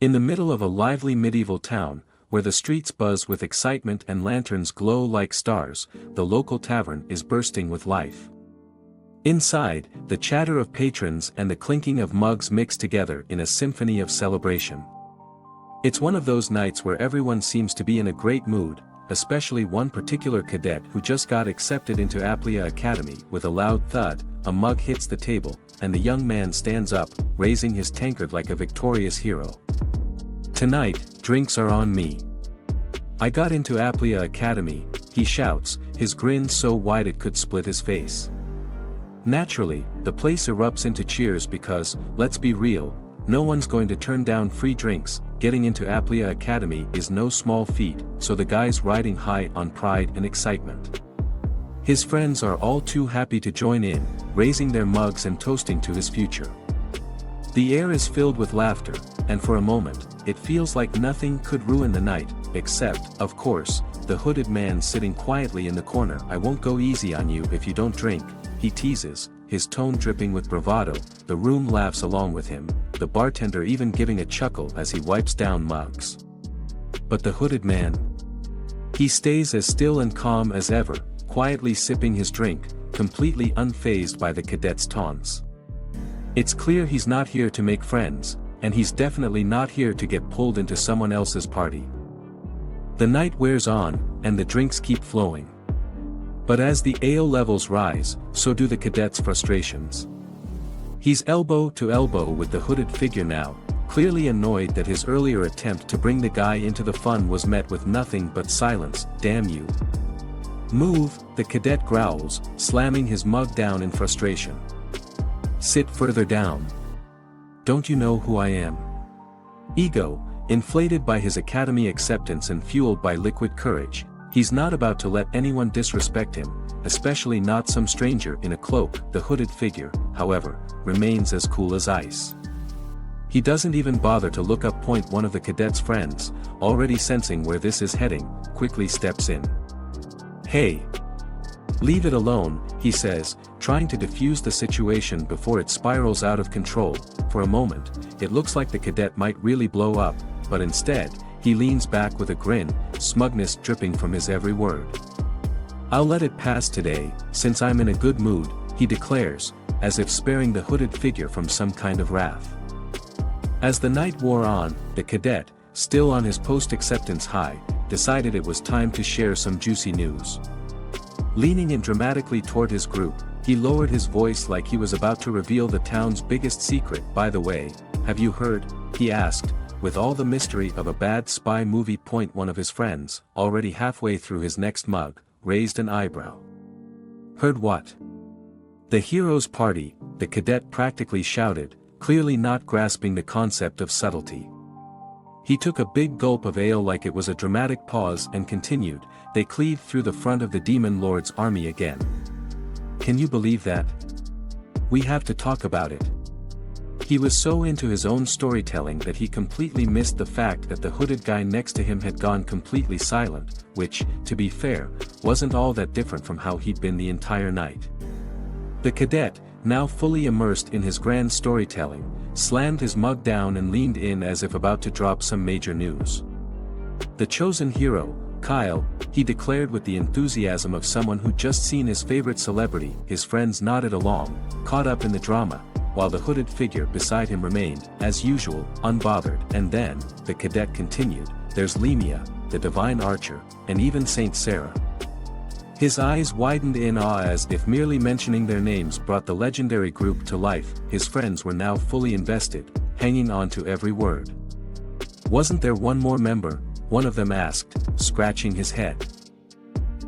In the middle of a lively medieval town, where the streets buzz with excitement and lanterns glow like stars, the local tavern is bursting with life. Inside, the chatter of patrons and the clinking of mugs mix together in a symphony of celebration. It's one of those nights where everyone seems to be in a great mood, especially one particular cadet who just got accepted into Aplia Academy. With a loud thud, a mug hits the table, and the young man stands up, raising his tankard like a victorious hero. "Tonight, drinks are on me. I got into Aplia Academy," he shouts, his grin so wide it could split his face. Naturally, the place erupts into cheers because, let's be real, no one's going to turn down free drinks. Getting into Aplia Academy is no small feat, so the guy's riding high on pride and excitement. His friends are all too happy to join in, raising their mugs and toasting to his future. The air is filled with laughter, and for a moment, it feels like nothing could ruin the night, except, of course, the hooded man sitting quietly in the corner. "I won't go easy on you if you don't drink," he teases, his tone dripping with bravado. The room laughs along with him, the bartender even giving a chuckle as he wipes down mugs. But the hooded man? He stays as still and calm as ever, quietly sipping his drink, completely unfazed by the cadet's taunts. It's clear he's not here to make friends, and he's definitely not here to get pulled into someone else's party. The night wears on, and the drinks keep flowing. But as the ale levels rise, so do the cadet's frustrations. He's elbow to elbow with the hooded figure now, clearly annoyed that his earlier attempt to bring the guy into the fun was met with nothing but silence. "Damn you. Move," the cadet growls, slamming his mug down in frustration. "Sit further down. Don't you know who I am?" Ego, inflated by his academy acceptance and fueled by liquid courage, he's not about to let anyone disrespect him, especially not some stranger in a cloak. The hooded figure, however, remains as cool as ice. He doesn't even bother to look up. One of the cadet's friends, already sensing where this is heading, quickly steps in. "Hey! Leave it alone," he says, trying to defuse the situation before it spirals out of control. For a moment, it looks like the cadet might really blow up, but instead, he leans back with a grin, smugness dripping from his every word. "I'll let it pass today, since I'm in a good mood," he declares, as if sparing the hooded figure from some kind of wrath. As the night wore on, the cadet, still on his post-acceptance high, decided it was time to share some juicy news. Leaning in dramatically toward his group, he lowered his voice like he was about to reveal the town's biggest secret. "By the way, have you heard?" he asked, with all the mystery of a bad spy movie. One of his friends, already halfway through his next mug, raised an eyebrow. "Heard what?" "The hero's party," the cadet practically shouted, clearly not grasping the concept of subtlety. He took a big gulp of ale like it was a dramatic pause and continued, "They cleaved through the front of the Demon Lord's army again. Can you believe that? We have to talk about it." He was so into his own storytelling that he completely missed the fact that the hooded guy next to him had gone completely silent, which, to be fair, wasn't all that different from how he'd been the entire night. The cadet, now fully immersed in his grand storytelling, slammed his mug down and leaned in as if about to drop some major news. "The chosen hero, Kyle," he declared with the enthusiasm of someone who'd just seen his favorite celebrity. His friends nodded along, caught up in the drama, while the hooded figure beside him remained, as usual, unbothered. And then, the cadet continued, "There's Lemia, the divine archer, and even Saint Sarah." His eyes widened in awe as if merely mentioning their names brought the legendary group to life. His friends were now fully invested, hanging on to every word. "Wasn't there one more member?" one of them asked, scratching his head.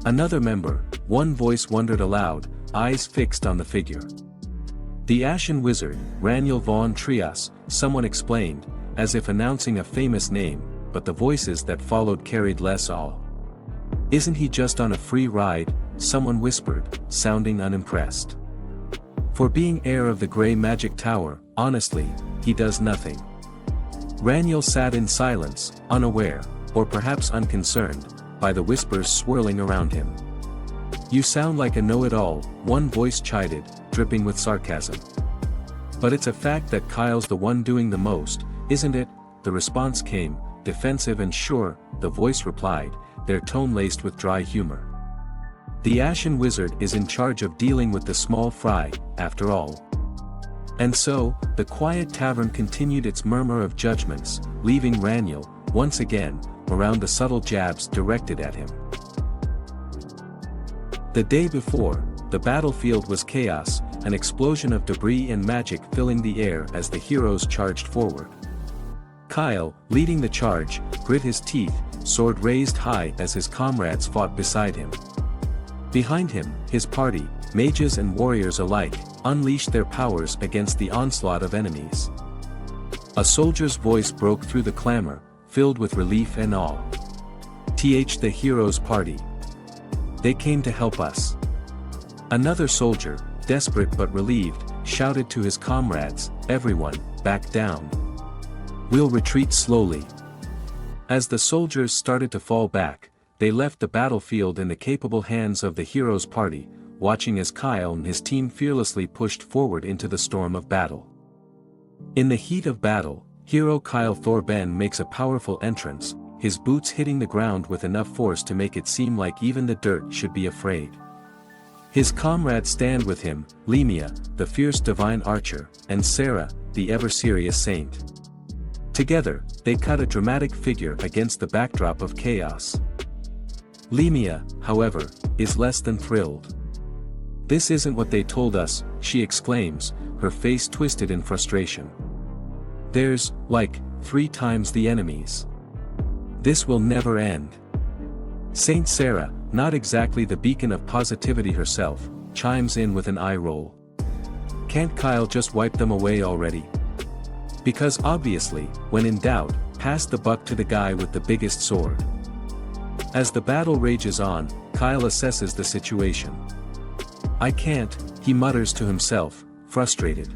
"Another member," one voice wondered aloud, eyes fixed on the figure. "The Ashen Wizard, Raniel Von Trias," someone explained, as if announcing a famous name, but the voices that followed carried less awe. "Isn't he just on a free ride?" someone whispered, sounding unimpressed. "For being heir of the Grey Magic Tower, honestly, he does nothing." Raniel sat in silence, unaware, or perhaps unconcerned, by the whispers swirling around him. "You sound like a know-it-all," one voice chided, dripping with sarcasm. "But it's a fact that Kyle's the one doing the most, isn't it?" the response came, defensive and sure, the voice replied, their tone laced with dry humor. The Ashen Wizard is in charge of dealing with the small fry, after all. And so, the quiet tavern continued its murmur of judgments, leaving Raniel, once again, around the subtle jabs directed at him. The day before, the battlefield was chaos, an explosion of debris and magic filling the air as the heroes charged forward. Kyle, leading the charge, grit his teeth, sword raised high as his comrades fought beside him. Behind him, his party, mages and warriors alike, unleashed their powers against the onslaught of enemies. A soldier's voice broke through the clamor, filled with relief and awe. The hero's party. They came to help us. Another soldier, desperate but relieved, shouted to his comrades, everyone, back down. We'll retreat slowly. As the soldiers started to fall back, they left the battlefield in the capable hands of the hero's party, watching as Kyle and his team fearlessly pushed forward into the storm of battle. In the heat of battle, hero Kyle Thorben makes a powerful entrance, his boots hitting the ground with enough force to make it seem like even the dirt should be afraid. His comrades stand with him, Lemia, the fierce divine archer, and Sarah, the ever-serious saint. Together, they cut a dramatic figure against the backdrop of chaos. Lemia, however, is less than thrilled. This isn't what they told us, she exclaims, her face twisted in frustration. There's, like, 3 times the enemies. This will never end. Saint Sarah, not exactly the beacon of positivity herself, chimes in with an eye roll. Can't Kyle just wipe them away already? Because obviously, when in doubt, pass the buck to the guy with the biggest sword. As the battle rages on, Kyle assesses the situation. I can't, he mutters to himself, frustrated.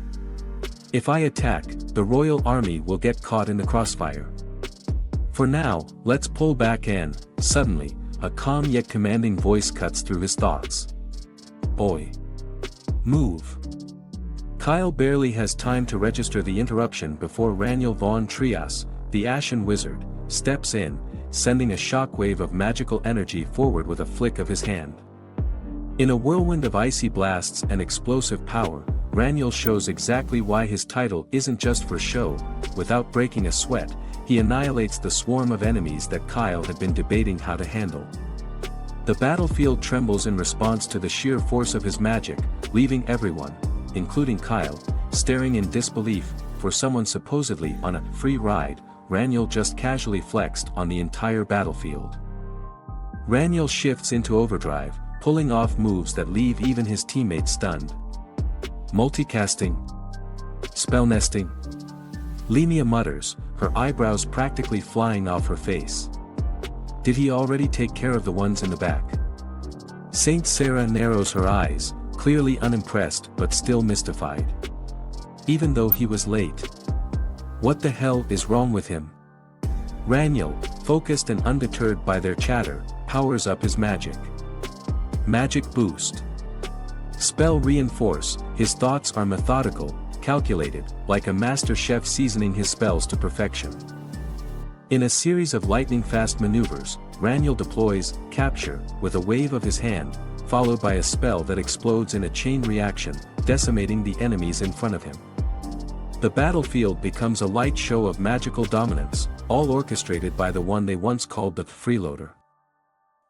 If I attack, the royal army will get caught in the crossfire. For now, let's pull back and, suddenly, a calm yet commanding voice cuts through his thoughts. Boy. Move. Kyle barely has time to register the interruption before Raniel Von Trias, the Ashen Wizard, steps in, sending a shockwave of magical energy forward with a flick of his hand. In a whirlwind of icy blasts and explosive power, Raniel shows exactly why his title isn't just for show. Without breaking a sweat, he annihilates the swarm of enemies that Kyle had been debating how to handle. The battlefield trembles in response to the sheer force of his magic, leaving everyone, including Kyle, staring in disbelief. For someone supposedly on a free ride, Raniel just casually flexed on the entire battlefield. Raniel shifts into overdrive, pulling off moves that leave even his teammates stunned. Multicasting. Spell nesting. Lemia mutters, her eyebrows practically flying off her face. Did he already take care of the ones in the back? Saint Sarah narrows her eyes, clearly unimpressed but still mystified. Even though he was late. What the hell is wrong with him? Raniel, focused and undeterred by their chatter, powers up his magic. Magic boost. Spell reinforce. His thoughts are methodical, calculated, like a master chef seasoning his spells to perfection. In a series of lightning-fast maneuvers, Raniel deploys capture with a wave of his hand, followed by a spell that explodes in a chain reaction, decimating the enemies in front of him. The battlefield becomes a light show of magical dominance, all orchestrated by the one they once called the freeloader.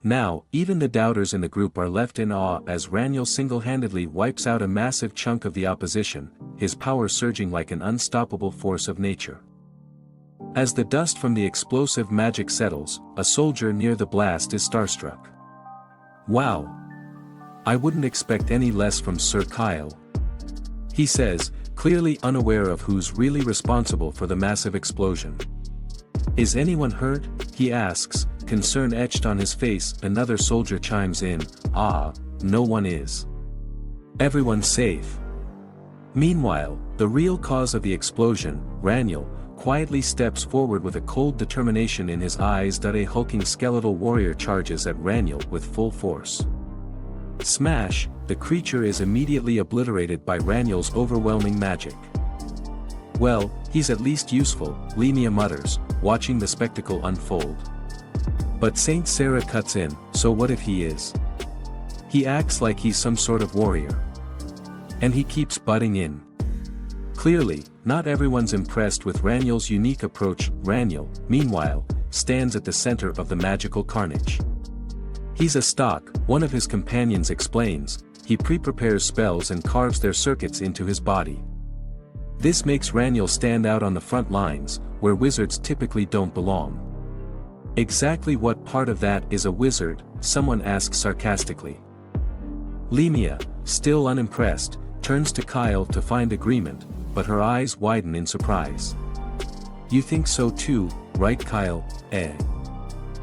Now, even the doubters in the group are left in awe as Raniel single-handedly wipes out a massive chunk of the opposition, his power surging like an unstoppable force of nature. As the dust from the explosive magic settles, a soldier near the blast is starstruck. Wow! I wouldn't expect any less from Sir Kyle. He says, clearly unaware of who's really responsible for the massive explosion. Is anyone hurt? He asks, concern etched on his face. Another soldier chimes in, no one is. Everyone's safe. Meanwhile, the real cause of the explosion, Raniel, quietly steps forward with a cold determination in his eyes. A hulking skeletal warrior charges at Raniel with full force. Smash, the creature is immediately obliterated by Raniel's overwhelming magic. Well, he's at least useful, Lemia mutters, watching the spectacle unfold. But Saint Sarah cuts in, so what if he is? He acts like he's some sort of warrior. And he keeps butting in. Clearly, not everyone's impressed with Raniel's unique approach. Raniel, meanwhile, stands at the center of the magical carnage. He's a stock, one of his companions explains. He pre-prepares spells and carves their circuits into his body. This makes Raniel stand out on the front lines, where wizards typically don't belong. Exactly what part of that is a wizard, someone asks sarcastically. Lemia, still unimpressed, turns to Kyle to find agreement, but her eyes widen in surprise. You think so too, right Kyle, eh?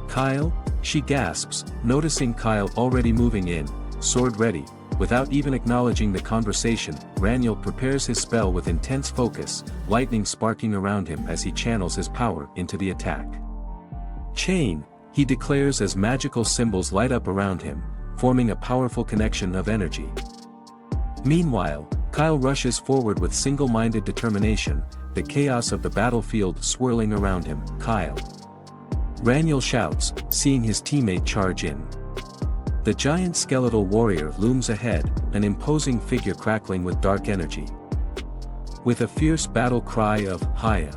Kyle? She gasps, noticing Kyle already moving in, sword ready. Without even acknowledging the conversation, Raniel prepares his spell with intense focus, lightning sparking around him as he channels his power into the attack. Chain, he declares as magical symbols light up around him, forming a powerful connection of energy. Meanwhile, Kyle rushes forward with single-minded determination, the chaos of the battlefield swirling around him. Kyle! Raniel shouts, seeing his teammate charge in. The giant skeletal warrior looms ahead, an imposing figure crackling with dark energy. With a fierce battle cry of, Haya!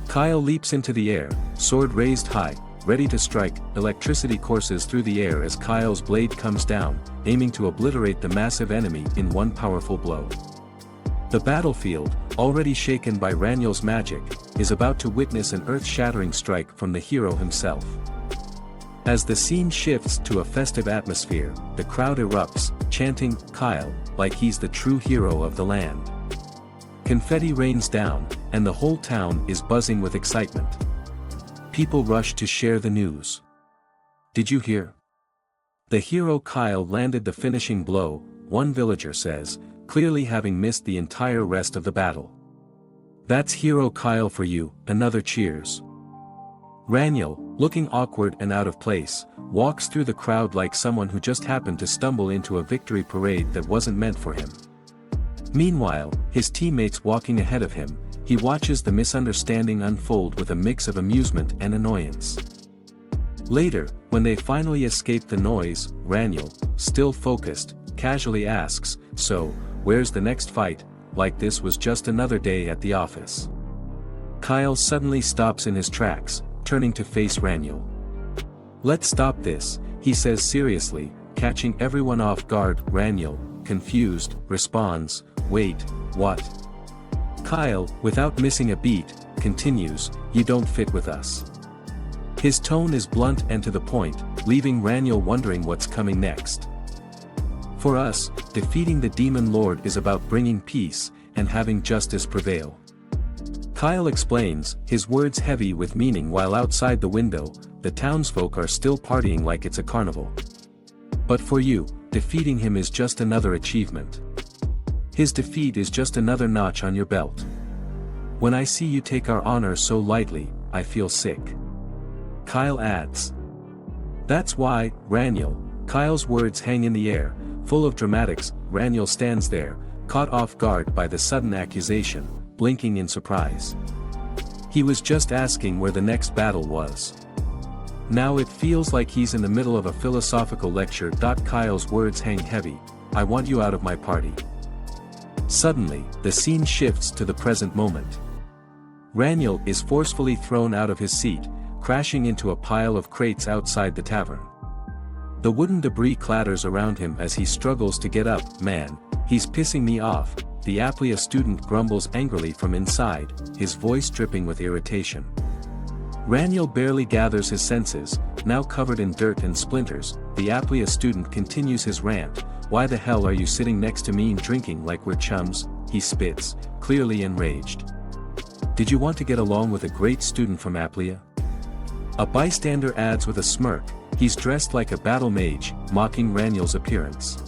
Kyle leaps into the air, sword raised high, ready to strike. Electricity courses through the air as Kyle's blade comes down, aiming to obliterate the massive enemy in one powerful blow. The battlefield, already shaken by Raniel's magic, is about to witness an earth-shattering strike from the hero himself. As the scene shifts to a festive atmosphere, the crowd erupts, chanting, Kyle, like he's the true hero of the land. Confetti rains down, and the whole town is buzzing with excitement. People rush to share the news. Did you hear? The hero Kyle landed the finishing blow, one villager says, clearly having missed the entire rest of the battle. That's hero Kyle for you, another cheers. Raniel, looking awkward and out of place, walks through the crowd like someone who just happened to stumble into a victory parade that wasn't meant for him. Meanwhile, his teammates walking ahead of him, he watches the misunderstanding unfold with a mix of amusement and annoyance. Later, when they finally escape the noise, Raniel, still focused, casually asks, so, where's the next fight? Like this was just another day at the office. Kyle suddenly stops in his tracks, turning to face Raniel. Let's stop this, he says seriously, catching everyone off guard. Raniel, confused, responds, wait, what? Kyle, without missing a beat, continues, you don't fit with us. His tone is blunt and to the point, leaving Raniel wondering what's coming next. For us, defeating the Demon Lord is about bringing peace, and having justice prevail. Kyle explains, his words heavy with meaning while outside the window, the townsfolk are still partying like it's a carnival. But for you, defeating him is just another achievement. His defeat is just another notch on your belt. When I see you take our honor so lightly, I feel sick. Kyle adds. That's why, Raniel, Kyle's words hang in the air, full of dramatics. Raniel stands there, caught off guard by the sudden accusation, blinking in surprise. He was just asking where the next battle was. Now it feels like he's in the middle of a philosophical lecture. Kyle's words hang heavy, I want you out of my party. Suddenly, the scene shifts to the present moment. Raniel is forcefully thrown out of his seat, crashing into a pile of crates outside the tavern. The wooden debris clatters around him as he struggles to get up. Man, he's pissing me off, the Aplia student grumbles angrily from inside, his voice dripping with irritation. Raniel barely gathers his senses, now covered in dirt and splinters. The Aplia student continues his rant, why the hell are you sitting next to me and drinking like we're chums? He spits, clearly enraged. Did you want to get along with a great student from Aplia? A bystander adds with a smirk, he's dressed like a battle mage, mocking Raniel's appearance.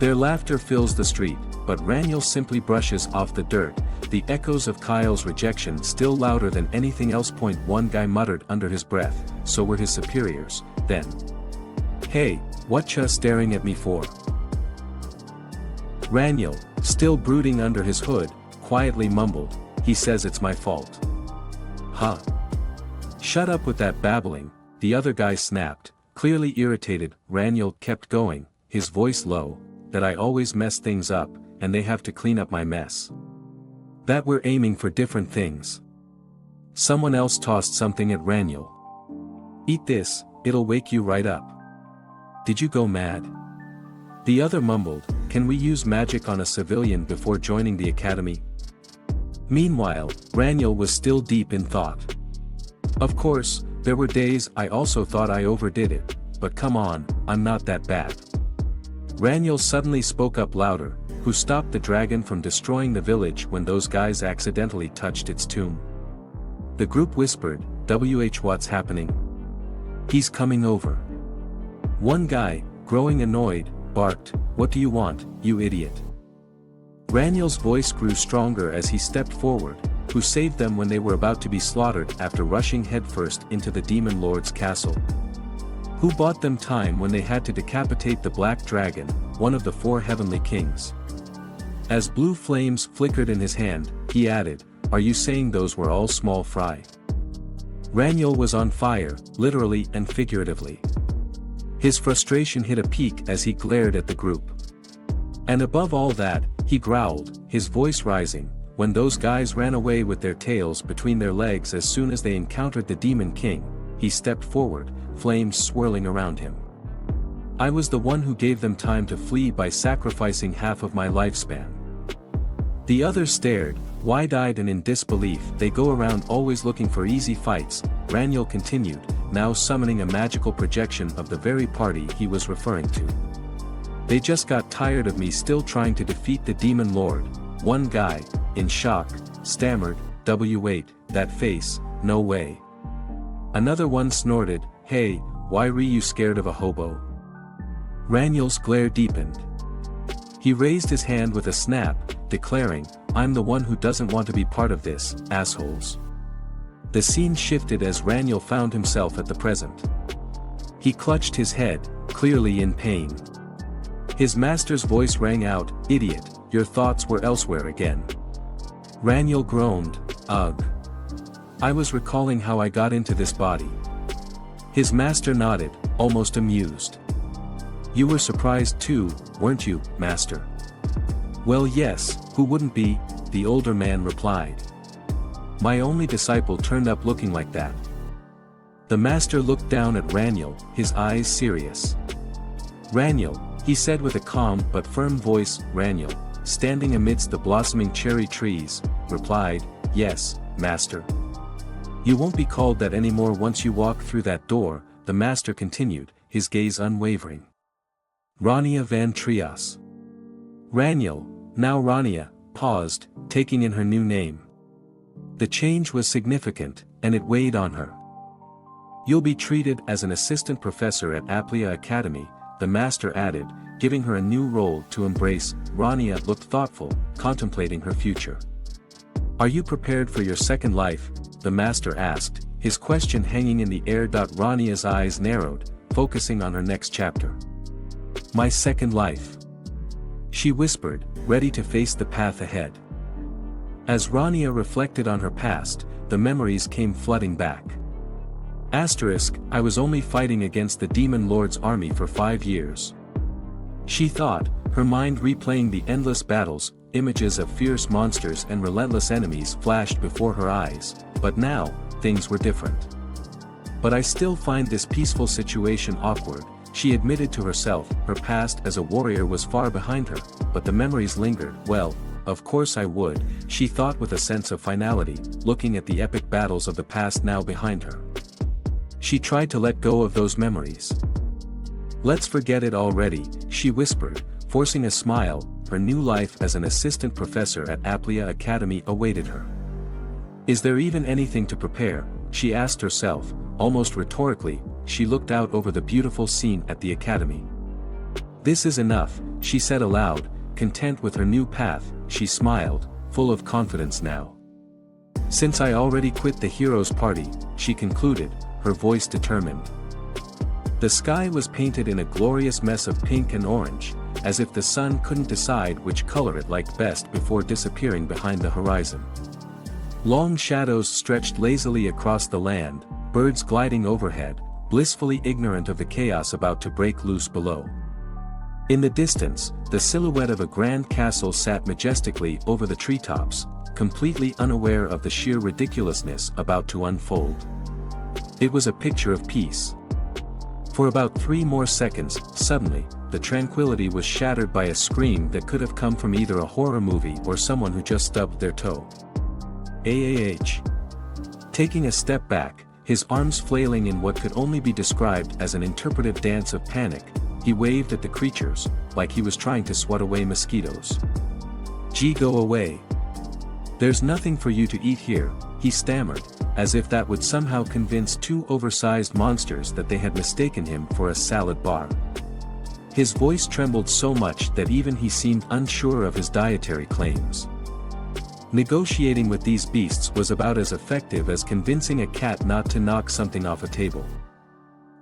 Their laughter fills the street, but Raniel simply brushes off the dirt, the echoes of Kyle's rejection still louder than anything else. One guy muttered under his breath, so were his superiors, then. Hey, what ya staring at me for? Raniel, still brooding under his hood, quietly mumbled, he says it's my fault. Huh? Shut up with that babbling, the other guy snapped, clearly irritated. Raniel kept going, his voice low, that I always mess things up, and they have to clean up my mess. That we're aiming for different things. Someone else tossed something at Raniel. Eat this, it'll wake you right up. Did you go mad? The other mumbled, can we use magic on a civilian before joining the academy? Meanwhile, Raniel was still deep in thought. Of course, there were days I also thought I overdid it, but come on, I'm not that bad. Raniel suddenly spoke up louder, who stopped the dragon from destroying the village when those guys accidentally touched its tomb? The group whispered, what's happening? He's coming over. One guy, growing annoyed, barked, what do you want, you idiot? Raniel's voice grew stronger as he stepped forward, who saved them when they were about to be slaughtered after rushing headfirst into the demon lord's castle. Who bought them time when they had to decapitate the black dragon, one of the 4 heavenly kings. As blue flames flickered in his hand, he added, are you saying those were all small fry? Raniel was on fire, literally and figuratively. His frustration hit a peak as he glared at the group. And above all that, he growled, his voice rising, when those guys ran away with their tails between their legs as soon as they encountered the Demon King, he stepped forward, flames swirling around him. I was the one who gave them time to flee by sacrificing half of my lifespan. The others stared, wide-eyed and in disbelief. They go around always looking for easy fights, Raniel continued, now summoning a magical projection of the very party he was referring to. They just got tired of me still trying to defeat the Demon Lord. One guy, in shock, stammered, wait, that face, no way. Another one snorted, hey, why were you scared of a hobo? Raniel's glare deepened. He raised his hand with a snap, declaring, I'm the one who doesn't want to be part of this, assholes. The scene shifted as Raniel found himself at the present. He clutched his head, clearly in pain. His master's voice rang out, idiot, your thoughts were elsewhere again. Raniel groaned, ugh. I was recalling how I got into this body. His master nodded, almost amused. You were surprised too, weren't you, master? Well yes, who wouldn't be, the older man replied. My only disciple turned up looking like that. The master looked down at Raniel, his eyes serious. Raniel, he said with a calm but firm voice, Raniel, standing amidst the blossoming cherry trees, replied, yes, master. You won't be called that anymore once you walk through that door, the master continued, his gaze unwavering. Rania van Trias. Raniel, now Rania, paused, taking in her new name. The change was significant, and it weighed on her. You'll be treated as an assistant professor at Aplia Academy, the master added, giving her a new role to embrace. Rania looked thoughtful, contemplating her future. Are you prepared for your second life? The master asked, his question hanging in the air. Rania's eyes narrowed, focusing on her next chapter. My second life. She whispered, ready to face the path ahead. As Rania reflected on her past, the memories came flooding back. Asterisk, I was only fighting against the Demon Lord's army for 5 years. She thought, her mind replaying the endless battles. Images of fierce monsters and relentless enemies flashed before her eyes, but now, things were different. But I still find this peaceful situation awkward, she admitted to herself. Her past as a warrior was far behind her, but the memories lingered. Well, of course I would, she thought with a sense of finality, looking at the epic battles of the past now behind her. She tried to let go of those memories. Let's forget it already, she whispered, forcing a smile. Her new life as an assistant professor at Aplia Academy awaited her. Is there even anything to prepare? She asked herself, almost rhetorically. She looked out over the beautiful scene at the academy. This is enough, she said aloud, content with her new path. She smiled, full of confidence now. Since I already quit the hero's party, she concluded, her voice determined. The sky was painted in a glorious mess of pink and orange, as if the sun couldn't decide which color it liked best before disappearing behind the horizon. Long shadows stretched lazily across the land, birds gliding overhead, blissfully ignorant of the chaos about to break loose below. In the distance, the silhouette of a grand castle sat majestically over the treetops, completely unaware of the sheer ridiculousness about to unfold. It was a picture of peace. For about 3 more seconds, suddenly, the tranquility was shattered by a scream that could have come from either a horror movie or someone who just stubbed their toe. Taking a step back, his arms flailing in what could only be described as an interpretive dance of panic, he waved at the creatures, like he was trying to swat away mosquitoes. "Gee, go away. There's nothing for you to eat here," he stammered, as if that would somehow convince 2 oversized monsters that they had mistaken him for a salad bar. His voice trembled so much that even he seemed unsure of his dietary claims. Negotiating with these beasts was about as effective as convincing a cat not to knock something off a table.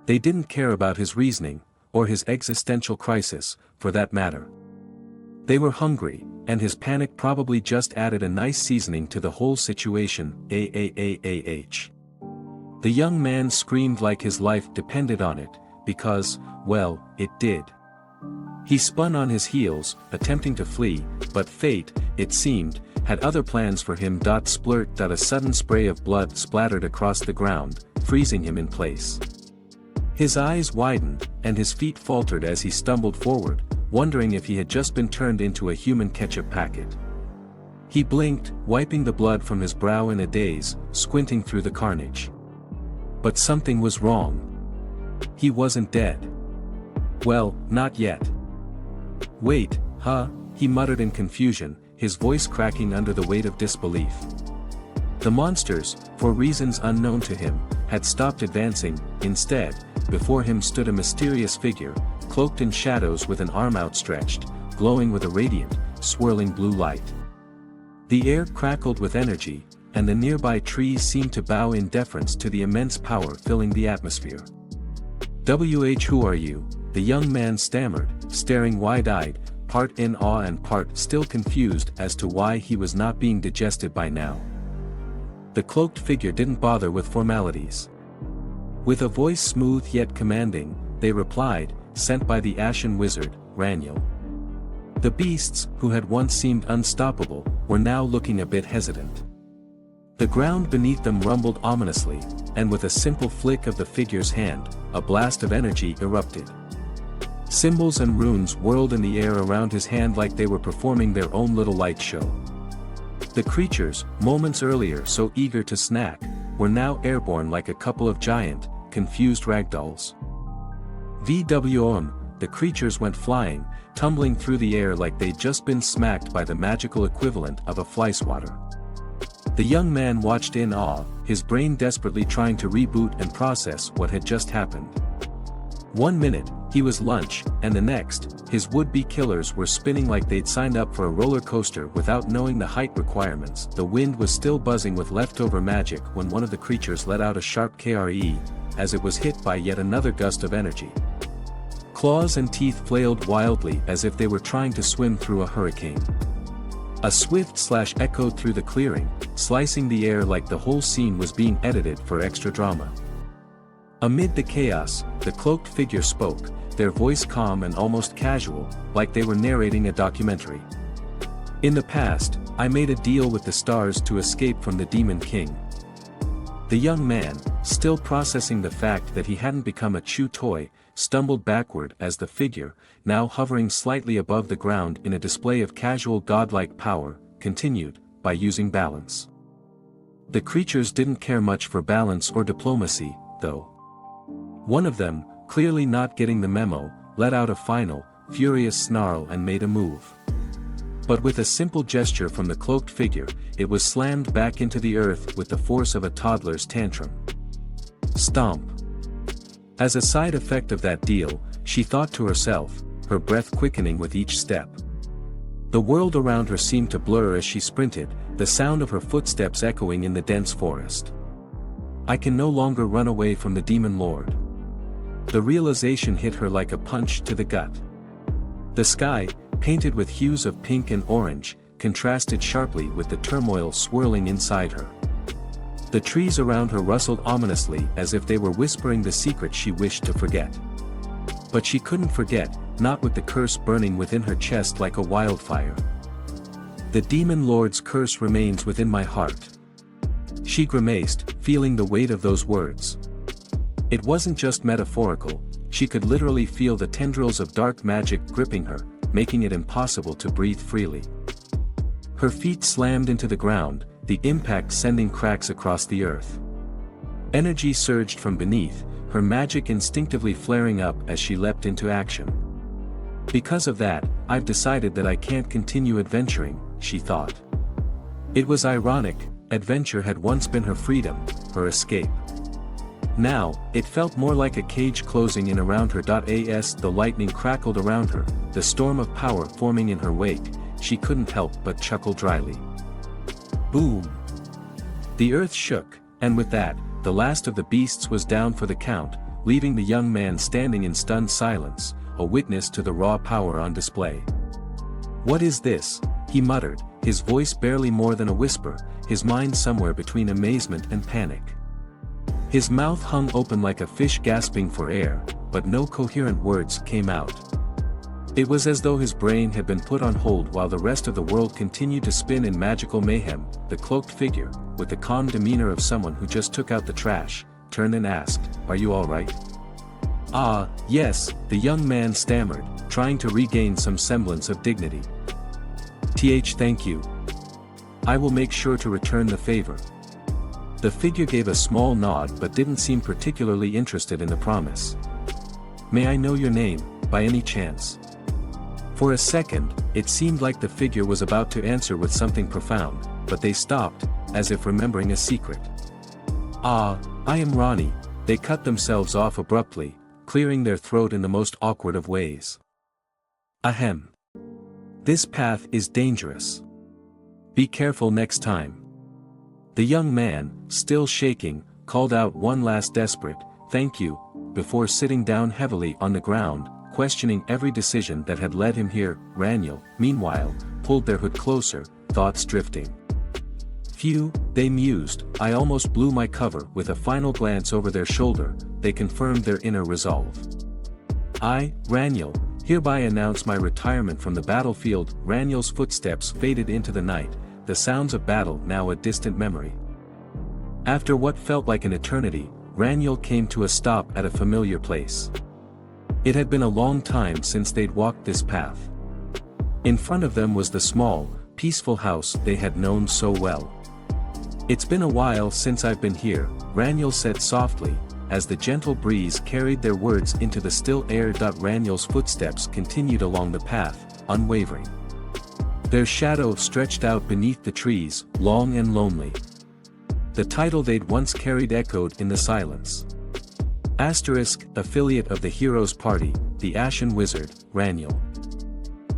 They didn't care about his reasoning, or his existential crisis, for that matter. They were hungry, and his panic probably just added a nice seasoning to the whole situation. The young man screamed like his life depended on it, because, well, it did. He spun on his heels, attempting to flee, but fate, it seemed, had other plans for him. Splurt that a sudden spray of blood splattered across the ground, freezing him in place. His eyes widened, and his feet faltered as he stumbled forward, wondering if he had just been turned into a human ketchup packet. He blinked, wiping the blood from his brow in a daze, squinting through the carnage. But something was wrong. He wasn't dead. Well, not yet. "Wait, huh?" he muttered in confusion, his voice cracking under the weight of disbelief. The monsters, for reasons unknown to him, had stopped advancing. Instead, before him stood a mysterious figure, cloaked in shadows with an arm outstretched, glowing with a radiant, swirling blue light. The air crackled with energy, and the nearby trees seemed to bow in deference to the immense power filling the atmosphere. "Who are you?" the young man stammered, staring wide-eyed, part in awe and part still confused as to why he was not being digested by now. The cloaked figure didn't bother with formalities. With a voice smooth yet commanding, they replied, sent by the Ashen Wizard, Raniel. The beasts, who had once seemed unstoppable, were now looking a bit hesitant. The ground beneath them rumbled ominously, and with a simple flick of the figure's hand, a blast of energy erupted. Symbols and runes whirled in the air around his hand like they were performing their own little light show. The creatures, moments earlier so eager to snack, were now airborne like a couple of giant, confused ragdolls. The creatures went flying, tumbling through the air like they'd just been smacked by the magical equivalent of a fly swatter. The young man watched in awe, his brain desperately trying to reboot and process what had just happened. 1 minute, he was lunch, and the next, his would-be killers were spinning like they'd signed up for a roller coaster without knowing the height requirements. The wind was still buzzing with leftover magic when one of the creatures let out a sharp KRE, as it was hit by yet another gust of energy. Claws and teeth flailed wildly as if they were trying to swim through a hurricane. A swift slash echoed through the clearing, slicing the air like the whole scene was being edited for extra drama. Amid the chaos, the cloaked figure spoke, their voice calm and almost casual, like they were narrating a documentary. "In the past, I made a deal with the stars to escape from the Demon King." The young man, still processing the fact that he hadn't become a chew toy, stumbled backward as the figure, now hovering slightly above the ground in a display of casual godlike power, continued, by using balance. The creatures didn't care much for balance or diplomacy, though. One of them, clearly not getting the memo, let out a final, furious snarl and made a move. But with a simple gesture from the cloaked figure, it was slammed back into the earth with the force of a toddler's tantrum. Stomp. As a side effect of that deal, she thought to herself, her breath quickening with each step. The world around her seemed to blur as she sprinted, the sound of her footsteps echoing in the dense forest. I can no longer run away from the Demon Lord. The realization hit her like a punch to the gut. The sky, painted with hues of pink and orange, contrasted sharply with the turmoil swirling inside her. The trees around her rustled ominously as if they were whispering the secret she wished to forget. But she couldn't forget, not with the curse burning within her chest like a wildfire. The demon lord's curse remains within my heart. She grimaced, feeling the weight of those words. It wasn't just metaphorical, she could literally feel the tendrils of dark magic gripping her, making it impossible to breathe freely. Her feet slammed into the ground, the impact sending cracks across the earth. Energy surged from beneath, her magic instinctively flaring up as she leapt into action. Because of that, I've decided that I can't continue adventuring, she thought. It was ironic, adventure had once been her freedom, her escape. Now, it felt more like a cage closing in around her. As the lightning crackled around her, the storm of power forming in her wake, she couldn't help but chuckle dryly. Boom! The earth shook, and with that, the last of the beasts was down for the count, leaving the young man standing in stunned silence, a witness to the raw power on display. "What is this?" he muttered, his voice barely more than a whisper, his mind somewhere between amazement and panic. His mouth hung open like a fish gasping for air, but no coherent words came out. It was as though his brain had been put on hold while the rest of the world continued to spin in magical mayhem. The cloaked figure, with the calm demeanor of someone who just took out the trash, turned and asked, "Are you all right?" "Ah, yes," the young man stammered, trying to regain some semblance of dignity. Thank you. I will make sure to return the favor." The figure gave a small nod but didn't seem particularly interested in the promise. "May I know your name, by any chance?" For a second, it seemed like the figure was about to answer with something profound, but they stopped, as if remembering a secret. "Ah, I am Ronnie," they cut themselves off abruptly, clearing their throat in the most awkward of ways. "Ahem. This path is dangerous. Be careful next time." The young man, still shaking, called out one last desperate, "Thank you," before sitting down heavily on the ground, questioning every decision that had led him here. Raniel, meanwhile, pulled their hood closer, thoughts drifting. "Phew," they mused, "I almost blew my cover." With a final glance over their shoulder, they confirmed their inner resolve. "I, Raniel, hereby announce my retirement from the battlefield." Raniel's footsteps faded into the night, the sounds of battle now a distant memory. After what felt like an eternity, Raniel came to a stop at a familiar place. It had been a long time since they'd walked this path. In front of them was the small, peaceful house they had known so well. "It's been a while since I've been here," Raniel said softly, as the gentle breeze carried their words into the still air. Raniel's footsteps continued along the path, unwavering. Their shadow stretched out beneath the trees, long and lonely. The title they'd once carried echoed in the silence. Asterisk, affiliate of the hero's party, the Ashen Wizard, Raniel.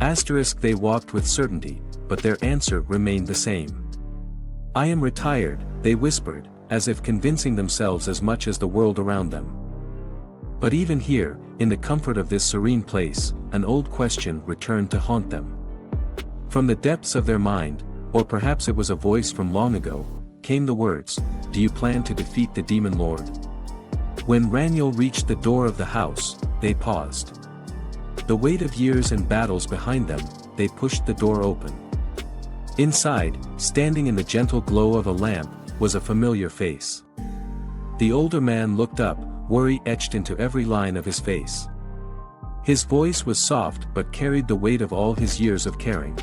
Asterisk, they walked with certainty, but their answer remained the same. "I am retired," they whispered, as if convincing themselves as much as the world around them. But even here, in the comfort of this serene place, an old question returned to haunt them. From the depths of their mind, or perhaps it was a voice from long ago, came the words, "Do you plan to defeat the Demon Lord?" When Raniel reached the door of the house, they paused. The weight of years and battles behind them, they pushed the door open. Inside, standing in the gentle glow of a lamp, was a familiar face. The older man looked up, worry etched into every line of his face. His voice was soft but carried the weight of all his years of caring.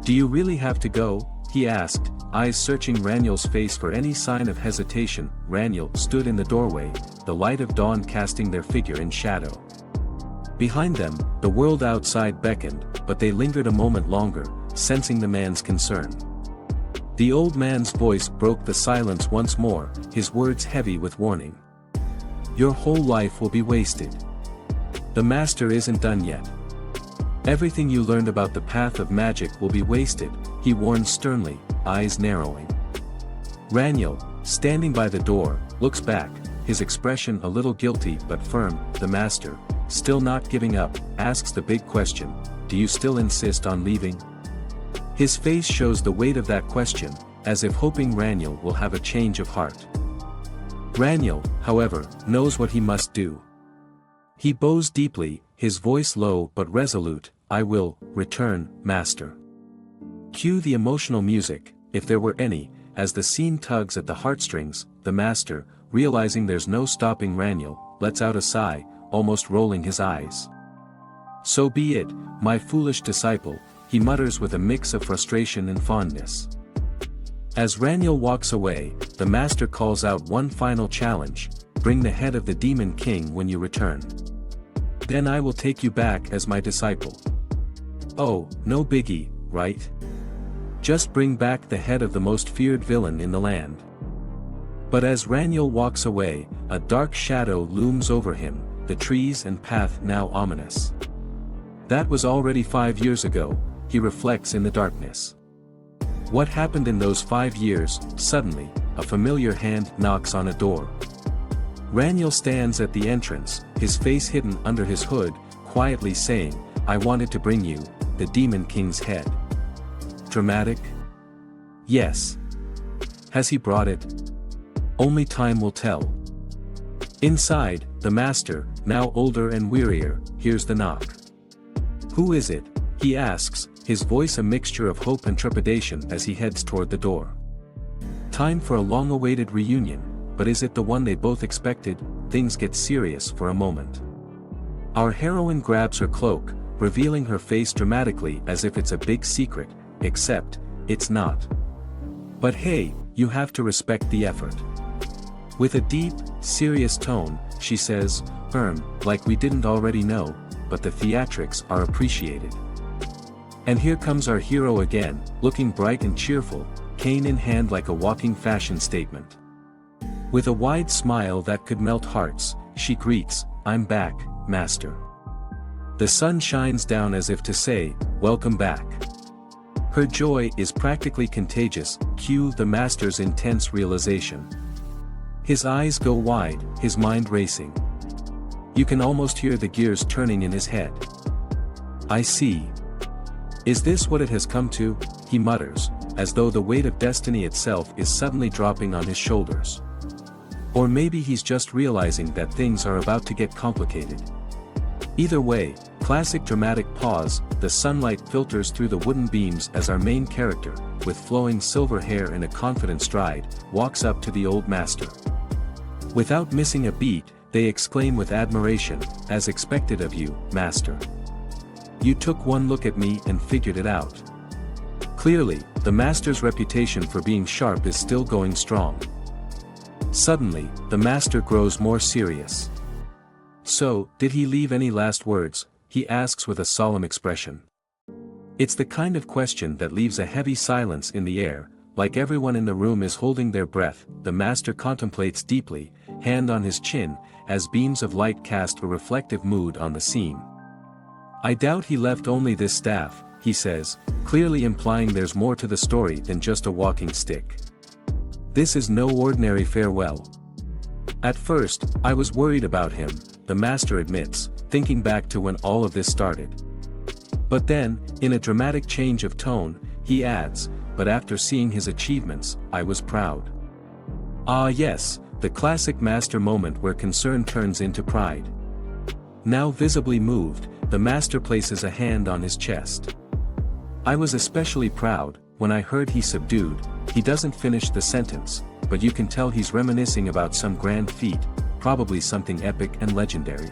"Do you really have to go?" he asked, eyes searching Raniel's face for any sign of hesitation. Raniel stood in the doorway, the light of dawn casting their figure in shadow. Behind them, the world outside beckoned, but they lingered a moment longer, sensing the man's concern. The old man's voice broke the silence once more, his words heavy with warning. "Your whole life will be wasted. The master isn't done yet. Everything you learned about the path of magic will be wasted," he warned sternly, eyes narrowing. Raniel, standing by the door, looks back, his expression a little guilty but firm. The master, still not giving up, asks the big question, "Do you still insist on leaving?" His face shows the weight of that question, as if hoping Raniel will have a change of heart. Raniel, however, knows what he must do. He bows deeply, his voice low but resolute, "I will return, master." Cue the emotional music, if there were any, as the scene tugs at the heartstrings. The master, realizing there's no stopping Raniel, lets out a sigh, almost rolling his eyes. "So be it, my foolish disciple," he mutters with a mix of frustration and fondness. As Raniel walks away, the master calls out one final challenge: "Bring the head of the Demon King when you return. Then I will take you back as my disciple." Oh, no biggie, right? Just bring back the head of the most feared villain in the land. But as Raniel walks away, a dark shadow looms over him, the trees and path now ominous. That was already 5 years ago, he reflects in the darkness. What happened in those 5 years? Suddenly, a familiar hand knocks on a door. Raniel stands at the entrance, his face hidden under his hood, quietly saying, "I wanted to bring you the Demon King's head." Dramatic? Yes. Has he brought it? Only time will tell. Inside, the master, now older and wearier, hears the knock. "Who is it?" he asks, his voice a mixture of hope and trepidation as he heads toward the door. Time for a long-awaited reunion, but is it the one they both expected? Things get serious for a moment. Our heroine grabs her cloak, revealing her face dramatically as if it's a big secret, except, it's not. But hey, you have to respect the effort. With a deep, serious tone, she says, like we didn't already know, but the theatrics are appreciated." And here comes our hero again, looking bright and cheerful, cane in hand like a walking fashion statement. With a wide smile that could melt hearts, she greets, "I'm back, master." The sun shines down as if to say, "Welcome back." Her joy is practically contagious, cue the master's intense realization. His eyes go wide, his mind racing. You can almost hear the gears turning in his head. "I see. Is this what it has come to?" he mutters, as though the weight of destiny itself is suddenly dropping on his shoulders. Or maybe he's just realizing that things are about to get complicated. Either way, classic dramatic pause, the sunlight filters through the wooden beams as our main character, with flowing silver hair and a confident stride, walks up to the old master. Without missing a beat, they exclaim with admiration, "As expected of you, master. You took one look at me and figured it out." Clearly, the master's reputation for being sharp is still going strong. Suddenly, the master grows more serious. "So, did he leave any last words?" he asks with a solemn expression. It's the kind of question that leaves a heavy silence in the air, like everyone in the room is holding their breath. The master contemplates deeply, hand on his chin, as beams of light cast a reflective mood on the scene. "I doubt he left only this staff," he says, clearly implying there's more to the story than just a walking stick. "This is no ordinary farewell. At first, I was worried about him," the master admits, thinking back to when all of this started. But then, in a dramatic change of tone, he adds, "But after seeing his achievements, I was proud." Ah yes, the classic master moment where concern turns into pride. Now visibly moved, the master places a hand on his chest. "I was especially proud, when I heard he subdued." He doesn't finish the sentence, but you can tell he's reminiscing about some grand feat, probably something epic and legendary.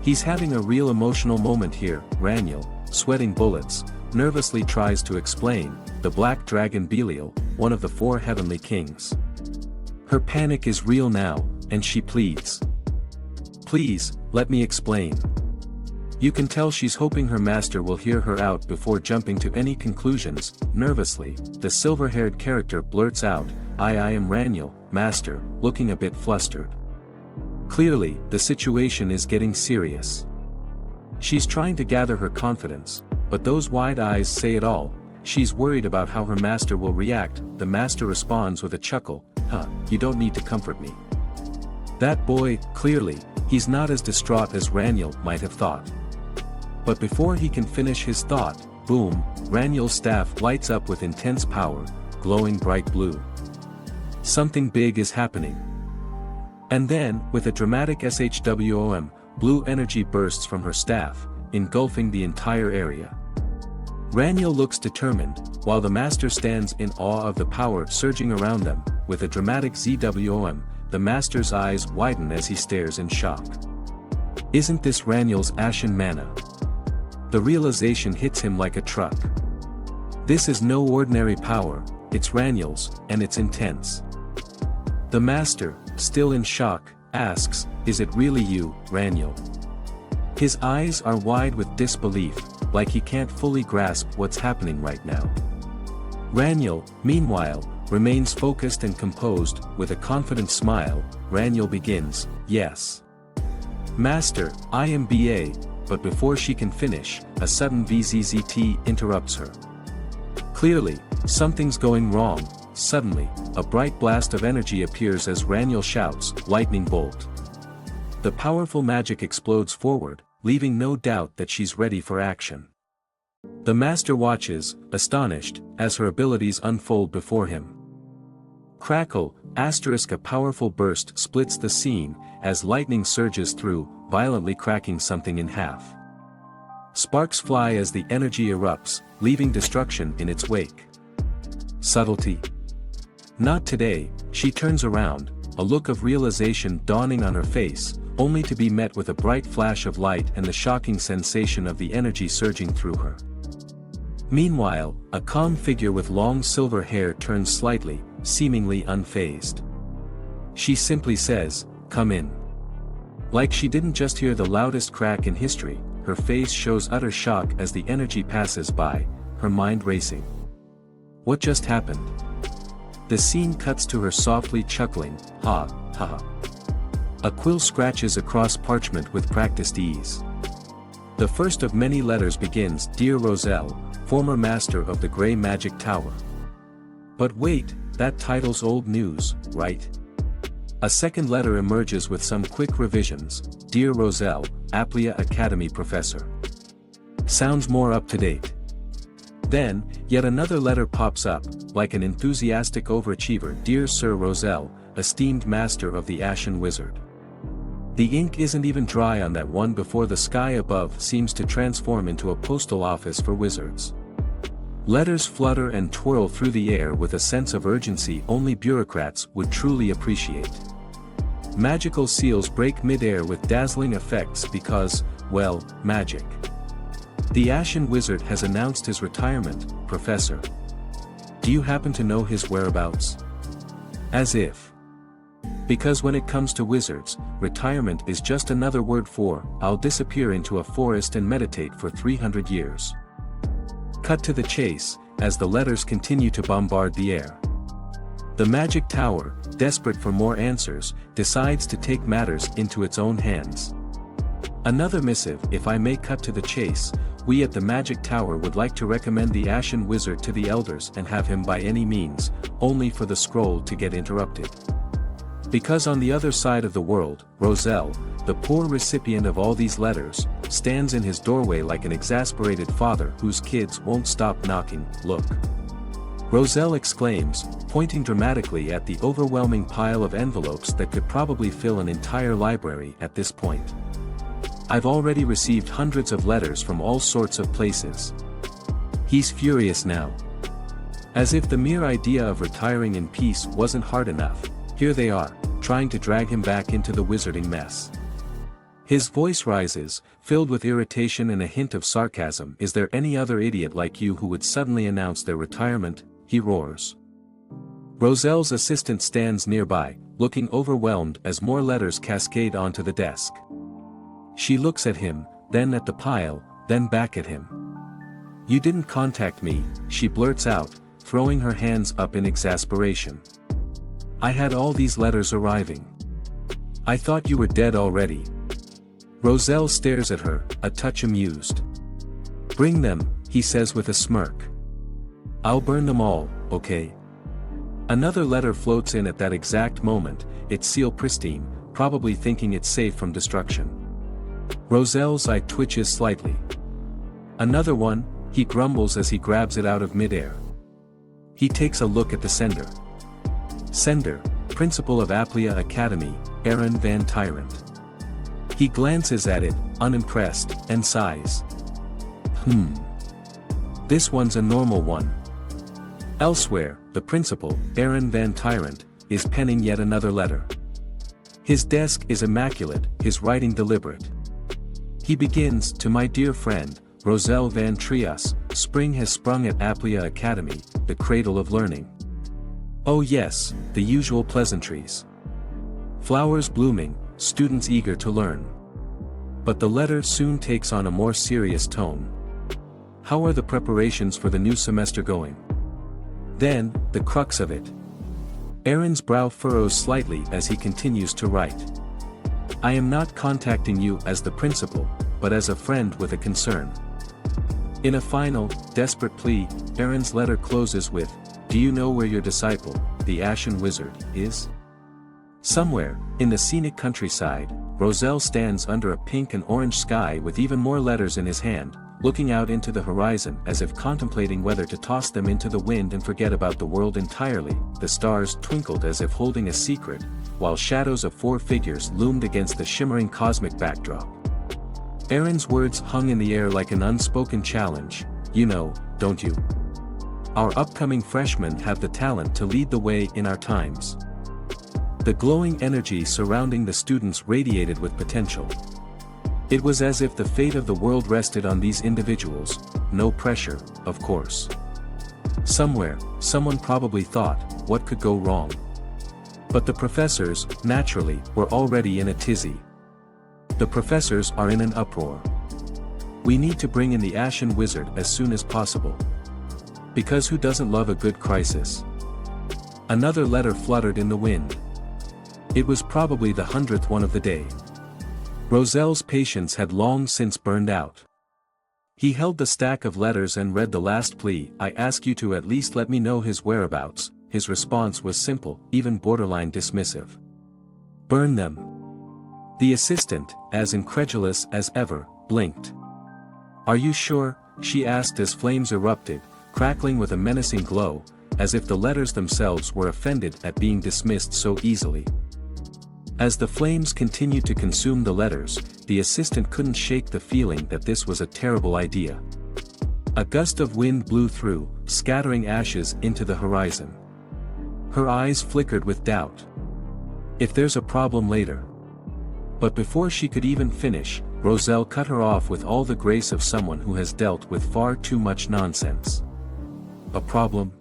He's having a real emotional moment here. Raniel, sweating bullets, nervously tries to explain, the black dragon Belial, one of the 4 heavenly kings. Her panic is real now, and she pleads. "Please, let me explain." You can tell she's hoping her master will hear her out before jumping to any conclusions. Nervously, the silver-haired character blurts out, I am Raniel, master," looking a bit flustered. Clearly, the situation is getting serious. She's trying to gather her confidence, but those wide eyes say it all. She's worried about how her master will react. The master responds with a chuckle, "You don't need to comfort me." That boy, clearly, he's not as distraught as Raniel might have thought. But before he can finish his thought, boom, Raniel's staff lights up with intense power, glowing bright blue. Something big is happening. And then, with a dramatic SHWOM, blue energy bursts from her staff, engulfing the entire area. Raniel looks determined, while the master stands in awe of the power surging around them. With a dramatic ZWOM, the master's eyes widen as he stares in shock. Isn't this Raniel's ashen mana? The realization hits him like a truck. This is no ordinary power, it's Raniel's, and it's intense. The master, still in shock, asks, "Is it really you, Raniel?" His eyes are wide with disbelief, like he can't fully grasp what's happening right now. Raniel, meanwhile, remains focused and composed. With a confident smile, Raniel begins, "Yes. Master, I am BA," but before she can finish, a sudden VZZT interrupts her. Clearly, something's going wrong. Suddenly, a bright blast of energy appears as Raniel shouts, "Lightning bolt." The powerful magic explodes forward, leaving no doubt that she's ready for action. The master watches, astonished, as her abilities unfold before him. Crackle, *, a powerful burst splits the scene, as lightning surges through, violently cracking something in half. Sparks fly as the energy erupts, leaving destruction in its wake. Subtlety? Not today. She turns around, a look of realization dawning on her face, only to be met with a bright flash of light and the shocking sensation of the energy surging through her. Meanwhile, a calm figure with long silver hair turns slightly, seemingly unfazed. She simply says, "Come in." Like she didn't just hear the loudest crack in history, her face shows utter shock as the energy passes by, her mind racing. What just happened? The scene cuts to her softly chuckling, "Ha, ha ha." A quill scratches across parchment with practiced ease. The first of many letters begins, "Dear Roselle, former master of the Grey Magic Tower." But wait, that title's old news, right? A second letter emerges with some quick revisions, "Dear Roselle, Aplia Academy Professor." Sounds more up to date. Then, yet another letter pops up, like an enthusiastic overachiever, "Dear Sir Roselle, esteemed master of the Ashen Wizard." The ink isn't even dry on that one before the sky above seems to transform into a postal office for wizards. Letters flutter and twirl through the air with a sense of urgency only bureaucrats would truly appreciate. Magical seals break mid-air with dazzling effects because, well, magic. The Ashen Wizard has announced his retirement, Professor. Do you happen to know his whereabouts? As if. Because when it comes to wizards, retirement is just another word for, "I'll disappear into a forest and meditate for 300 years. Cut to the chase, as the letters continue to bombard the air. The Magic Tower, desperate for more answers, decides to take matters into its own hands. Another missive. "If I may cut to the chase, we at the Magic Tower would like to recommend the Ashen Wizard to the elders and have him by any means," only for the scroll to get interrupted. Because on the other side of the world, Roselle, the poor recipient of all these letters, stands in his doorway like an exasperated father whose kids won't stop knocking. "Look!" Roselle exclaims, pointing dramatically at the overwhelming pile of envelopes that could probably fill an entire library at this point. "I've already received hundreds of letters from all sorts of places." He's furious now. As if the mere idea of retiring in peace wasn't hard enough, here they are, trying to drag him back into the wizarding mess. His voice rises, filled with irritation and a hint of sarcasm. "Is there any other idiot like you who would suddenly announce their retirement?" he roars. Roselle's assistant stands nearby, looking overwhelmed as more letters cascade onto the desk. She looks at him, then at the pile, then back at him. "You didn't contact me," she blurts out, throwing her hands up in exasperation. "I had all these letters arriving. I thought you were dead already." Roselle stares at her, a touch amused. "Bring them," he says with a smirk. "I'll burn them all, okay?" Another letter floats in at that exact moment, its seal pristine, probably thinking it's safe from destruction. Roselle's eye twitches slightly. "Another one?" he grumbles as he grabs it out of midair. He takes a look at the sender. Sender, principal of Aplia Academy, Aaron Van Tyrant. He glances at it, unimpressed, and sighs. This one's a normal one. Elsewhere, the principal, Aaron Van Tyrant, is penning yet another letter. His desk is immaculate, his writing deliberate. He begins, to my dear friend, Roselle Van Trias, spring has sprung at Aplia Academy, the cradle of learning. Oh yes, the usual pleasantries. Flowers blooming, students eager to learn. But the letter soon takes on a more serious tone. How are the preparations for the new semester going? Then, the crux of it. Aaron's brow furrows slightly as he continues to write. I am not contacting you as the principal, but as a friend with a concern. In a final, desperate plea, Aaron's letter closes with, do you know where your disciple, the Ashen Wizard, is? Somewhere, in the scenic countryside, Roselle stands under a pink and orange sky with even more letters in his hand, looking out into the horizon as if contemplating whether to toss them into the wind and forget about the world entirely. The stars twinkled as if holding a secret, while shadows of 4 figures loomed against the shimmering cosmic backdrop. Aaron's words hung in the air like an unspoken challenge, you know, don't you? Our upcoming freshmen have the talent to lead the way in our times. The glowing energy surrounding the students radiated with potential. It was as if the fate of the world rested on these individuals, no pressure, of course. Somewhere, someone probably thought, what could go wrong? But the professors, naturally, were already in a tizzy. The professors are in an uproar. We need to bring in the Ashen Wizard as soon as possible. Because who doesn't love a good crisis? Another letter fluttered in the wind. It was probably the 100th one of the day. Roselle's patience had long since burned out. He held the stack of letters and read the last plea, I ask you to at least let me know his whereabouts. His response was simple, even borderline dismissive. Burn them. The assistant, as incredulous as ever, blinked. Are you sure? She asked as flames erupted, crackling with a menacing glow, as if the letters themselves were offended at being dismissed so easily. As the flames continued to consume the letters, the assistant couldn't shake the feeling that this was a terrible idea. A gust of wind blew through, scattering ashes into the horizon. Her eyes flickered with doubt. If there's a problem later. But before she could even finish, Roselle cut her off with all the grace of someone who has dealt with far too much nonsense. A problem?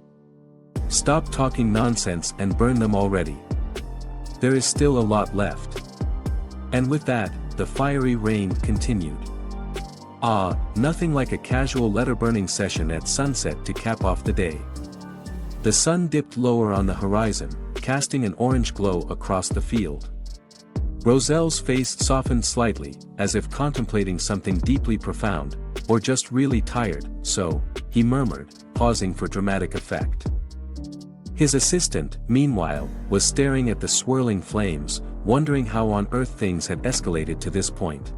Stop talking nonsense and burn them already. There is still a lot left. And with that, the fiery rain continued. Nothing like a casual letter-burning session at sunset to cap off the day. The sun dipped lower on the horizon, casting an orange glow across the field. Roselle's face softened slightly, as if contemplating something deeply profound, or just really tired, so, he murmured, pausing for dramatic effect. His assistant, meanwhile, was staring at the swirling flames, wondering how on earth things had escalated to this point.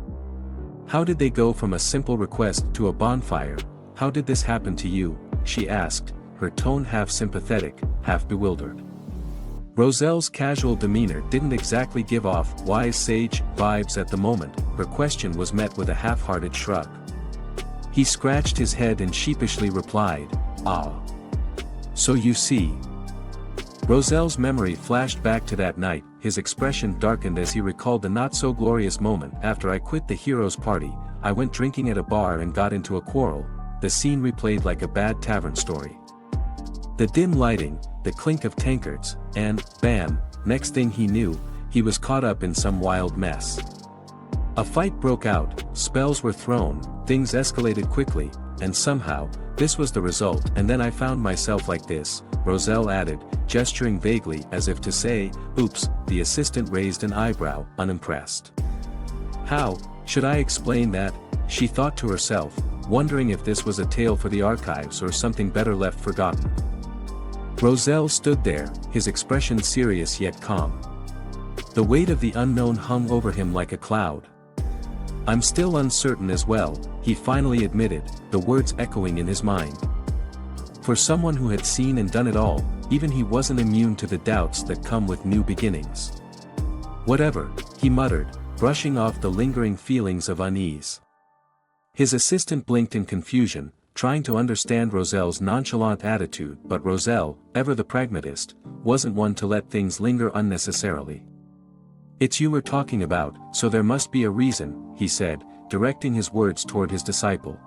How did they go from a simple request to a bonfire? How did this happen to you? She asked, her tone half sympathetic, half bewildered. Roselle's casual demeanor didn't exactly give off wise sage vibes at the moment. Her question was met with a half-hearted shrug. He scratched his head and sheepishly replied, So you see. Roselle's memory flashed back to that night, his expression darkened as he recalled the not-so-glorious moment. After I quit the hero's party, I went drinking at a bar and got into a quarrel, the scene replayed like a bad tavern story. The dim lighting, the clink of tankards, and, bam, next thing he knew, he was caught up in some wild mess. A fight broke out, spells were thrown, things escalated quickly, and somehow, this was the result. And then I found myself like this, Roselle added, gesturing vaguely as if to say, oops. The assistant raised an eyebrow, unimpressed. How should I explain that? She thought to herself, wondering if this was a tale for the archives or something better left forgotten. Roselle stood there, his expression serious yet calm. The weight of the unknown hung over him like a cloud. I'm still uncertain as well, he finally admitted, the words echoing in his mind. For someone who had seen and done it all, even he wasn't immune to the doubts that come with new beginnings. Whatever, he muttered, brushing off the lingering feelings of unease. His assistant blinked in confusion, trying to understand Roselle's nonchalant attitude, but Roselle, ever the pragmatist, wasn't one to let things linger unnecessarily. It's you we're talking about, so there must be a reason, he said, directing his words toward his disciple.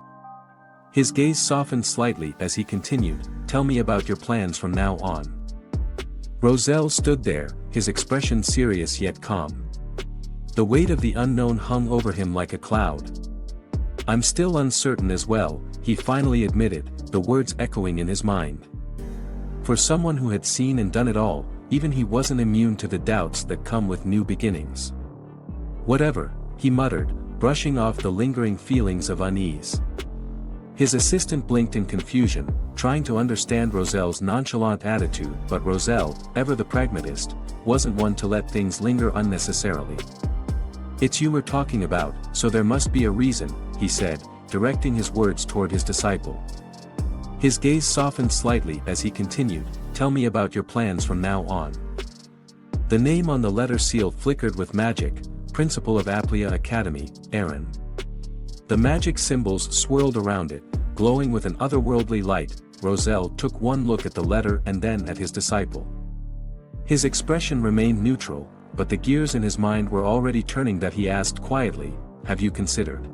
His gaze softened slightly as he continued, tell me about your plans from now on. Roselle stood there, his expression serious yet calm. The weight of the unknown hung over him like a cloud. I'm still uncertain as well, he finally admitted, the words echoing in his mind. For someone who had seen and done it all, even he wasn't immune to the doubts that come with new beginnings. Whatever, he muttered, brushing off the lingering feelings of unease. His assistant blinked in confusion, trying to understand Roselle's nonchalant attitude, but Roselle, ever the pragmatist, wasn't one to let things linger unnecessarily. It's you we're talking about, so there must be a reason, he said, directing his words toward his disciple. His gaze softened slightly as he continued, tell me about your plans from now on. The name on the letter seal flickered with magic, Principal of Aplia Academy, Aaron. The magic symbols swirled around it, glowing with an otherworldly light. Roselle took one look at the letter and then at his disciple. His expression remained neutral, but the gears in his mind were already turning that he asked quietly, have you considered?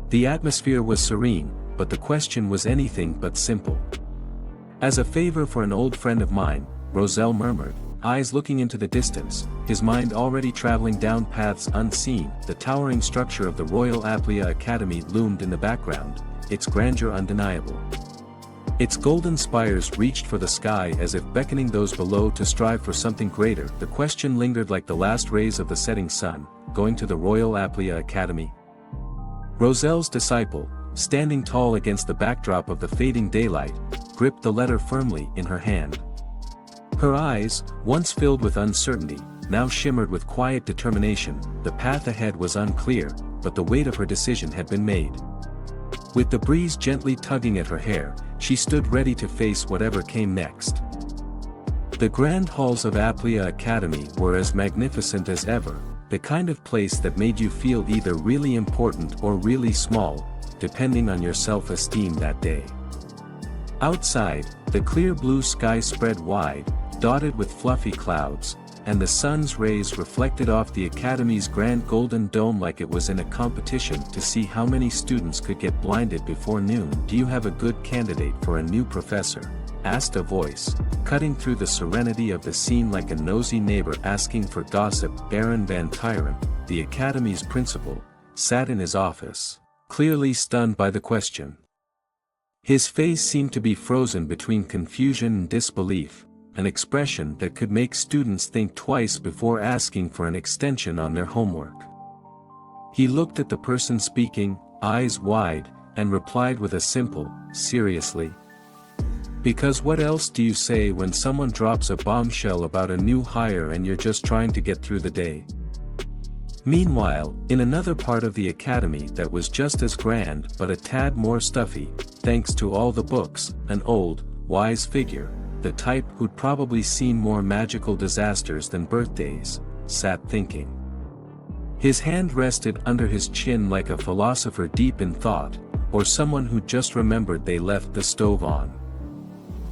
The atmosphere was serene, but the question was anything but simple. As a favor for an old friend of mine, Roselle murmured, eyes looking into the distance, his mind already traveling down paths unseen. The towering structure of the Royal Aplia Academy loomed in the background, its grandeur undeniable. Its golden spires reached for the sky as if beckoning those below to strive for something greater. The question lingered like the last rays of the setting sun, going to the Royal Aplia Academy? Roselle's disciple, standing tall against the backdrop of the fading daylight, gripped the letter firmly in her hand. Her eyes, once filled with uncertainty, now shimmered with quiet determination. The path ahead was unclear, but the weight of her decision had been made. With the breeze gently tugging at her hair, she stood ready to face whatever came next. The grand halls of Aplia Academy were as magnificent as ever, the kind of place that made you feel either really important or really small, depending on your self-esteem that day. Outside, the clear blue sky spread wide, dotted with fluffy clouds, and the sun's rays reflected off the Academy's grand golden dome like it was in a competition to see how many students could get blinded before noon. Do you have a good candidate for a new professor? Asked a voice, cutting through the serenity of the scene like a nosy neighbor asking for gossip. Baron Van Tyren, the Academy's principal, sat in his office, clearly stunned by the question. His face seemed to be frozen between confusion and disbelief, an expression that could make students think twice before asking for an extension on their homework. He looked at the person speaking, eyes wide, and replied with a simple, seriously. Because what else do you say when someone drops a bombshell about a new hire and you're just trying to get through the day? Meanwhile, in another part of the academy that was just as grand but a tad more stuffy, thanks to all the books, an old, wise figure, the type who'd probably seen more magical disasters than birthdays, sat thinking. His hand rested under his chin like a philosopher deep in thought, or someone who just remembered they left the stove on.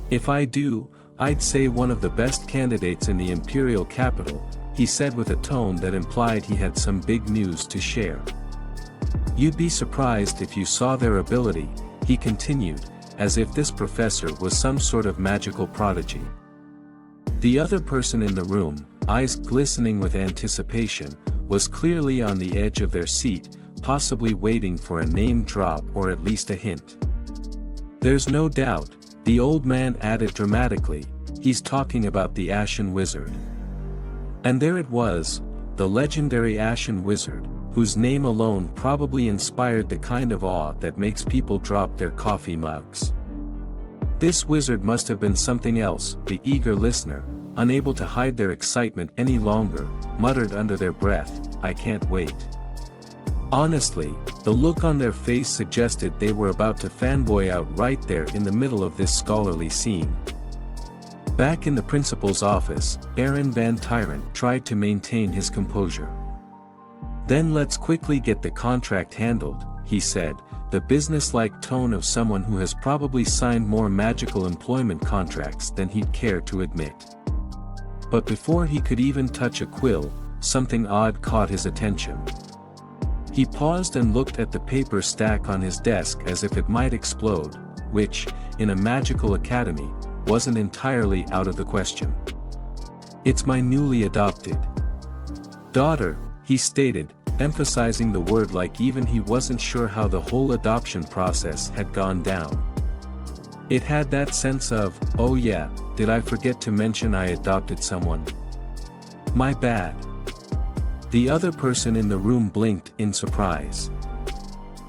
If I do, I'd say one of the best candidates in the imperial capital, he said with a tone that implied he had some big news to share. You'd be surprised if you saw their ability, he continued, as if this professor was some sort of magical prodigy. The other person in the room, eyes glistening with anticipation, was clearly on the edge of their seat, possibly waiting for a name drop or at least a hint. There's no doubt, the old man added dramatically, he's talking about the Ashen Wizard. And there it was, the legendary Ashen Wizard, whose name alone probably inspired the kind of awe that makes people drop their coffee mugs. This wizard must have been something else. The eager listener, unable to hide their excitement any longer, muttered under their breath, I can't wait. Honestly, the look on their face suggested they were about to fanboy out right there in the middle of this scholarly scene. Back in the principal's office, Aaron Van Tyrant tried to maintain his composure. "Then let's quickly get the contract handled," he said, the business-like tone of someone who has probably signed more magical employment contracts than he'd care to admit. But before he could even touch a quill, something odd caught his attention. He paused and looked at the paper stack on his desk as if it might explode, which, in a magical academy, wasn't entirely out of the question. "It's my newly adopted daughter," he stated, emphasizing the word like even he wasn't sure how the whole adoption process had gone down. It had that sense of, "Oh yeah, did I forget to mention I adopted someone? My bad." The other person in the room blinked in surprise.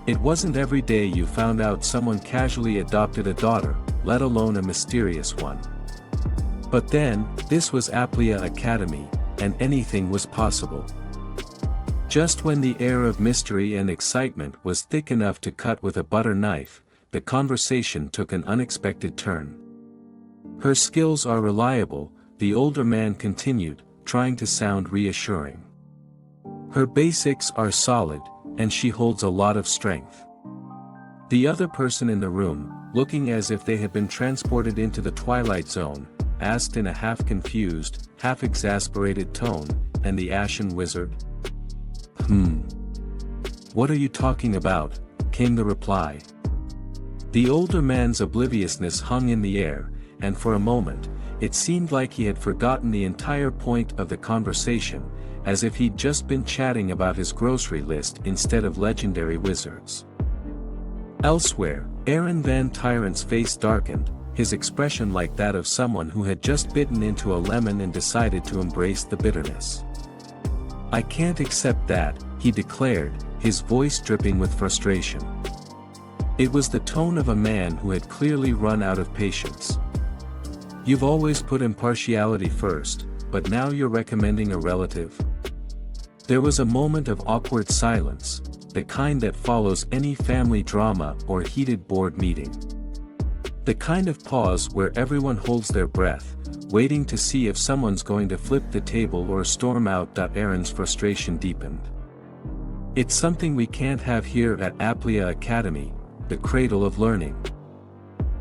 It wasn't every day you found out someone casually adopted a daughter, let alone a mysterious one. But then, this was Aplia Academy, and anything was possible. Just when the air of mystery and excitement was thick enough to cut with a butter knife, the conversation took an unexpected turn. "Her skills are reliable," the older man continued, trying to sound reassuring. "Her basics are solid, and she holds a lot of strength." The other person in the room, looking as if they had been transported into the Twilight Zone, asked in a half-confused, half-exasperated tone, "And the Ashen Wizard?" "What are you talking about?" came the reply. The older man's obliviousness hung in the air, and for a moment, it seemed like he had forgotten the entire point of the conversation, as if he'd just been chatting about his grocery list instead of legendary wizards. Elsewhere, Aaron Van Tyrant's face darkened, his expression like that of someone who had just bitten into a lemon and decided to embrace the bitterness. "I can't accept that," he declared, his voice dripping with frustration. It was the tone of a man who had clearly run out of patience. "You've always put impartiality first, but now you're recommending a relative?" There was a moment of awkward silence, the kind that follows any family drama or heated board meeting. The kind of pause where everyone holds their breath, waiting to see if someone's going to flip the table or storm out. Aaron's frustration deepened. "It's something we can't have here at Aplia Academy, the cradle of learning."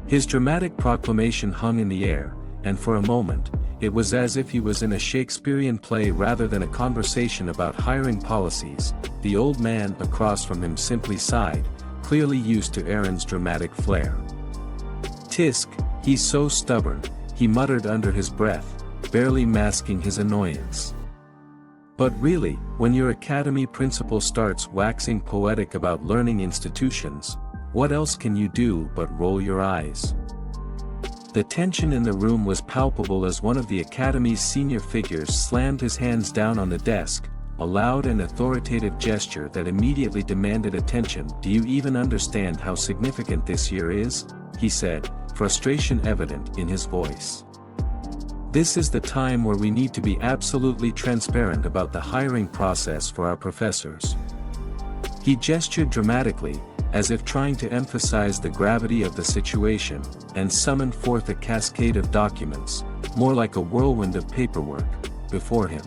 His dramatic proclamation hung in the air, and for a moment, it was as if he was in a Shakespearean play rather than a conversation about hiring policies. The old man across from him simply sighed, clearly used to Aaron's dramatic flair. "Tisk, he's so stubborn," he muttered under his breath, barely masking his annoyance. But really, when your academy principal starts waxing poetic about learning institutions, what else can you do but roll your eyes? The tension in the room was palpable as one of the academy's senior figures slammed his hands down on the desk, a loud and authoritative gesture that immediately demanded attention. "Do you even understand how significant this year is?" he said, frustration evident in his voice. "This is the time where we need to be absolutely transparent about the hiring process for our professors." He gestured dramatically, as if trying to emphasize the gravity of the situation, and summoned forth a cascade of documents, more like a whirlwind of paperwork, before him.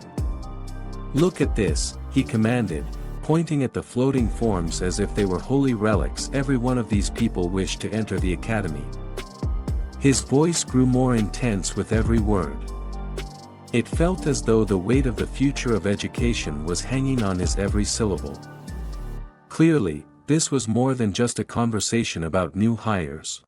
"Look at this," he commanded, pointing at the floating forms as if they were holy relics. "Every one of these people wished to enter the academy." His voice grew more intense with every word. It felt as though the weight of the future of education was hanging on his every syllable. Clearly, this was more than just a conversation about new hires.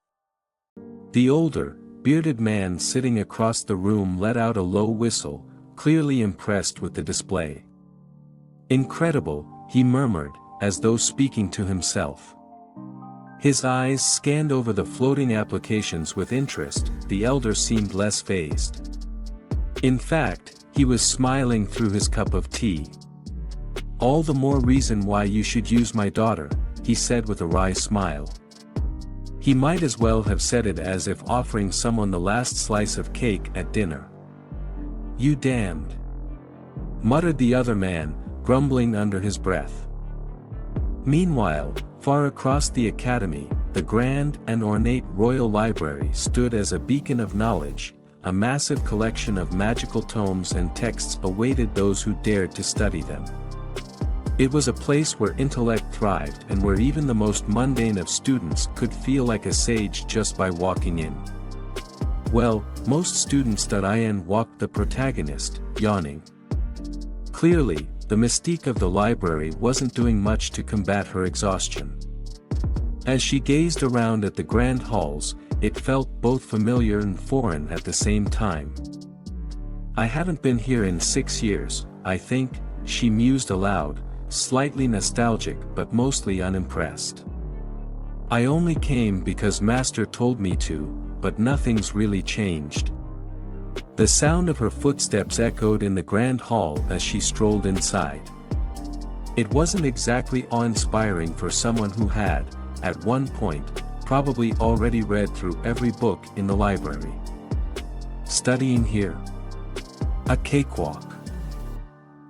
The older, bearded man sitting across the room let out a low whistle, clearly impressed with the display. "Incredible," he murmured, as though speaking to himself. His eyes scanned over the floating applications with interest. The elder seemed less fazed. In fact, he was smiling through his cup of tea. "All the more reason why you should use my daughter," he said with a wry smile. He might as well have said it as if offering someone the last slice of cake at dinner. "You damned," muttered the other man, grumbling under his breath. Meanwhile, far across the academy, the grand and ornate royal library stood as a beacon of knowledge. A massive collection of magical tomes and texts awaited those who dared to study them. It was a place where intellect thrived and where even the most mundane of students could feel like a sage just by walking in. Well, most students.in walked the protagonist, yawning. Clearly, the mystique of the library wasn't doing much to combat her exhaustion. As she gazed around at the grand halls, it felt both familiar and foreign at the same time. I haven't been here in 6 years, I think, she mused aloud, slightly nostalgic but mostly unimpressed. I only came because Master told me to, but nothing's really changed. The sound of her footsteps echoed in the grand hall as she strolled inside. It wasn't exactly awe-inspiring for someone who had, at one point, probably already read through every book in the library. Studying here? A cakewalk.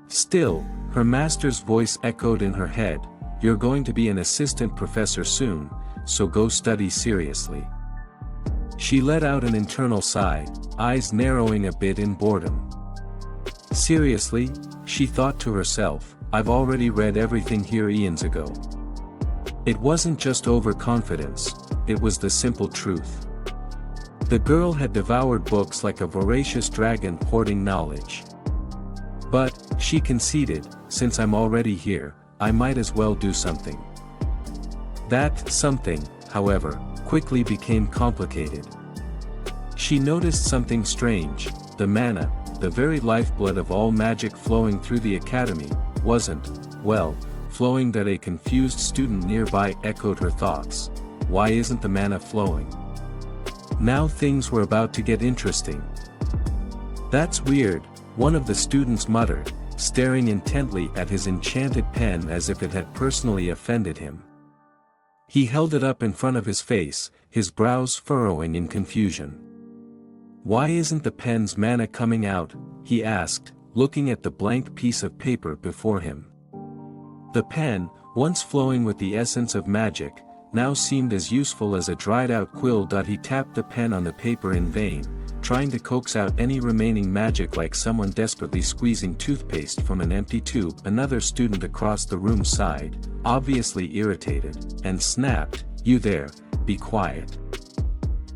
Still, her master's voice echoed in her head, "You're going to be an assistant professor soon, so go study seriously." She let out an internal sigh, eyes narrowing a bit in boredom. Seriously, she thought to herself, I've already read everything here eons ago. It wasn't just overconfidence, it was the simple truth. The girl had devoured books like a voracious dragon hoarding knowledge. But, she conceded, since I'm already here, I might as well do something. That something, however, quickly became complicated. She noticed something strange. The mana, the very lifeblood of all magic flowing through the academy, wasn't, well, flowing. That a confused student nearby echoed her thoughts. Why isn't the mana flowing? Now things were about to get interesting. That's weird, one of the students muttered, staring intently at his enchanted pen as if it had personally offended him. He held it up in front of his face, his brows furrowing in confusion. Why isn't the pen's mana coming out? He asked, looking at the blank piece of paper before him. The pen, once flowing with the essence of magic, now seemed as useful as a dried-out quill. He tapped the pen on the paper in vain, trying to coax out any remaining magic like someone desperately squeezing toothpaste from an empty tube. Another student across the room sighed, obviously irritated, and snapped, "You there, be quiet."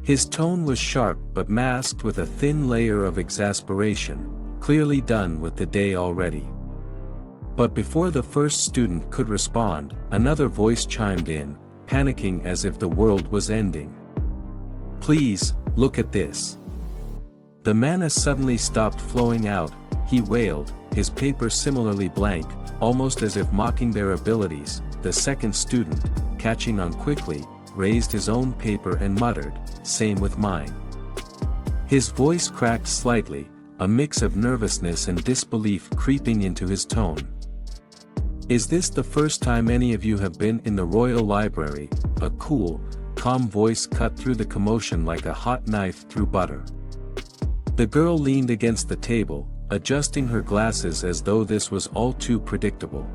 His tone was sharp but masked with a thin layer of exasperation, clearly done with the day already. But before the first student could respond, another voice chimed in, panicking as if the world was ending. "Please, look at this." The mana suddenly stopped flowing out, he wailed, his paper similarly blank, almost as if mocking their abilities. The second student, catching on quickly, raised his own paper and muttered, "Same with mine." His voice cracked slightly, a mix of nervousness and disbelief creeping into his tone. "Is this the first time any of you have been in the Royal Library?" A cool, calm voice cut through the commotion like a hot knife through butter. The girl leaned against the table, adjusting her glasses as though this was all too predictable.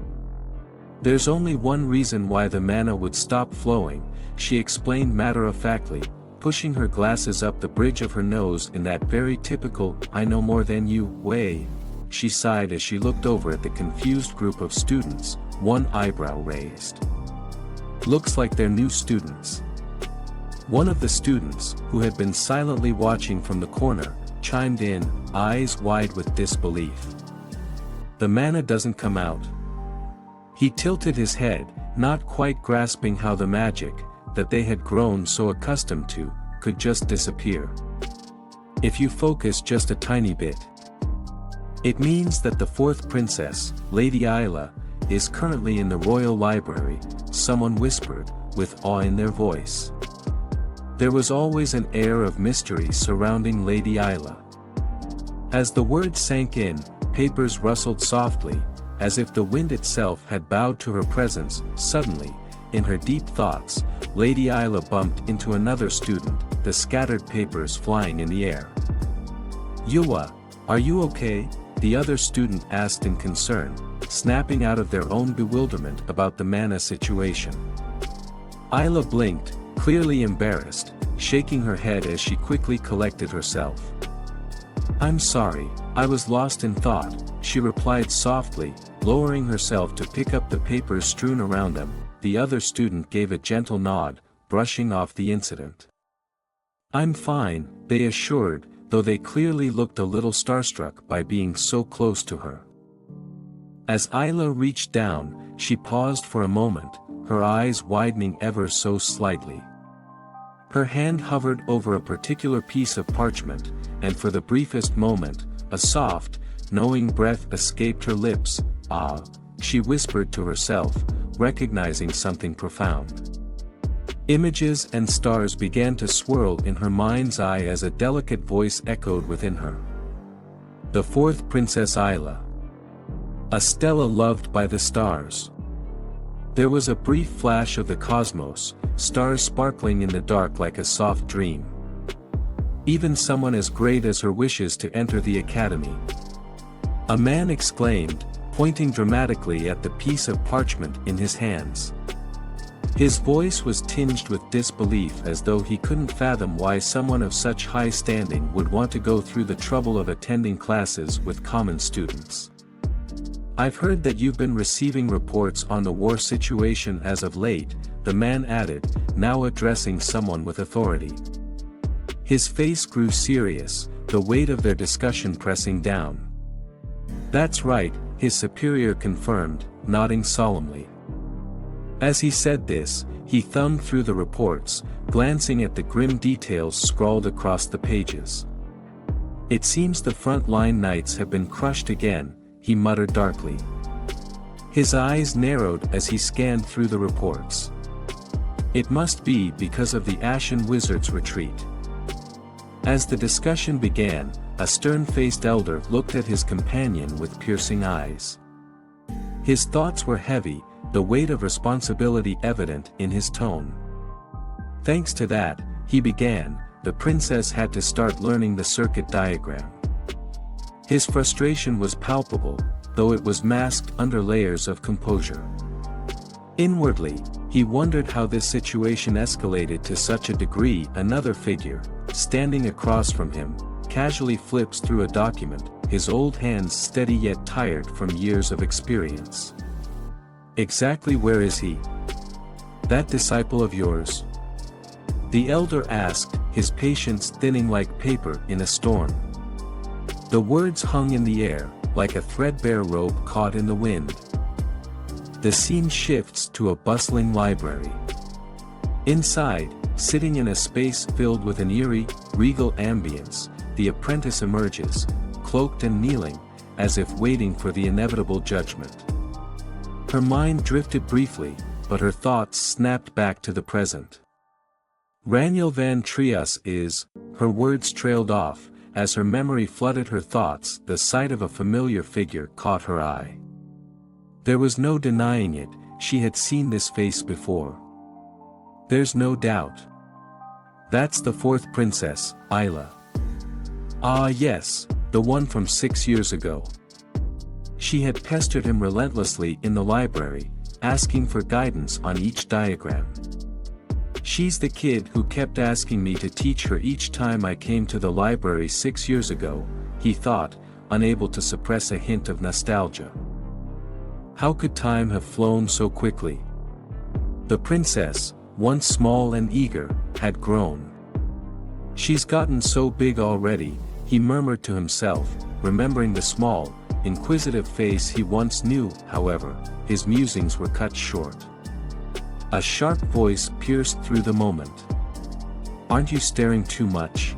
"There's only one reason why the mana would stop flowing," she explained matter-of-factly, pushing her glasses up the bridge of her nose in that very typical, "I know more than you" way. She sighed as she looked over at the confused group of students, one eyebrow raised. "Looks like they're new students." One of the students, who had been silently watching from the corner, chimed in, eyes wide with disbelief. "The mana doesn't come out." He tilted his head, not quite grasping how the magic, that they had grown so accustomed to, could just disappear. "If you focus just a tiny bit. It means that the fourth princess, Lady Yahello, is currently in the Royal Library," someone whispered, with awe in their voice. There was always an air of mystery surrounding Lady Yahello. As the words sank in, papers rustled softly, as if the wind itself had bowed to her presence. Suddenly, in her deep thoughts, Lady Yahello bumped into another student, the scattered papers flying in the air. "Yuwa, are you okay?" the other student asked in concern, snapping out of their own bewilderment about the mana situation. Ayla blinked, clearly embarrassed, shaking her head as she quickly collected herself. "I'm sorry, I was lost in thought," she replied softly, lowering herself to pick up the papers strewn around them. The other student gave a gentle nod, brushing off the incident. "I'm fine," they assured, though they clearly looked a little starstruck by being so close to her. As Ayla reached down, she paused for a moment, her eyes widening ever so slightly. Her hand hovered over a particular piece of parchment, and for the briefest moment, a soft, knowing breath escaped her lips. "Ah," she whispered to herself, recognizing something profound. Images and stars began to swirl in her mind's eye as a delicate voice echoed within her. The fourth Princess Ayla. A Stella loved by the stars. There was a brief flash of the cosmos, stars sparkling in the dark like a soft dream. Even someone as great as her wishes to enter the academy. A man exclaimed, pointing dramatically at the piece of parchment in his hands. His voice was tinged with disbelief, as though he couldn't fathom why someone of such high standing would want to go through the trouble of attending classes with common students. "I've heard that you've been receiving reports on the war situation as of late," the man added, now addressing someone with authority. His face grew serious, the weight of their discussion pressing down. "That's right," his superior confirmed, nodding solemnly. As he said this, he thumbed through the reports, glancing at the grim details scrawled across the pages. "It seems the front-line knights have been crushed again," he muttered darkly. His eyes narrowed as he scanned through the reports. It must be because of the Ashen Wizard's retreat. As the discussion began, a stern-faced elder looked at his companion with piercing eyes. His thoughts were heavy, the weight of responsibility evident in his tone. "Thanks to that," he began, "the princess had to start learning the circuit diagram." His frustration was palpable, though it was masked under layers of composure. Inwardly, he wondered how this situation escalated to such a degree. Another figure, standing across from him, casually flips through a document, his old hands steady yet tired from years of experience. "Exactly where is he? That disciple of yours?" the elder asked, his patience thinning like paper in a storm. The words hung in the air, like a threadbare rope caught in the wind. The scene shifts to a bustling library. Inside, sitting in a space filled with an eerie, regal ambience, the apprentice emerges, cloaked and kneeling, as if waiting for the inevitable judgment. Her mind drifted briefly, but her thoughts snapped back to the present. "Raniel van Trias is," her words trailed off. As her memory flooded her thoughts, the sight of a familiar figure caught her eye. There was no denying it, she had seen this face before. There's no doubt. That's the fourth princess, Ayla. Ah yes, the one from 6 years ago. She had pestered him relentlessly in the library, asking for guidance on each diagram. She's the kid who kept asking me to teach her each time I came to the library 6 years ago, he thought, unable to suppress a hint of nostalgia. How could time have flown so quickly? The princess, once small and eager, had grown. She's gotten so big already, he murmured to himself, remembering the small, inquisitive face he once knew. However, his musings were cut short. A sharp voice pierced through the moment. "Aren't you staring too much?"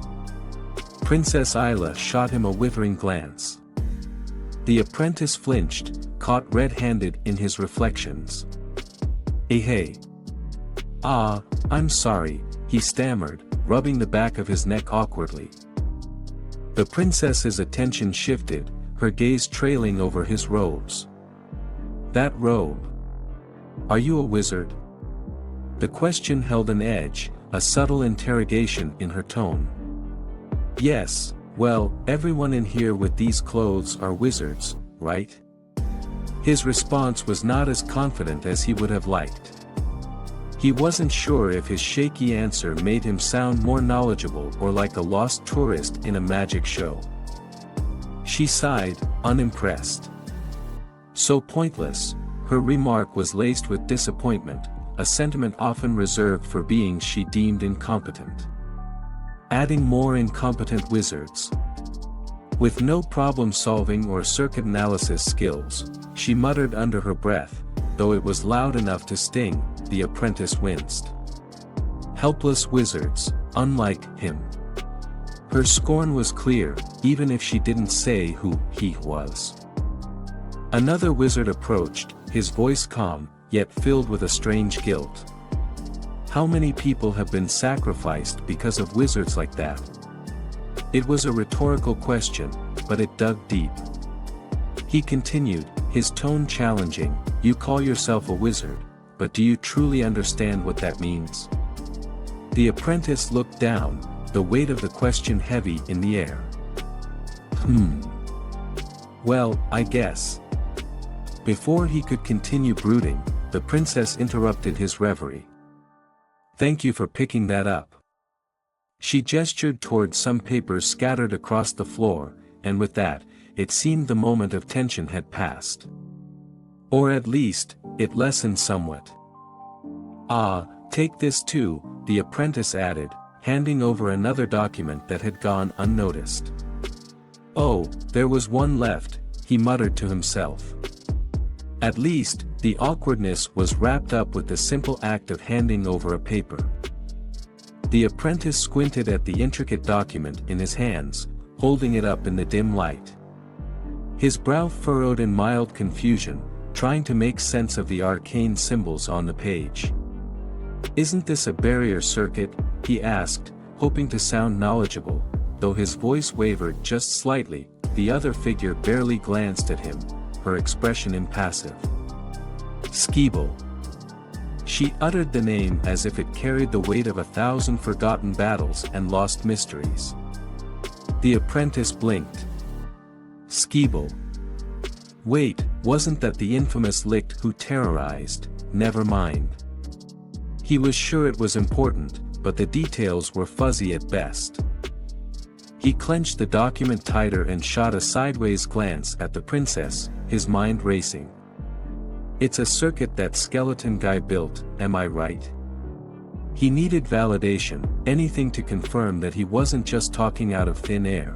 Princess Ayla shot him a withering glance. The apprentice flinched, caught red-handed in his reflections. Hey. "Ah, I'm sorry," he stammered, rubbing the back of his neck awkwardly. The princess's attention shifted, her gaze trailing over his robes. "That robe. Are you a wizard?" The question held an edge, a subtle interrogation in her tone. "Yes, well, everyone in here with these clothes are wizards, right?" His response was not as confident as he would have liked. He wasn't sure if his shaky answer made him sound more knowledgeable or like a lost tourist in a magic show. She sighed, unimpressed. So pointless, her remark was laced with disappointment, a sentiment often reserved for beings she deemed incompetent. Adding more incompetent wizards. With no problem-solving or circuit analysis skills, she muttered under her breath, though it was loud enough to sting. The apprentice winced. Helpless wizards, unlike him. Her scorn was clear, even if she didn't say who he was. Another wizard approached, his voice calm, yet filled with a strange guilt. How many people have been sacrificed because of wizards like that? It was a rhetorical question, but it dug deep. He continued, his tone challenging, "You call yourself a wizard, but do you truly understand what that means?" The apprentice looked down, the weight of the question heavy in the air. Well, I guess. Before he could continue brooding, the princess interrupted his reverie. "Thank you for picking that up." She gestured towards some papers scattered across the floor, and with that, it seemed the moment of tension had passed. Or at least, it lessened somewhat. "Ah, take this too," the apprentice added, handing over another document that had gone unnoticed. "Oh, there was one left," he muttered to himself. At least, the awkwardness was wrapped up with the simple act of handing over a paper. The apprentice squinted at the intricate document in his hands, holding it up in the dim light. His brow furrowed in mild confusion, trying to make sense of the arcane symbols on the page. "Isn't this a barrier circuit?" he asked, hoping to sound knowledgeable, though his voice wavered just slightly. The other figure barely glanced at him, her expression impassive. "Skeeble." She uttered the name as if it carried the weight of 1,000 forgotten battles and lost mysteries. The apprentice blinked. Skeeble. Wait, wasn't that the infamous Licht who terrorized? Never mind. He was sure it was important, but the details were fuzzy at best. He clenched the document tighter and shot a sideways glance at the princess, his mind racing. "It's a circuit that skeleton guy built, am I right?" He needed validation, anything to confirm that he wasn't just talking out of thin air.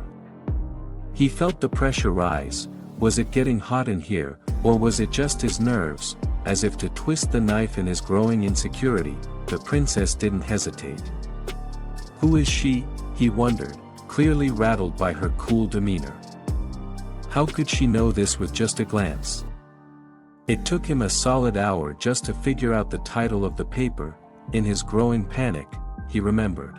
He felt the pressure rise. Was it getting hot in here, or was it just his nerves? As if to twist the knife in his growing insecurity, the princess didn't hesitate. Who is she? He wondered, clearly rattled by her cool demeanor. How could she know this with just a glance? It took him a solid hour just to figure out the title of the paper. In his growing panic, he remembered.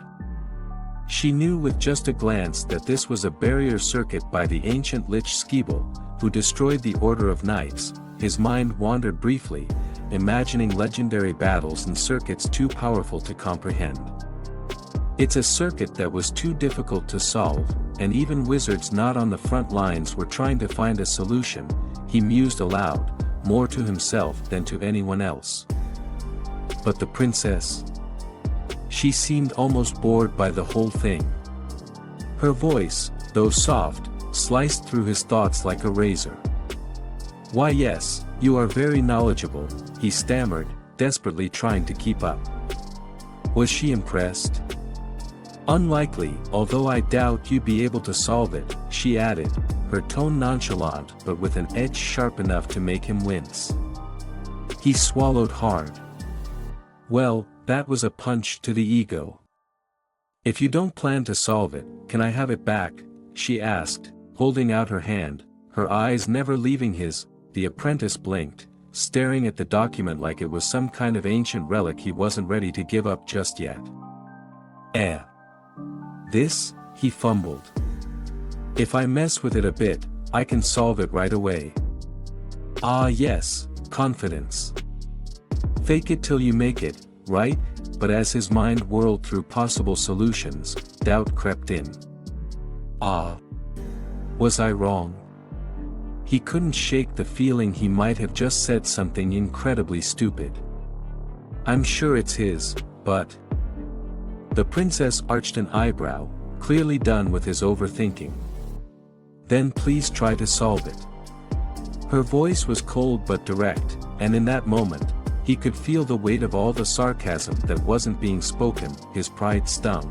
She knew with just a glance that this was a barrier circuit by the ancient Lich Skeeble, who destroyed the Order of Knights. His mind wandered briefly, imagining legendary battles and circuits too powerful to comprehend. It's a circuit that was too difficult to solve, and even wizards not on the front lines were trying to find a solution, he mused aloud, more to himself than to anyone else. But the princess? She seemed almost bored by the whole thing. Her voice, though soft, sliced through his thoughts like a razor. "Why yes, you are very knowledgeable," he stammered, desperately trying to keep up. Was she impressed? "Unlikely, although I doubt you'd be able to solve it," she added, her tone nonchalant but with an edge sharp enough to make him wince. He swallowed hard. Well, that was a punch to the ego. "If you don't plan to solve it, can I have it back?" she asked, holding out her hand, her eyes never leaving his. The apprentice blinked, staring at the document like it was some kind of ancient relic he wasn't ready to give up just yet. This?" he fumbled. "If I mess with it a bit, I can solve it right away." "Ah yes, confidence. Fake it till you make it, right?" But as his mind whirled through possible solutions, doubt crept in. Was I wrong? He couldn't shake the feeling he might have just said something incredibly stupid. I'm sure it's his, but... The princess arched an eyebrow, clearly done with his overthinking. Then please try to solve it. Her voice was cold but direct, and in that moment, he could feel the weight of all the sarcasm that wasn't being spoken. His pride stung.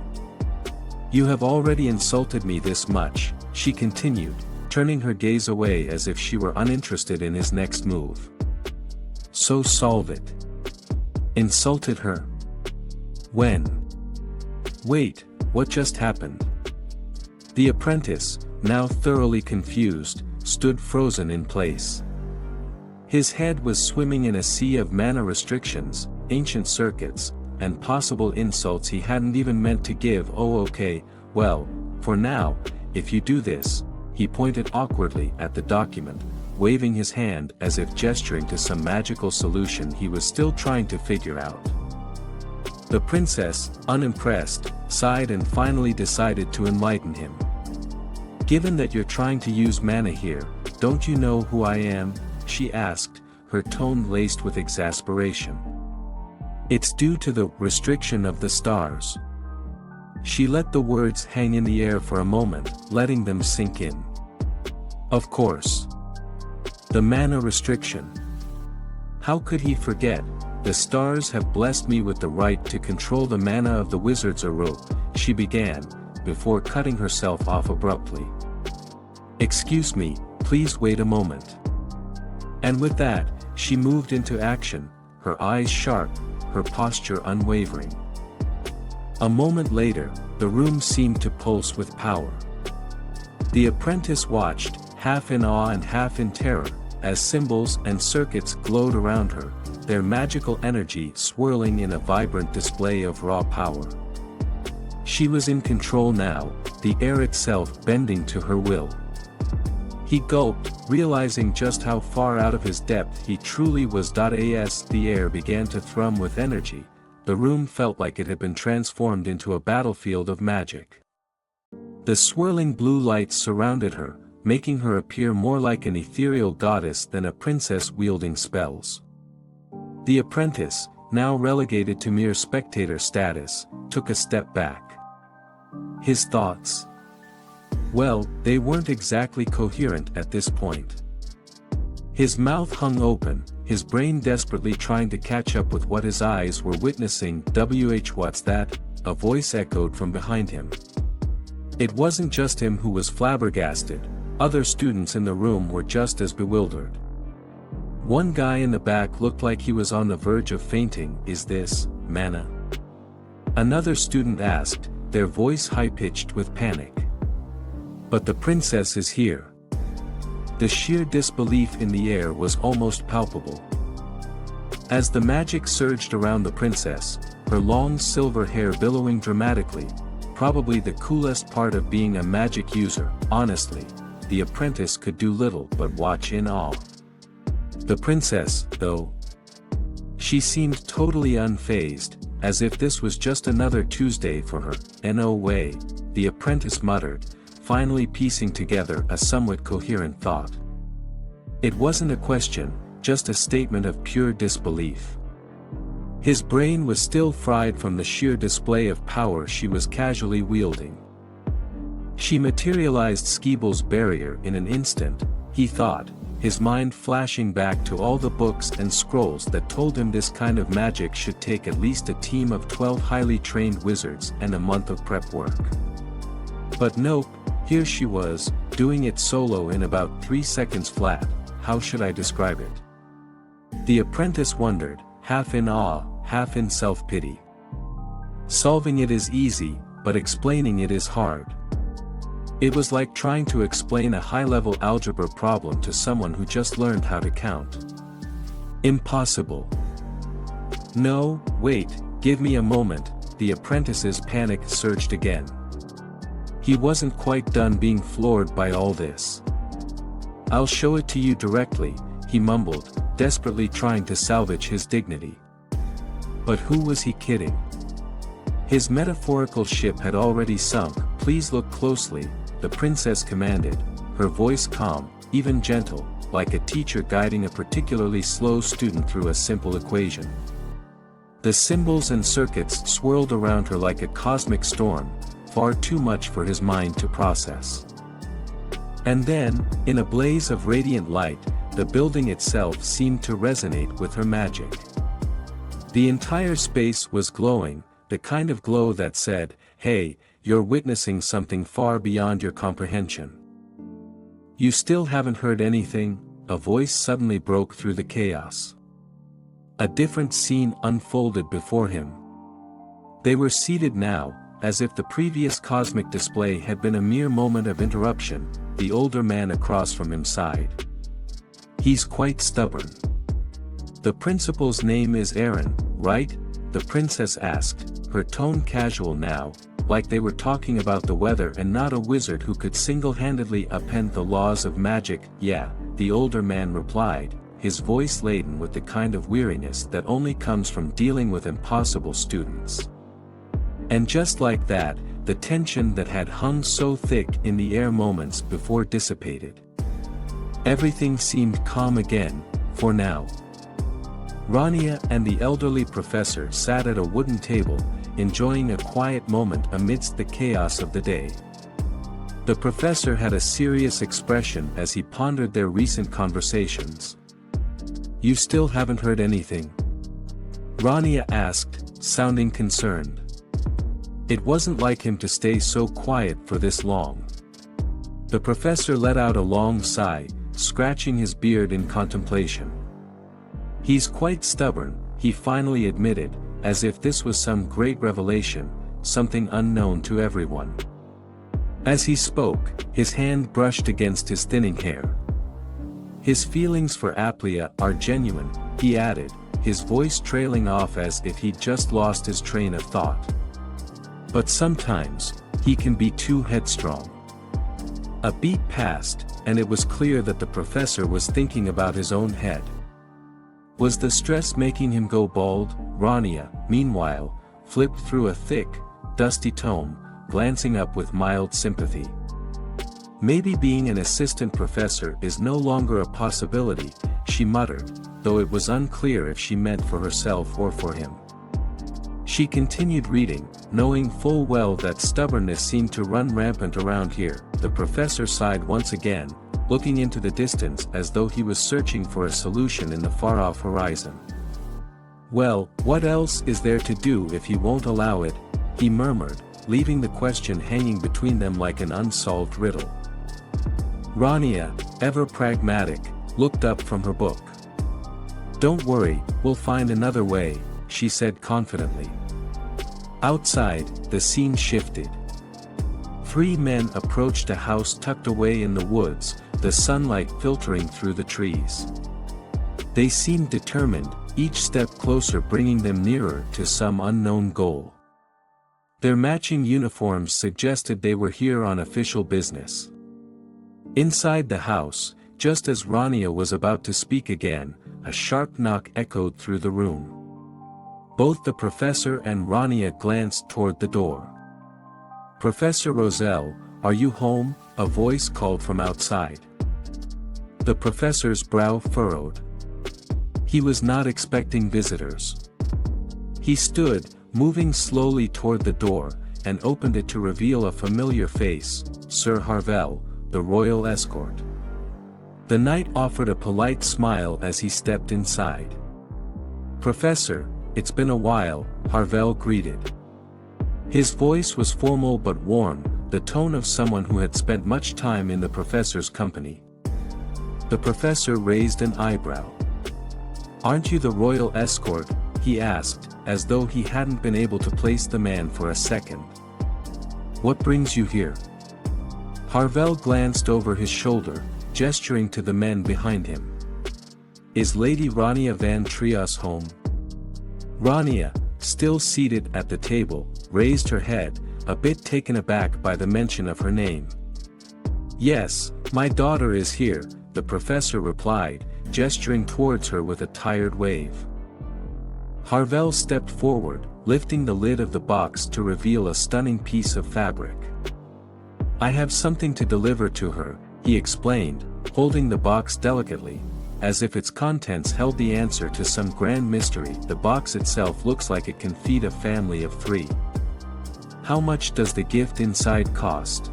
You have already insulted me this much, she continued, turning her gaze away as if she were uninterested in his next move. So solve it. Insulted her? When? Wait, what just happened? The apprentice, now thoroughly confused, stood frozen in place. His head was swimming in a sea of mana restrictions, ancient circuits, and possible insults he hadn't even meant to give. Oh okay, well, for now, if you do this, he pointed awkwardly at the document, waving his hand as if gesturing to some magical solution he was still trying to figure out. The princess, unimpressed, sighed and finally decided to enlighten him. Given that you're trying to use mana here, don't you know who I am? She asked, her tone laced with exasperation. It's due to the restriction of the stars. She let the words hang in the air for a moment, letting them sink in. Of course. The mana restriction. How could he forget? The stars have blessed me with the right to control the mana of the wizard's rope, she began, before cutting herself off abruptly. Excuse me, please wait a moment. And with that, she moved into action, her eyes sharp, her posture unwavering. A moment later, the room seemed to pulse with power. The apprentice watched, half in awe and half in terror, as symbols and circuits glowed around her, their magical energy swirling in a vibrant display of raw power. She was in control now, the air itself bending to her will. He gulped, realizing just how far out of his depth he truly was. As the air began to thrum with energy, the room felt like it had been transformed into a battlefield of magic. The swirling blue lights surrounded her, making her appear more like an ethereal goddess than a princess wielding spells. The apprentice, now relegated to mere spectator status, took a step back. His thoughts? Well, they weren't exactly coherent at this point. His mouth hung open, his brain desperately trying to catch up with what his eyes were witnessing. What's that? A voice echoed from behind him. It wasn't just him who was flabbergasted, other students in the room were just as bewildered. One guy in the back looked like he was on the verge of fainting. Is this mana? Another student asked, their voice high-pitched with panic. But the princess is here. The sheer disbelief in the air was almost palpable. As the magic surged around the princess, her long silver hair billowing dramatically, probably the coolest part of being a magic user. Honestly, the apprentice could do little but watch in awe. The princess, though, she seemed totally unfazed, as if this was just another Tuesday for her. No way, the apprentice muttered, finally piecing together a somewhat coherent thought. It wasn't a question, just a statement of pure disbelief. His brain was still fried from the sheer display of power she was casually wielding. She materialized Skeeble's barrier in an instant, he thought, his mind flashing back to all the books and scrolls that told him this kind of magic should take at least a team of 12 highly trained wizards and a month of prep work. But nope, here she was, doing it solo in about 3 seconds flat. How should I describe it? The apprentice wondered, half in awe, half in self-pity. Solving it is easy, but explaining it is hard. It was like trying to explain a high-level algebra problem to someone who just learned how to count. Impossible. No, wait, give me a moment, the apprentice's panic surged again. He wasn't quite done being floored by all this. I'll show it to you directly, he mumbled, desperately trying to salvage his dignity. But who was he kidding? His metaphorical ship had already sunk. Please look closely, the princess commanded, her voice calm, even gentle, like a teacher guiding a particularly slow student through a simple equation. The symbols and circuits swirled around her like a cosmic storm, far too much for his mind to process. And then, in a blaze of radiant light, the building itself seemed to resonate with her magic. The entire space was glowing, the kind of glow that said, "Hey, you're witnessing something far beyond your comprehension." "You still haven't heard anything?" a voice suddenly broke through the chaos. A different scene unfolded before him. They were seated now, as if the previous cosmic display had been a mere moment of interruption. The older man across from him sighed. "He's quite stubborn." "The principal's name is Aaron, right?" the princess asked, her tone casual now, like they were talking about the weather and not a wizard who could single-handedly upend the laws of magic. "Yeah," the older man replied, his voice laden with the kind of weariness that only comes from dealing with impossible students. And just like that, the tension that had hung so thick in the air moments before dissipated. Everything seemed calm again, for now. Rania and the elderly professor sat at a wooden table, enjoying a quiet moment amidst the chaos of the day. The professor had a serious expression as he pondered their recent conversations. "You still haven't heard anything?" Rania asked, sounding concerned. It wasn't like him to stay so quiet for this long. The professor let out a long sigh, scratching his beard in contemplation. "He's quite stubborn," he finally admitted, as if this was some great revelation, something unknown to everyone. As he spoke, his hand brushed against his thinning hair. "His feelings for Aplia are genuine," he added, his voice trailing off as if he'd just lost his train of thought. "But sometimes, he can be too headstrong." A beat passed, and it was clear that the professor was thinking about his own head. Was the stress making him go bald? Rania, meanwhile, flipped through a thick, dusty tome, glancing up with mild sympathy. "Maybe being an assistant professor is no longer a possibility," she muttered, though it was unclear if she meant for herself or for him. She continued reading, knowing full well that stubbornness seemed to run rampant around here. The professor sighed once again, looking into the distance as though he was searching for a solution in the far-off horizon. "Well, what else is there to do if he won't allow it?" he murmured, leaving the question hanging between them like an unsolved riddle. Rania, ever pragmatic, looked up from her book. "Don't worry, we'll find another way," she said confidently. Outside, the scene shifted. Three men approached a house tucked away in the woods, the sunlight filtering through the trees. They seemed determined, each step closer bringing them nearer to some unknown goal. Their matching uniforms suggested they were here on official business. Inside the house, just as Rania was about to speak again, a sharp knock echoed through the room. Both the professor and Rania glanced toward the door. "Professor Roselle, are you home?" a voice called from outside. The professor's brow furrowed. He was not expecting visitors. He stood, moving slowly toward the door, and opened it to reveal a familiar face, Sir Harvell, the royal escort. The knight offered a polite smile as he stepped inside. "Professor, it's been a while," Harvell greeted. His voice was formal but warm, the tone of someone who had spent much time in the professor's company. The professor raised an eyebrow. "Aren't you the royal escort?" he asked, as though he hadn't been able to place the man for a second. "What brings you here?" Harvell glanced over his shoulder, gesturing to the men behind him. "Is Lady Rania van Trias home?" Rania, still seated at the table, raised her head, a bit taken aback by the mention of her name. "Yes, my daughter is here," the professor replied, gesturing towards her with a tired wave. Harvell stepped forward, lifting the lid of the box to reveal a stunning piece of fabric. "I have something to deliver to her," he explained, holding the box delicately, as if its contents held the answer to some grand mystery. The box itself looks like it can feed a family of 3. How much does the gift inside cost?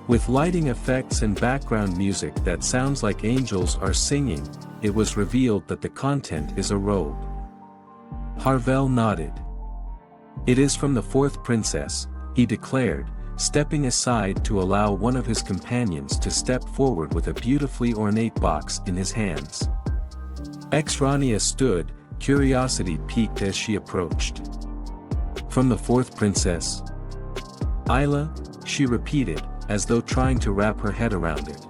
With lighting effects and background music that sounds like angels are singing, it was revealed that the content is a robe. Harvel nodded. It is from the 4th princess, he declared, stepping aside to allow one of his companions to step forward with a beautifully ornate box in his hands. Rania stood, curiosity piqued as she approached. From the 4th princess? Isla, she repeated, as though trying to wrap her head around it.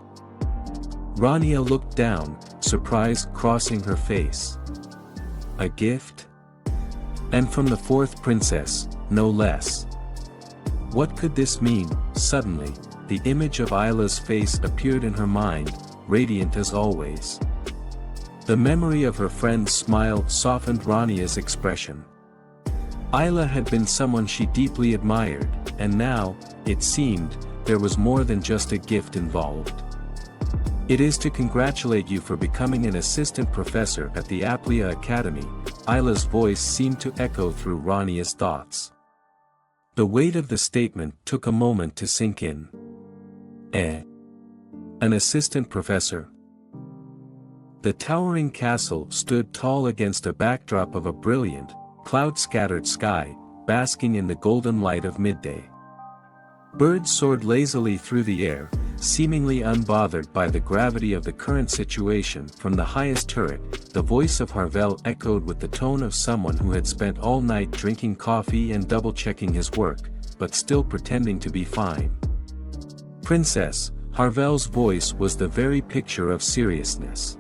Rania looked down, surprise crossing her face. A gift? And from the 4th princess, no less. What could this mean? Suddenly, the image of Isla's face appeared in her mind, radiant as always. The memory of her friend's smile softened Rania's expression. Isla had been someone she deeply admired, and now, it seemed, there was more than just a gift involved. It is to congratulate you for becoming an assistant professor at the Aplia Academy. Isla's voice seemed to echo through Rania's thoughts. The weight of the statement took a moment to sink in. An assistant professor? The towering castle stood tall against a backdrop of a brilliant, cloud-scattered sky, basking in the golden light of midday. Birds soared lazily through the air, seemingly unbothered by the gravity of the current situation. From the highest turret, the voice of Harvel echoed with the tone of someone who had spent all night drinking coffee and double-checking his work, but still pretending to be fine. Princess, Harvel's voice was the very picture of seriousness.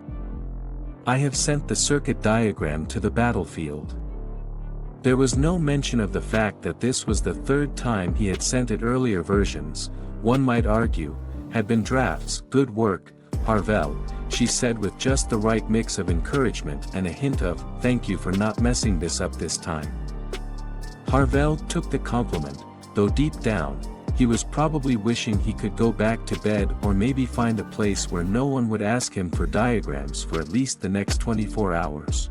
I have sent the circuit diagram to the battlefield. There was no mention of the fact that this was the 3rd time he had sent it. Earlier versions, one might argue, had been drafts. Good work, Harvel, she said with just the right mix of encouragement and a hint of, thank you for not messing this up this time. Harvel took the compliment, though deep down, he was probably wishing he could go back to bed or maybe find a place where no one would ask him for diagrams for at least the next 24 hours.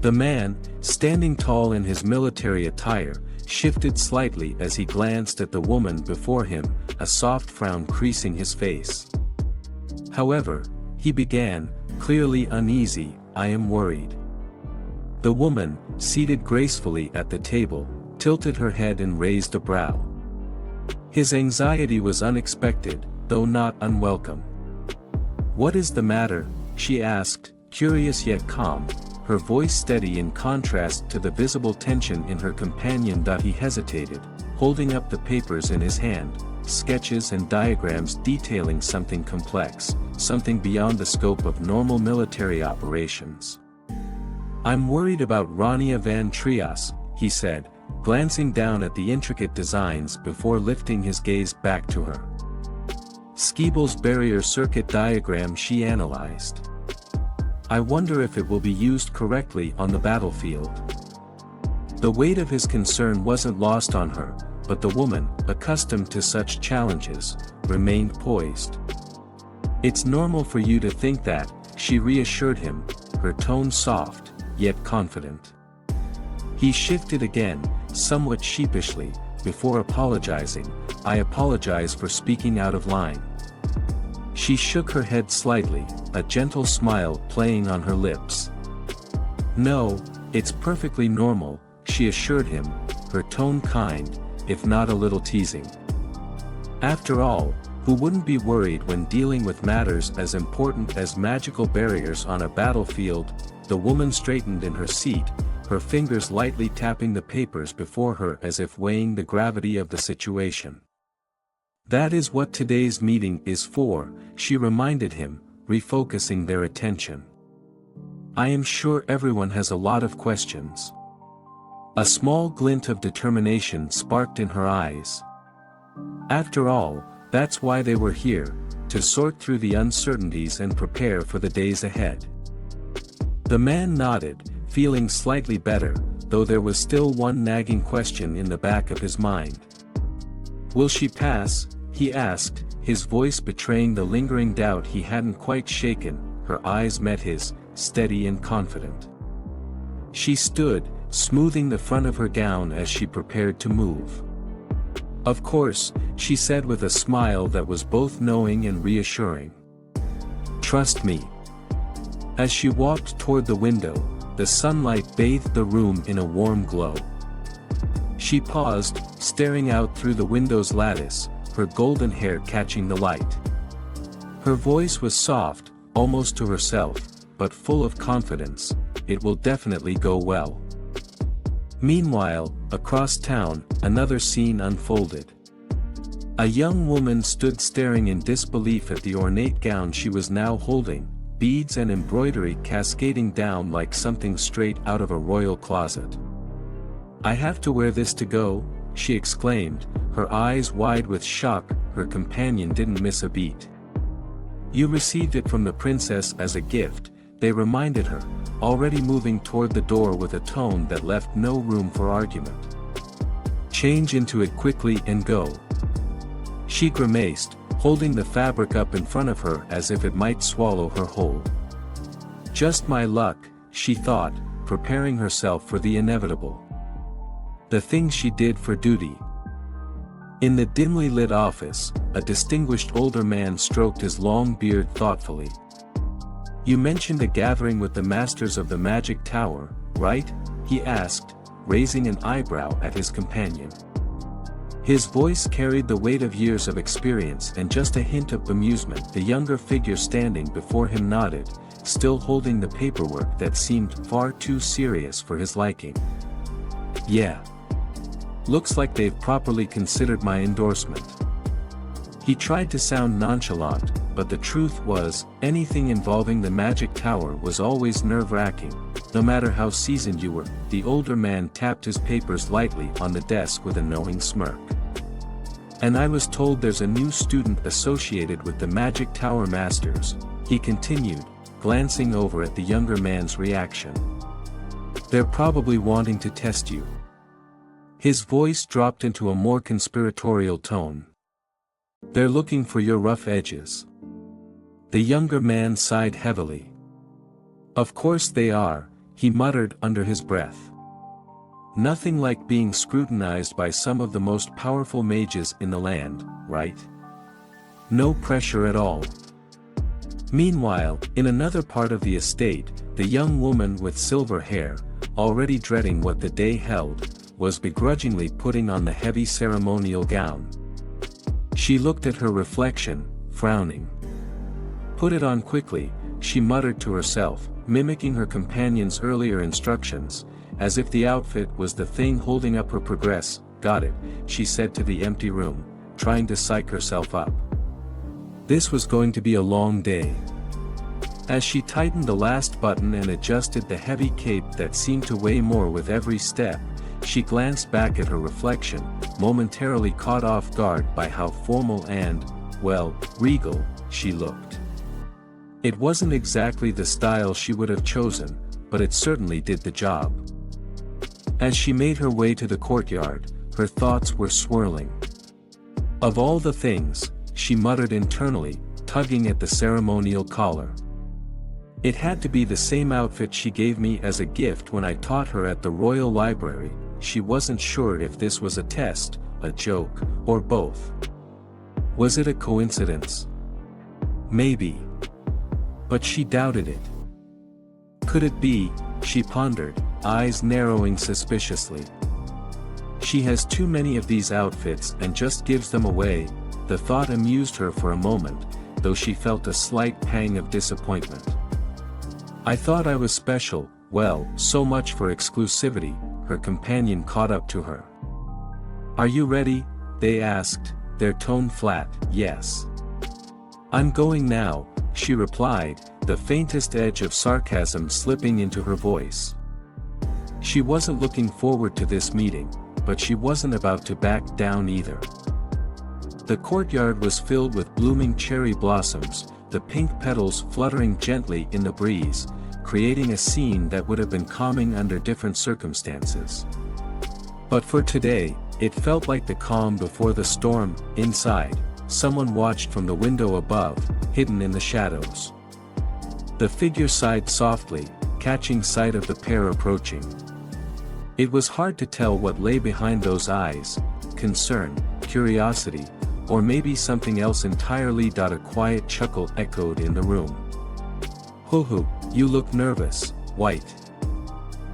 The man, standing tall in his military attire, shifted slightly as he glanced at the woman before him, a soft frown creasing his face. However, he began, clearly uneasy, I am worried. The woman, seated gracefully at the table, tilted her head and raised a brow. His anxiety was unexpected, though not unwelcome. What is the matter? She asked, curious yet calm, her voice steady in contrast to the visible tension in her companion. He hesitated, holding up the papers in his hand, sketches and diagrams detailing something complex, something beyond the scope of normal military operations. I'm worried about Rania van Trias, he said, glancing down at the intricate designs before lifting his gaze back to her. Skeeble's barrier circuit diagram she analyzed. I wonder if it will be used correctly on the battlefield. The weight of his concern wasn't lost on her, but the woman, accustomed to such challenges, remained poised. It's normal for you to think that, she reassured him, her tone soft, yet confident. He shifted again, somewhat sheepishly, before apologizing, I apologize for speaking out of line. She shook her head slightly, a gentle smile playing on her lips. No, it's perfectly normal, she assured him, her tone kind, if not a little teasing. After all, who wouldn't be worried when dealing with matters as important as magical barriers on a battlefield? The woman straightened in her seat, her fingers lightly tapping the papers before her as if weighing the gravity of the situation. That is what today's meeting is for, she reminded him, refocusing their attention. I am sure everyone has a lot of questions. A small glint of determination sparked in her eyes. After all, that's why they were here, to sort through the uncertainties and prepare for the days ahead. The man nodded, feeling slightly better, though there was still one nagging question in the back of his mind. Will she pass? he asked, his voice betraying the lingering doubt he hadn't quite shaken. Her eyes met his, steady and confident. She stood, smoothing the front of her gown as she prepared to move. "Of course," she said with a smile that was both knowing and reassuring. "Trust me." As she walked toward the window, the sunlight bathed the room in a warm glow. She paused, staring out through the window's lattice, her golden hair catching the light. Her voice was soft, almost to herself, but full of confidence. "It will definitely go well." Meanwhile, across town, another scene unfolded. A young woman stood staring in disbelief at the ornate gown she was now holding, beads and embroidery cascading down like something straight out of a royal closet. "I have to wear this to go?" she exclaimed, her eyes wide with shock. Her companion didn't miss a beat. "You received it from the princess as a gift," they reminded her, already moving toward the door with a tone that left no room for argument. "Change into it quickly and go." She grimaced, holding the fabric up in front of her as if it might swallow her whole. Just my luck, she thought, preparing herself for the inevitable. The thing she did for duty. In the dimly lit office, a distinguished older man stroked his long beard thoughtfully. "You mentioned a gathering with the masters of the magic tower, right?" he asked, raising an eyebrow at his companion. His voice carried the weight of years of experience and just a hint of bemusement. The younger figure standing before him nodded, still holding the paperwork that seemed far too serious for his liking. "Yeah. Looks like they've properly considered my endorsement." He tried to sound nonchalant, but the truth was, anything involving the magic tower was always nerve-wracking, no matter how seasoned you were. The older man tapped his papers lightly on the desk with a knowing smirk. "And I was told there's a new student associated with the magic tower masters," he continued, glancing over at the younger man's reaction. "They're probably wanting to test you." His voice dropped into a more conspiratorial tone. "They're looking for your rough edges." The younger man sighed heavily. "Of course they are," he muttered under his breath. "Nothing like being scrutinized by some of the most powerful mages in the land, right? No pressure at all." Meanwhile, in another part of the estate, the young woman with silver hair, already dreading what the day held, was begrudgingly putting on the heavy ceremonial gown. She looked at her reflection, frowning. "Put it on quickly," she muttered to herself, mimicking her companion's earlier instructions, as if the outfit was the thing holding up her progress. "Got it," she said to the empty room, trying to psych herself up. This was going to be a long day. As she tightened the last button and adjusted the heavy cape that seemed to weigh more with every step, she glanced back at her reflection, momentarily caught off guard by how formal and, well, regal, she looked. It wasn't exactly the style she would have chosen, but it certainly did the job. As she made her way to the courtyard, her thoughts were swirling. "Of all the things," she muttered internally, tugging at the ceremonial collar. "It had to be the same outfit she gave me as a gift when I taught her at the Royal Library." She wasn't sure if this was a test, a joke, or both. Was it a coincidence? Maybe. But she doubted it. Could it be, she pondered, eyes narrowing suspiciously. She has too many of these outfits and just gives them away. The thought amused her for a moment, though she felt a slight pang of disappointment. "I thought I was special." "Well, so much for exclusivity," her companion caught up to her. "Are you ready?" they asked, their tone flat. "Yes." "I'm going now," she replied, the faintest edge of sarcasm slipping into her voice. She wasn't looking forward to this meeting, but she wasn't about to back down either. The courtyard was filled with blooming cherry blossoms, the pink petals fluttering gently in the breeze, creating a scene that would have been calming under different circumstances. But for today, it felt like the calm before the storm. Inside, someone watched from the window above, hidden in the shadows. The figure sighed softly, catching sight of the pair approaching. It was hard to tell what lay behind those eyes, concern, curiosity, or maybe something else entirely. A quiet chuckle echoed in the room. "Hoo, you look nervous, White,"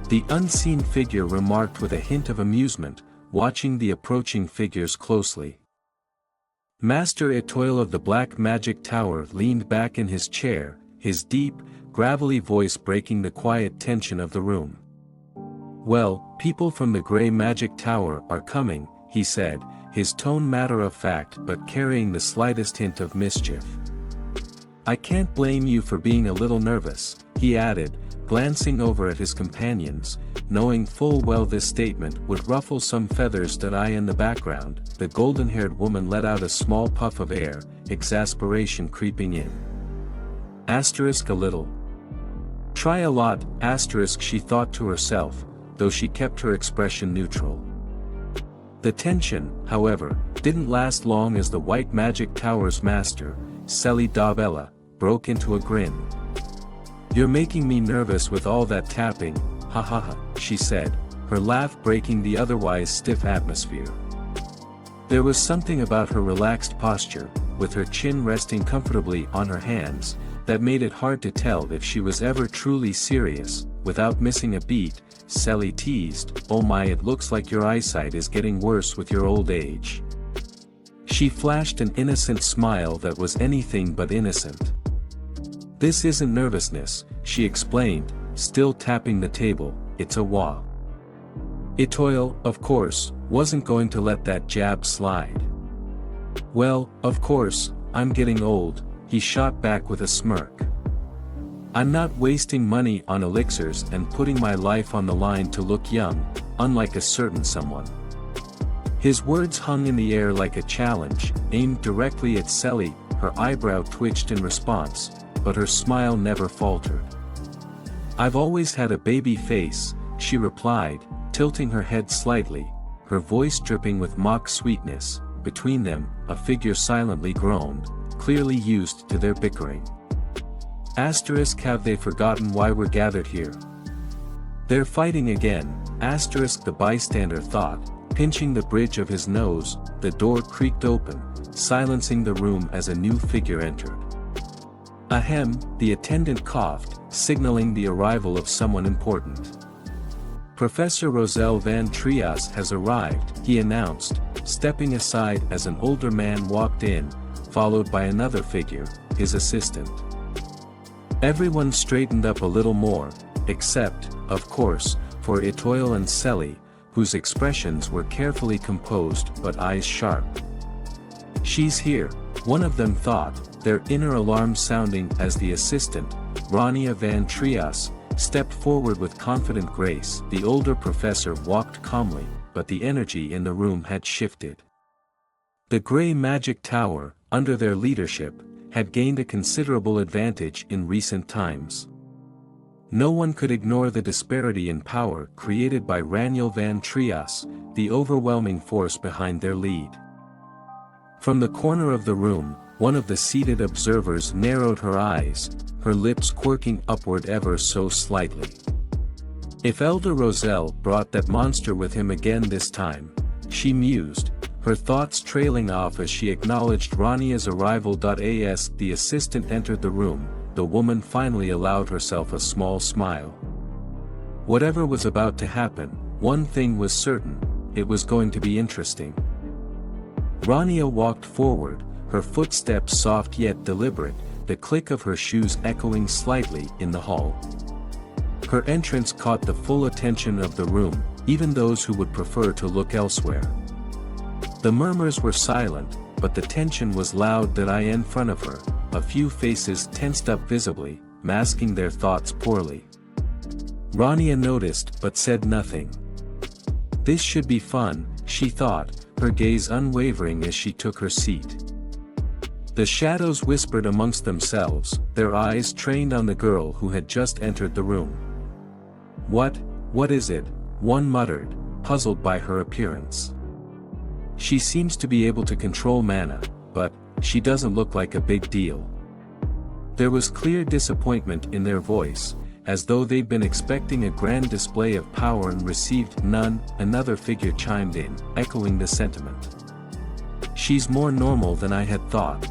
the unseen figure remarked with a hint of amusement, watching the approaching figures closely. Master Etoile of the Black Magic Tower leaned back in his chair, his deep, gravelly voice breaking the quiet tension of the room. "Well, people from the Grey Magic Tower are coming," he said, his tone matter-of-fact but carrying the slightest hint of mischief. "I can't blame you for being a little nervous," he added, glancing over at his companions, knowing full well this statement would ruffle some feathers. In the background, the golden-haired woman let out a small puff of air, exasperation creeping in. A little. Try a lot, she thought to herself, though she kept her expression neutral. The tension, however, didn't last long as the White Magic Tower's master, Selly Davella, broke into a grin. "You're making me nervous with all that tapping, ha ha ha," she said, her laugh breaking the otherwise stiff atmosphere. There was something about her relaxed posture, with her chin resting comfortably on her hands, that made it hard to tell if she was ever truly serious. Without missing a beat, Selly teased, "Oh my, it looks like your eyesight is getting worse with your old age." She flashed an innocent smile that was anything but innocent. "This isn't nervousness," she explained, still tapping the table, "it's a wah." Etoile, of course, wasn't going to let that jab slide. "Well, of course, I'm getting old," he shot back with a smirk. "I'm not wasting money on elixirs and putting my life on the line to look young, unlike a certain someone." His words hung in the air like a challenge, aimed directly at Selly. Her eyebrow twitched in response, but her smile never faltered. "I've always had a baby face," she replied, tilting her head slightly, her voice dripping with mock sweetness. Between them, a figure silently groaned, clearly used to their bickering. Have they forgotten why we're gathered here? They're fighting again, the bystander thought, pinching the bridge of his nose. The door creaked open, silencing the room as a new figure entered. "Ahem," the attendant coughed, signaling the arrival of someone important. "Professor Roselle Van Trias has arrived," he announced, stepping aside as an older man walked in, followed by another figure, his assistant. Everyone straightened up a little more, except, of course, for Etoile and Selly, whose expressions were carefully composed but eyes sharp. "She's here," one of them thought, their inner alarm sounding as the assistant, Rania Van Trias, stepped forward with confident grace. The older professor walked calmly, but the energy in the room had shifted. The Grey Magic Tower, under their leadership, had gained a considerable advantage in recent times. No one could ignore the disparity in power created by Raniel Van Trias, the overwhelming force behind their lead. From the corner of the room, one of the seated observers narrowed her eyes, her lips quirking upward ever so slightly. If Elder Roselle brought that monster with him again this time, she mused, her thoughts trailing off as she acknowledged Rania's arrival. As the assistant entered the room, the woman finally allowed herself a small smile. Whatever was about to happen, one thing was certain, it was going to be interesting. Rania walked forward, her footsteps soft yet deliberate, the click of her shoes echoing slightly in the hall. Her entrance caught the full attention of the room, even those who would prefer to look elsewhere. The murmurs were silent, but the tension was loud. In front of her, a few faces tensed up visibly, masking their thoughts poorly. Rania noticed but said nothing. This should be fun, she thought, her gaze unwavering as she took her seat. The shadows whispered amongst themselves, their eyes trained on the girl who had just entered the room. What is it?" one muttered, puzzled by her appearance. "She seems to be able to control mana, but, she doesn't look like a big deal. There was clear disappointment in their voice, as though they'd been expecting a grand display of power and received none. Another figure chimed in, echoing the sentiment. She's more normal than I had thought.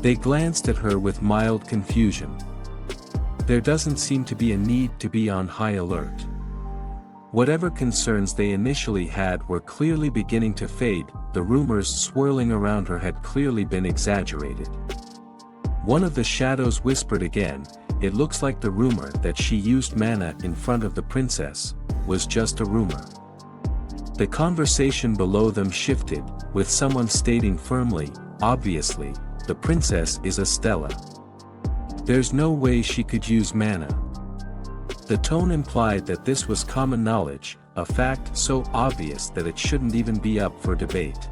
They glanced at her with mild confusion. There doesn't seem to be a need to be on high alert. Whatever concerns they initially had were clearly beginning to fade. The rumors swirling around her had clearly been exaggerated. One of the shadows whispered again, "It looks like the rumor that she used mana in front of the princess was just a rumor." The conversation below them shifted, with someone stating firmly, "Obviously, the princess is a Stella. There's no way she could use mana." The tone implied that this was common knowledge, a fact so obvious that it shouldn't even be up for debate.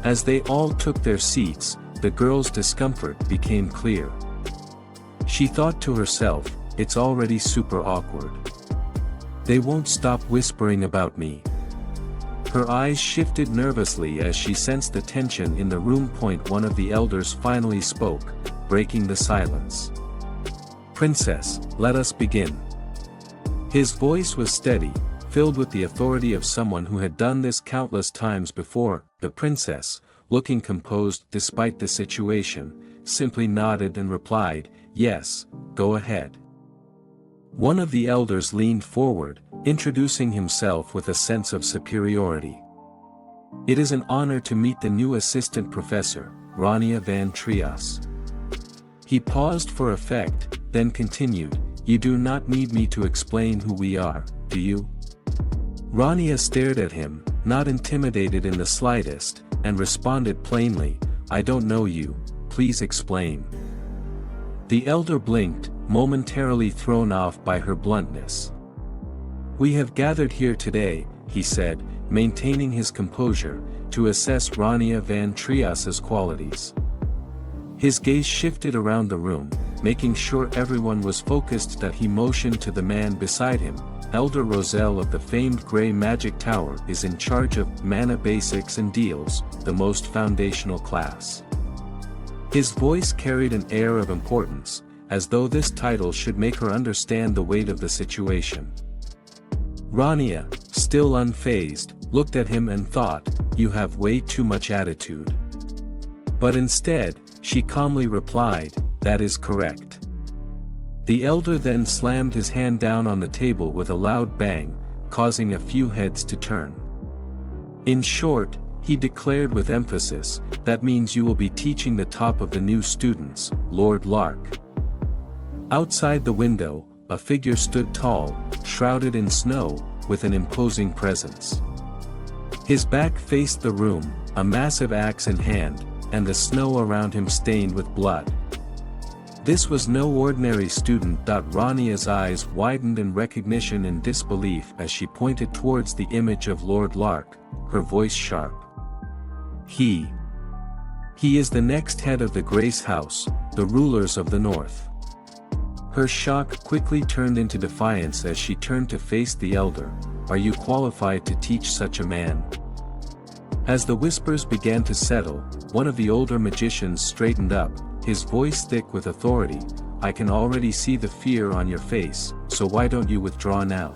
As they all took their seats, the girl's discomfort became clear. She thought to herself, "It's already super awkward. They won't stop whispering about me." Her eyes shifted nervously as she sensed the tension in the room. One of the elders finally spoke, breaking the silence. "Princess, let us begin." His voice was steady, filled with the authority of someone who had done this countless times before. The princess, looking composed despite the situation, simply nodded and replied, "Yes, go ahead." One of the elders leaned forward, introducing himself with a sense of superiority. "It is an honor to meet the new assistant professor, Rania van Trias." He paused for effect, then continued, "You do not need me to explain who we are, do you?" Rania stared at him, not intimidated in the slightest, and responded plainly, "I don't know you, please explain." The elder blinked, momentarily thrown off by her bluntness. "We have gathered here today," he said, maintaining his composure, "to assess Rania van Trias's qualities." His gaze shifted around the room, making sure everyone was focused. That he motioned to the man beside him. "Elder Roselle of the famed Grey Magic Tower is in charge of mana basics and deals, the most foundational class." His voice carried an air of importance, as though this title should make her understand the weight of the situation. Rania, still unfazed, looked at him and thought, "You have way too much attitude." But instead, she calmly replied, "That is correct." The elder then slammed his hand down on the table with a loud bang, causing a few heads to turn. "In short," he declared with emphasis, "that means you will be teaching the top of the new students, Lord Lark." Outside the window, a figure stood tall, shrouded in snow, with an imposing presence. His back faced the room, a massive axe in hand, and the snow around him stained with blood. This was no ordinary student. Rania's eyes widened in recognition and disbelief as she pointed towards the image of Lord Lark, her voice sharp. He is the next head of the Grace House, the rulers of the North." Her shock quickly turned into defiance as she turned to face the elder. "Are you qualified to teach such a man?" As the whispers began to settle, one of the older magicians straightened up, his voice thick with authority. "I can already see the fear on your face, so why don't you withdraw now?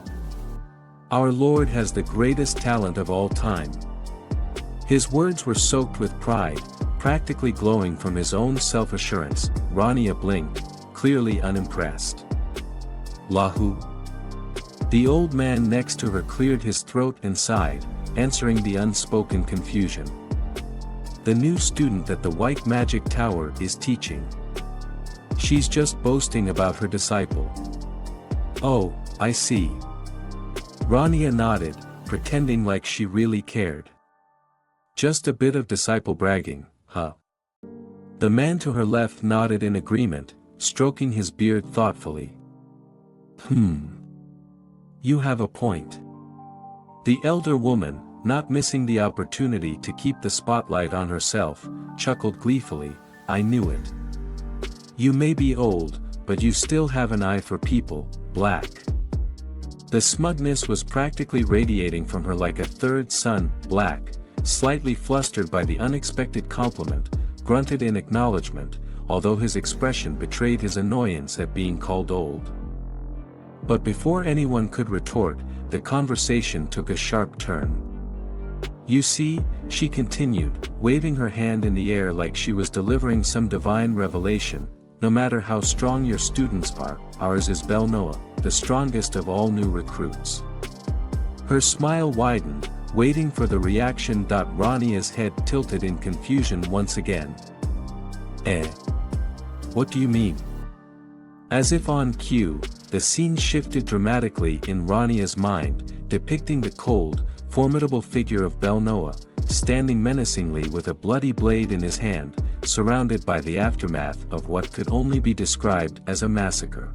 Our Lord has the greatest talent of all time." His words were soaked with pride, practically glowing from his own self-assurance. Rania blinked, clearly unimpressed. "Lahu?" The old man next to her cleared his throat and sighed, answering the unspoken confusion. "The new student that the White Magic Tower is teaching. She's just boasting about her disciple." "Oh, I see." Rania nodded, pretending like she really cared. "Just a bit of disciple bragging, huh?" The man to her left nodded in agreement, stroking his beard thoughtfully. You have a point." The elder woman, not missing the opportunity to keep the spotlight on herself, chuckled gleefully, "I knew it. You may be old, but you still have an eye for people, Black." The smugness was practically radiating from her like a third sun. "Black, slightly flustered by the unexpected compliment, grunted in acknowledgement, although his expression betrayed his annoyance at being called old. But before anyone could retort, the conversation took a sharp turn. "You see," she continued, waving her hand in the air like she was delivering some divine revelation, "no matter how strong your students are, ours is Belnoa, the strongest of all new recruits." Her smile widened, waiting for the reaction. Rania's head tilted in confusion once again. "Eh? What do you mean?" As if on cue, the scene shifted dramatically in Rania's mind, depicting the cold, formidable figure of Belnoa, standing menacingly with a bloody blade in his hand, surrounded by the aftermath of what could only be described as a massacre.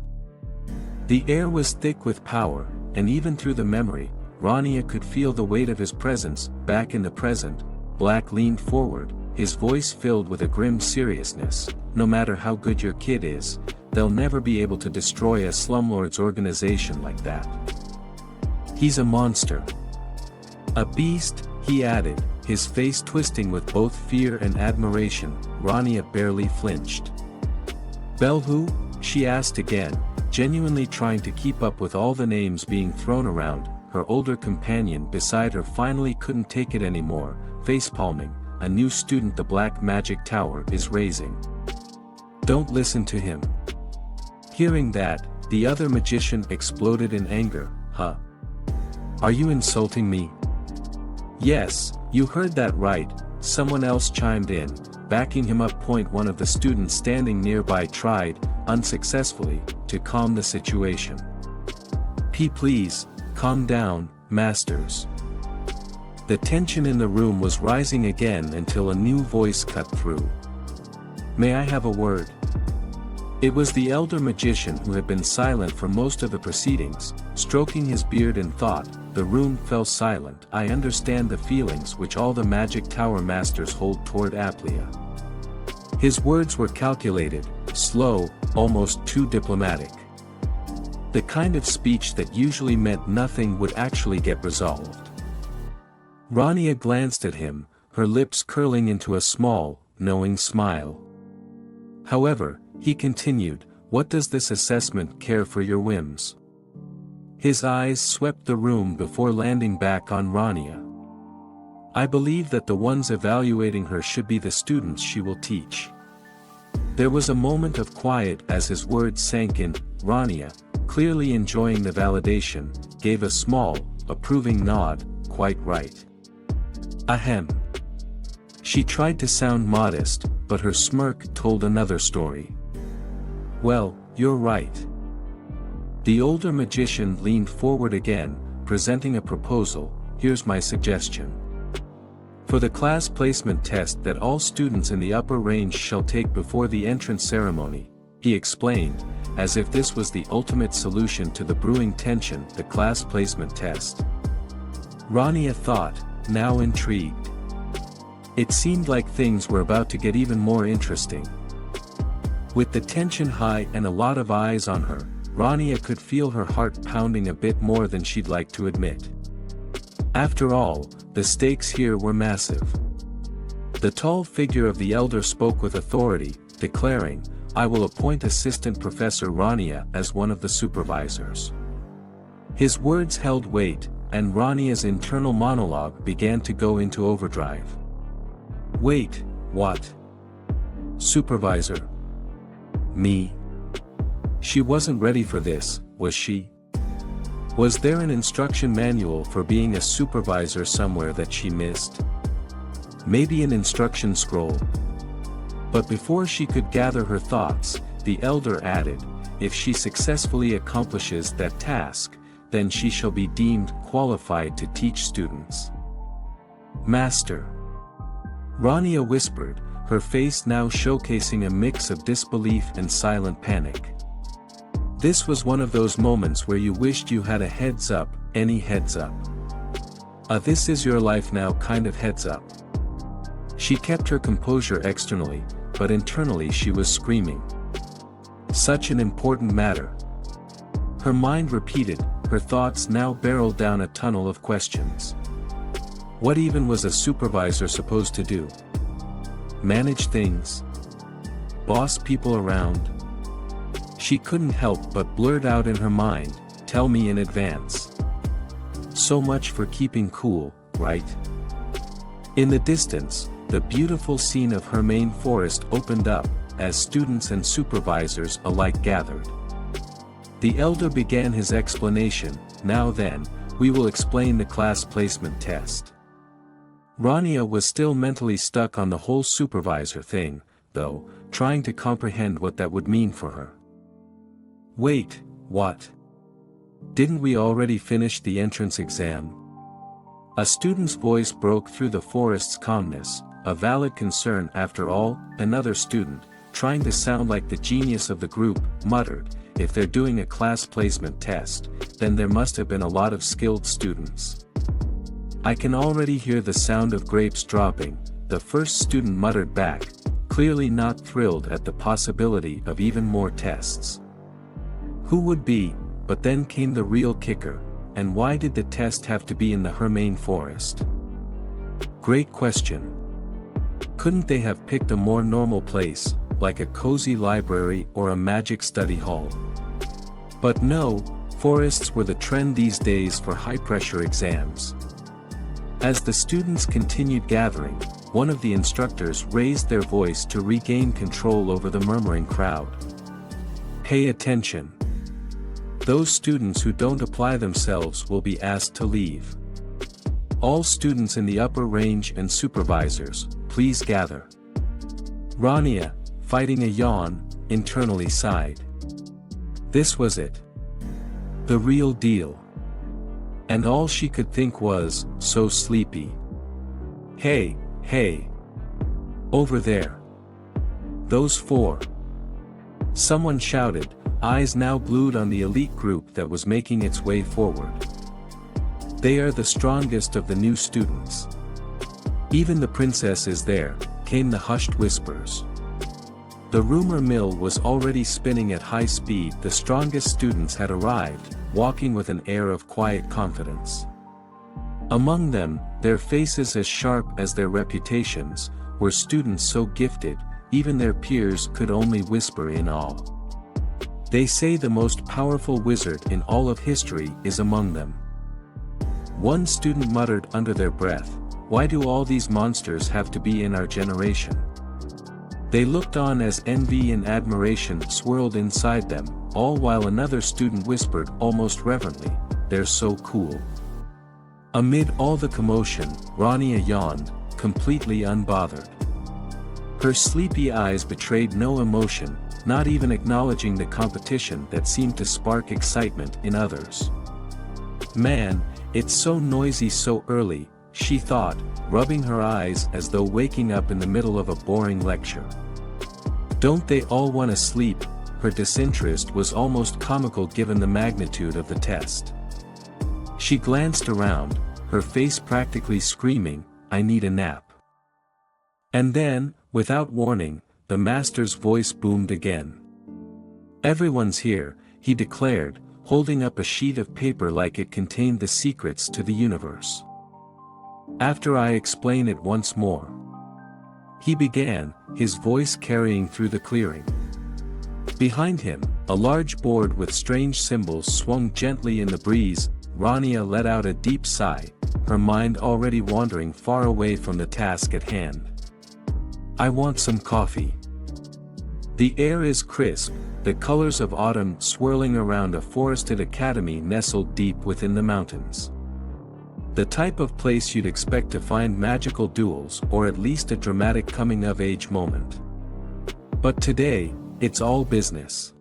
The air was thick with power, and even through the memory, Rania could feel the weight of his presence. Back in the present, Black leaned forward, his voice filled with a grim seriousness. "No matter how good your kid is, they'll never be able to destroy a slumlord's organization like that. He's a monster. A beast," he added, his face twisting with both fear and admiration. Rania barely flinched. "Bel who?" she asked again, genuinely trying to keep up with all the names being thrown around. Her older companion beside her finally couldn't take it anymore, facepalming. "A new student the Black Magic Tower is raising. Don't listen to him." Hearing that, the other magician exploded in anger. "Huh? Are you insulting me?" "Yes, you heard that right," someone else chimed in, backing him up. One of the students standing nearby tried, unsuccessfully, to calm the situation. Please, calm down, masters." The tension in the room was rising again until a new voice cut through. "May I have a word?" It was the elder magician who had been silent for most of the proceedings, stroking his beard in thought. The room fell silent. "I understand the feelings which all the Magic Tower masters hold toward Aplia." His words were calculated, slow, almost too diplomatic. The kind of speech that usually meant nothing would actually get resolved. Rania glanced at him, her lips curling into a small, knowing smile. "However," he continued, "what does this assessment care for your whims?" His eyes swept the room before landing back on Rania. "I believe that the ones evaluating her should be the students she will teach." There was a moment of quiet as his words sank in. Rania, clearly enjoying the validation, gave a small, approving nod. "Quite right." "Ahem." She tried to sound modest, but her smirk told another story. "Well, you're right." The older magician leaned forward again, presenting a proposal. "Here's my suggestion. For the class placement test that all students in the upper range shall take before the entrance ceremony," he explained, as if this was the ultimate solution to the brewing tension. "The class placement test." Rania thought, now intrigued. It seemed like things were about to get even more interesting. With the tension high and a lot of eyes on her, Rania could feel her heart pounding a bit more than she'd like to admit. After all, the stakes here were massive. The tall figure of the elder spoke with authority, declaring, "I will appoint Assistant Professor Rania as one of the supervisors." His words held weight, and Rania's internal monologue began to go into overdrive. "Wait, what? Supervisor? Me?" She wasn't ready for this, was she? Was there an instruction manual for being a supervisor somewhere that she missed? Maybe an instruction scroll. But before she could gather her thoughts, the elder added, "If she successfully accomplishes that task, then she shall be deemed qualified to teach students." "Master," Rania whispered, her face now showcasing a mix of disbelief and silent panic. This was one of those moments where you wished you had a heads up, any heads up. This is your life now kind of heads up. She kept her composure externally, but internally she was screaming. Such an important matter. Her mind repeated, her thoughts now barreled down a tunnel of questions. What even was a supervisor supposed to do? Manage things? Boss people around? She couldn't help but blurt out in her mind, "Tell me in advance." So much for keeping cool, right? In the distance, the beautiful scene of her main forest opened up, as students and supervisors alike gathered. The elder began his explanation. "Now then, we will explain the class placement test." Rania was still mentally stuck on the whole supervisor thing, though, trying to comprehend what that would mean for her. Wait, what? Didn't we already finish the entrance exam? A student's voice broke through the forest's calmness, a valid concern after all. Another student, trying to sound like the genius of the group, muttered, "If they're doing a class placement test, then there must have been a lot of skilled students." "I can already hear the sound of grapes dropping," the first student muttered back, clearly not thrilled at the possibility of even more tests. Who would be? But then came the real kicker. And why did the test have to be in the Hermain forest? Great question. Couldn't they have picked a more normal place, like a cozy library or a magic study hall? But no, forests were the trend these days for high-pressure exams. As the students continued gathering, one of the instructors raised their voice to regain control over the murmuring crowd. "Pay attention. Those students who don't apply themselves will be asked to leave. All students in the upper range and supervisors, please gather." Rania, fighting a yawn, internally sighed. This was it. The real deal. And all she could think was, "So sleepy. Hey, hey. Over there. Those four." Someone shouted, eyes now glued on the elite group that was making its way forward. "They are the strongest of the new students. Even the princess is there," came the hushed whispers. The rumor mill was already spinning at high speed. The strongest students had arrived, walking with an air of quiet confidence. Among them, their faces as sharp as their reputations, were students so gifted, even their peers could only whisper in awe. "They say the most powerful wizard in all of history is among them." One student muttered under their breath, "Why do all these monsters have to be in our generation?" They looked on as envy and admiration swirled inside them, all while another student whispered almost reverently, "They're so cool." Amid all the commotion, Rania yawned, completely unbothered. Her sleepy eyes betrayed no emotion, not even acknowledging the competition that seemed to spark excitement in others. "Man, it's so noisy so early," she thought, rubbing her eyes as though waking up in the middle of a boring lecture. "Don't they all want to sleep?" Her disinterest was almost comical given the magnitude of the test. She glanced around, her face practically screaming, "I need a nap." And then, without warning, the master's voice boomed again. "Everyone's here," he declared, holding up a sheet of paper like it contained the secrets to the universe. "After I explain it once more," he began, his voice carrying through the clearing. Behind him, a large board with strange symbols swung gently in the breeze. Rania let out a deep sigh, her mind already wandering far away from the task at hand. "I want some coffee." The air is crisp, the colors of autumn swirling around a forested academy nestled deep within the mountains. The type of place you'd expect to find magical duels or at least a dramatic coming-of-age moment. But today, it's all business.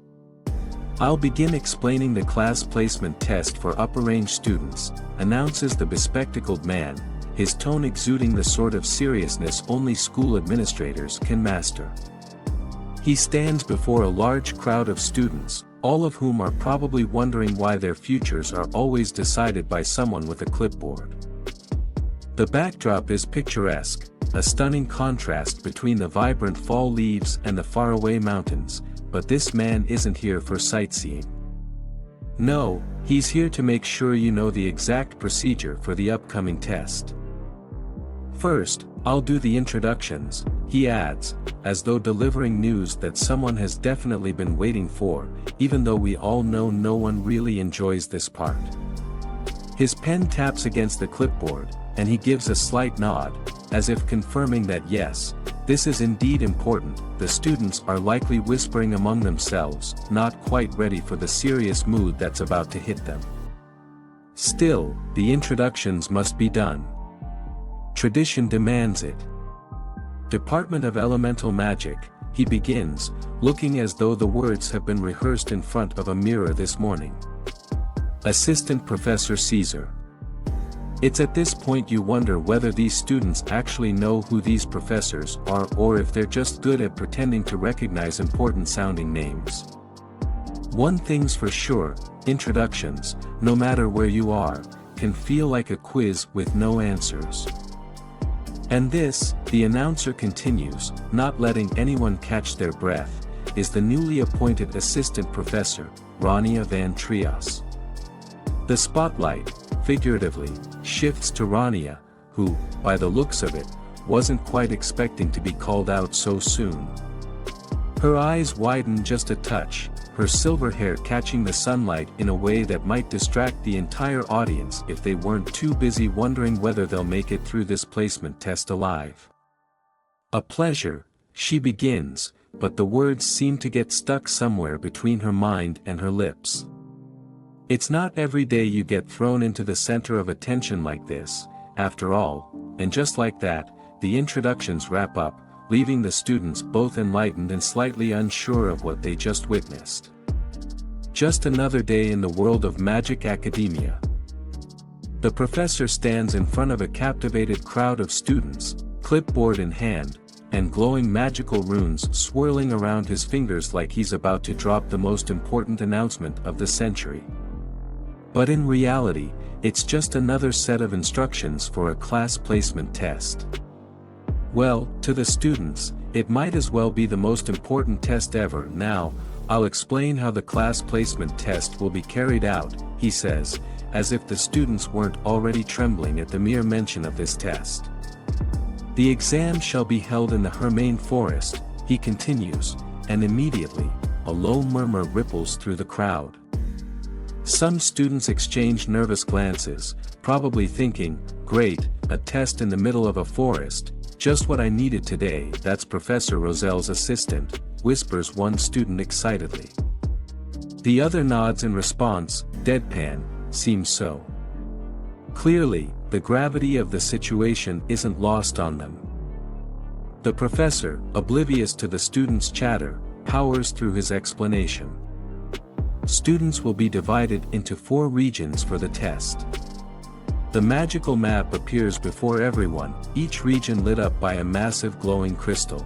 "I'll begin explaining the class placement test for upper-range students," announces the bespectacled man, his tone exuding the sort of seriousness only school administrators can master. He stands before a large crowd of students, all of whom are probably wondering why their futures are always decided by someone with a clipboard. The backdrop is picturesque, a stunning contrast between the vibrant fall leaves and the faraway mountains, but this man isn't here for sightseeing. No, he's here to make sure you know the exact procedure for the upcoming test. First, I'll do the introductions, he adds, as though delivering news that someone has definitely been waiting for, even though we all know no one really enjoys this part. His pen taps against the clipboard, and he gives a slight nod, as if confirming that yes, this is indeed important. The students are likely whispering among themselves, not quite ready for the serious mood that's about to hit them. Still, the introductions must be done. Tradition demands it. Department of Elemental Magic, he begins, looking as though the words have been rehearsed in front of a mirror this morning. Assistant Professor Caesar. It's at this point you wonder whether these students actually know who these professors are or if they're just good at pretending to recognize important sounding names. One thing's for sure, introductions, no matter where you are, can feel like a quiz with no answers. And this, the announcer continues, not letting anyone catch their breath, is the newly appointed assistant professor, Rania van Trias. The spotlight, figuratively, shifts to Rania, who, by the looks of it, wasn't quite expecting to be called out so soon. Her eyes widen just a touch, her silver hair catching the sunlight in a way that might distract the entire audience if they weren't too busy wondering whether they'll make it through this placement test alive. A pleasure, she begins, but the words seem to get stuck somewhere between her mind and her lips. It's not every day you get thrown into the center of attention like this, after all, and just like that, the introductions wrap up, leaving the students both enlightened and slightly unsure of what they just witnessed. Just another day in the world of magic academia. The professor stands in front of a captivated crowd of students, clipboard in hand, and glowing magical runes swirling around his fingers like he's about to drop the most important announcement of the century. But in reality, it's just another set of instructions for a class placement test. Well, to the students, it might as well be the most important test ever. Now, I'll explain how the class placement test will be carried out, he says, as if the students weren't already trembling at the mere mention of this test. The exam shall be held in the Hermain Forest, he continues, and immediately, a low murmur ripples through the crowd. Some students exchange nervous glances, probably thinking, great, a test in the middle of a forest, just what I needed today. That's Professor Roselle's assistant, whispers one student excitedly. The other nods in response, deadpan, seems so. Clearly, the gravity of the situation isn't lost on them. The professor, oblivious to the students' chatter, powers through his explanation. Students will be divided into 4 regions for the test. The magical map appears before everyone, each region lit up by a massive glowing crystal.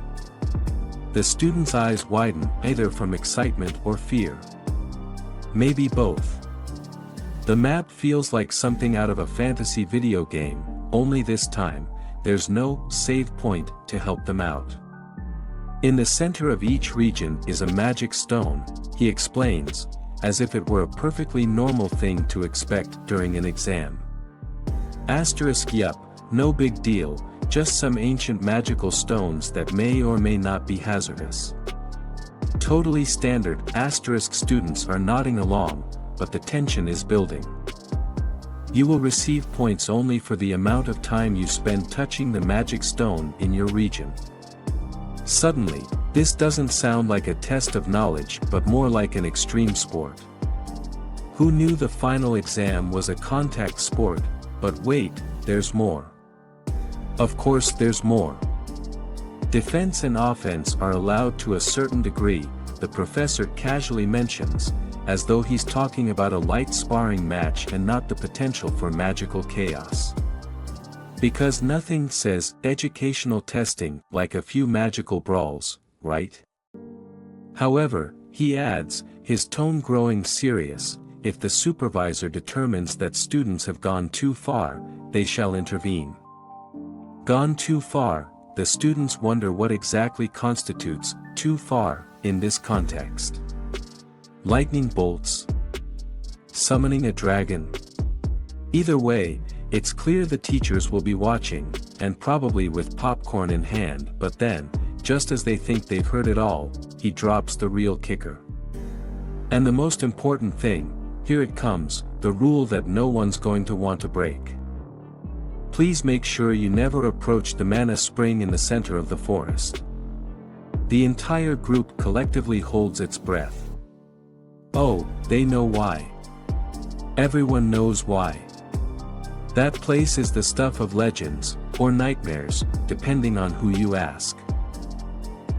The students' eyes widen, either from excitement or fear. Maybe both. The map feels like something out of a fantasy video game, only this time, there's no save point to help them out. In the center of each region is a magic stone, he explains, as if it were a perfectly normal thing to expect during an exam. Asterisk yup, no big deal, just some ancient magical stones that may or may not be hazardous. Totally standard. Asterisk students are nodding along, but the tension is building. You will receive points only for the amount of time you spend touching the magic stone in your region. Suddenly, this doesn't sound like a test of knowledge but more like an extreme sport. Who knew the final exam was a contact sport? But wait, there's more. Of course there's more. Defense and offense are allowed to a certain degree, the professor casually mentions, as though he's talking about a light sparring match and not the potential for magical chaos. Because nothing says educational testing like a few magical brawls, right? However, he adds, his tone growing serious, if the supervisor determines that students have gone too far, they shall intervene. Gone too far, the students wonder what exactly constitutes too far in this context. Lightning bolts? Summoning a dragon? Either way, it's clear the teachers will be watching, and probably with popcorn in hand, but then, just as they think they've heard it all, he drops the real kicker. And the most important thing, here it comes, the rule that no one's going to want to break. Please make sure you never approach the mana spring in the center of the forest. The entire group collectively holds its breath. Oh, they know why. Everyone knows why. That place is the stuff of legends, or nightmares, depending on who you ask.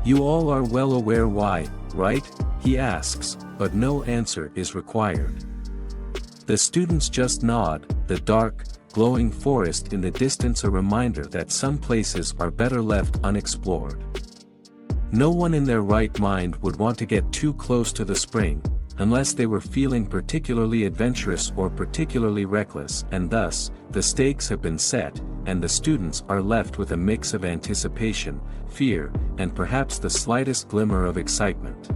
You all are well aware why, right? He asks, but no answer is required. The students just nod, the dark, glowing forest in the distance a reminder that some places are better left unexplored. No one in their right mind would want to get too close to the spring, unless they were feeling particularly adventurous or particularly reckless, and thus, the stakes have been set, and the students are left with a mix of anticipation, fear, and perhaps the slightest glimmer of excitement.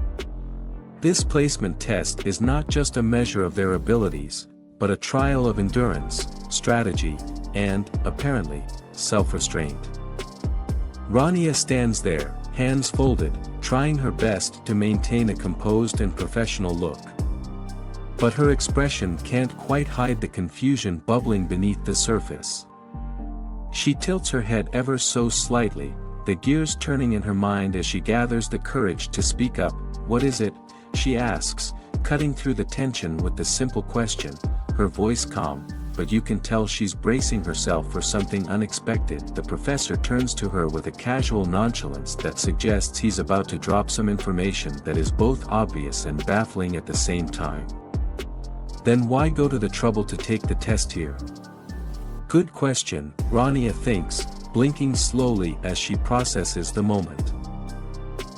This placement test is not just a measure of their abilities, but a trial of endurance, strategy, and, apparently, self-restraint. Rania stands there, hands folded, trying her best to maintain a composed and professional look. But her expression can't quite hide the confusion bubbling beneath the surface. She tilts her head ever so slightly, the gears turning in her mind as she gathers the courage to speak up. "What is it?" she asks, cutting through the tension with the simple question, her voice calm, but you can tell she's bracing herself for something unexpected. The professor turns to her with a casual nonchalance that suggests he's about to drop some information that is both obvious and baffling at the same time. Then why go to the trouble to take the test here? Good question, Rania thinks, blinking slowly as she processes the moment.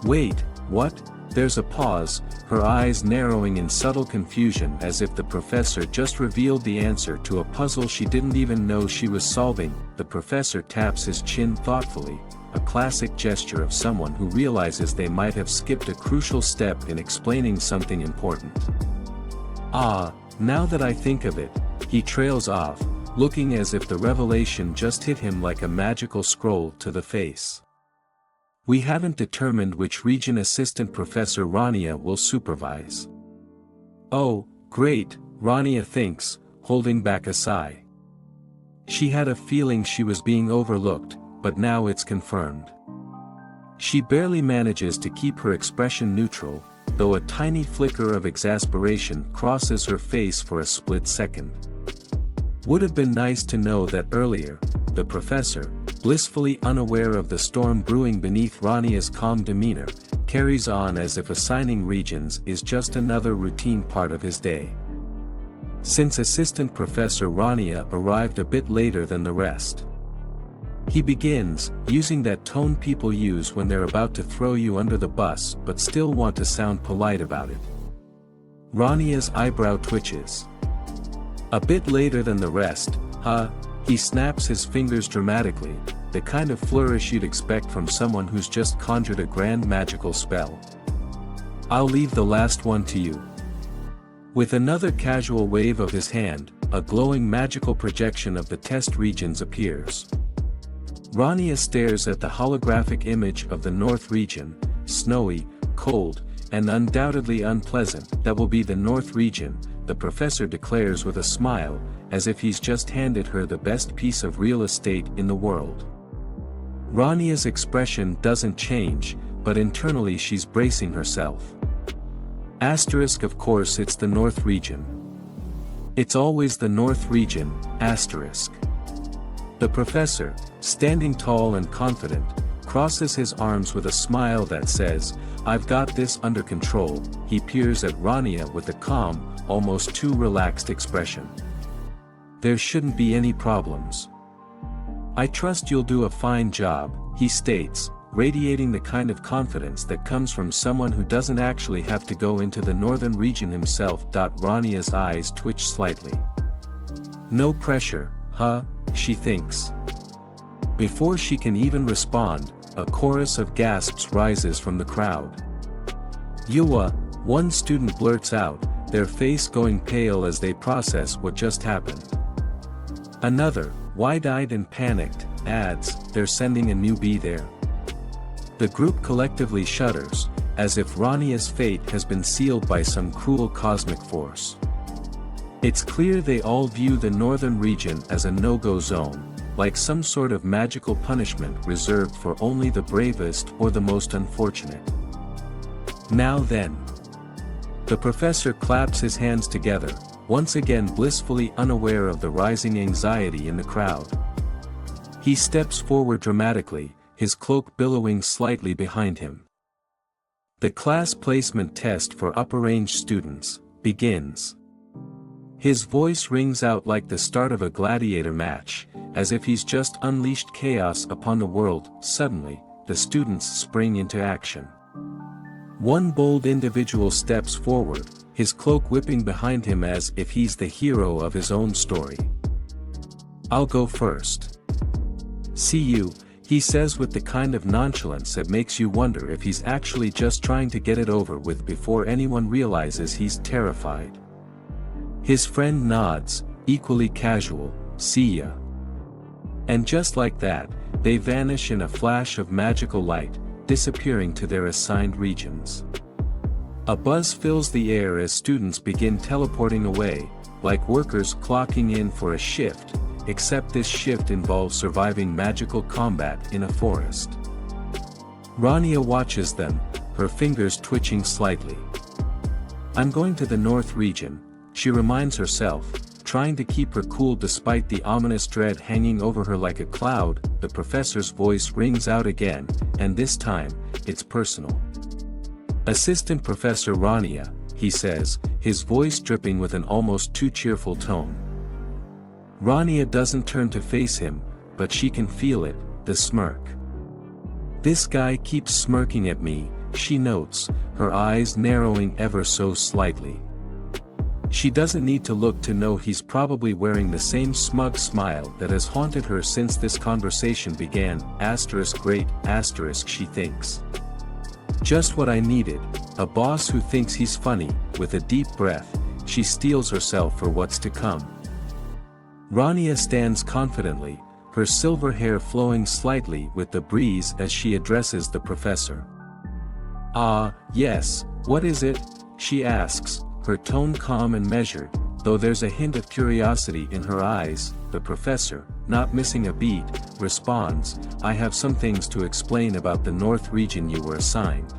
Wait, what? There's a pause, her eyes narrowing in subtle confusion as if the professor just revealed the answer to a puzzle she didn't even know she was solving. The professor taps his chin thoughtfully, a classic gesture of someone who realizes they might have skipped a crucial step in explaining something important. "Ah, now that I think of it," he trails off, looking as if the revelation just hit him like a magical scroll to the face. "We haven't determined which region Assistant Professor Rania will supervise." "Oh, great," Rania thinks, holding back a sigh. She had a feeling she was being overlooked, but now it's confirmed. She barely manages to keep her expression neutral, though a tiny flicker of exasperation crosses her face for a split second. Would have been nice to know that earlier. The professor, blissfully unaware of the storm brewing beneath Rania's calm demeanor, carries on as if assigning regions is just another routine part of his day. Since Assistant Professor Rania arrived a bit later than the rest, he begins, using that tone people use when they're about to throw you under the bus but still want to sound polite about it. Rania's eyebrow twitches. "A bit later than the rest, huh?" He snaps his fingers dramatically, the kind of flourish you'd expect from someone who's just conjured a grand magical spell. "I'll leave the last one to you." With another casual wave of his hand, a glowing magical projection of the test regions appears. Rania stares at the holographic image of the North region, snowy, cold, and undoubtedly unpleasant. "That will be the North region," the professor declares with a smile, as if he's just handed her the best piece of real estate in the world. Rania's expression doesn't change, but internally she's bracing herself. Asterisk, of course it's the North region. It's always the North region, asterisk. The professor, standing tall and confident, crosses his arms with a smile that says, "I've got this under control." He peers at Rania with a calm, almost too relaxed expression. "There shouldn't be any problems. I trust you'll do a fine job," he states, radiating the kind of confidence that comes from someone who doesn't actually have to go into the northern region himself. Rania's eyes twitch slightly. "No pressure, huh?" she thinks. Before she can even respond, a chorus of gasps rises from the crowd. "Yuwa," one student blurts out, their face going pale as they process what just happened. Another, wide-eyed and panicked, adds, "They're sending a newbie there." The group collectively shudders, as if Rania's fate has been sealed by some cruel cosmic force. It's clear they all view the northern region as a no-go zone, like some sort of magical punishment reserved for only the bravest or the most unfortunate. Now then. The professor claps his hands together, once again blissfully unaware of the rising anxiety in the crowd. He steps forward dramatically, his cloak billowing slightly behind him. The class placement test for upper-range students begins. His voice rings out like the start of a gladiator match, as if he's just unleashed chaos upon the world. Suddenly, the students spring into action. One bold individual steps forward, his cloak whipping behind him as if he's the hero of his own story. "I'll go first." "See you," he says with the kind of nonchalance that makes you wonder if he's actually just trying to get it over with before anyone realizes he's terrified. His friend nods, equally casual, "See ya." And just like that, they vanish in a flash of magical light, disappearing to their assigned regions. A buzz fills the air as students begin teleporting away, like workers clocking in for a shift, except this shift involves surviving magical combat in a forest. Rania watches them, her fingers twitching slightly. "I'm going to the north region," she reminds herself, trying to keep her cool despite the ominous dread hanging over her like a cloud. The professor's voice rings out again, and this time, it's personal. "Assistant Professor Rania," he says, his voice dripping with an almost too cheerful tone. Rania doesn't turn to face him, but she can feel it, the smirk. "This guy keeps smirking at me," she notes, her eyes narrowing ever so slightly. She doesn't need to look to know he's probably wearing the same smug smile that has haunted her since this conversation began. Great, she thinks. Just what I needed, a boss who thinks he's funny. With a deep breath, she steels herself for what's to come. Rania stands confidently, her silver hair flowing slightly with the breeze as she addresses the professor. "Ah, yes, what is it?" she asks, her tone calm and measured, though there's a hint of curiosity in her eyes. The professor, not missing a beat, responds, "I have some things to explain about the north region you were assigned."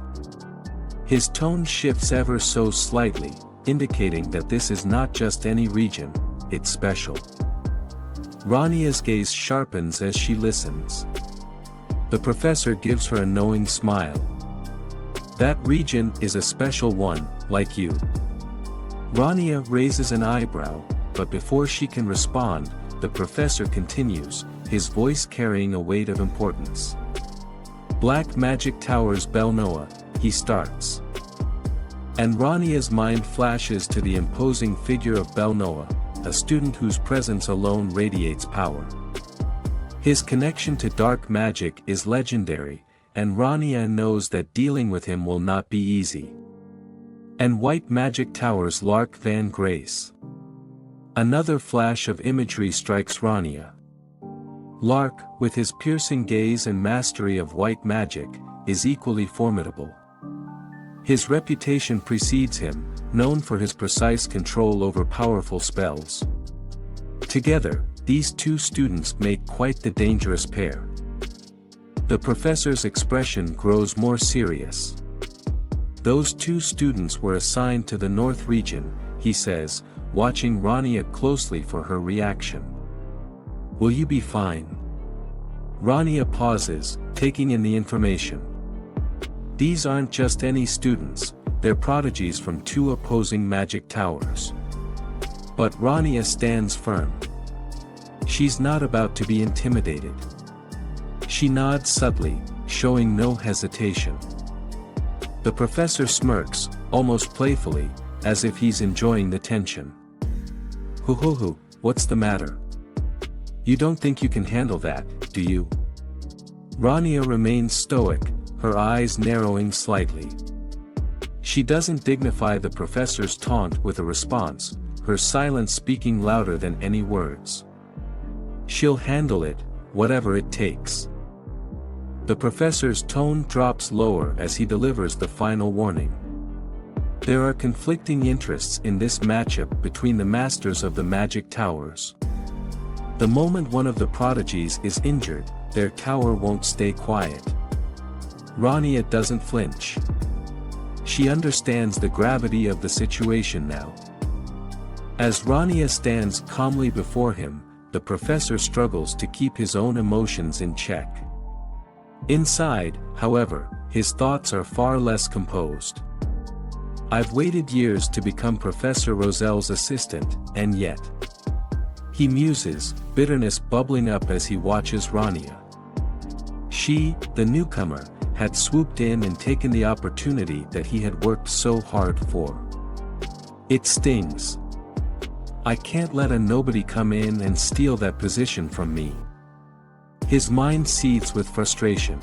His tone shifts ever so slightly, indicating that this is not just any region, it's special. Rania's gaze sharpens as she listens. The professor gives her a knowing smile. "That region is a special one, like you." Rania raises an eyebrow, but before she can respond, the professor continues, his voice carrying a weight of importance. "Black Magic Towers Belnoa," he starts. And Rania's mind flashes to the imposing figure of Belnoa, a student whose presence alone radiates power. His connection to dark magic is legendary, and Rania knows that dealing with him will not be easy. And White Magic Towers Lark Van Grace. Another flash of imagery strikes Rania. Lark, with his piercing gaze and mastery of white magic, is equally formidable. His reputation precedes him, known for his precise control over powerful spells. Together, these two students make quite the dangerous pair. The professor's expression grows more serious. "Those two students were assigned to the north region," he says, watching Rania closely for her reaction. "Will you be fine?" Rania pauses, taking in the information. These aren't just any students, they're prodigies from two opposing magic towers. But Rania stands firm. She's not about to be intimidated. She nods subtly, showing no hesitation. The professor smirks, almost playfully, as if he's enjoying the tension. "Hoo, what's the matter? You don't think you can handle that, do you?" Rania remains stoic, her eyes narrowing slightly. She doesn't dignify the professor's taunt with a response, her silence speaking louder than any words. "She'll handle it," whatever it takes. The professor's tone drops lower as he delivers the final warning. There are conflicting interests in this matchup between the masters of the magic towers. The moment one of the prodigies is injured, their tower won't stay quiet. Rania doesn't flinch. She understands the gravity of the situation now. As Rania stands calmly before him, the professor struggles to keep his own emotions in check. Inside, however, his thoughts are far less composed. I've waited years to become Professor Roselle's assistant, and yet. He muses, bitterness bubbling up as he watches Rania. She, the newcomer, had swooped in and taken the opportunity that he had worked so hard for. It stings. I can't let a nobody come in and steal that position from me. His mind seethes with frustration.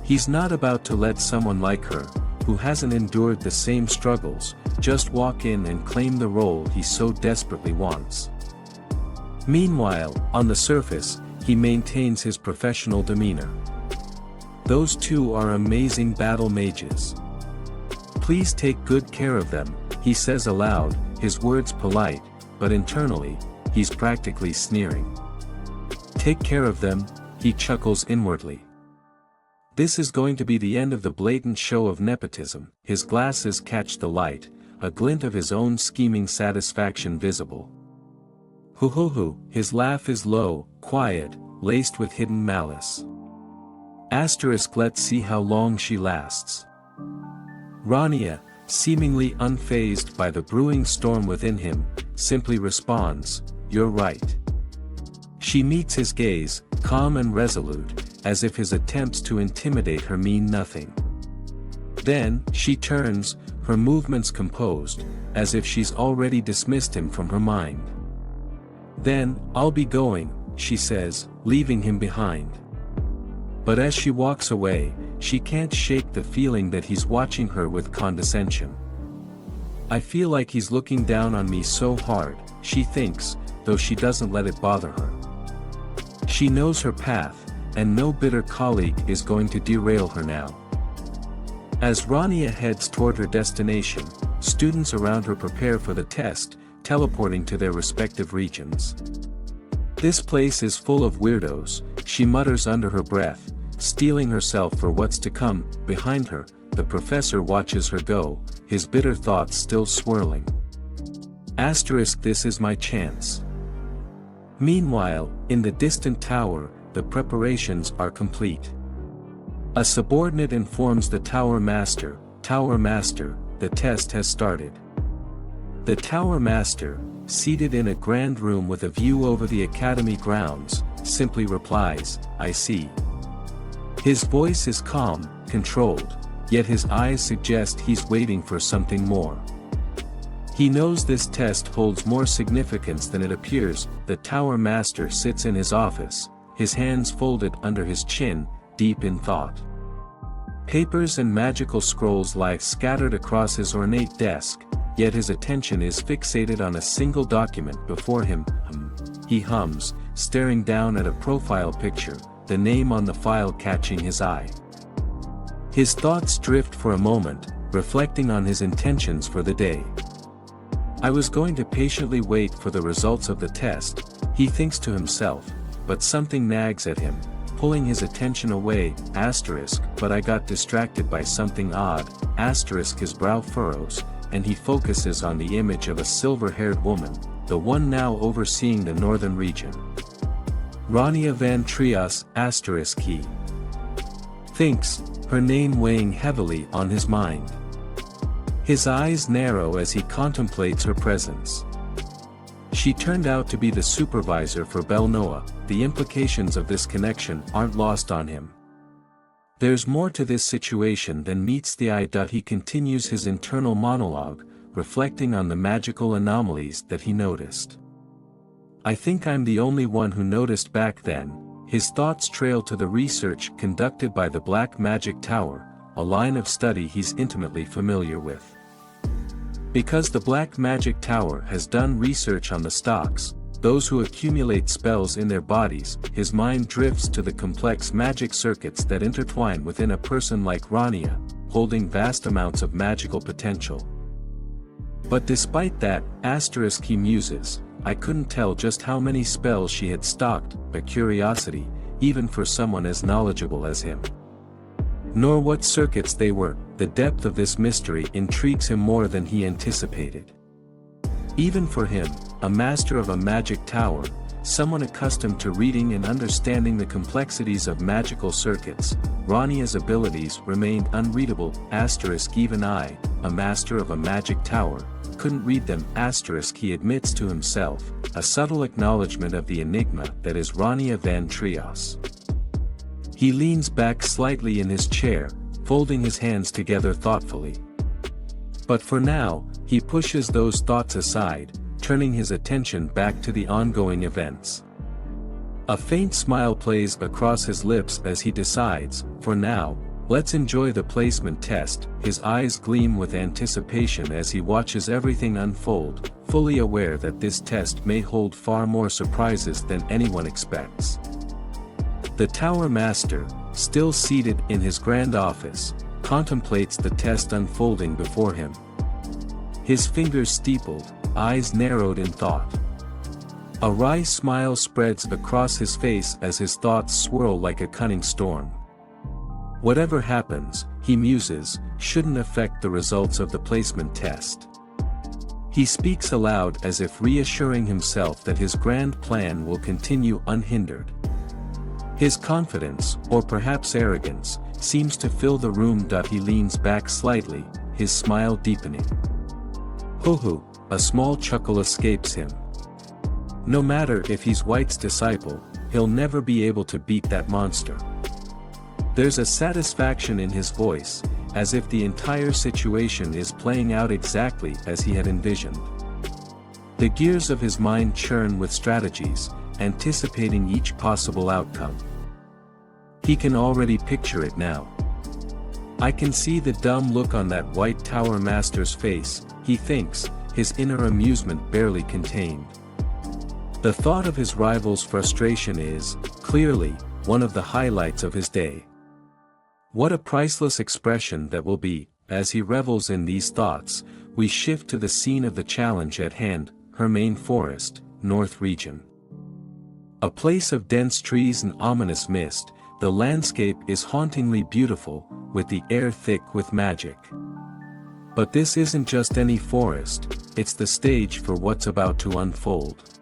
He's not about to let someone like her, who hasn't endured the same struggles, just walk in and claim the role he so desperately wants. Meanwhile, on the surface, he maintains his professional demeanor. Those two are amazing battle mages. Please take good care of them, he says aloud, his words polite, but internally, he's practically sneering. Take care of them, he chuckles inwardly. This is going to be the end of the blatant show of nepotism. His glasses catch the light, a glint of his own scheming satisfaction visible. Hoo hoo hoo, his laugh is low, quiet, laced with hidden malice. Let's see how long she lasts. Rania, seemingly unfazed by the brewing storm within him, simply responds, "You're right." She meets his gaze, calm and resolute, as if his attempts to intimidate her mean nothing. Then, she turns, her movements composed, as if she's already dismissed him from her mind. Then, "I'll be going," she says, leaving him behind. But as she walks away, she can't shake the feeling that he's watching her with condescension. I feel like he's looking down on me so hard, she thinks, though she doesn't let it bother her. She knows her path, and no bitter colleague is going to derail her now. As Rania heads toward her destination, students around her prepare for the test, teleporting to their respective regions. This place is full of weirdos, she mutters under her breath, steeling herself for what's to come. Behind her, the professor watches her go, his bitter thoughts still swirling. This is my chance. Meanwhile, in the distant tower, the preparations are complete. A subordinate informs the Tower Master, the test has started. The Tower Master, seated in a grand room with a view over the academy grounds, simply replies, "I see." His voice is calm, controlled, yet his eyes suggest he's waiting for something more. He knows this test holds more significance than it appears. The Tower Master sits in his office, his hands folded under his chin, deep in thought. Papers and magical scrolls lie scattered across his ornate desk, yet his attention is fixated on a single document before him. He hums, staring down at a profile picture, the name on the file catching his eye. His thoughts drift for a moment, reflecting on his intentions for the day. I was going to patiently wait for the results of the test, he thinks to himself, but something nags at him, pulling his attention away, but I got distracted by something odd, his brow furrows, and he focuses on the image of a silver-haired woman, the one now overseeing the northern region. Rania Van Trias, he thinks, her name weighing heavily on his mind. His eyes narrow as he contemplates her presence. She turned out to be the supervisor for Belnoa. The implications of this connection aren't lost on him. There's more to this situation than meets the eye. He continues his internal monologue, reflecting on the magical anomalies that he noticed. I think I'm the only one who noticed back then. His thoughts trail to the research conducted by the Black Magic Tower, a line of study he's intimately familiar with. Because the Black Magic Tower has done research on the stocks, those who accumulate spells in their bodies. His mind drifts to the complex magic circuits that intertwine within a person like Rania, holding vast amounts of magical potential. But despite that, he muses, I couldn't tell just how many spells she had stocked, a curiosity, even for someone as knowledgeable as him. Nor what circuits they were. The depth of this mystery intrigues him more than he anticipated. Even for him, a master of a magic tower, someone accustomed to reading and understanding the complexities of magical circuits, Rania's abilities remained unreadable. Even I, a master of a magic tower, couldn't read them. He admits to himself, a subtle acknowledgement of the enigma that is Rania van Trios. He leans back slightly in his chair, folding his hands together thoughtfully. But for now, he pushes those thoughts aside, turning his attention back to the ongoing events. A faint smile plays across his lips as he decides, for now, let's enjoy the placement test. His eyes gleam with anticipation as he watches everything unfold, fully aware that this test may hold far more surprises than anyone expects. The Tower Master, still seated in his grand office, contemplates the test unfolding before him. His fingers steepled, eyes narrowed in thought. A wry smile spreads across his face as his thoughts swirl like a cunning storm. Whatever happens, he muses, shouldn't affect the results of the placement test. He speaks aloud as if reassuring himself that his grand plan will continue unhindered. His confidence, or perhaps arrogance, seems to fill the room. He leans back slightly, his smile deepening. Hoo-hoo, a small chuckle escapes him. No matter if he's White's disciple, he'll never be able to beat that monster. There's a satisfaction in his voice, as if the entire situation is playing out exactly as he had envisioned. The gears of his mind churn with strategies, anticipating each possible outcome. He can already picture it now. I can see the dumb look on that White Tower Master's face, he thinks, his inner amusement barely contained. The thought of his rival's frustration is, clearly, one of the highlights of his day. What a priceless expression that will be. As he revels in these thoughts, we shift to the scene of the challenge at hand, Hermain Forest, North Region. A place of dense trees and ominous mist, the landscape is hauntingly beautiful, with the air thick with magic. But this isn't just any forest, it's the stage for what's about to unfold.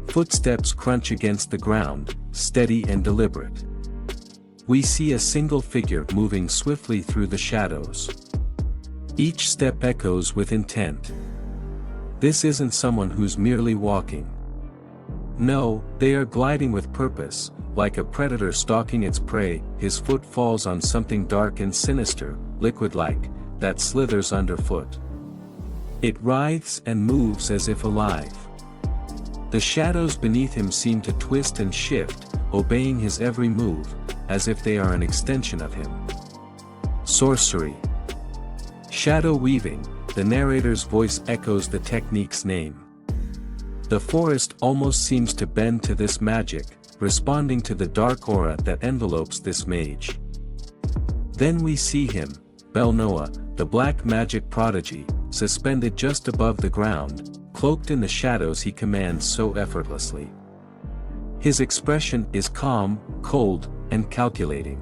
Footsteps crunch against the ground, steady and deliberate. We see a single figure moving swiftly through the shadows. Each step echoes with intent. This isn't someone who's merely walking. No, they are gliding with purpose, like a predator stalking its prey. His foot falls on something dark and sinister, liquid-like, that slithers underfoot. It writhes and moves as if alive. The shadows beneath him seem to twist and shift, obeying his every move, as if they are an extension of him. Sorcery. Shadow weaving, the narrator's voice echoes the technique's name. The forest almost seems to bend to this magic, responding to the dark aura that envelopes this mage. Then we see him, Belnoa, the black magic prodigy, suspended just above the ground, cloaked in the shadows he commands so effortlessly. His expression is calm, cold, and calculating.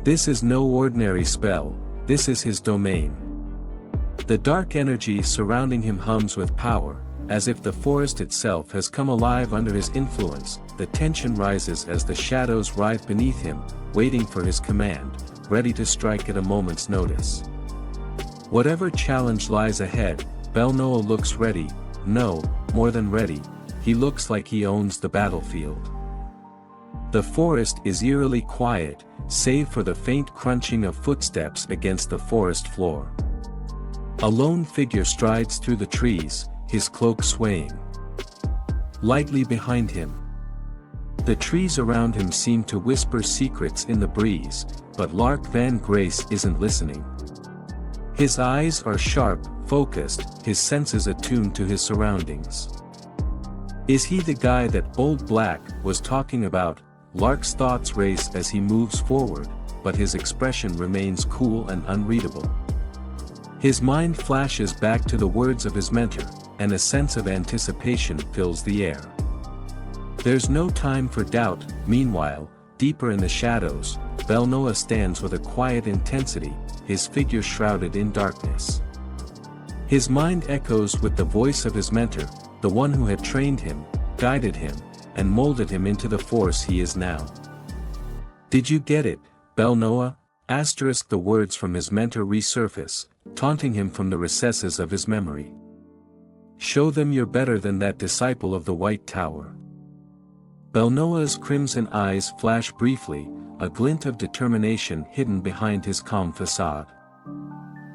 This is no ordinary spell, this is his domain. The dark energy surrounding him hums with power, as if the forest itself has come alive under his influence. The tension rises as the shadows writhe beneath him, waiting for his command, ready to strike at a moment's notice. Whatever challenge lies ahead, Belnoa looks ready, no, more than ready, he looks like he owns the battlefield. The forest is eerily quiet, save for the faint crunching of footsteps against the forest floor. A lone figure strides through the trees, his cloak swaying lightly behind him. The trees around him seem to whisper secrets in the breeze, but Lark Van Grace isn't listening. His eyes are sharp, focused, his senses attuned to his surroundings. Is he the guy that Old Black was talking about? Lark's thoughts race as he moves forward, but his expression remains cool and unreadable. His mind flashes back to the words of his mentor, and a sense of anticipation fills the air. There's no time for doubt. Meanwhile, deeper in the shadows, Belnoa stands with a quiet intensity, his figure shrouded in darkness. His mind echoes with the voice of his mentor, the one who had trained him, guided him, and molded him into the force he is now. "Did you get it, Belnoa?" The words from his mentor resurface, taunting him from the recesses of his memory. "Show them you're better than that disciple of the White Tower." Belnoa's crimson eyes flash briefly, a glint of determination hidden behind his calm facade.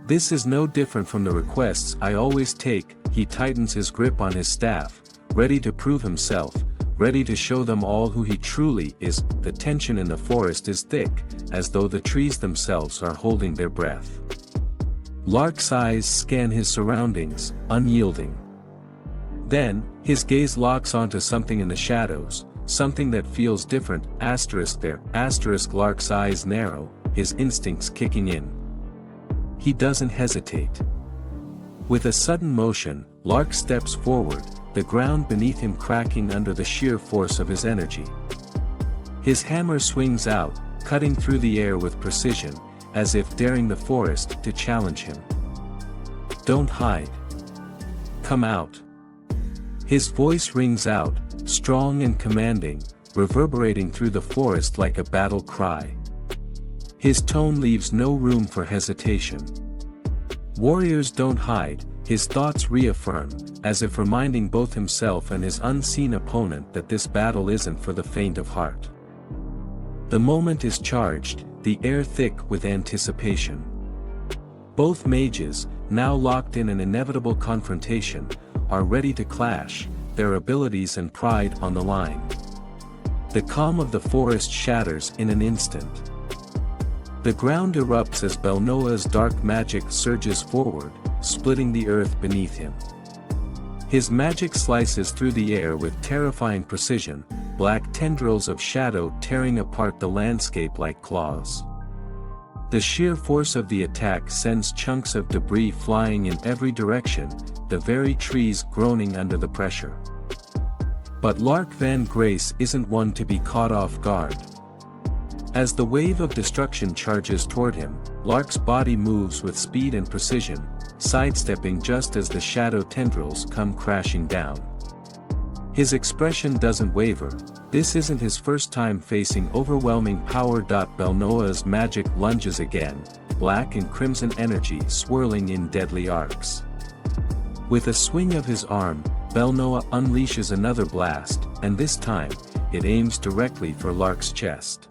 "This is no different from the requests I always take." He tightens his grip on his staff, ready to prove himself, ready to show them all who he truly is. The tension in the forest is thick, as though the trees themselves are holding their breath. Lark's eyes scan his surroundings, unyielding. Then, his gaze locks onto something in the shadows, something that feels different. There. Lark's eyes narrow, his instincts kicking in. He doesn't hesitate. With a sudden motion, Lark steps forward, the ground beneath him cracking under the sheer force of his energy. His hammer swings out, cutting through the air with precision, as if daring the forest to challenge him. "Don't hide. Come out." His voice rings out, strong and commanding, reverberating through the forest like a battle cry. His tone leaves no room for hesitation. "Warriors don't hide," his thoughts reaffirm, as if reminding both himself and his unseen opponent that this battle isn't for the faint of heart. The moment is charged, the air thick with anticipation. Both mages, now locked in an inevitable confrontation, are ready to clash, their abilities and pride on the line. The calm of the forest shatters in an instant. The ground erupts as Belnoa's dark magic surges forward, splitting the earth beneath him. His magic slices through the air with terrifying precision, black tendrils of shadow tearing apart the landscape like claws. The sheer force of the attack sends chunks of debris flying in every direction, the very trees groaning under the pressure. But Lark Van Grace isn't one to be caught off guard. As the wave of destruction charges toward him, Lark's body moves with speed and precision, sidestepping just as the shadow tendrils come crashing down. His expression doesn't waver. This isn't his first time facing overwhelming power. Belnoa's magic lunges again, black and crimson energy swirling in deadly arcs. With a swing of his arm, Belnoa unleashes another blast, and this time, it aims directly for Lark's chest.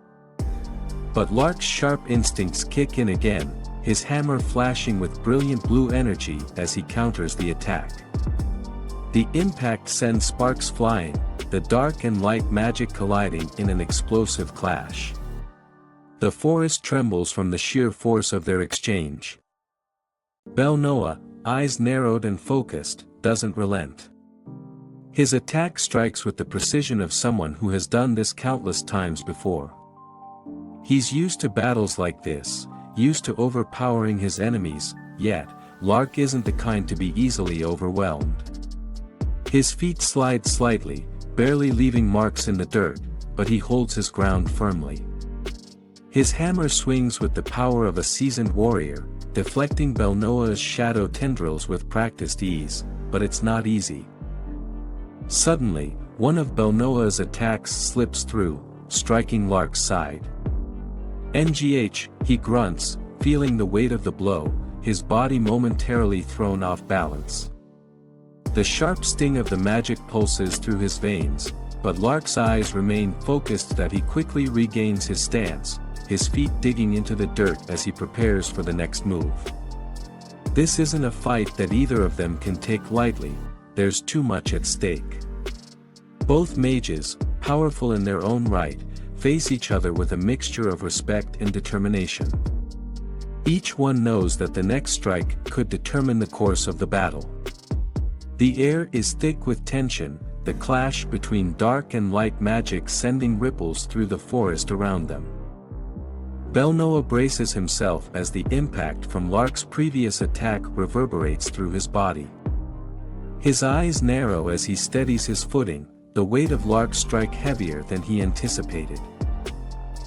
But Lark's sharp instincts kick in again, his hammer flashing with brilliant blue energy as he counters the attack. The impact sends sparks flying, the dark and light magic colliding in an explosive clash. The forest trembles from the sheer force of their exchange. Belnoa, eyes narrowed and focused, doesn't relent. His attack strikes with the precision of someone who has done this countless times before. He's used to battles like this, used to overpowering his enemies, yet, Lark isn't the kind to be easily overwhelmed. His feet slide slightly, barely leaving marks in the dirt, but he holds his ground firmly. His hammer swings with the power of a seasoned warrior, deflecting Belnoa's shadow tendrils with practiced ease, but it's not easy. Suddenly, one of Belnoa's attacks slips through, striking Lark's side. "NGH," he grunts, feeling the weight of the blow, his body momentarily thrown off balance. The sharp sting of the magic pulses through his veins, but Lark's eyes remain focused that he quickly regains his stance, his feet digging into the dirt as he prepares for the next move. This isn't a fight that either of them can take lightly, there's too much at stake. Both mages, powerful in their own right, face each other with a mixture of respect and determination. Each one knows that the next strike could determine the course of the battle. The air is thick with tension, the clash between dark and light magic sending ripples through the forest around them. Belnoa braces himself as the impact from Lark's previous attack reverberates through his body. His eyes narrow as he steadies his footing, the weight of Lark's strike heavier than he anticipated.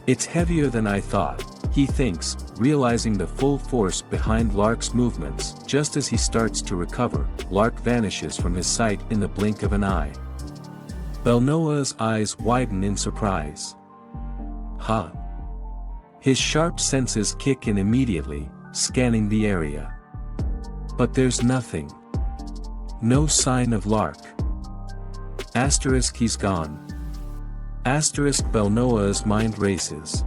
"It's heavier than I thought," he thinks, realizing the full force behind Lark's movements. Just as he starts to recover, Lark vanishes from his sight in the blink of an eye. Belnoa's eyes widen in surprise. "Huh?" His sharp senses kick in immediately, scanning the area. But there's nothing. No sign of Lark. He's gone. Belnoa's mind races.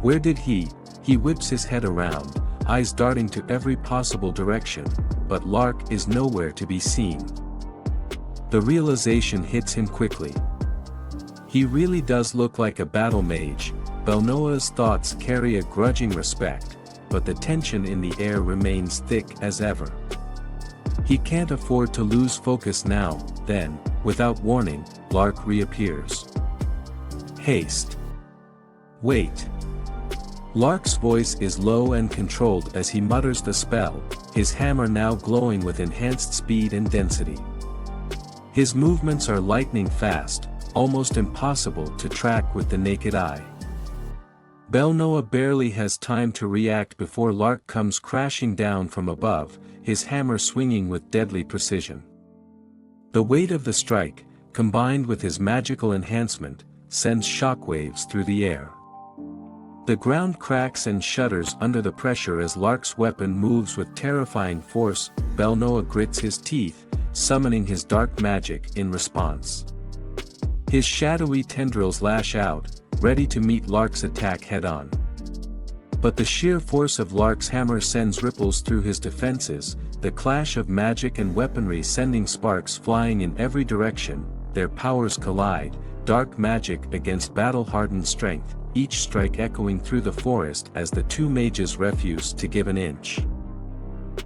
Where did he whips his head around, eyes darting to every possible direction, but Lark is nowhere to be seen. The realization hits him quickly. He really does look like a battle mage. Belnoa's thoughts carry a grudging respect, but the tension in the air remains thick as ever. He can't afford to lose focus now. Then, without warning, Lark reappears. Haste. Wait. Lark's voice is low and controlled as he mutters the spell, his hammer now glowing with enhanced speed and density. His movements are lightning fast, almost impossible to track with the naked eye. Belnoa barely has time to react before Lark comes crashing down from above, his hammer swinging with deadly precision. The weight of the strike, combined with his magical enhancement, sends shockwaves through the air. The ground cracks and shudders under the pressure as Lark's weapon moves with terrifying force. Belnoa grits his teeth, summoning his dark magic in response. His shadowy tendrils lash out, ready to meet Lark's attack head-on. But the sheer force of Lark's hammer sends ripples through his defenses, the clash of magic and weaponry sending sparks flying in every direction. Their powers collide, dark magic against battle-hardened strength, each strike echoing through the forest as the two mages refuse to give an inch.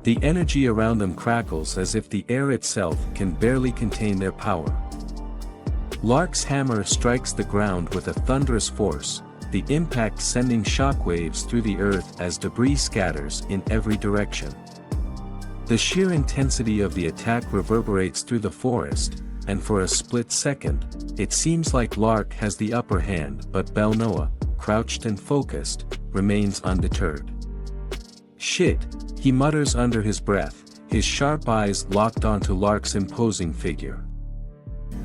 The energy around them crackles as if the air itself can barely contain their power. Lark's hammer strikes the ground with a thunderous force, the impact sending shockwaves through the earth as debris scatters in every direction. The sheer intensity of the attack reverberates through the forest, and for a split second, it seems like Lark has the upper hand, but Belnoa, crouched and focused, remains undeterred. "Shit," he mutters under his breath, his sharp eyes locked onto Lark's imposing figure.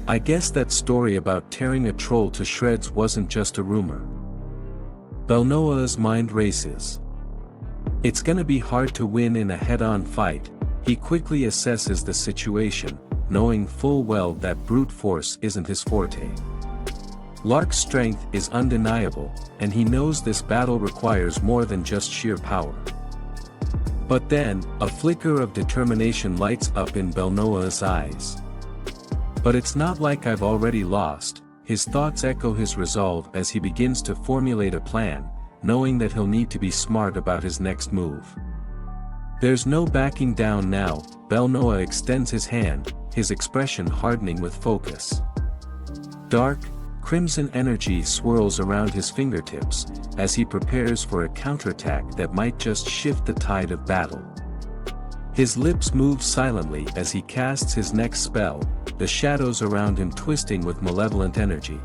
"I guess that story about tearing a troll to shreds wasn't just a rumor." Belnoa's mind races. It's gonna be hard to win in a head-on fight. He quickly assesses the situation, knowing full well that brute force isn't his forte. Lark's strength is undeniable, and he knows this battle requires more than just sheer power. But then, a flicker of determination lights up in Belnoa's eyes. "But it's not like I've already lost." His thoughts echo his resolve as he begins to formulate a plan, knowing that he'll need to be smart about his next move. There's no backing down now. Belnoa extends his hand, his expression hardening with focus. Dark, crimson energy swirls around his fingertips, as he prepares for a counterattack that might just shift the tide of battle. His lips move silently as he casts his next spell, the shadows around him twisting with malevolent energy.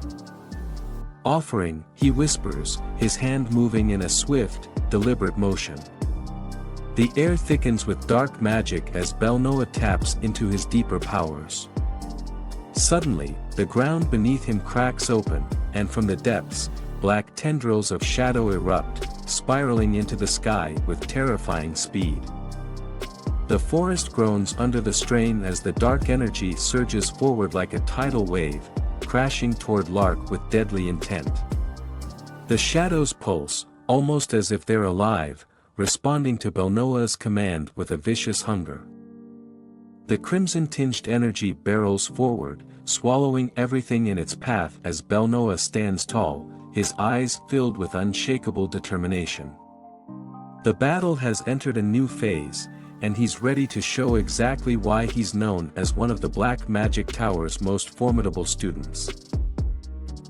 "Offering," he whispers, his hand moving in a swift, deliberate motion. The air thickens with dark magic as Belnoa taps into his deeper powers. Suddenly, the ground beneath him cracks open, and from the depths, black tendrils of shadow erupt, spiraling into the sky with terrifying speed. The forest groans under the strain as the dark energy surges forward like a tidal wave, crashing toward Lark with deadly intent. The shadows pulse, almost as if they're alive, responding to Belnoa's command with a vicious hunger. The crimson-tinged energy barrels forward, swallowing everything in its path as Belnoa stands tall, his eyes filled with unshakable determination. The battle has entered a new phase. and he's ready to show exactly why he's known as one of the Black Magic Tower's most formidable students.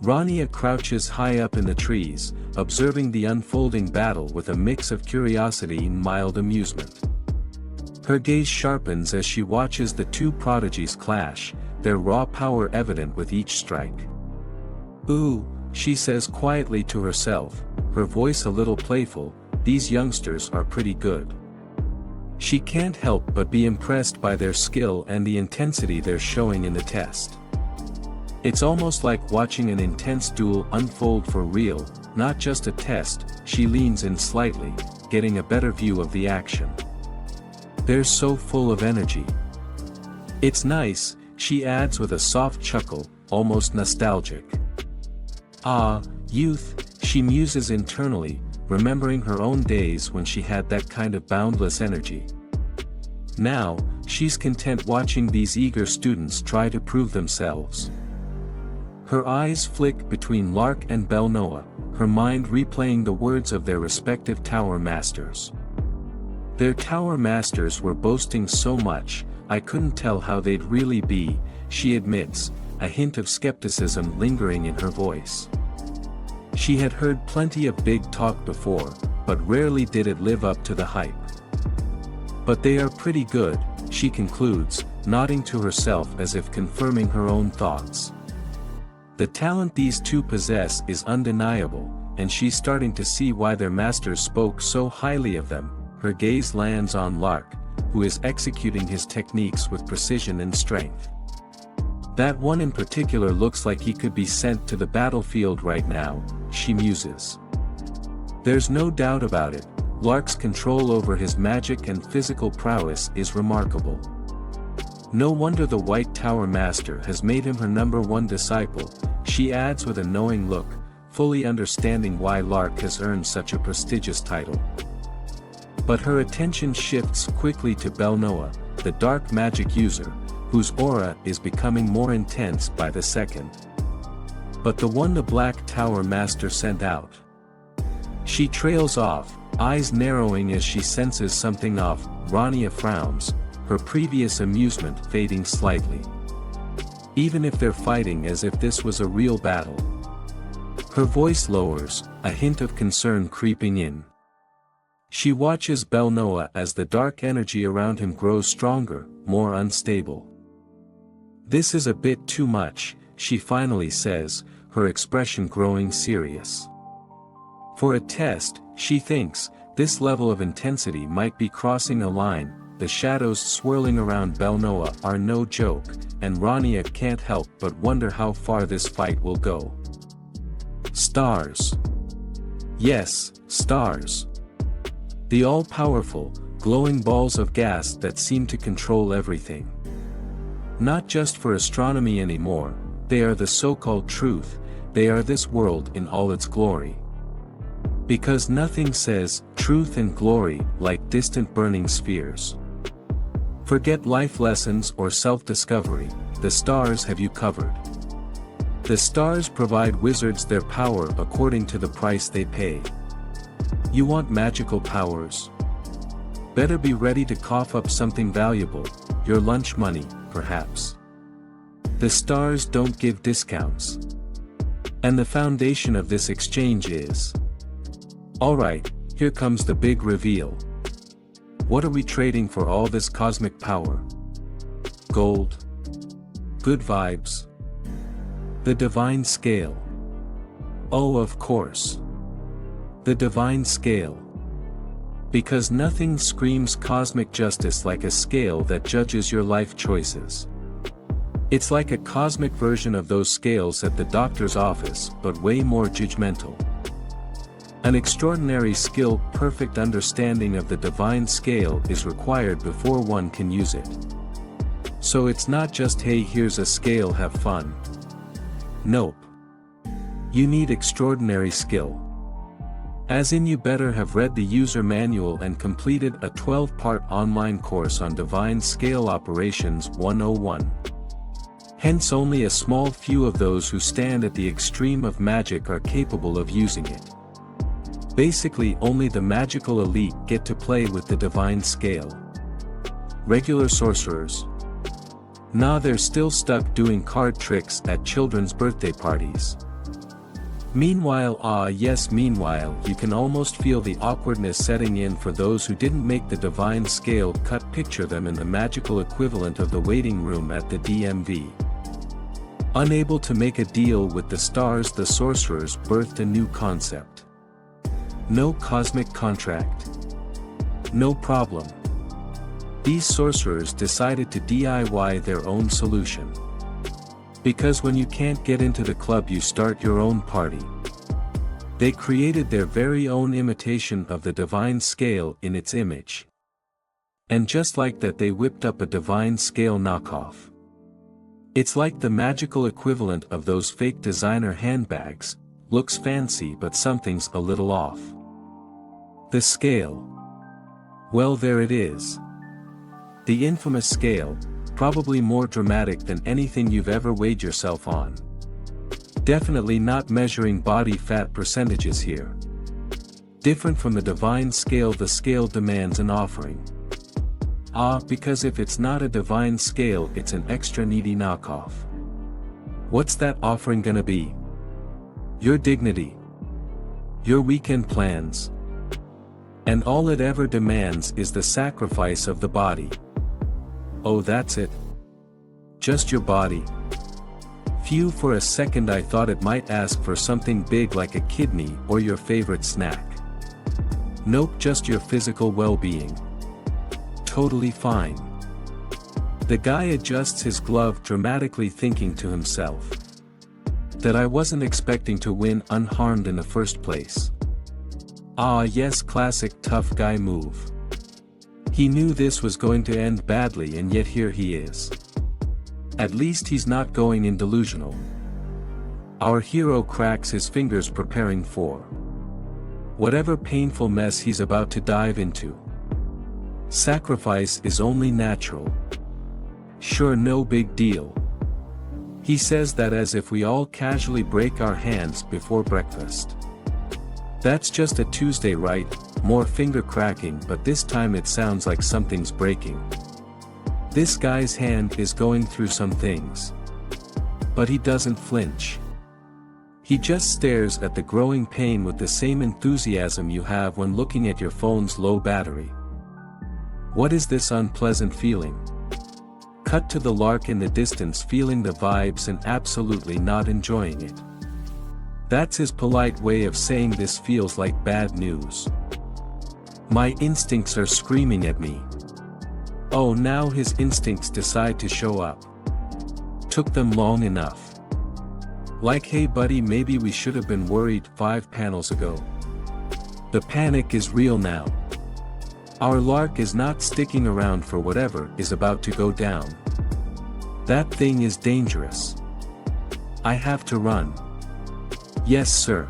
Rania crouches high up in the trees, observing the unfolding battle with a mix of curiosity and mild amusement. Her gaze sharpens as she watches the two prodigies clash, their raw power evident with each strike. "Ooh," she says quietly to herself, her voice a little playful, "these youngsters are pretty good." She can't help but be impressed by their skill and the intensity they're showing in the test. It's almost like watching an intense duel unfold for real, not just a test. She leans in slightly, getting a better view of the action. They're so full of energy. "It's nice," she adds with a soft chuckle, almost nostalgic. "Ah, youth," she muses internally, remembering her own days when she had that kind of boundless energy. Now, she's content watching these eager students try to prove themselves. Her eyes flick between Lark and Belnoa, her mind replaying the words of their respective tower masters. Their tower masters were boasting so much, I couldn't tell how they'd really be, she admits, a hint of skepticism lingering in her voice. She had heard plenty of big talk before, but rarely did it live up to the hype. "But they are pretty good," she concludes, nodding to herself as if confirming her own thoughts. The talent these two possess is undeniable, and she's starting to see why their masters spoke so highly of them. Her gaze lands on Lark, who is executing his techniques with precision and strength. "That one in particular looks like he could be sent to the battlefield right now," she muses. There's no doubt about it, Lark's control over his magic and physical prowess is remarkable. No wonder the White Tower Master has made him her #1 disciple, she adds with a knowing look, fully understanding why Lark has earned such a prestigious title. But her attention shifts quickly to Belnoa, the dark magic user, whose aura is becoming more intense by the second. "But the one the Black Tower Master sent out." She trails off, eyes narrowing as she senses something off. Rania frowns, her previous amusement fading slightly. "Even if they're fighting as if this was a real battle." Her voice lowers, a hint of concern creeping in. She watches Belnoa as the dark energy around him grows stronger, more unstable. "This is a bit too much," she finally says, her expression growing serious. For a test, she thinks, this level of intensity might be crossing a line. The shadows swirling around Belnoa are no joke, and Rania can't help but wonder how far this fight will go. Stars. Yes, stars. The all-powerful, glowing balls of gas that seem to control everything. Not just for astronomy anymore, they are the so-called truth, they are this world in all its glory. Because nothing says truth and glory like distant burning spheres. Forget life lessons or self-discovery, the stars have you covered. The stars provide wizards their power according to the price they pay. You want magical powers? Better be ready to cough up something valuable, your lunch money, perhaps. The stars don't give discounts. And the foundation of this exchange is... Alright, here comes the big reveal. What are we trading for all this cosmic power? Gold? Good vibes? The divine scale. Oh, of course. The divine scale. Because nothing screams cosmic justice like a scale that judges your life choices. It's like a cosmic version of those scales at the doctor's office, but way more judgmental. An extraordinary skill, perfect understanding of the divine scale is required before one can use it. So it's not just hey here's a scale have fun. Nope. You need extraordinary skill. As in you better have read the user manual and completed a 12-part online course on Divine Scale Operations 101. Hence only a small few of those who stand at the extreme of magic are capable of using it. Basically only the magical elite get to play with the divine scale. Regular sorcerers? Nah, they're still stuck doing card tricks at children's birthday parties. Meanwhile, you can almost feel the awkwardness setting in for those who didn't make the divine scale cut. Picture them in the magical equivalent of the waiting room at the DMV. Unable to make a deal with the stars, the sorcerers birthed a new concept. No cosmic contract. No problem. These sorcerers decided to DIY their own solution. Because when you can't get into the club, you start your own party. They created their very own imitation of the divine scale in its image. And just like that, they whipped up a divine scale knockoff. It's like the magical equivalent of those fake designer handbags. Looks fancy, but something's a little off. The scale. Well, there it is. The infamous scale, probably more dramatic than anything you've ever weighed yourself on. Definitely not measuring body fat percentages here. Different from the divine scale, the scale demands an offering. Because if it's not a divine scale, it's an extra needy knockoff. What's that offering gonna be? Your dignity. Your weekend plans. And all it ever demands is the sacrifice of the body. Oh, that's it? Just your body? Phew, for a second I thought it might ask for something big like a kidney or your favorite snack. Nope, just your physical well-being. Totally fine. The guy adjusts his glove dramatically, thinking to himself that I wasn't expecting to win unharmed in the first place. Yes, classic tough guy move. He knew this was going to end badly, and yet here he is. At least he's not going in delusional. Our hero cracks his fingers, preparing for whatever painful mess he's about to dive into. Sacrifice is only natural. Sure, no big deal. He says that as if we all casually break our hands before breakfast. That's just a Tuesday, right? More finger cracking, but this time it sounds like something's breaking. This guy's hand is going through some things. But he doesn't flinch. He just stares at the growing pain with the same enthusiasm you have when looking at your phone's low battery. What is this unpleasant feeling? Cut to the lark in the distance, feeling the vibes and absolutely not enjoying it. That's his polite way of saying this feels like bad news. My instincts are screaming at me. Oh, now his instincts decide to show up. Took them long enough. Like, hey buddy, maybe we should have been worried 5 panels ago. The panic is real now. Our lark is not sticking around for whatever is about to go down. That thing is dangerous. I have to run. Yes, sir.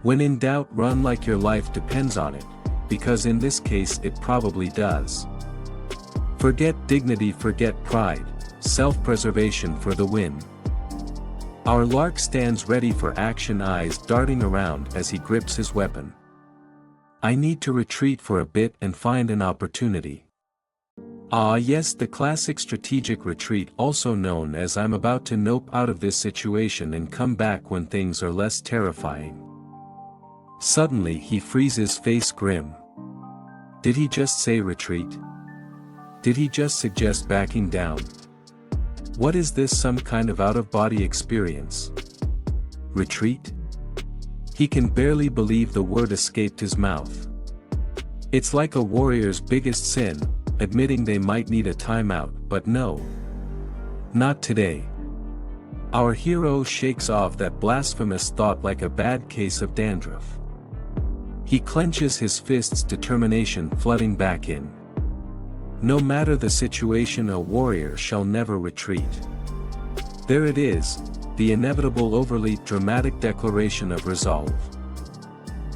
When in doubt, run like your life depends on it, because in this case it probably does. Forget dignity, forget pride, self-preservation for the win. Our lark stands ready for action, eyes darting around as he grips his weapon. I need to retreat for a bit and find an opportunity. Yes, the classic strategic retreat, also known as I'm about to nope out of this situation and come back when things are less terrifying. Suddenly he freezes, face grim. Did he just say retreat? Did he just suggest backing down? What is this, some kind of out-of-body experience? Retreat? He can barely believe the word escaped his mouth. It's like a warrior's biggest sin, admitting they might need a timeout, but no. Not today. Our hero shakes off that blasphemous thought like a bad case of dandruff. He clenches his fists, determination flooding back in. No matter the situation, a warrior shall never retreat. There it is, the inevitable overly dramatic declaration of resolve.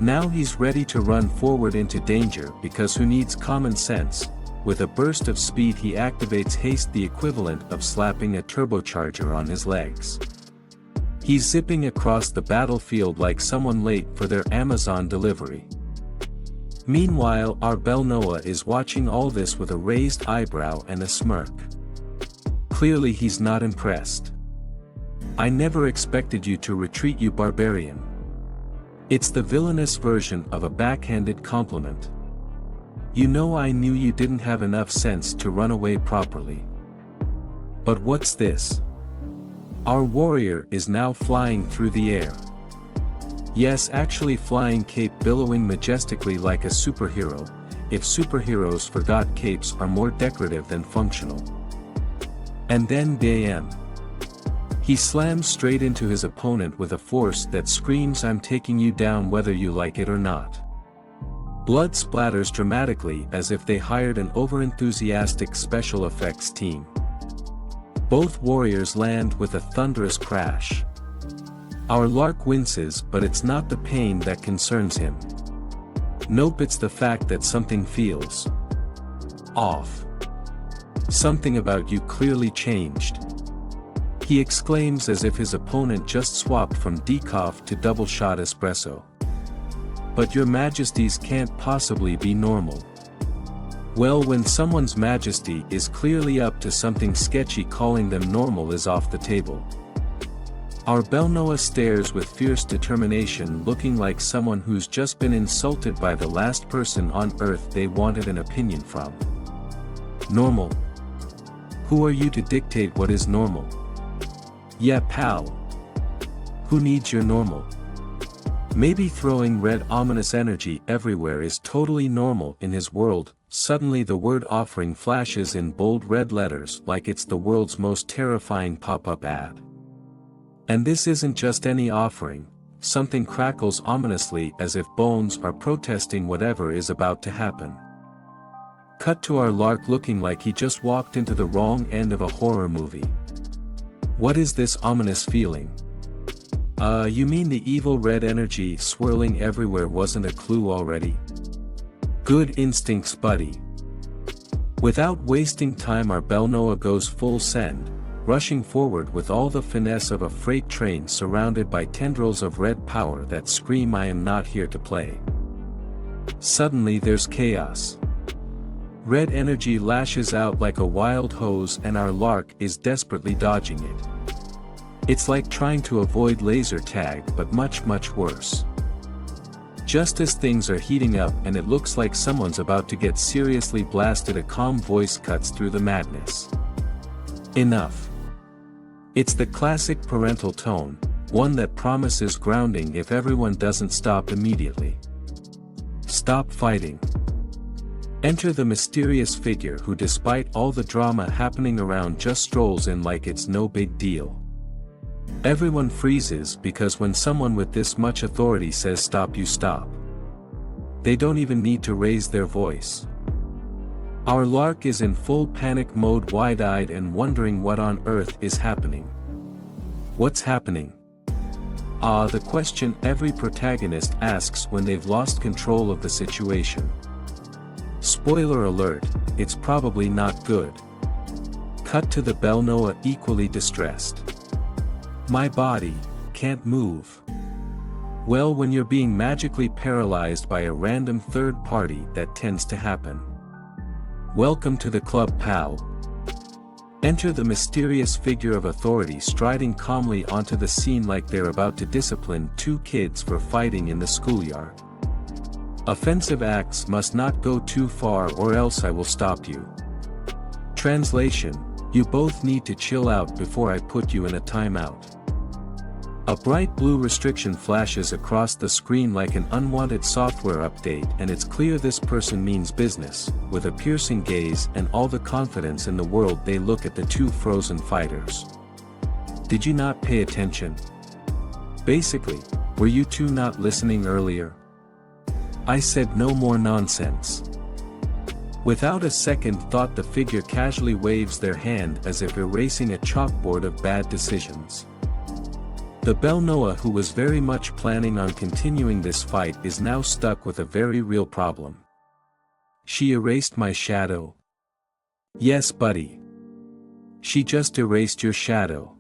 Now he's ready to run forward into danger, because who needs common sense? With a burst of speed he activates haste, the equivalent of slapping a turbocharger on his legs. He's zipping across the battlefield like someone late for their Amazon delivery. Meanwhile, our Belnoa is watching all this with a raised eyebrow and a smirk. Clearly he's not impressed. I never expected you to retreat, you barbarian. It's the villainous version of a backhanded compliment. You know, I knew you didn't have enough sense to run away properly. But what's this? Our warrior is now flying through the air. Yes, actually flying, cape billowing majestically like a superhero, if superheroes forgot capes are more decorative than functional. And then bam! He slams straight into his opponent with a force that screams, I'm taking you down whether you like it or not. Blood splatters dramatically as if they hired an overenthusiastic special effects team. Both warriors land with a thunderous crash. Our lark winces, but it's not the pain that concerns him. Nope, it's the fact that something feels off. Something about you clearly changed. He exclaims as if his opponent just swapped from decaf to double shot espresso. But your majesties can't possibly be normal. Well, when someone's majesty is clearly up to something sketchy, calling them normal is off the table. Our Belnoa stares with fierce determination, looking like someone who's just been insulted by the last person on earth they wanted an opinion from. Normal? Who are you to dictate what is normal? Yeah, pal. Who needs your normal? Maybe throwing red ominous energy everywhere is totally normal in his world. Suddenly the word offering flashes in bold red letters like it's the world's most terrifying pop-up ad. And this isn't just any offering, something crackles ominously as if bones are protesting whatever is about to happen. Cut to our lark looking like he just walked into the wrong end of a horror movie. What is this ominous feeling? You mean the evil red energy swirling everywhere wasn't a clue already? Good instincts, buddy. Without wasting time, our Belnoa goes full send, rushing forward with all the finesse of a freight train surrounded by tendrils of red power that scream, I am not here to play. Suddenly there's chaos. Red energy lashes out like a wild hose and our lark is desperately dodging it. It's like trying to avoid laser tag, but much worse. Just as things are heating up and it looks like someone's about to get seriously blasted, a calm voice cuts through the madness. Enough. It's the classic parental tone, one that promises grounding if everyone doesn't stop immediately. Stop fighting. Enter the mysterious figure who, despite all the drama happening around, just strolls in like it's no big deal. Everyone freezes because when someone with this much authority says stop, you stop. They don't even need to raise their voice. Our lark is in full panic mode, wide-eyed and wondering what on earth is happening. What's happening? The question every protagonist asks when they've lost control of the situation. Spoiler alert, it's probably not good. Cut to the Belnoa equally distressed. My body can't move. Well, when you're being magically paralyzed by a random third party, that tends to happen. Welcome to the club, pal. Enter the mysterious figure of authority striding calmly onto the scene like they're about to discipline two kids for fighting in the schoolyard. Offensive acts must not go too far or else I will stop you. Translation: you both need to chill out before I put you in a timeout. A bright blue restriction flashes across the screen like an unwanted software update, and it's clear this person means business. With a piercing gaze and all the confidence in the world, they look at the two frozen fighters. Did you not pay attention? Basically, were you two not listening earlier? I said no more nonsense. Without a second thought, the figure casually waves their hand as if erasing a chalkboard of bad decisions. The Belnoa, who was very much planning on continuing this fight, is now stuck with a very real problem. She erased my shadow. Yes, buddy. She just erased your shadow.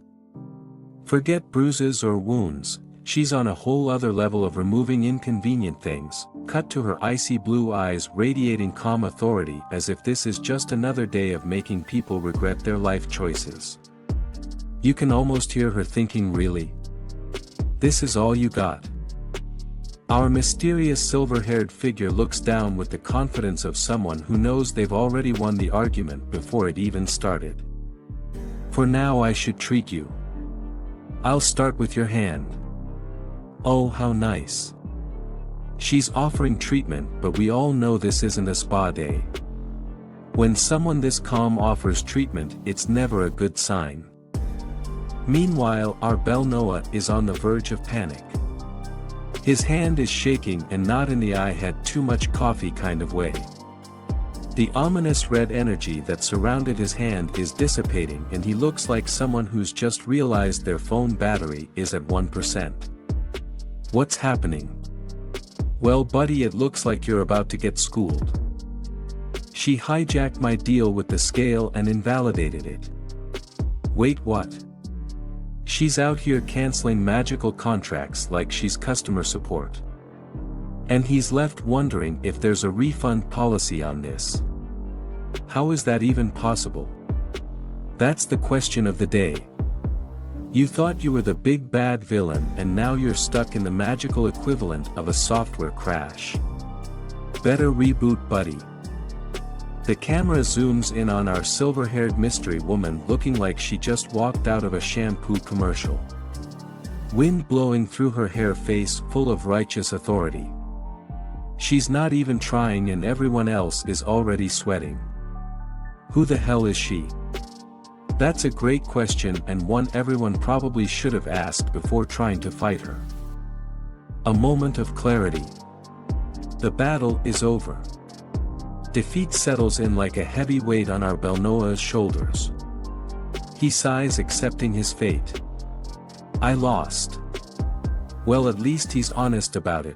Forget bruises or wounds, she's on a whole other level of removing inconvenient things, Cut to her icy blue eyes radiating calm authority as if this is just another day of making people regret their life choices. You can almost hear her thinking, really? This is all you got? Our mysterious silver-haired figure looks down with the confidence of someone who knows they've already won the argument before it even started. For now I should treat you. I'll start with your hand. Oh, how nice. She's offering treatment, but we all know this isn't a spa day. When someone this calm offers treatment, it's never a good sign. Meanwhile, our Bel Noah is on the verge of panic. His hand is shaking and not in the "I had too much coffee" kind of way. The ominous red energy that surrounded his hand is dissipating and he looks like someone who's just realized their phone battery is at 1%. What's happening? Well, buddy, it looks like you're about to get schooled. She hijacked my deal with the scale and invalidated it. Wait, what? She's out here canceling magical contracts like she's customer support. And he's left wondering if there's a refund policy on this. How is that even possible? That's the question of the day. You thought you were the big bad villain and now you're stuck in the magical equivalent of a software crash. Better reboot, buddy. The camera zooms in on our silver-haired mystery woman looking like she just walked out of a shampoo commercial. Wind blowing through her hair, face full of righteous authority. She's not even trying and everyone else is already sweating. Who the hell is she? That's a great question and one everyone probably should have asked before trying to fight her. A moment of clarity. The battle is over. Defeat settles in like a heavy weight on our Bel Noah's shoulders. He sighs, accepting his fate. I lost. Well, at least he's honest about it.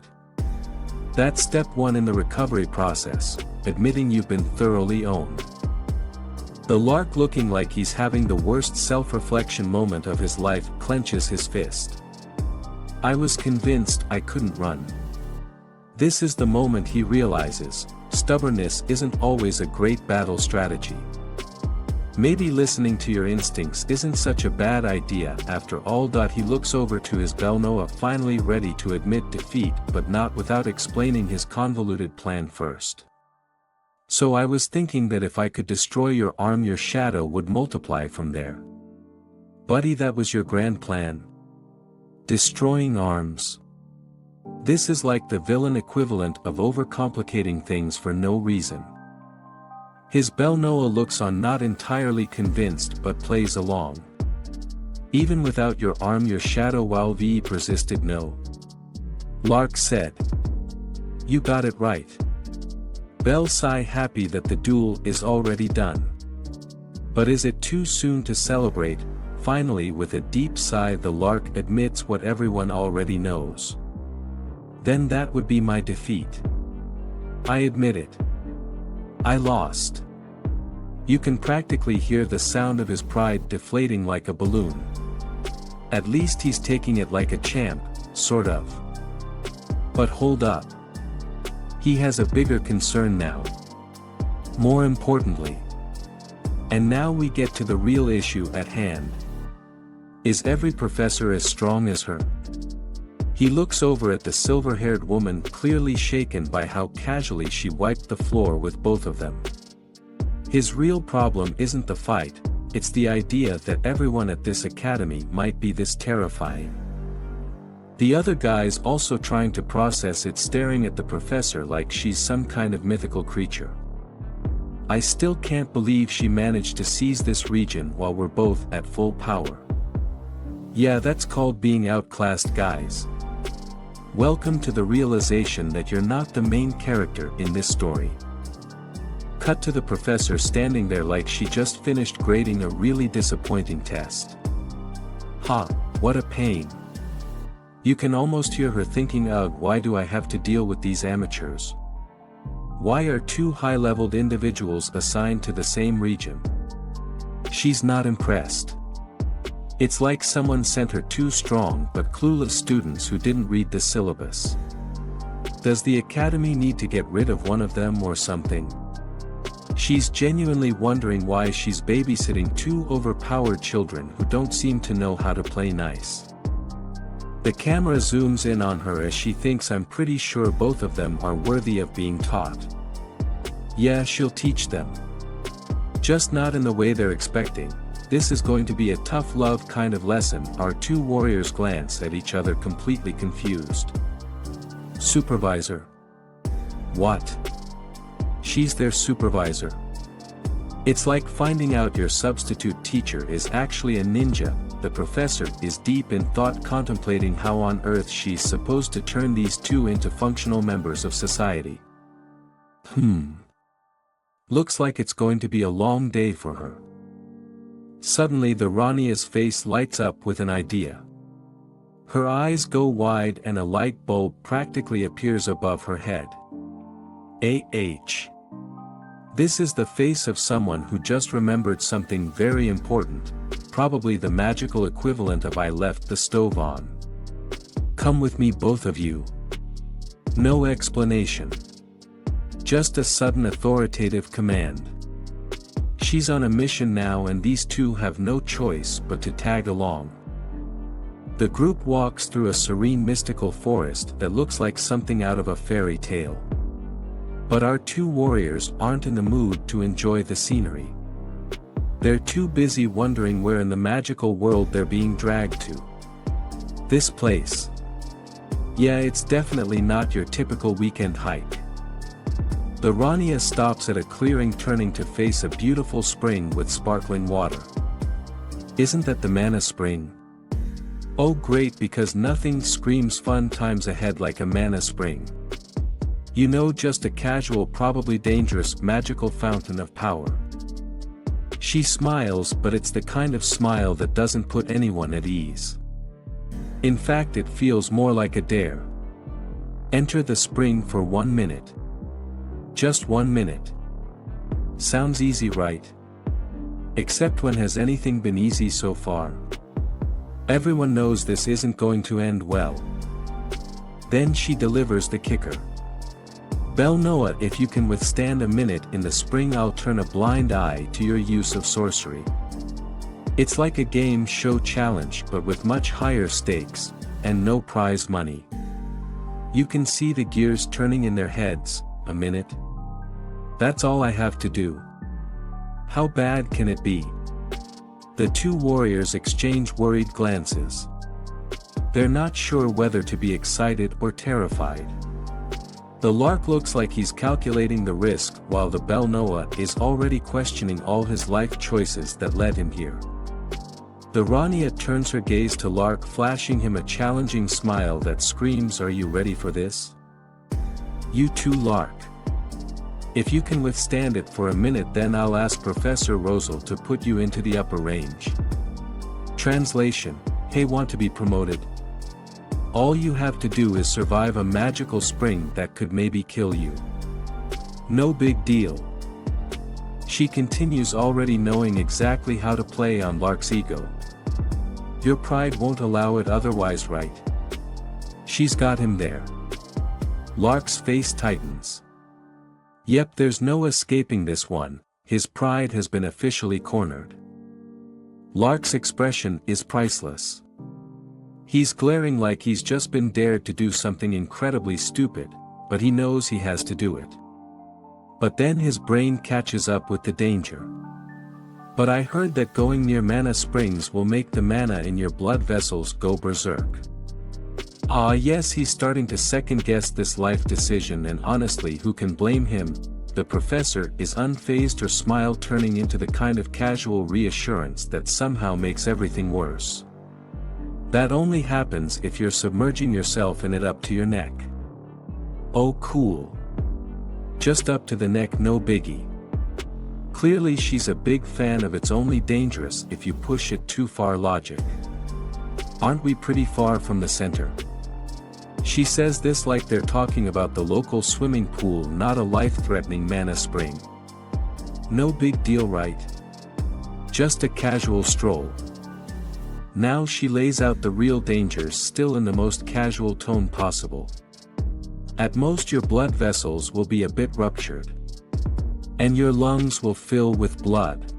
That's step one in the recovery process, admitting you've been thoroughly owned. The lark, looking like he's having the worst self-reflection moment of his life, clenches his fist. I was convinced I couldn't run. This is the moment he realizes, stubbornness isn't always a great battle strategy. Maybe listening to your instincts isn't such a bad idea after all. He looks over to his Bel Noah, finally ready to admit defeat, but not without explaining his convoluted plan first. So I was thinking that if I could destroy your arm, your shadow would multiply from there. Buddy, that was your grand plan? Destroying arms? This is like the villain equivalent of overcomplicating things for no reason. His Bel Noah looks on, not entirely convinced, but plays along. Even without your arm, your shadow, while V persisted. No. Lark said. You got it right. Bel sigh, happy that the duel is already done. But is it too soon to celebrate? Finally, with a deep sigh, the lark admits what everyone already knows. Then that would be my defeat. I admit it. I lost. You can practically hear the sound of his pride deflating like a balloon. At least he's taking it like a champ, sort of. But hold up. He has a bigger concern now. More importantly. And now we get to the real issue at hand. Is every professor as strong as her? He looks over at the silver-haired woman, clearly shaken by how casually she wiped the floor with both of them. His real problem isn't the fight, it's the idea that everyone at this academy might be this terrifying. The other guy's also trying to process it, staring at the professor like she's some kind of mythical creature. I still can't believe she managed to seize this region while we're both at full power. Yeah, that's called being outclassed, guys. Welcome to the realization that you're not the main character in this story. Cut to the professor standing there like she just finished grading a really disappointing test. Ha, what a pain. You can almost hear her thinking, ugh, why do I have to deal with these amateurs? Why are two high-leveled individuals assigned to the same region? She's not impressed. It's like someone sent her two strong but clueless students who didn't read the syllabus. Does the academy need to get rid of one of them or something? She's genuinely wondering why she's babysitting two overpowered children who don't seem to know how to play nice. The camera zooms in on her as she thinks I'm pretty sure both of them are worthy of being taught. Yeah, she'll teach them. Just not in the way they're expecting. This is going to be a tough love kind of lesson. Our two warriors glance at each other completely confused. Supervisor. What? She's their supervisor. It's like finding out your substitute teacher is actually a ninja. The professor is deep in thought, contemplating how on earth she's supposed to turn these two into functional members of society. Looks like it's going to be a long day for her. Suddenly the Rania's face lights up with an idea. Her eyes go wide and a light bulb practically appears above her head. This is the face of someone who just remembered something very important, probably the magical equivalent of I left the stove on. Come with me, both of you. No explanation. Just a sudden authoritative command. She's on a mission now and these two have no choice but to tag along. The group walks through a serene mystical forest that looks like something out of a fairy tale. But our two warriors aren't in the mood to enjoy the scenery. They're too busy wondering where in the magical world they're being dragged to. This place. Yeah, it's definitely not your typical weekend hike. The Rania stops at a clearing, turning to face a beautiful spring with sparkling water. Isn't that the mana spring? Oh great, because nothing screams fun times ahead like a mana spring. You know, just a casual, probably dangerous, magical fountain of power. She smiles, but it's the kind of smile that doesn't put anyone at ease. In fact, it feels more like a dare. Enter the spring for 1 minute. Just 1 minute. Sounds easy, right? Except when has anything been easy so far? Everyone knows this isn't going to end well. Then she delivers the kicker. Belnoa, if you can withstand a minute in the spring, I'll turn a blind eye to your use of sorcery. It's like a game show challenge but with much higher stakes, and no prize money. You can see the gears turning in their heads. A minute? That's all I have to do. How bad can it be? The two warriors exchange worried glances. They're not sure whether to be excited or terrified. The lark looks like he's calculating the risk, while the Belnoa is already questioning all his life choices that led him here. The Rania turns her gaze to Lark, flashing him a challenging smile that screams, "Are you ready for this? You too, Lark. If you can withstand it for a minute, then I'll ask Professor Rosal to put you into the upper range." Translation: Hey, want to be promoted? All you have to do is survive a magical spring that could maybe kill you. No big deal. She continues, already knowing exactly how to play on Lark's ego. Your pride won't allow it otherwise, right? She's got him there. Lark's face tightens. Yep, there's no escaping this one. His pride has been officially cornered. Lark's expression is priceless. He's glaring like he's just been dared to do something incredibly stupid, but he knows he has to do it. But then his brain catches up with the danger. But I heard that going near mana springs will make the mana in your blood vessels go berserk. Ah yes, he's starting to second-guess this life decision, and honestly, who can blame him? The professor is unfazed, her smile turning into the kind of casual reassurance that somehow makes everything worse. That only happens if you're submerging yourself in it up to your neck. Oh cool. Just up to the neck, no biggie. Clearly she's a big fan of it's only dangerous if you push it too far logic. Aren't we pretty far from the center? She says this like they're talking about the local swimming pool, not a life-threatening mana spring. No big deal, right? Just a casual stroll. Now she lays out the real dangers, still in the most casual tone possible. At most your blood vessels will be a bit ruptured. And your lungs will fill with blood.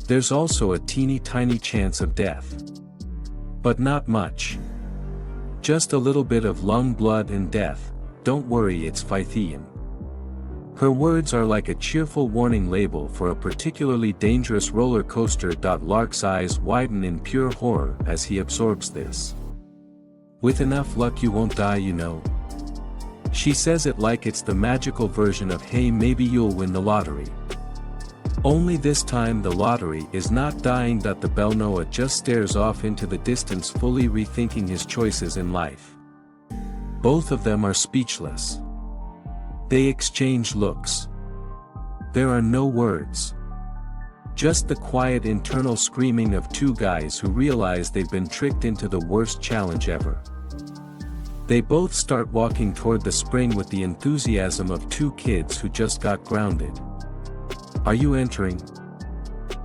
There's also a teeny tiny chance of death. But not much. Just a little bit of lung blood and death, don't worry, it's Phythian. Her words are like a cheerful warning label for a particularly dangerous roller coaster. Lark's eyes widen in pure horror as he absorbs this. With enough luck you won't die, you know. She says it like it's the magical version of hey, maybe you'll win the lottery. Only this time the lottery is not dying. The Belnoa just stares off into the distance, fully rethinking his choices in life. Both of them are speechless. They exchange looks. There are no words. Just the quiet internal screaming of two guys who realize they've been tricked into the worst challenge ever. They both start walking toward the spring with the enthusiasm of two kids who just got grounded. Are you entering?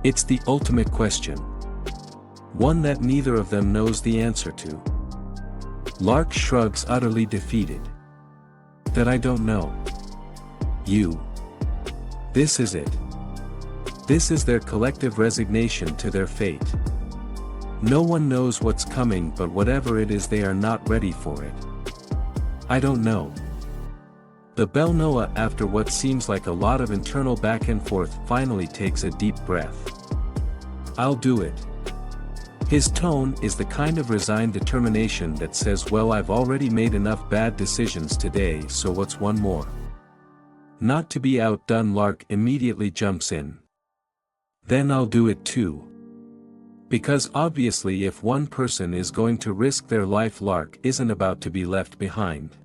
It's the ultimate question. One that neither of them knows the answer to. Lark shrugs, utterly defeated. That I don't know. You. This is it. This is their collective resignation to their fate. No one knows what's coming, but whatever it is they are not ready for it. I don't know. The Belnoa, after what seems like a lot of internal back and forth, finally takes a deep breath. I'll do it. His tone is the kind of resigned determination that says, well, I've already made enough bad decisions today, so what's one more? Not to be outdone, Lark immediately jumps in. Then I'll do it too. Because obviously if one person is going to risk their life, Lark isn't about to be left behind.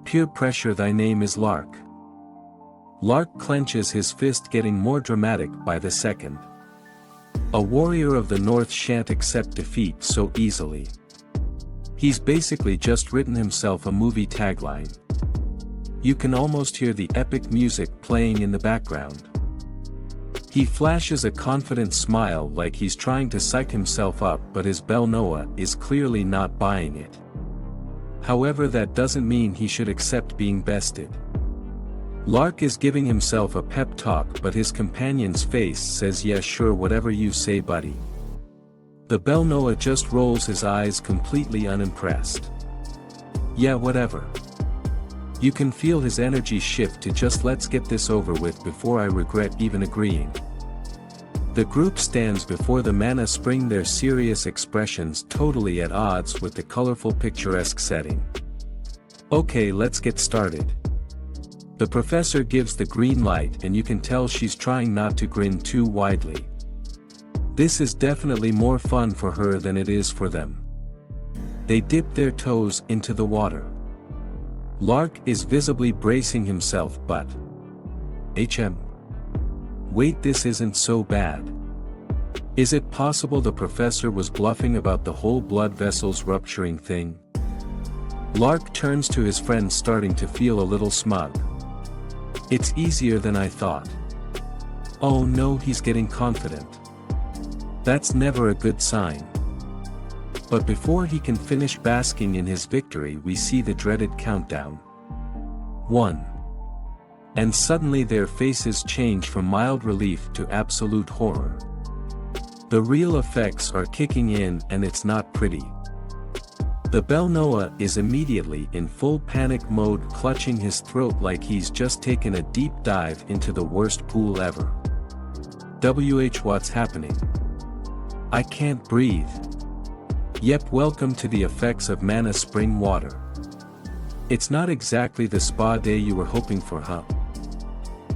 Peer pressure, thy name is Lark. Lark clenches his fist, getting more dramatic by the second. A warrior of the North shan't accept defeat so easily. He's basically just written himself a movie tagline. You can almost hear the epic music playing in the background. He flashes a confident smile like he's trying to psych himself up, but his Belnoa is clearly not buying it. However, that doesn't mean he should accept being bested. Lark is giving himself a pep talk, but his companion's face says, yeah, sure, whatever you say, buddy. The Belnoa just rolls his eyes, completely unimpressed. Yeah, whatever. You can feel his energy shift to just let's get this over with before I regret even agreeing. The group stands before the mana spring, their serious expressions totally at odds with the colorful picturesque setting. Okay, let's get started. The professor gives the green light, and you can tell she's trying not to grin too widely. This is definitely more fun for her than it is for them. They dip their toes into the water. Lark is visibly bracing himself, but... Wait, this isn't so bad. Is it possible the professor was bluffing about the whole blood vessels rupturing thing? Lark turns to his friend, starting to feel a little smug. It's easier than I thought. Oh no, he's getting confident. That's never a good sign. But before he can finish basking in his victory, we see the dreaded countdown. 1. And suddenly their faces change from mild relief to absolute horror. The real effects are kicking in, and it's not pretty. The Belnoa is immediately in full panic mode, clutching his throat like he's just taken a deep dive into the worst pool ever. What's happening? I can't breathe. Yep, welcome to the effects of mana spring water. It's not exactly the spa day you were hoping for, huh?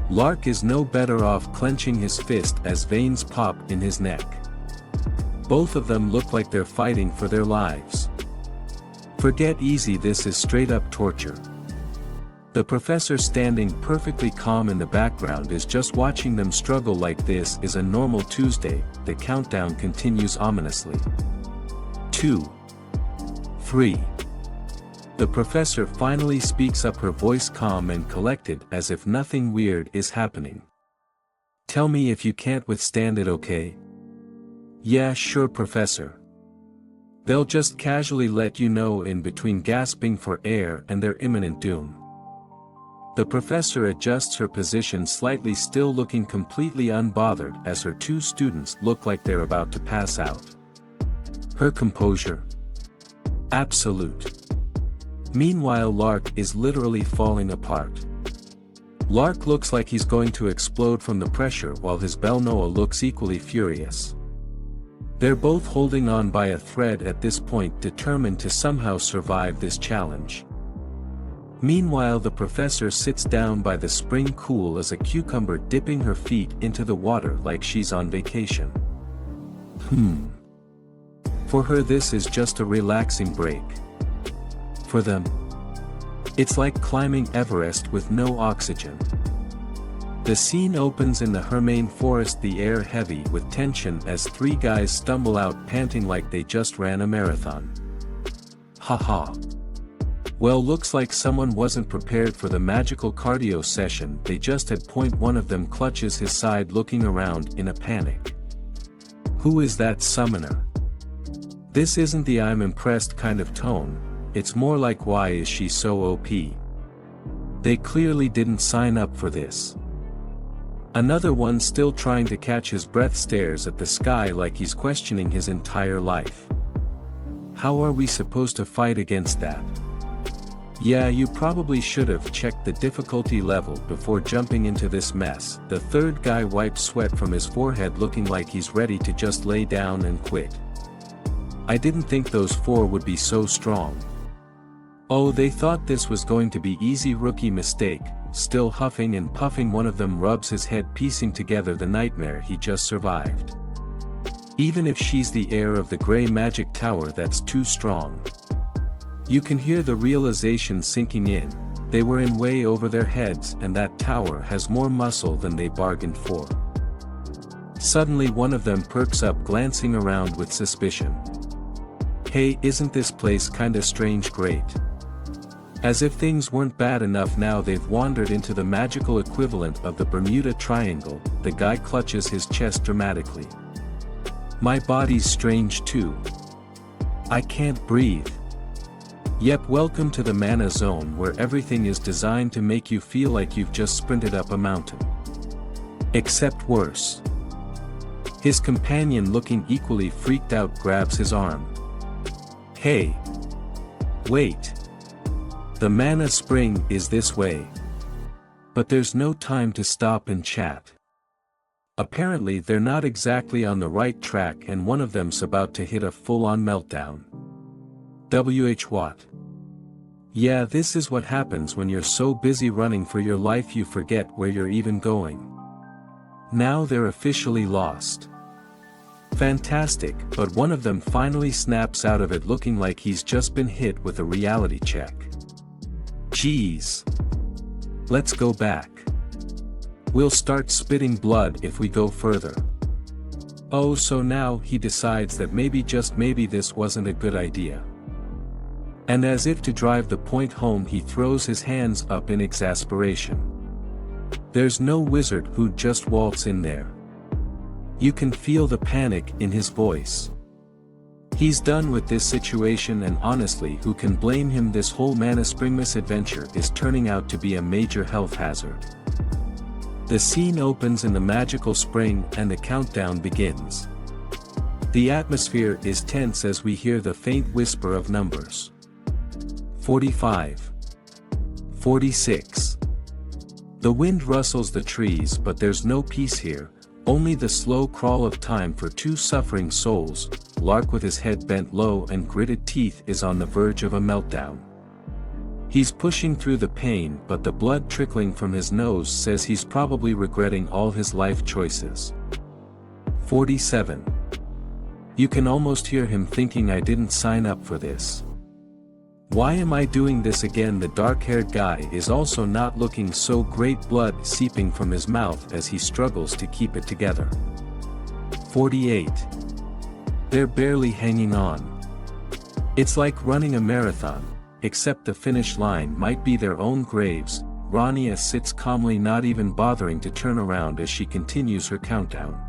Lark is no better off, clenching his fist as veins pop in his neck. Both of them look like they're fighting for their lives. Forget easy, this is straight up torture. The professor, standing perfectly calm in the background, is just watching them struggle like this is a normal Tuesday. The countdown continues ominously. 2. 3. The professor finally speaks up, her voice calm and collected as if nothing weird is happening. Tell me if you can't withstand it, okay? Yeah, sure, professor. They'll just casually let you know in between gasping for air and their imminent doom. The professor adjusts her position slightly, still looking completely unbothered as her two students look like they're about to pass out. Her composure? Absolute. Meanwhile, Lark is literally falling apart. Lark looks like he's going to explode from the pressure, while his belle Noah looks equally furious. They're both holding on by a thread at this point, determined to somehow survive this challenge. Meanwhile, the professor sits down by the spring, cool as a cucumber, dipping her feet into the water like she's on vacation. For her, this is just a relaxing break. For them, it's like climbing Everest with no oxygen. The scene opens in the Hermain forest, the air heavy with tension as three guys stumble out panting like they just ran a marathon. Haha. Well, looks like someone wasn't prepared for the magical cardio session they just had. One of them clutches his side, looking around in a panic. Who is that summoner? This isn't the "I'm impressed" kind of tone, it's more like, why is she so OP? They clearly didn't sign up for this. Another one, still trying to catch his breath, stares at the sky like he's questioning his entire life. How are we supposed to fight against that? Yeah, you probably should have checked the difficulty level before jumping into this mess. The third guy wipes sweat from his forehead, looking like he's ready to just lay down and quit. I didn't think those four would be so strong. Oh, they thought this was going to be easy. Rookie mistake. Still huffing and puffing, one of them rubs his head, piecing together the nightmare he just survived. Even if she's the heir of the gray magic tower, that's too strong. You can hear the realization sinking in. They were in way over their heads, and that tower has more muscle than they bargained for. Suddenly one of them perks up, glancing around with suspicion. Hey, isn't this place kinda strange? Great. As if things weren't bad enough, now they've wandered into the magical equivalent of the Bermuda Triangle. The guy clutches his chest dramatically. My body's strange too. I can't breathe. Yep, welcome to the mana zone, where everything is designed to make you feel like you've just sprinted up a mountain. Except worse. His companion, looking equally freaked out, grabs his arm. Hey. Wait. The mana spring is this way. But there's no time to stop and chat. Apparently they're not exactly on the right track, and one of them's about to hit a full-on meltdown. What? Yeah, this is what happens when you're so busy running for your life you forget where you're even going. Now they're officially lost. Fantastic, but one of them finally snaps out of it, looking like he's just been hit with a reality check. Geez. Let's go back. We'll start spitting blood if we go further. Oh, so now he decides that maybe, just maybe, this wasn't a good idea. And as if to drive the point home, he throws his hands up in exasperation. There's no wizard who'd just waltz in there. You can feel the panic in his voice. He's done with this situation, and honestly, who can blame him? This whole Mana Spring misadventure is turning out to be a major health hazard. The scene opens in the magical spring, and the countdown begins. The atmosphere is tense as we hear the faint whisper of numbers. 45. 46. The wind rustles the trees, but there's no peace here, only the slow crawl of time for two suffering souls. Lark, with his head bent low and gritted teeth, is on the verge of a meltdown. He's pushing through the pain, but the blood trickling from his nose says he's probably regretting all his life choices. 47. You can almost hear him thinking, I didn't sign up for this. Why am I doing this again? The dark-haired guy is also not looking so great, blood seeping from his mouth as he struggles to keep it together. 48. They're barely hanging on. It's like running a marathon, except the finish line might be their own graves. Rania sits calmly, not even bothering to turn around as she continues her countdown.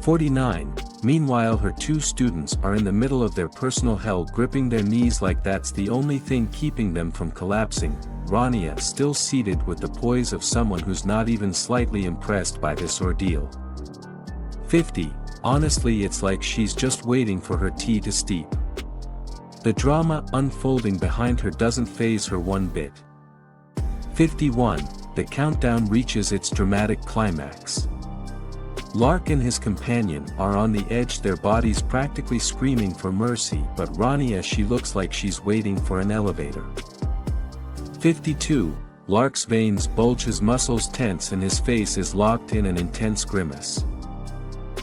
49. Meanwhile her two students are in the middle of their personal hell, gripping their knees like that's the only thing keeping them from collapsing. Rania still seated with the poise of someone who's not even slightly impressed by this ordeal. 50. Honestly it's like she's just waiting for her tea to steep. The drama unfolding behind her doesn't faze her one bit. 51. The countdown reaches its dramatic climax. Lark and his companion are on the edge, their bodies practically screaming for mercy, but Rania, she looks like she's waiting for an elevator. 52. Lark's veins bulge, his muscles tense and his face is locked in an intense grimace.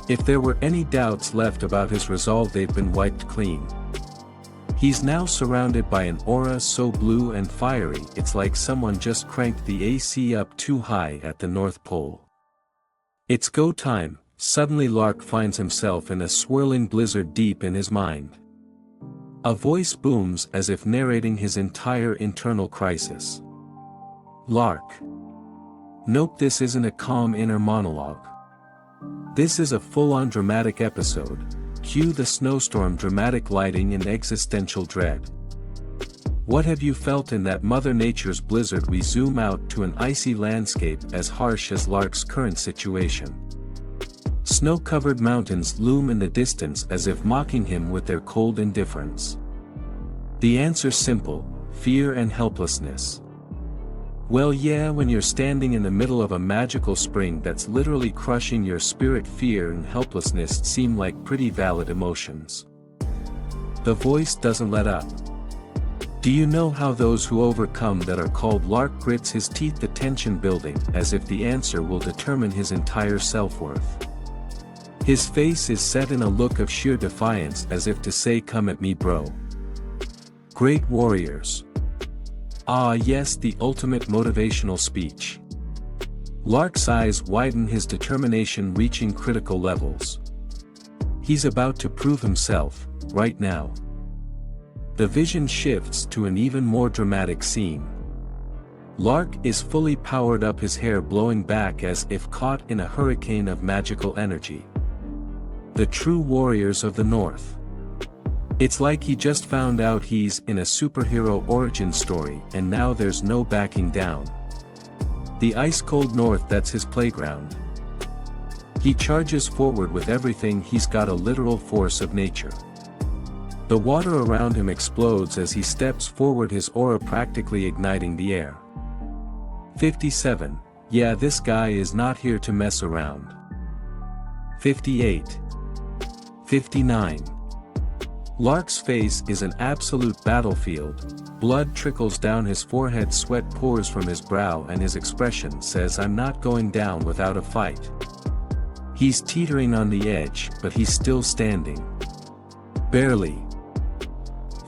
If there were any doubts left about his resolve, they've been wiped clean. He's now surrounded by an aura so blue and fiery it's like someone just cranked the AC up too high at the North Pole. It's go time. Suddenly Lark finds himself in a swirling blizzard deep in his mind. A voice booms as if narrating his entire internal crisis. Lark. Nope, this isn't a calm inner monologue. This is a full-on dramatic episode. Cue the snowstorm, dramatic lighting and existential dread. What have you felt in that Mother Nature's blizzard? We zoom out to an icy landscape as harsh as Lark's current situation. Snow-covered mountains loom in the distance as if mocking him with their cold indifference. The answer's simple: fear and helplessness. Well yeah, when you're standing in the middle of a magical spring that's literally crushing your spirit, fear and helplessness seem like pretty valid emotions. The voice doesn't let up. Do you know how those who overcome that are called? Lark grits his teeth, the tension building, as if the answer will determine his entire self-worth. His face is set in a look of sheer defiance, as if to say, come at me bro. Great warriors. Ah yes, the ultimate motivational speech. Lark's eyes widen, his determination reaching critical levels. He's about to prove himself, right now. The vision shifts to an even more dramatic scene. Lark is fully powered up, his hair blowing back as if caught in a hurricane of magical energy. The true warriors of the North. It's like he just found out he's in a superhero origin story and now there's no backing down. The ice-cold North, that's his playground. He charges forward with everything he's got, a literal force of nature. The water around him explodes as he steps forward, his aura practically igniting the air. 57. Yeah, this guy is not here to mess around. 58. 59. Lark's face is an absolute battlefield. Blood trickles down his forehead, sweat pours from his brow and his expression says, I'm not going down without a fight. He's teetering on the edge, but he's still standing. Barely.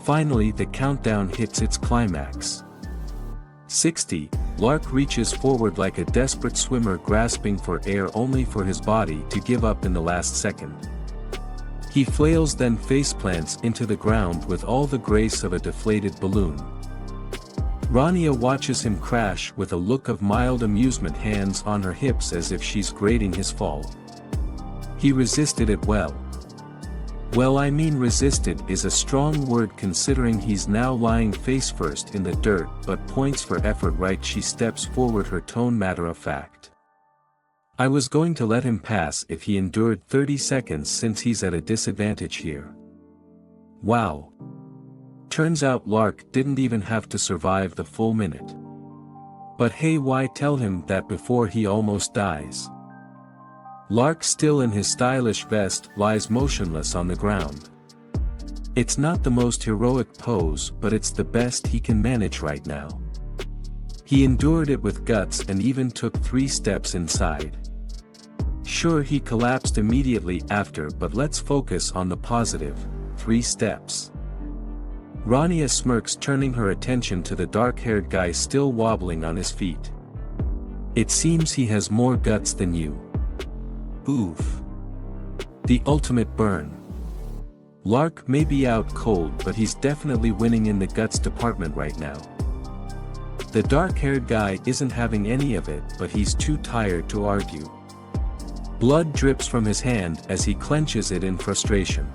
Finally the countdown hits its climax. 60. Lark reaches forward like a desperate swimmer grasping for air, only for his body to give up in the last second. He flails, then faceplants into the ground with all the grace of a deflated balloon. Rania watches him crash with a look of mild amusement, hands on her hips as if she's grading his fall. He resisted it well. Well, I mean, resisted is a strong word considering he's now lying face first in the dirt, but points for effort, right? She steps forward, her tone matter of fact. I was going to let him pass if he endured 30 seconds since he's at a disadvantage here. Wow. Turns out Lark didn't even have to survive the full minute. But hey, why tell him that before he almost dies? Lark, still in his stylish vest, lies motionless on the ground. It's not the most heroic pose, but it's the best he can manage right now. He endured it with guts and even took 3 steps inside. Sure, he collapsed immediately after, but let's focus on the positive: 3 steps. Rania smirks, turning her attention to the dark-haired guy still wobbling on his feet. It seems he has more guts than you. Oof. The ultimate burn. Lark may be out cold, but he's definitely winning in the guts department right now. The dark-haired guy isn't having any of it, but he's too tired to argue. Blood drips from his hand as he clenches it in frustration.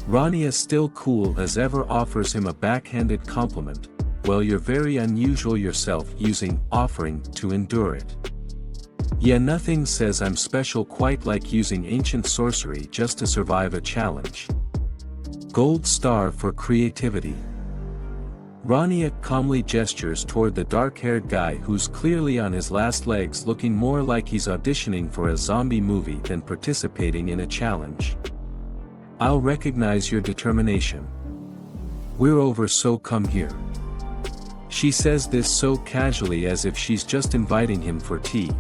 Rania, still cool as ever, offers him a backhanded compliment. "Well, you're very unusual yourself, using offering to endure it." "Yeah, nothing says I'm special quite like using ancient sorcery just to survive a challenge. Gold star for creativity." Rania calmly gestures toward the dark-haired guy who's clearly on his last legs, looking more like he's auditioning for a zombie movie than participating in a challenge. "I'll recognize your determination. We're over, so come here." She says this so casually as if she's just inviting him for tea.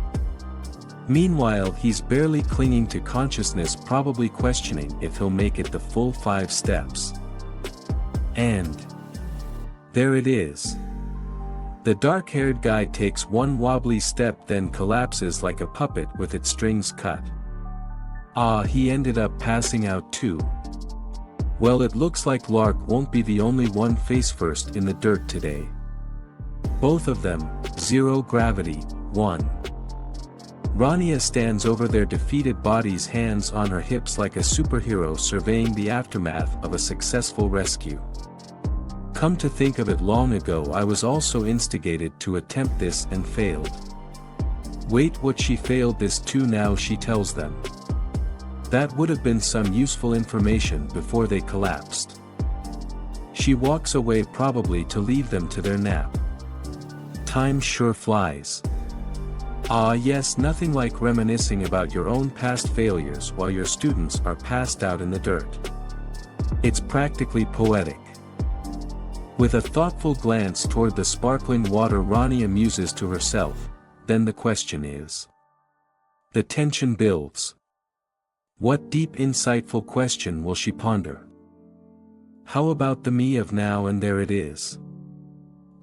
Meanwhile, he's barely clinging to consciousness, probably questioning if he'll make it the full 5 steps. And there it is. The dark-haired guy takes one wobbly step, then collapses like a puppet with its strings cut. He ended up passing out too. Well, it looks like Lark won't be the only one face first in the dirt today. Both of them, 0 gravity, 1. Rania stands over their defeated bodies, hands on her hips like a superhero surveying the aftermath of a successful rescue. "Come to think of it, long ago I was also instigated to attempt this and failed." Wait, what? She failed this too now, she tells them. That would have been some useful information before they collapsed. She walks away, probably to leave them to their nap. Time sure flies. Yes, nothing like reminiscing about your own past failures while your students are passed out in the dirt. It's practically poetic. With a thoughtful glance toward the sparkling water, Rania muses to herself, then the question is. The tension builds. What deep, insightful question will she ponder? How about the me of now and there it is?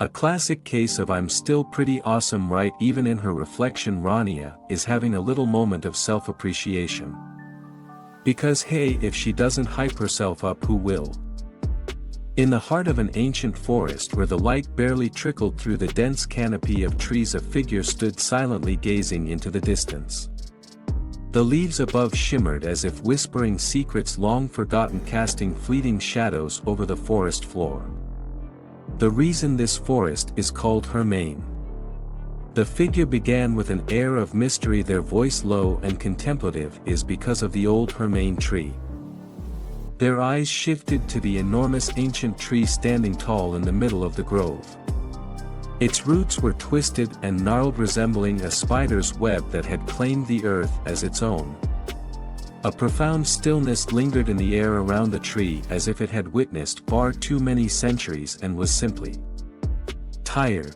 A classic case of I'm still pretty awesome, right? Even in her reflection, Rania is having a little moment of self-appreciation. Because hey, if she doesn't hype herself up, who will? In the heart of an ancient forest where the light barely trickled through the dense canopy of trees, a figure stood silently gazing into the distance. The leaves above shimmered as if whispering secrets long forgotten, casting fleeting shadows over the forest floor. The reason this forest is called Hermain. The figure began with an air of mystery, their voice low and contemplative, is because of the old Hermain tree. Their eyes shifted to the enormous ancient tree standing tall in the middle of the grove. Its roots were twisted and gnarled, resembling a spider's web that had claimed the earth as its own. A profound stillness lingered in the air around the tree, as if it had witnessed far too many centuries and was simply tired.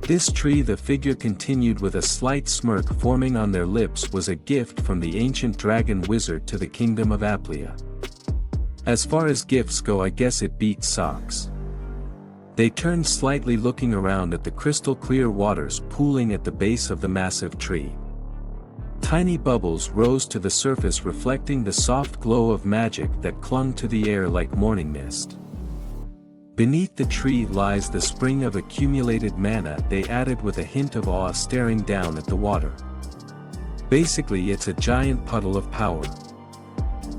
This tree, the figure continued with a slight smirk forming on their lips, was a gift from the ancient dragon wizard to the kingdom of Aplia. As far as gifts go, I guess it beats socks. They turned slightly, looking around at the crystal-clear waters pooling at the base of the massive tree. Tiny bubbles rose to the surface, reflecting the soft glow of magic that clung to the air like morning mist. Beneath the tree lies the spring of accumulated mana, they added with a hint of awe, staring down at the water. Basically, it's a giant puddle of power.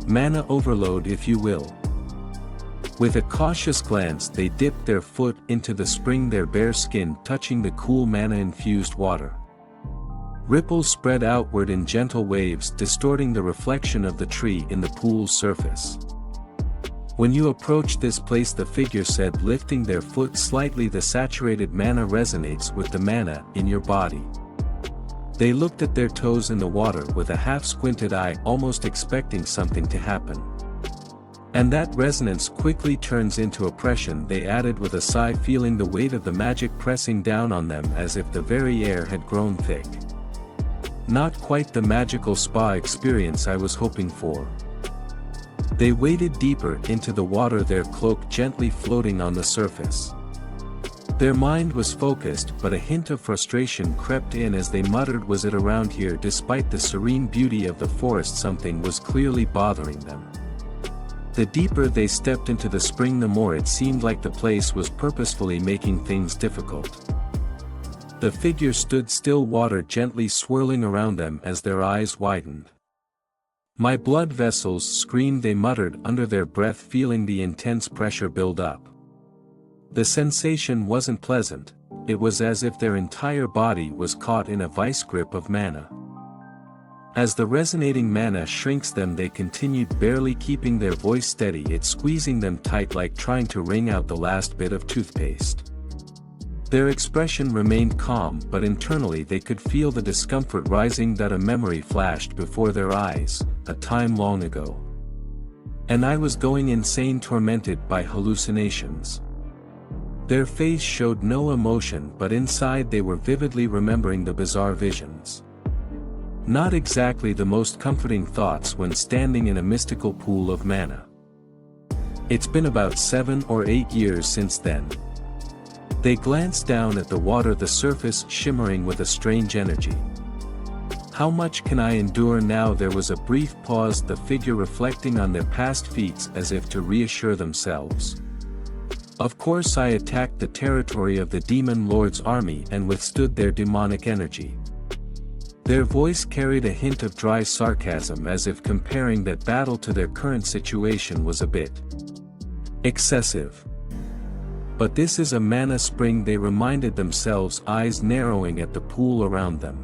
Mana overload, if you will. With a cautious glance, they dipped their foot into the spring, their bare skin touching the cool mana-infused water. Ripples spread outward in gentle waves, distorting the reflection of the tree in the pool's surface. When you approach this place, the figure said, lifting their foot slightly, the saturated mana resonates with the mana in your body. They looked at their toes in the water with a half-squinted eye, almost expecting something to happen. And that resonance quickly turns into oppression, they added with a sigh, feeling the weight of the magic pressing down on them as if the very air had grown thick. Not quite the magical spa experience I was hoping for. They waded deeper into the water, their cloak gently floating on the surface. Their mind was focused, but a hint of frustration crept in as they muttered, was it around here? Despite the serene beauty of the forest, something was clearly bothering them. The deeper they stepped into the spring, the more it seemed like the place was purposefully making things difficult. The figure stood still, water gently swirling around them as their eyes widened. My blood vessels screamed, they muttered under their breath, feeling the intense pressure build up. The sensation wasn't pleasant, it was as if their entire body was caught in a vice grip of mana. As the resonating mana shrinks them, they continued, barely keeping their voice steady, it squeezing them tight like trying to wring out the last bit of toothpaste. Their expression remained calm, but internally they could feel the discomfort rising. That a memory flashed before their eyes, a time long ago. And I was going insane, tormented by hallucinations. Their face showed no emotion, but inside they were vividly remembering the bizarre visions. Not exactly the most comforting thoughts when standing in a mystical pool of mana. It's been about 7 or 8 years since then. They glanced down at the water, the surface shimmering with a strange energy. How much can I endure now? There was a brief pause, the figure reflecting on their past feats as if to reassure themselves. Of course, I attacked the territory of the Demon Lord's army and withstood their demonic energy. Their voice carried a hint of dry sarcasm, as if comparing that battle to their current situation was a bit excessive. But this is a mana spring, they reminded themselves, eyes narrowing at the pool around them.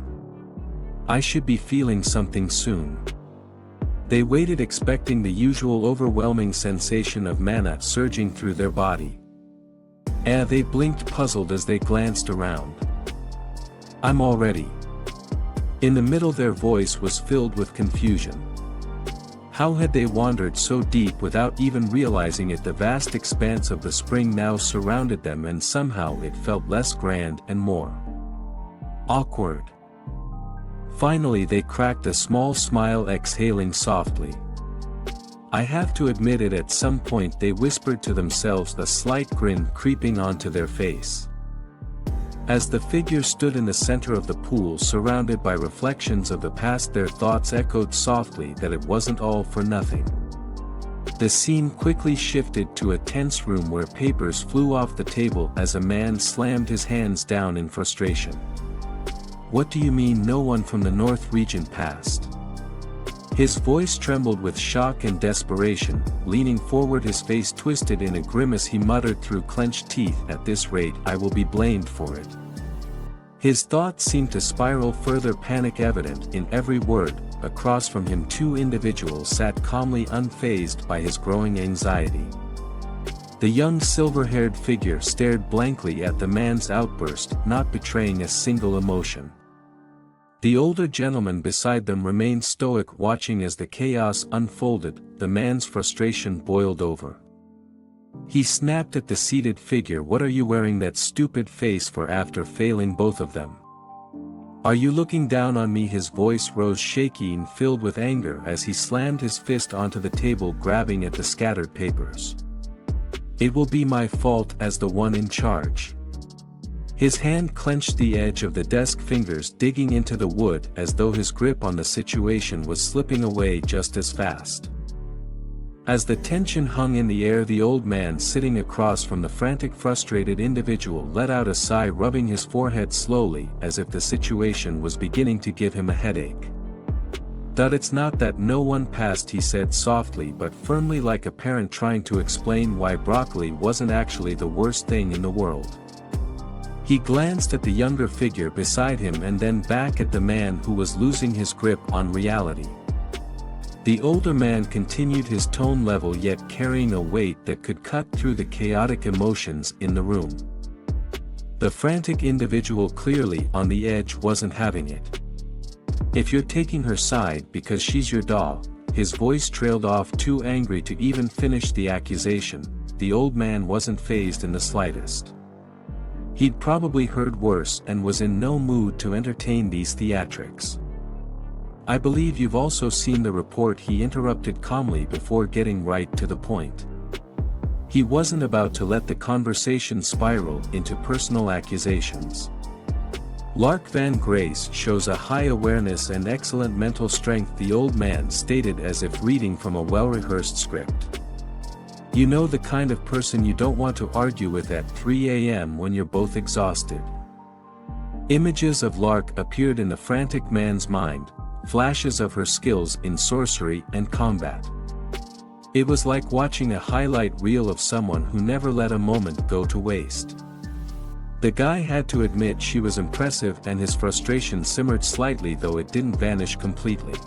I should be feeling something soon. They waited, expecting the usual overwhelming sensation of mana surging through their body. They blinked, puzzled as they glanced around. I'm all ready. In the middle, their voice was filled with confusion. How had they wandered so deep without even realizing it? The vast expanse of the spring now surrounded them, and somehow it felt less grand and more awkward. Finally they cracked a small smile, exhaling softly. I have to admit it, at some point they whispered to themselves, a slight grin creeping onto their face. As the figure stood in the center of the pool, surrounded by reflections of the past, their thoughts echoed softly that it wasn't all for nothing. The scene quickly shifted to a tense room where papers flew off the table as a man slammed his hands down in frustration. What do you mean no one from the North region passed? His voice trembled with shock and desperation. Leaning forward, his face twisted in a grimace, he muttered through clenched teeth, at this rate I will be blamed for it. His thoughts seemed to spiral further, panic evident in every word. Across from him 2 individuals sat calmly, unfazed by his growing anxiety. The young silver-haired figure stared blankly at the man's outburst, not betraying a single emotion. The older gentleman beside them remained stoic, watching as the chaos unfolded. The man's frustration boiled over. He snapped at the seated figure, what are you wearing that stupid face for after failing both of them? Are you looking down on me? His voice rose shaky and filled with anger as he slammed his fist onto the table, grabbing at the scattered papers. It will be my fault as the one in charge. His hand clenched the edge of the desk, fingers digging into the wood as though his grip on the situation was slipping away just as fast. As the tension hung in the air, the old man sitting across from the frantic, frustrated individual let out a sigh, rubbing his forehead slowly as if the situation was beginning to give him a headache. It's not that no one passed, he said softly but firmly, like a parent trying to explain why broccoli wasn't actually the worst thing in the world. He glanced at the younger figure beside him and then back at the man who was losing his grip on reality. The older man continued, his tone level yet carrying a weight that could cut through the chaotic emotions in the room. The frantic individual, clearly on the edge, wasn't having it. If you're taking her side because she's your doll, his voice trailed off, too angry to even finish the accusation. The old man wasn't fazed in the slightest. He'd probably heard worse and was in no mood to entertain these theatrics. I believe you've also seen the report, he interrupted calmly before getting right to the point. He wasn't about to let the conversation spiral into personal accusations. Lark Van Grace shows a high awareness and excellent mental strength, the old man stated as if reading from a well-rehearsed script. You know, the kind of person you don't want to argue with at 3 a.m. when you're both exhausted. Images of Lark appeared in the frantic man's mind, flashes of her skills in sorcery and combat. It was like watching a highlight reel of someone who never let a moment go to waste. The guy had to admit she was impressive, and his frustration simmered slightly, though it didn't vanish completely.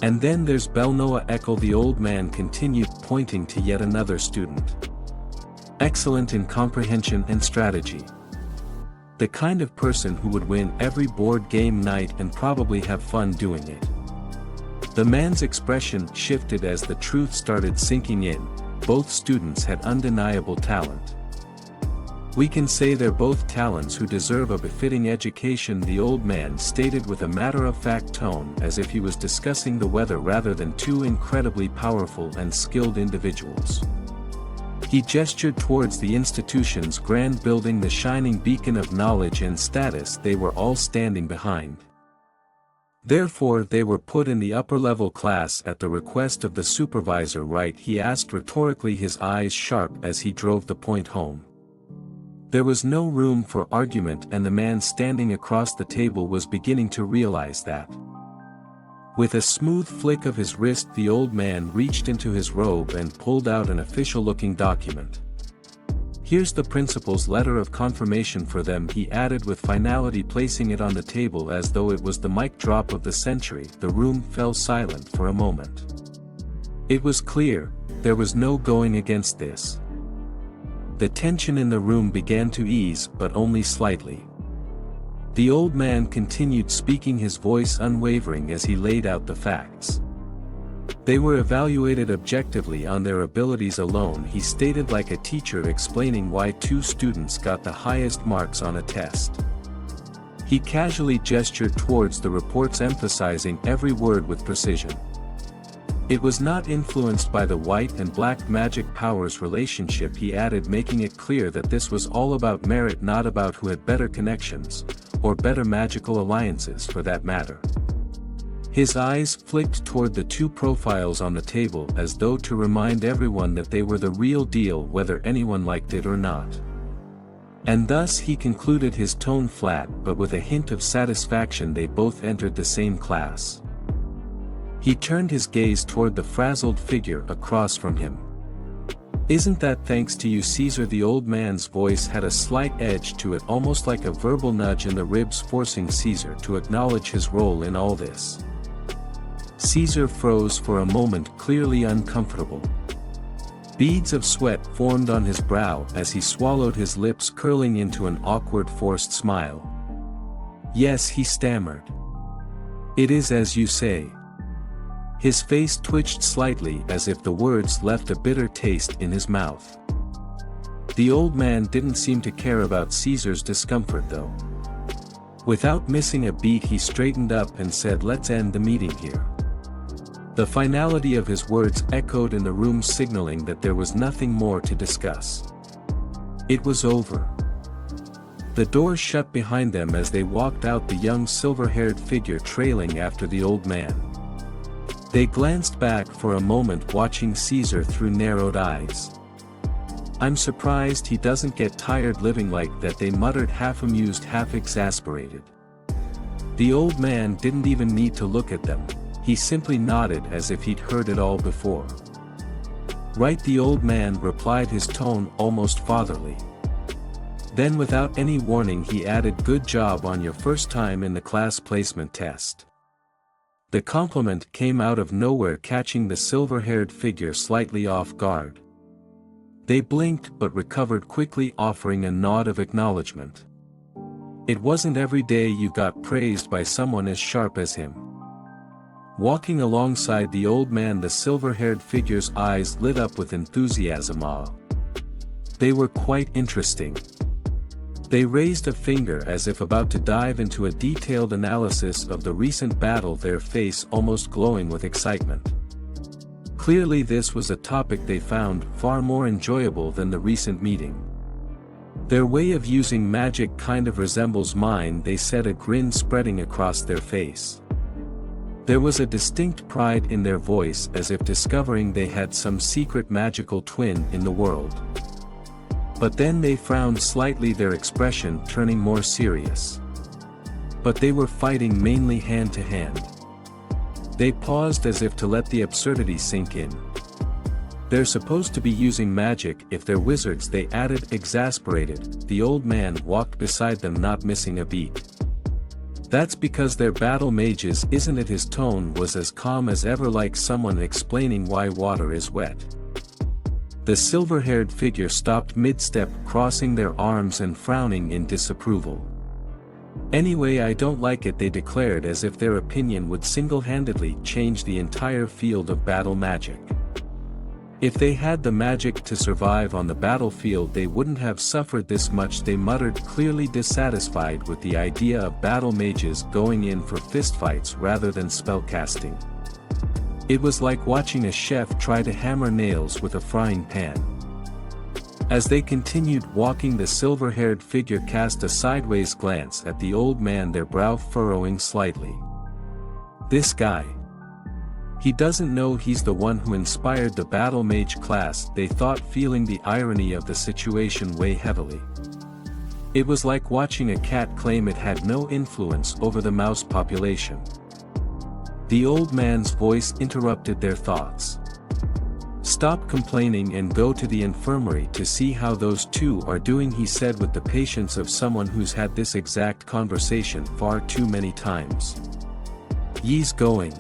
And then there's Belnoa Ekel. The old man continued, pointing to yet another student. Excellent in comprehension and strategy. The kind of person who would win every board game night and probably have fun doing it. The man's expression shifted as the truth started sinking in. Both students had undeniable talent. We can say they're both talents who deserve a befitting education, the old man stated with a matter-of-fact tone, as if he was discussing the weather rather than two incredibly powerful and skilled individuals. He gestured towards the institution's grand building, the shining beacon of knowledge and status they were all standing behind. Therefore they were put in the upper-level class at the request of the supervisor, right? He asked rhetorically, his eyes sharp as he drove the point home. There was no room for argument, and the man standing across the table was beginning to realize that. With a smooth flick of his wrist, the old man reached into his robe and pulled out an official-looking document. Here's the principal's letter of confirmation for them, he added with finality, placing it on the table as though it was the mic drop of the century. The room fell silent for a moment. It was clear, there was no going against this. The tension in the room began to ease, but only slightly. The old man continued speaking, his voice unwavering as he laid out the facts. They were evaluated objectively on their abilities alone, he stated, like a teacher explaining why two students got the highest marks on a test. He casually gestured towards the reports, emphasizing every word with precision. It was not influenced by the white and black magic powers relationship, he added, making it clear that this was all about merit, not about who had better connections, or better magical alliances for that matter. His eyes flicked toward the two profiles on the table as though to remind everyone that they were the real deal, whether anyone liked it or not. And thus he concluded, his tone flat but with a hint of satisfaction, they both entered the same class. He turned his gaze toward the frazzled figure across from him. Isn't that thanks to you, Caesar? The old man's voice had a slight edge to it, almost like a verbal nudge in the ribs, forcing Caesar to acknowledge his role in all this. Caesar froze for a moment, clearly uncomfortable. Beads of sweat formed on his brow as he swallowed, his lips curling into an awkward, forced smile. Yes, he stammered. It is as you say. His face twitched slightly as if the words left a bitter taste in his mouth. The old man didn't seem to care about Caesar's discomfort though. Without missing a beat, he straightened up and said, "Let's end the meeting here." The finality of his words echoed in the room, signaling that there was nothing more to discuss. It was over. The door shut behind them as they walked out, the young silver-haired figure trailing after the old man. They glanced back for a moment, watching Caesar through narrowed eyes. "I'm surprised he doesn't get tired living like that," they muttered, half amused, half exasperated. The old man didn't even need to look at them, he simply nodded as if he'd heard it all before. "Right," the old man replied, his tone almost fatherly. Then without any warning he added, "Good job on your first time in the class placement test." The compliment came out of nowhere, catching the silver-haired figure slightly off guard. They blinked but recovered quickly, offering a nod of acknowledgement. It wasn't every day you got praised by someone as sharp as him. Walking alongside the old man, the silver-haired figure's eyes lit up with enthusiasm. They were quite interesting. They raised a finger as if about to dive into a detailed analysis of the recent battle, their face almost glowing with excitement. Clearly this was a topic they found far more enjoyable than the recent meeting. Their way of using magic kind of resembles mine, they said, a grin spreading across their face. There was a distinct pride in their voice, as if discovering they had some secret magical twin in the world. But then they frowned slightly, their expression turning more serious. But they were fighting mainly hand to hand. They paused as if to let the absurdity sink in. They're supposed to be using magic if they're wizards, they added, exasperated. The old man walked beside them, not missing a beat. That's because they're battle mages, isn't it? His tone was as calm as ever, like someone explaining why water is wet. The silver-haired figure stopped mid-step, crossing their arms and frowning in disapproval. Anyway, I don't like it, they declared, as if their opinion would single-handedly change the entire field of battle magic. If they had the magic to survive on the battlefield, they wouldn't have suffered this much, they muttered, clearly dissatisfied with the idea of battle mages going in for fistfights rather than spellcasting. It was like watching a chef try to hammer nails with a frying pan. As they continued walking, the silver-haired figure cast a sideways glance at the old man, their brow furrowing slightly. This guy. He doesn't know he's the one who inspired the battle mage class, they thought, feeling the irony of the situation weigh heavily. It was like watching a cat claim it had no influence over the mouse population. The old man's voice interrupted their thoughts. Stop complaining and go to the infirmary to see how those two are doing, he said with the patience of someone who's had this exact conversation far too many times. Ye's going.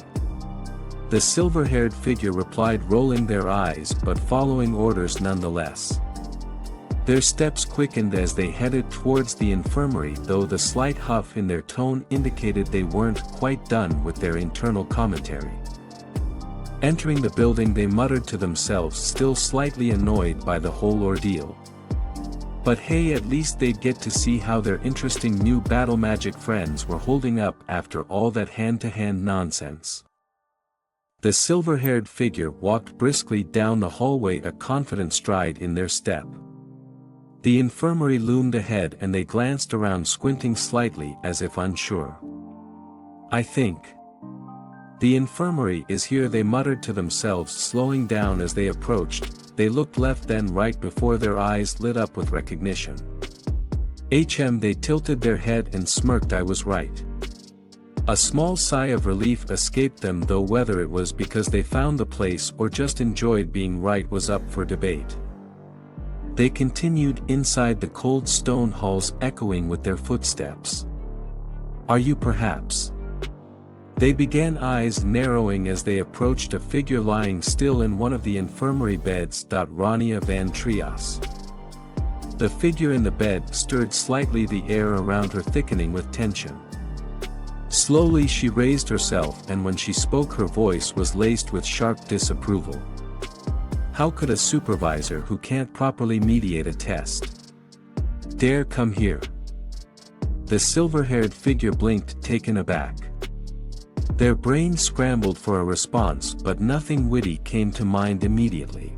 The silver-haired figure replied, rolling their eyes but following orders nonetheless. Their steps quickened as they headed towards the infirmary, though the slight huff in their tone indicated they weren't quite done with their internal commentary. Entering the building, they muttered to themselves, still slightly annoyed by the whole ordeal. But hey, at least they'd get to see how their interesting new battle magic friends were holding up after all that hand-to-hand nonsense. The silver-haired figure walked briskly down the hallway, a confident stride in their step. The infirmary loomed ahead and they glanced around, squinting slightly as if unsure. I think the infirmary is here, they muttered to themselves, slowing down as they approached. They looked left then right before their eyes lit up with recognition. They tilted their head and smirked. I was right. A small sigh of relief escaped them, though whether it was because they found the place or just enjoyed being right was up for debate. They continued inside the cold stone halls, echoing with their footsteps. Are you perhaps? They began, eyes narrowing as they approached a figure lying still in one of the infirmary beds. Rania van Trias. The figure in the bed stirred slightly, the air around her thickening with tension. Slowly she raised herself, and when she spoke her voice was laced with sharp disapproval. How could a supervisor who can't properly mediate a test dare come here? The silver-haired figure blinked, taken aback. Their brains scrambled for a response, but nothing witty came to mind immediately.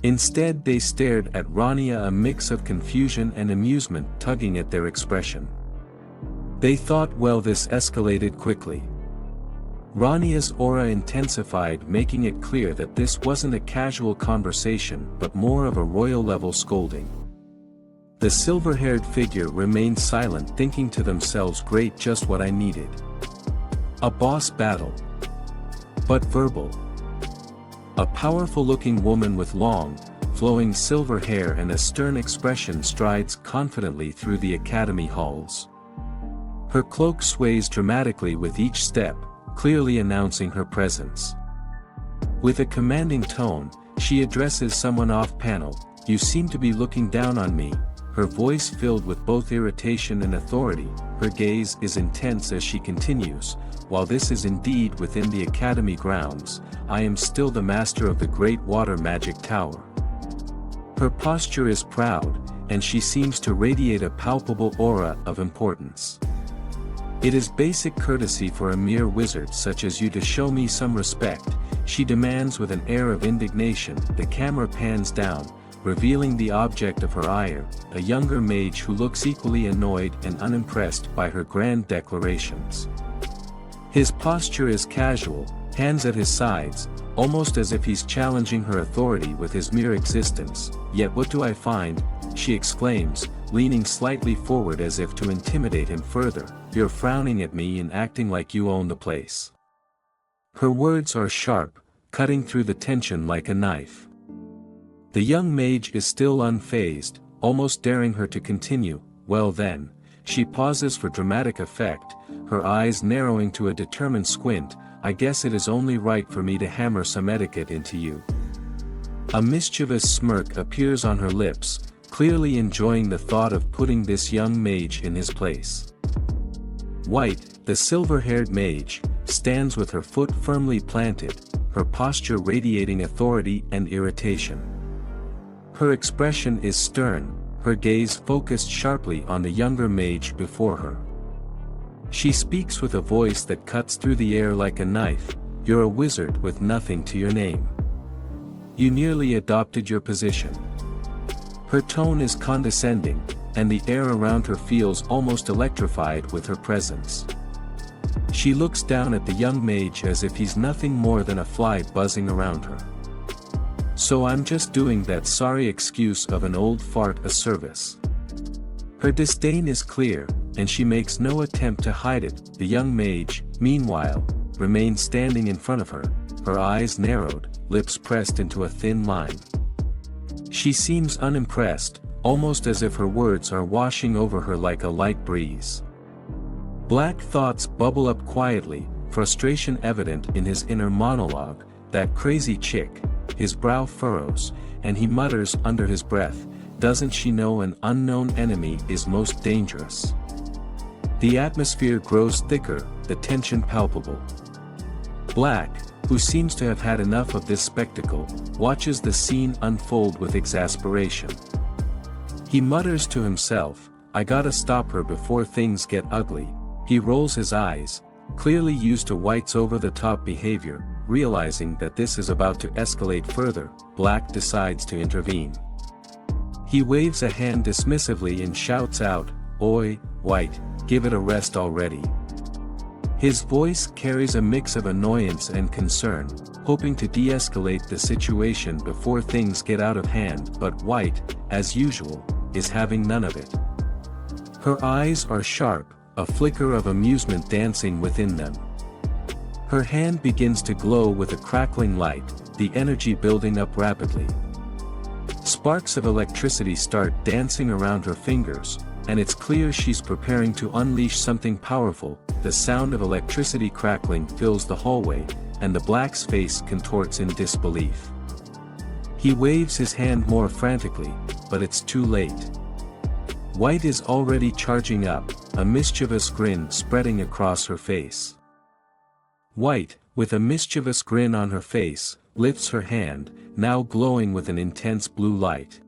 Instead they stared at Rania, a mix of confusion and amusement tugging at their expression. They thought, well, this escalated quickly. Rania's aura intensified, making it clear that this wasn't a casual conversation but more of a royal-level scolding. The silver-haired figure remained silent, thinking to themselves, great, just what I needed. A boss battle. But verbal. A powerful-looking woman with long, flowing silver hair and a stern expression strides confidently through the academy halls. Her cloak sways dramatically with each step, clearly announcing her presence. With a commanding tone, she addresses someone off-panel. You seem to be looking down on me. Her voice filled with both irritation and authority. Her gaze is intense as she continues. While this is indeed within the academy grounds, I am still the master of the great water magic tower. Her posture is proud, and she seems to radiate a palpable aura of importance. It is basic courtesy for a mere wizard such as you to show me some respect, she demands with an air of indignation. The camera pans down, revealing the object of her ire, a younger mage who looks equally annoyed and unimpressed by her grand declarations. His posture is casual, hands at his sides, almost as if he's challenging her authority with his mere existence. Yet what do I find? She exclaims, leaning slightly forward as if to intimidate him further. you're frowning at me and acting like you own the place." Her words are sharp, cutting through the tension like a knife. The young mage is still unfazed, almost daring her to continue. "Well then," she pauses for dramatic effect, her eyes narrowing to a determined squint, "I guess it is only right for me to hammer some etiquette into you." A mischievous smirk appears on her lips, clearly enjoying the thought of putting this young mage in his place. White, the silver-haired mage, stands with her foot firmly planted, her posture radiating authority and irritation. Her expression is stern, her gaze focused sharply on the younger mage before her. She speaks with a voice that cuts through the air like a knife, "You're a wizard with nothing to your name. You nearly adopted your position." Her tone is condescending, and the air around her feels almost electrified with her presence. She looks down at the young mage as if he's nothing more than a fly buzzing around her. "So I'm just doing that sorry excuse of an old fart a service." Her disdain is clear, and she makes no attempt to hide it. The young mage, meanwhile, remains standing in front of her, her eyes narrowed, lips pressed into a thin line. She seems unimpressed, almost as if her words are washing over her like a light breeze. Black thoughts bubble up quietly, frustration evident in his inner monologue. "That crazy chick," his brow furrows, and he mutters under his breath, "Doesn't she know an unknown enemy is most dangerous?" The atmosphere grows thicker, the tension palpable. Black, who seems to have had enough of this spectacle, watches the scene unfold with exasperation. He mutters to himself, "I gotta stop her before things get ugly." He rolls his eyes, clearly used to White's over-the-top behavior, realizing that this is about to escalate further. Black decides to intervene. He waves a hand dismissively and shouts out, "Oi, White, give it a rest already." His voice carries a mix of annoyance and concern, hoping to de-escalate the situation before things get out of hand, but White, as usual, is having none of it. Her eyes are sharp, a flicker of amusement dancing within them. Her hand begins to glow with a crackling light, the energy building up rapidly. Sparks of electricity start dancing around her fingers, and it's clear she's preparing to unleash something powerful. The sound of electricity crackling fills the hallway, and the Black's face contorts in disbelief. He waves his hand more frantically, but it's too late. White is already charging up, a mischievous grin spreading across her face. White, with a mischievous grin on her face, lifts her hand, now glowing with an intense blue light.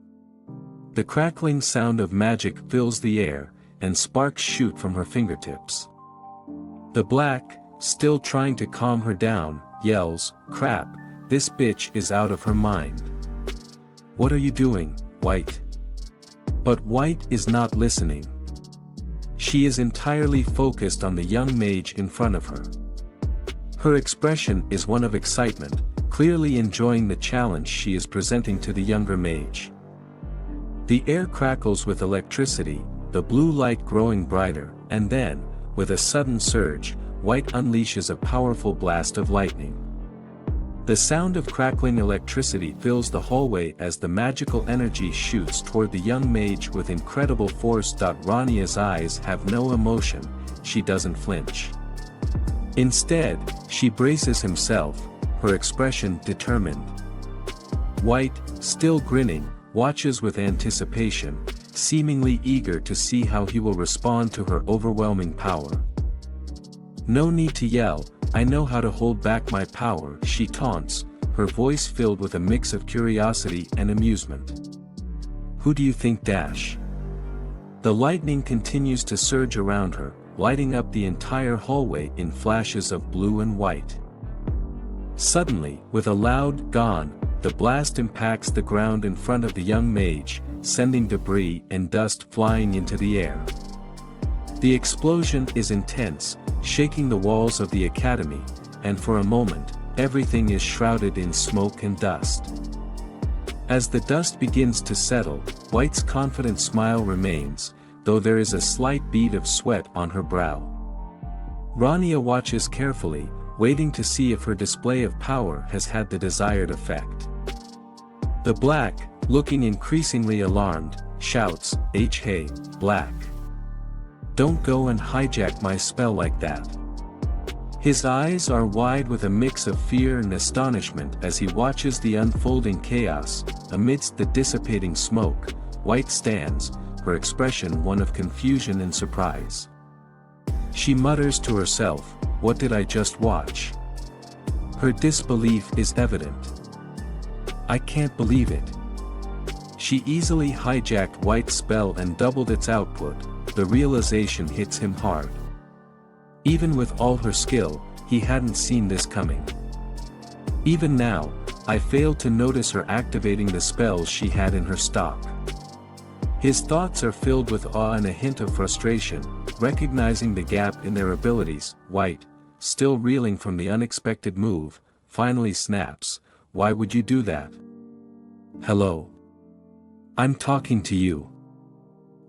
The crackling sound of magic fills the air, and sparks shoot from her fingertips. The Black, still trying to calm her down, yells, "Crap, this bitch is out of her mind. What are you doing, White?" But White is not listening. She is entirely focused on the young mage in front of her. Her expression is one of excitement, clearly enjoying the challenge she is presenting to the younger mage. The air crackles with electricity, the blue light growing brighter, and then, with a sudden surge, White unleashes a powerful blast of lightning. The sound of crackling electricity fills the hallway as the magical energy shoots toward the young mage with incredible force. Rania's eyes have no emotion, she doesn't flinch. Instead, she braces himself, her expression determined. White, still grinning, watches with anticipation, seemingly eager to see how he will respond to her overwhelming power. "No need to yell, I know how to hold back my power," she taunts, her voice filled with a mix of curiosity and amusement. "Who do you think dash?" The lightning continues to surge around her, lighting up the entire hallway in flashes of blue and white. Suddenly, with a loud "gone," the blast impacts the ground in front of the young mage, sending debris and dust flying into the air. The explosion is intense, shaking the walls of the academy, and for a moment, everything is shrouded in smoke and dust. As the dust begins to settle, White's confident smile remains, though there is a slight bead of sweat on her brow. Rania watches carefully, waiting to see if her display of power has had the desired effect. The Black, looking increasingly alarmed, shouts, Hey, Black. Don't go and hijack my spell like that. His eyes are wide with a mix of fear and astonishment as he watches the unfolding chaos. Amidst the dissipating smoke, White stands, her expression one of confusion and surprise. She mutters to herself, "What did I just watch?" Her disbelief is evident. "I can't believe it." She easily hijacked White's spell and doubled its output. The realization hits him hard. Even with all her skill, he hadn't seen this coming. Even now, I failed to notice her activating the spells she had in her stock. His thoughts are filled with awe and a hint of frustration, recognizing the gap in their abilities. White, still reeling from the unexpected move, finally snaps, "Why would you do that?" "Hello. I'm talking to you."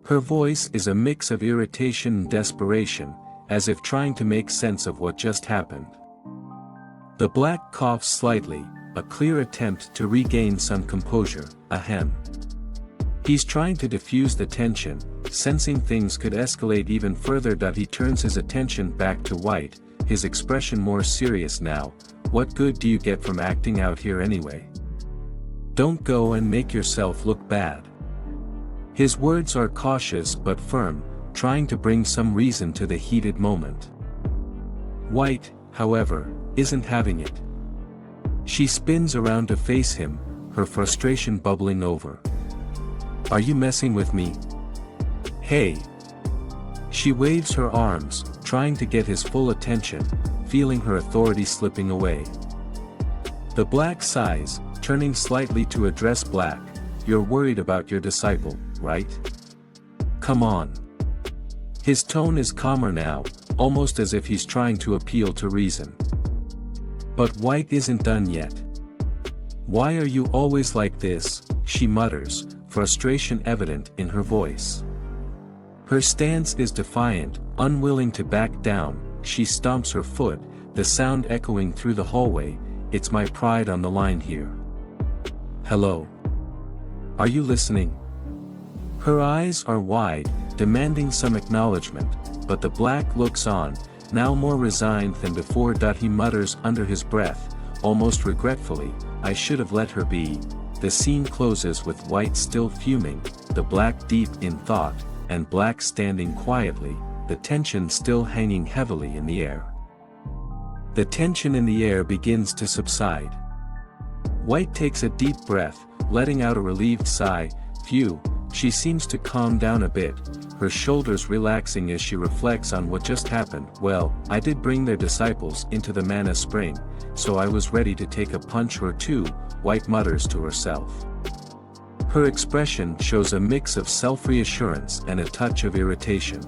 Her voice is a mix of irritation and desperation, as if trying to make sense of what just happened. The Black coughs slightly, a clear attempt to regain some composure. Ahem. He's trying to diffuse the tension, sensing things could escalate even further. He turns his attention back to White, his expression more serious now. "What good do you get from acting out here anyway? Don't go and make yourself look bad." His words are cautious but firm, trying to bring some reason to the heated moment. White, however, isn't having it. She spins around to face him, her frustration bubbling over. "Are you messing with me? Hey!" She waves her arms, trying to get his full attention, feeling her authority slipping away. The Black sighs, turning slightly to address Black. "You're worried about your disciple, right? Come on." His tone is calmer now, almost as if he's trying to appeal to reason. But White isn't done yet. "Why are you always like this?" she mutters, frustration evident in her voice. Her stance is defiant, unwilling to back down. She stomps her foot, the sound echoing through the hallway. "It's my pride on the line here. Hello. Are you listening?" Her eyes are wide, demanding some acknowledgement, but the Black looks on, now more resigned than before. He mutters under his breath, almost regretfully, "I should have let her be." The scene closes with White still fuming, the Black deep in thought, and Black standing quietly, the tension still hanging heavily in the air. The tension in the air begins to subside. White takes a deep breath, letting out a relieved sigh. Phew, she seems to calm down a bit, her shoulders relaxing as she reflects on what just happened. "Well, I did bring their disciples into the mana spring, so I was ready to take a punch or two," White mutters to herself. Her expression shows a mix of self-reassurance and a touch of irritation.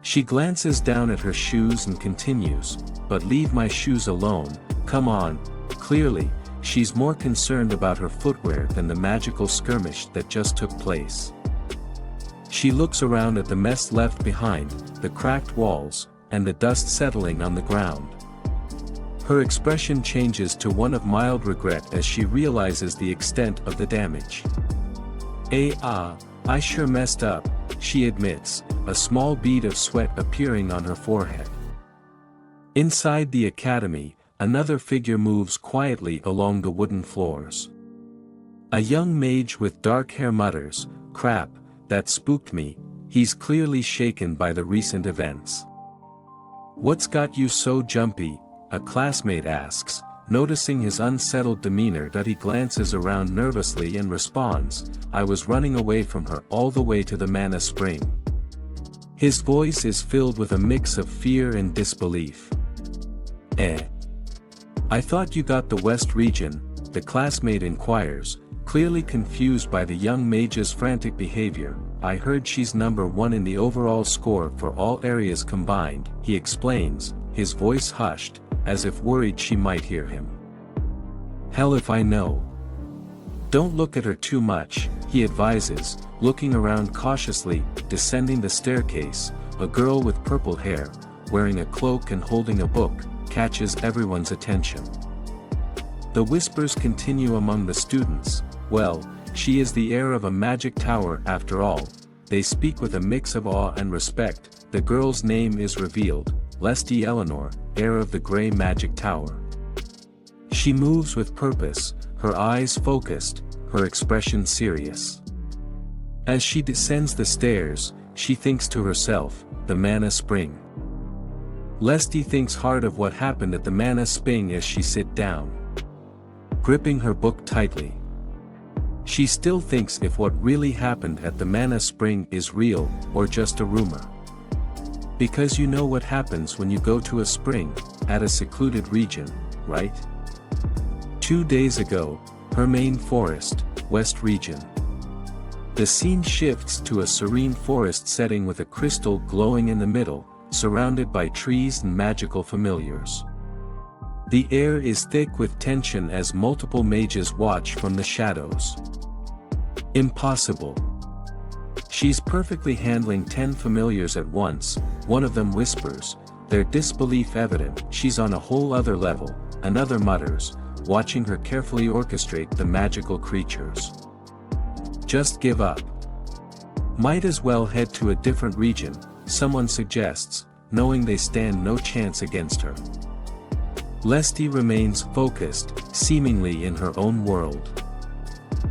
She glances down at her shoes and continues, "But leave my shoes alone, come on." Clearly, she's more concerned about her footwear than the magical skirmish that just took place. She looks around at the mess left behind, the cracked walls, and the dust settling on the ground. Her expression changes to one of mild regret as she realizes the extent of the damage. I sure messed up," she admits, a small bead of sweat appearing on her forehead. Inside the academy, another figure moves quietly along the wooden floors. A young mage with dark hair mutters, "Crap, that spooked me." He's clearly shaken by the recent events. "What's got you so jumpy?" a classmate asks, noticing his unsettled demeanor. He glances around nervously and responds, "I was running away from her all the way to the mana spring." His voice is filled with a mix of fear and disbelief. "I thought you got the West region," the classmate inquires, clearly confused by the young mage's frantic behavior. "I heard she's number 1 in the overall score for all areas combined," he explains, his voice hushed, as if worried she might hear him. "Hell if I know." "Don't look at her too much," he advises, looking around cautiously. Descending the staircase, a girl with purple hair, wearing a cloak and holding a book, catches everyone's attention. The whispers continue among the students. Well, she is the heir of a magic tower after all. They speak with a mix of awe and respect. The girl's name is revealed, Lesty Eleanor, heir of the Grey Magic Tower. She moves with purpose, her eyes focused, her expression serious. As she descends the stairs, she thinks to herself, the Mana Spring. Lesty thinks hard of what happened at the Mana Spring as she sits down, gripping her book tightly. She still thinks if what really happened at the Mana Spring is real, or just a rumor. Because you know what happens when you go to a spring, at a secluded region, right? 2 days ago, her main forest, West Region. The scene shifts to a serene forest setting with a crystal glowing in the middle, surrounded by trees and magical familiars. The air is thick with tension as multiple mages watch from the shadows. Impossible. She's perfectly handling 10 familiars at once. One of them whispers, their disbelief evident. She's on a whole other level. Another mutters, watching her carefully orchestrate the magical creatures. Just give up. Might as well head to a different region, someone suggests, knowing they stand no chance against her. Lesty remains focused, seemingly in her own world.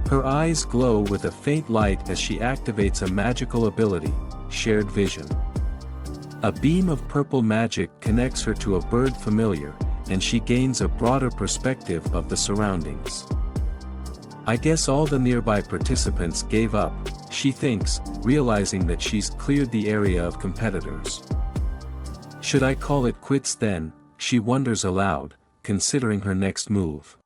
Her eyes glow with a faint light as she activates a magical ability, Shared Vision. A beam of purple magic connects her to a bird familiar, and she gains a broader perspective of the surroundings. I guess all the nearby participants gave up, she thinks, realizing that she's cleared the area of competitors. Should I call it quits then? She wonders aloud, considering her next move.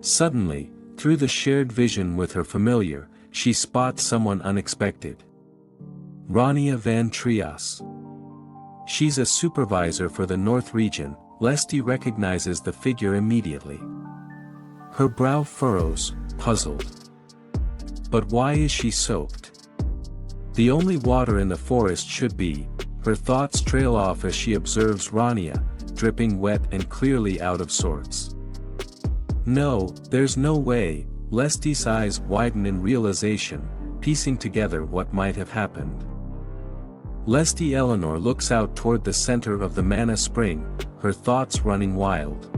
Suddenly, through the shared vision with her familiar, she spots someone unexpected. Rania Van Trias. She's a supervisor for the North region. Lesty recognizes the figure immediately. Her brow furrows, puzzled. But why is she soaked? The only water in the forest should be. Her thoughts trail off as she observes Rania, dripping wet and clearly out of sorts. No, there's no way. Lesty's eyes widen in realization, piecing together what might have happened. Lesty Eleanor looks out toward the center of the Mana Spring, her thoughts running wild.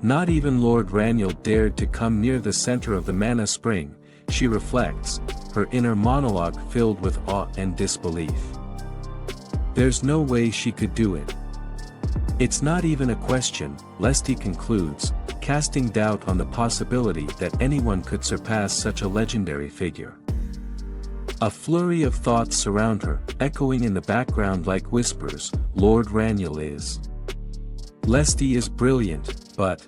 Not even Lord Raniel dared to come near the center of the Mana Spring, she reflects, her inner monologue filled with awe and disbelief. There's no way she could do it. It's not even a question, Lesty concludes, casting doubt on the possibility that anyone could surpass such a legendary figure. A flurry of thoughts surround her, echoing in the background like whispers. Lord Raniel is. Lesty is brilliant, but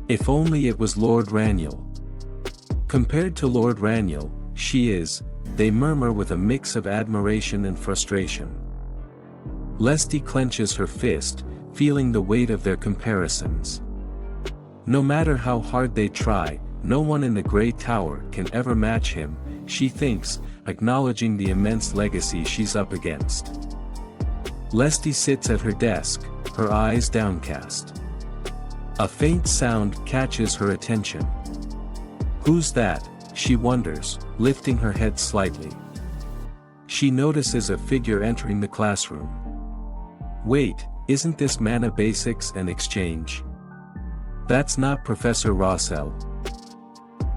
if only it was Lord Raniel. Compared to Lord Raniel, she is, they murmur with a mix of admiration and frustration. Lesty clenches her fist, feeling the weight of their comparisons. No matter how hard they try, no one in the Grey Tower can ever match him, she thinks, acknowledging the immense legacy she's up against. Lesty sits at her desk, her eyes downcast. A faint sound catches her attention. Who's that? She wonders, lifting her head slightly. She notices a figure entering the classroom. Wait, isn't this Mana Basics and Exchange? That's not Professor Rossell.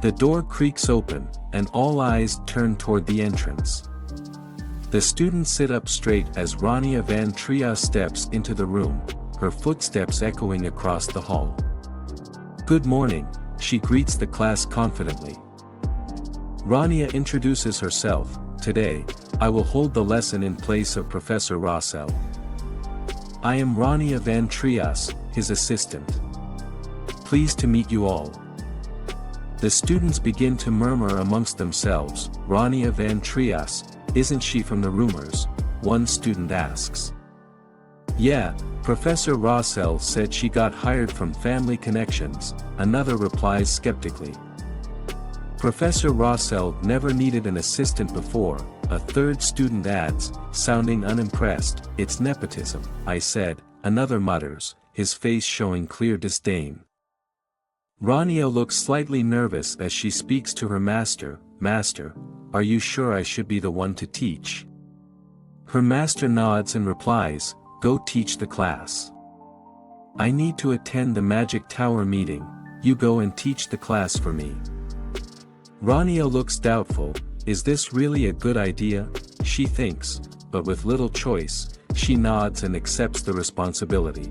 The door creaks open, and all eyes turn toward the entrance. The students sit up straight as Rania Van Trias steps into the room, her footsteps echoing across the hall. Good morning, she greets the class confidently. Rania introduces herself. Today, I will hold the lesson in place of Professor Rossell. I am Rania Van Trias, his assistant. Pleased to meet you all. The students begin to murmur amongst themselves. Rania Van Trias, isn't she from the rumors? One student asks. Yeah, Professor Rossell said she got hired from Family Connections, another replies skeptically. Professor Rossell never needed an assistant before, a third student adds, sounding unimpressed. It's nepotism, I said, another mutters, his face showing clear disdain. Rania looks slightly nervous as she speaks to her master. Master, are you sure I should be the one to teach? Her master nods and replies, go teach the class. I need to attend the Magic Tower meeting, you go and teach the class for me. Rania looks doubtful, is this really a good idea? She thinks, but with little choice, she nods and accepts the responsibility.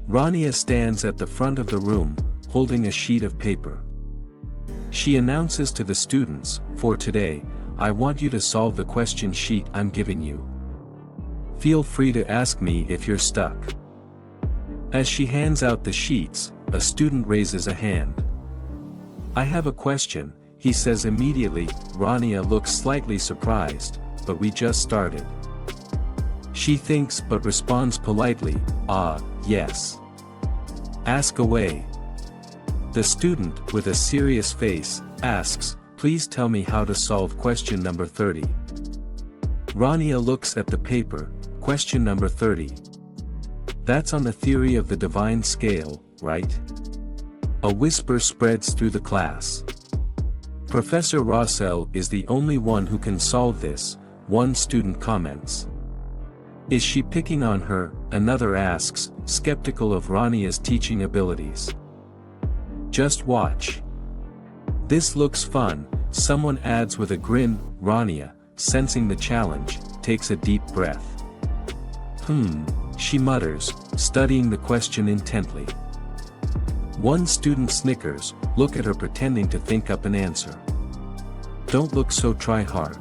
Rania stands at the front of the room, holding a sheet of paper. She announces to the students, for today, I want you to solve the question sheet I'm giving you. Feel free to ask me if you're stuck. As she hands out the sheets, a student raises a hand. I have a question, he says immediately. Rania looks slightly surprised, but we just started. She thinks but responds politely, yes. Ask away. The student, with a serious face, asks, please tell me how to solve question number 30. Rania looks at the paper, question number 30. That's on the theory of the divine scale, right? A whisper spreads through the class. Professor Rossell is the only one who can solve this, one student comments. Is she picking on her? Another asks, skeptical of Rania's teaching abilities. Just watch. This looks fun, someone adds with a grin. Rania, sensing the challenge, takes a deep breath. She mutters, studying the question intently. One student snickers, look at her pretending to think up an answer. Don't look so try-hard.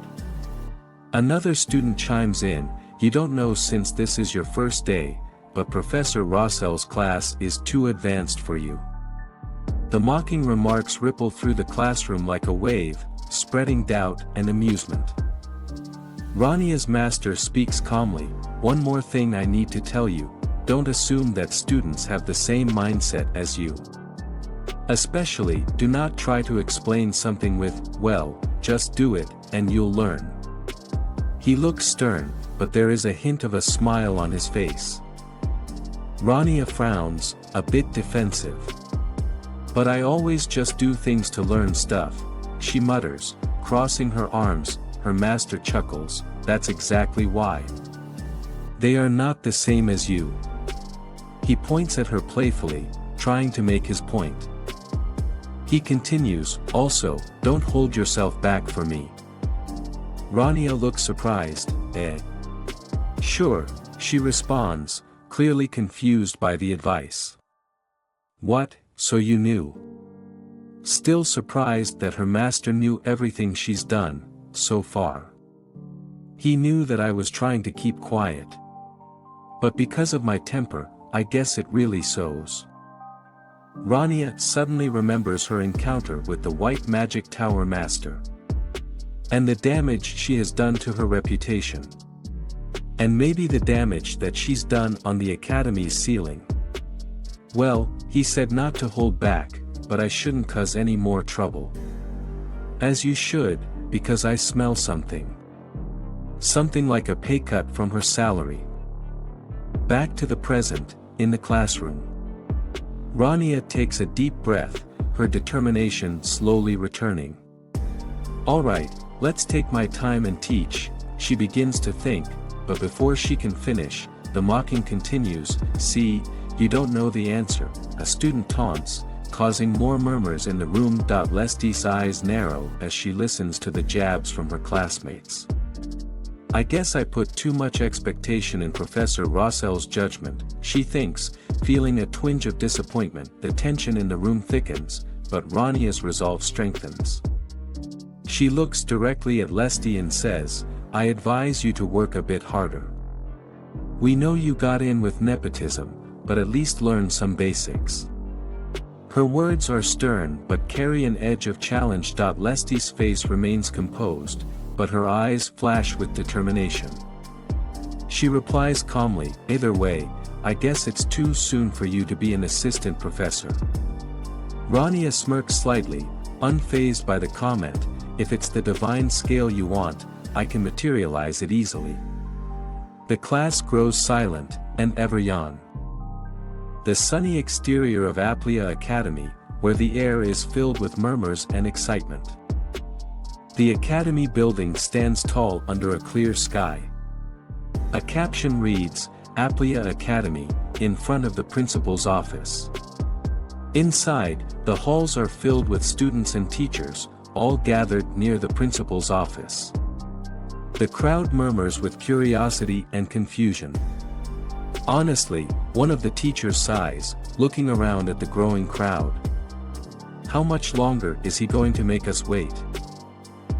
Another student chimes in, you don't know since this is your first day, but Professor Rossell's class is too advanced for you. The mocking remarks ripple through the classroom like a wave, spreading doubt and amusement. Rania's master speaks calmly, one more thing I need to tell you, don't assume that students have the same mindset as you. Especially, do not try to explain something with, well, just do it, and you'll learn. He looks stern, but there is a hint of a smile on his face. Rania frowns, a bit defensive. But I always just do things to learn stuff, she mutters, crossing her arms. Her master chuckles, that's exactly why. They are not the same as you. He points at her playfully, trying to make his point. He continues, also, don't hold yourself back for me. Rania looks surprised, Sure, she responds, clearly confused by the advice. What, so you knew? Still surprised that her master knew everything she's done, so far. He knew that I was trying to keep quiet. But because of my temper, I guess it really shows. Rania suddenly remembers her encounter with the White Magic Tower Master. And the damage she has done to her reputation. And maybe the damage that she's done on the Academy's ceiling. Well, he said not to hold back, but I shouldn't cause any more trouble. As you should, because I smell something. Something like a pay cut from her salary. Back to the present, in the classroom. Rania takes a deep breath, her determination slowly returning. Alright, let's take my time and teach, she begins to think, but before she can finish, the mocking continues, see, you don't know the answer, a student taunts, causing more murmurs in the room. Leslie's eyes narrow as she listens to the jabs from her classmates. I guess I put too much expectation in Professor Rossell's judgment, she thinks, feeling a twinge of disappointment. The tension in the room thickens, but Rania's resolve strengthens. She looks directly at Leslie and says, I advise you to work a bit harder. We know you got in with nepotism, but at least learn some basics. Her words are stern but carry an edge of challenge. Leslie's face remains composed, but her eyes flash with determination. She replies calmly, either way, I guess it's too soon for you to be an assistant professor. Rania smirks slightly, unfazed by the comment, if it's the divine scale you want, I can materialize it easily. The class grows silent, and ever yawn. The sunny exterior of Aplia Academy, where the air is filled with murmurs and excitement. The academy building stands tall under a clear sky. A caption reads, Aplia Academy, in front of the principal's office. Inside, the halls are filled with students and teachers, all gathered near the principal's office. The crowd murmurs with curiosity and confusion. Honestly, one of the teachers sighs, looking around at the growing crowd. How much longer is he going to make us wait?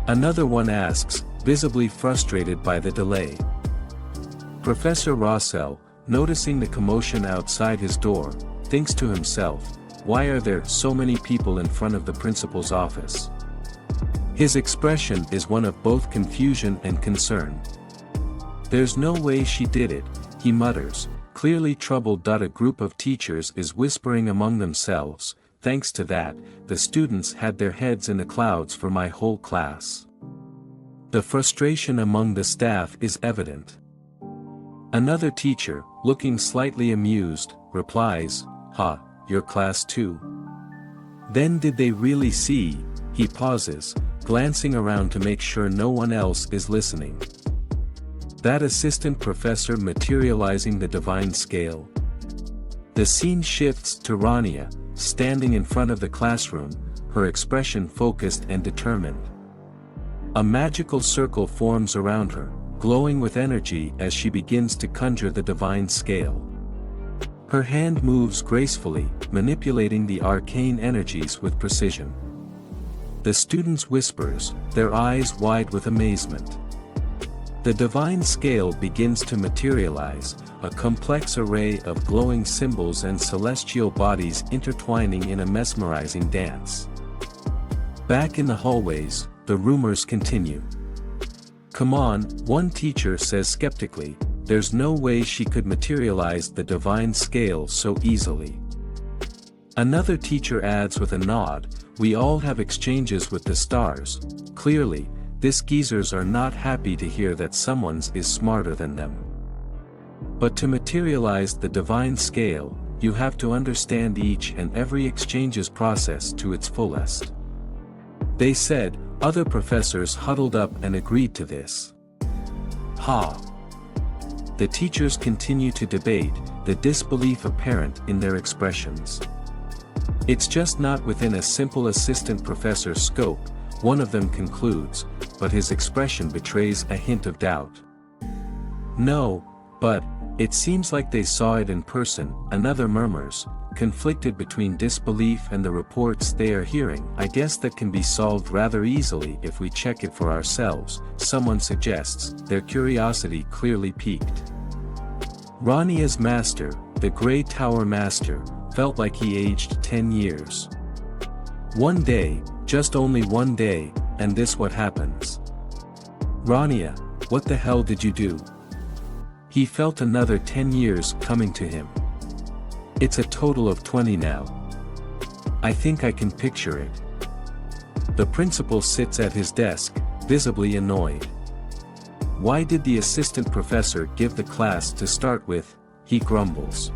Another one asks, visibly frustrated by the delay. Professor Rossell, noticing the commotion outside his door, thinks to himself, why are there so many people in front of the principal's office? His expression is one of both confusion and concern. There's no way she did it, he mutters, clearly troubled. A group of teachers is whispering among themselves, thanks to that, the students had their heads in the clouds for my whole class. The frustration among the staff is evident. Another teacher, looking slightly amused, replies, "Ha, your class too? Then did they really see?" He pauses, glancing around to make sure no one else is listening. That assistant professor materializing the divine scale. The scene shifts to Rania, standing in front of the classroom, her expression focused and determined. A magical circle forms around her, glowing with energy as she begins to conjure the divine scale. Her hand moves gracefully, manipulating the arcane energies with precision. The students whispers, their eyes wide with amazement. The divine scale begins to materialize, a complex array of glowing symbols and celestial bodies intertwining in a mesmerizing dance. Back in the hallways, the rumors continue. Come on, one teacher says skeptically, there's no way she could materialize the divine scale so easily. Another teacher adds with a nod, we all have exchanges with the stars, clearly, these geezers are not happy to hear that someone's is smarter than them. But to materialize the divine scale, you have to understand each and every exchange's process to its fullest. They said, other professors huddled up and agreed to this. Ha! The teachers continue to debate, the disbelief apparent in their expressions. It's just not within a simple assistant professor's scope, one of them concludes, but his expression betrays a hint of doubt. No, but, it seems like they saw it in person, another murmurs, conflicted between disbelief and the reports they are hearing. I guess that can be solved rather easily if we check it for ourselves, someone suggests, their curiosity clearly piqued. Rania's master, the Grey Tower Master, felt like he aged 10 years. One day, just only one day, and this what happens. Rania, what the hell did you do? He felt another 10 years coming to him. It's a total of 20 now. I think I can picture it. The principal sits at his desk, visibly annoyed. Why did the assistant professor give the class to start with? He grumbles.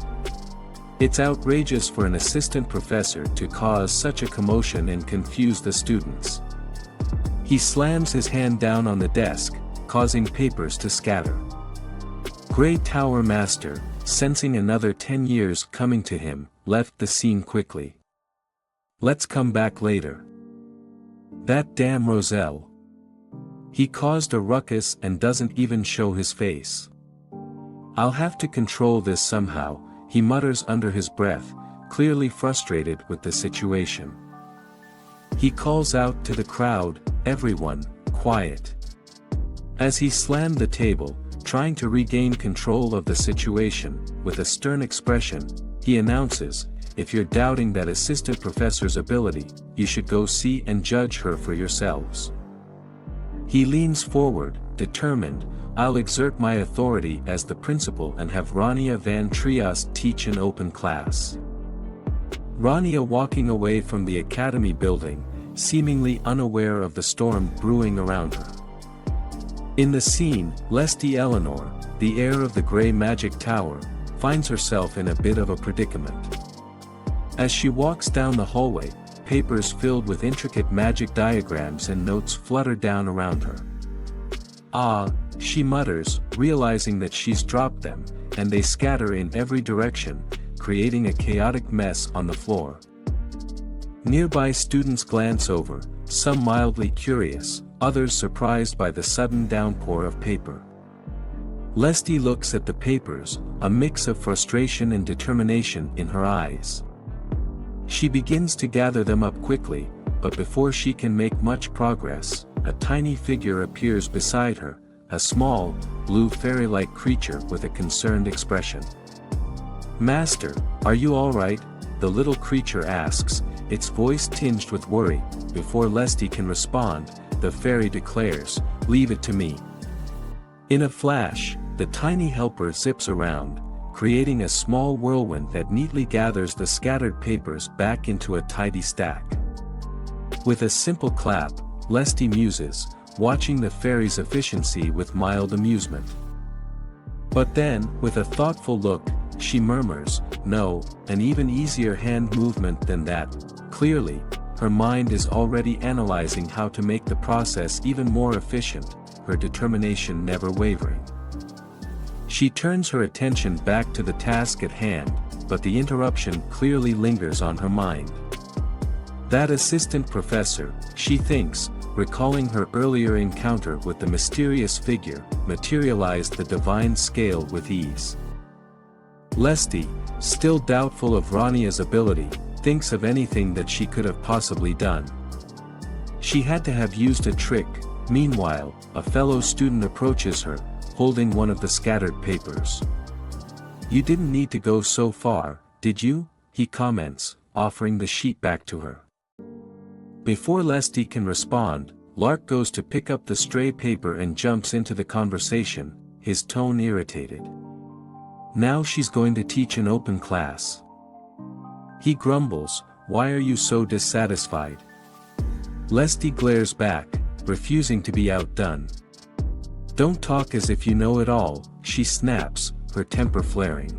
It's outrageous for an assistant professor to cause such a commotion and confuse the students. He slams his hand down on the desk, causing papers to scatter. Grey Tower Master, sensing another 10 years coming to him, left the scene quickly. Let's come back later. That damn Roselle. He caused a ruckus and doesn't even show his face. I'll have to control this somehow, he mutters under his breath, clearly frustrated with the situation. He calls out to the crowd, everyone, quiet. As he slammed the table, trying to regain control of the situation, with a stern expression, he announces, if you're doubting that assistant professor's ability, you should go see and judge her for yourselves. He leans forward, determined, I'll exert my authority as the principal and have Rania van Trias teach an open class. Rania walking away from the academy building, seemingly unaware of the storm brewing around her. In the scene, Lesti Eleanor, the heir of the Grey Magic Tower, finds herself in a bit of a predicament. As she walks down the hallway, papers filled with intricate magic diagrams and notes flutter down around her. "Ah," she mutters, realizing that she's dropped them, and they scatter in every direction, creating a chaotic mess on the floor. Nearby students glance over, some mildly curious, others surprised by the sudden downpour of paper. Lesti looks at the papers, a mix of frustration and determination in her eyes. She begins to gather them up quickly, but before she can make much progress, a tiny figure appears beside her, a small, blue fairy-like creature with a concerned expression. "Master, are you all right?" the little creature asks, its voice tinged with worry. Before Lesti can respond, the fairy declares, "Leave it to me." In a flash, the tiny helper zips around, creating a small whirlwind that neatly gathers the scattered papers back into a tidy stack. With a simple clap, Lesti muses, watching the fairy's efficiency with mild amusement. But then, with a thoughtful look, she murmurs, "No, an even easier hand movement than that." Clearly, her mind is already analyzing how to make the process even more efficient, her determination never wavering. She turns her attention back to the task at hand, but the interruption clearly lingers on her mind. That assistant professor, she thinks, recalling her earlier encounter with the mysterious figure, materialized the divine scale with ease. Lesti, still doubtful of Rania's ability, thinks of anything that she could have possibly done. She had to have used a trick. Meanwhile, a fellow student approaches her, holding one of the scattered papers. "You didn't need to go so far, did you?" he comments, offering the sheet back to her. Before Lesti can respond, Lark goes to pick up the stray paper and jumps into the conversation, his tone irritated. "Now she's going to teach an open class." He grumbles, "Why are you so dissatisfied?" Lesti glares back, refusing to be outdone. "Don't talk as if you know it all," she snaps, her temper flaring.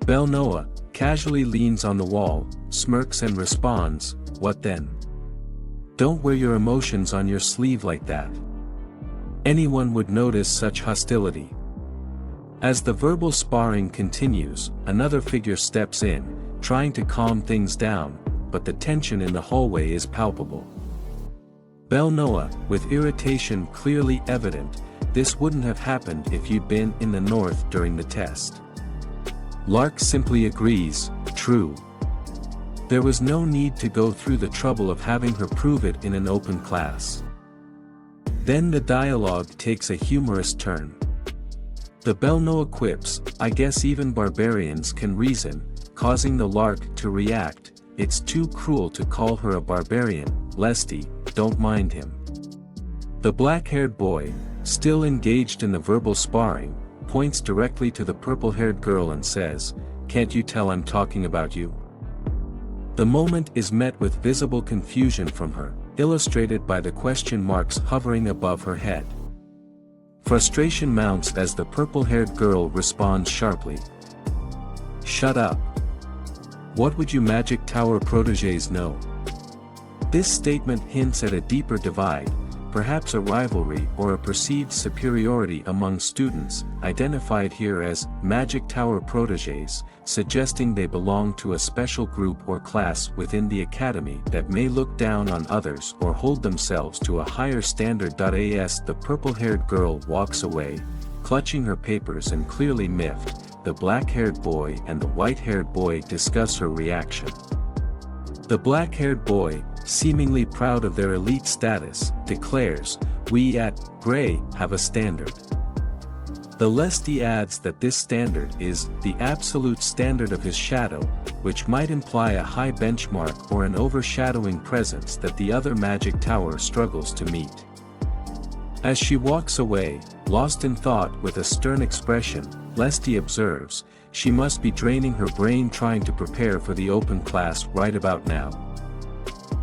Belnoa casually leans on the wall, smirks and responds, "What then? Don't wear your emotions on your sleeve like that. Anyone would notice such hostility." As the verbal sparring continues, another figure steps in, trying to calm things down, but the tension in the hallway is palpable. Belnoa, with irritation clearly evident, "This wouldn't have happened if you'd been in the north during the test." Lark simply agrees, "True. There was no need to go through the trouble of having her prove it in an open class." Then the dialogue takes a humorous turn. The Belnoa quips, "I guess even barbarians can reason," causing the Lark to react, "It's too cruel to call her a barbarian, Lesti, don't mind him." The black-haired boy, still engaged in the verbal sparring, points directly to the purple-haired girl and says, "Can't you tell I'm talking about you?" The moment is met with visible confusion from her, illustrated by the question marks hovering above her head. Frustration mounts as the purple-haired girl responds sharply, "Shut up. What would you Magic Tower protégés know?" This statement hints at a deeper divide, perhaps a rivalry or a perceived superiority among students, identified here as Magic Tower protégés, suggesting they belong to a special group or class within the academy that may look down on others or hold themselves to a higher standard. As the purple-haired girl walks away, clutching her papers and clearly miffed, the black-haired boy and the white-haired boy discuss her reaction. The black-haired boy, seemingly proud of their elite status, declares, "We at Grey have a standard." The Lesti adds that this standard is the absolute standard of his shadow, which might imply a high benchmark or an overshadowing presence that the other Magic Tower struggles to meet. As she walks away, lost in thought with a stern expression, Lesti observes, she must be draining her brain trying to prepare for the open class right about now.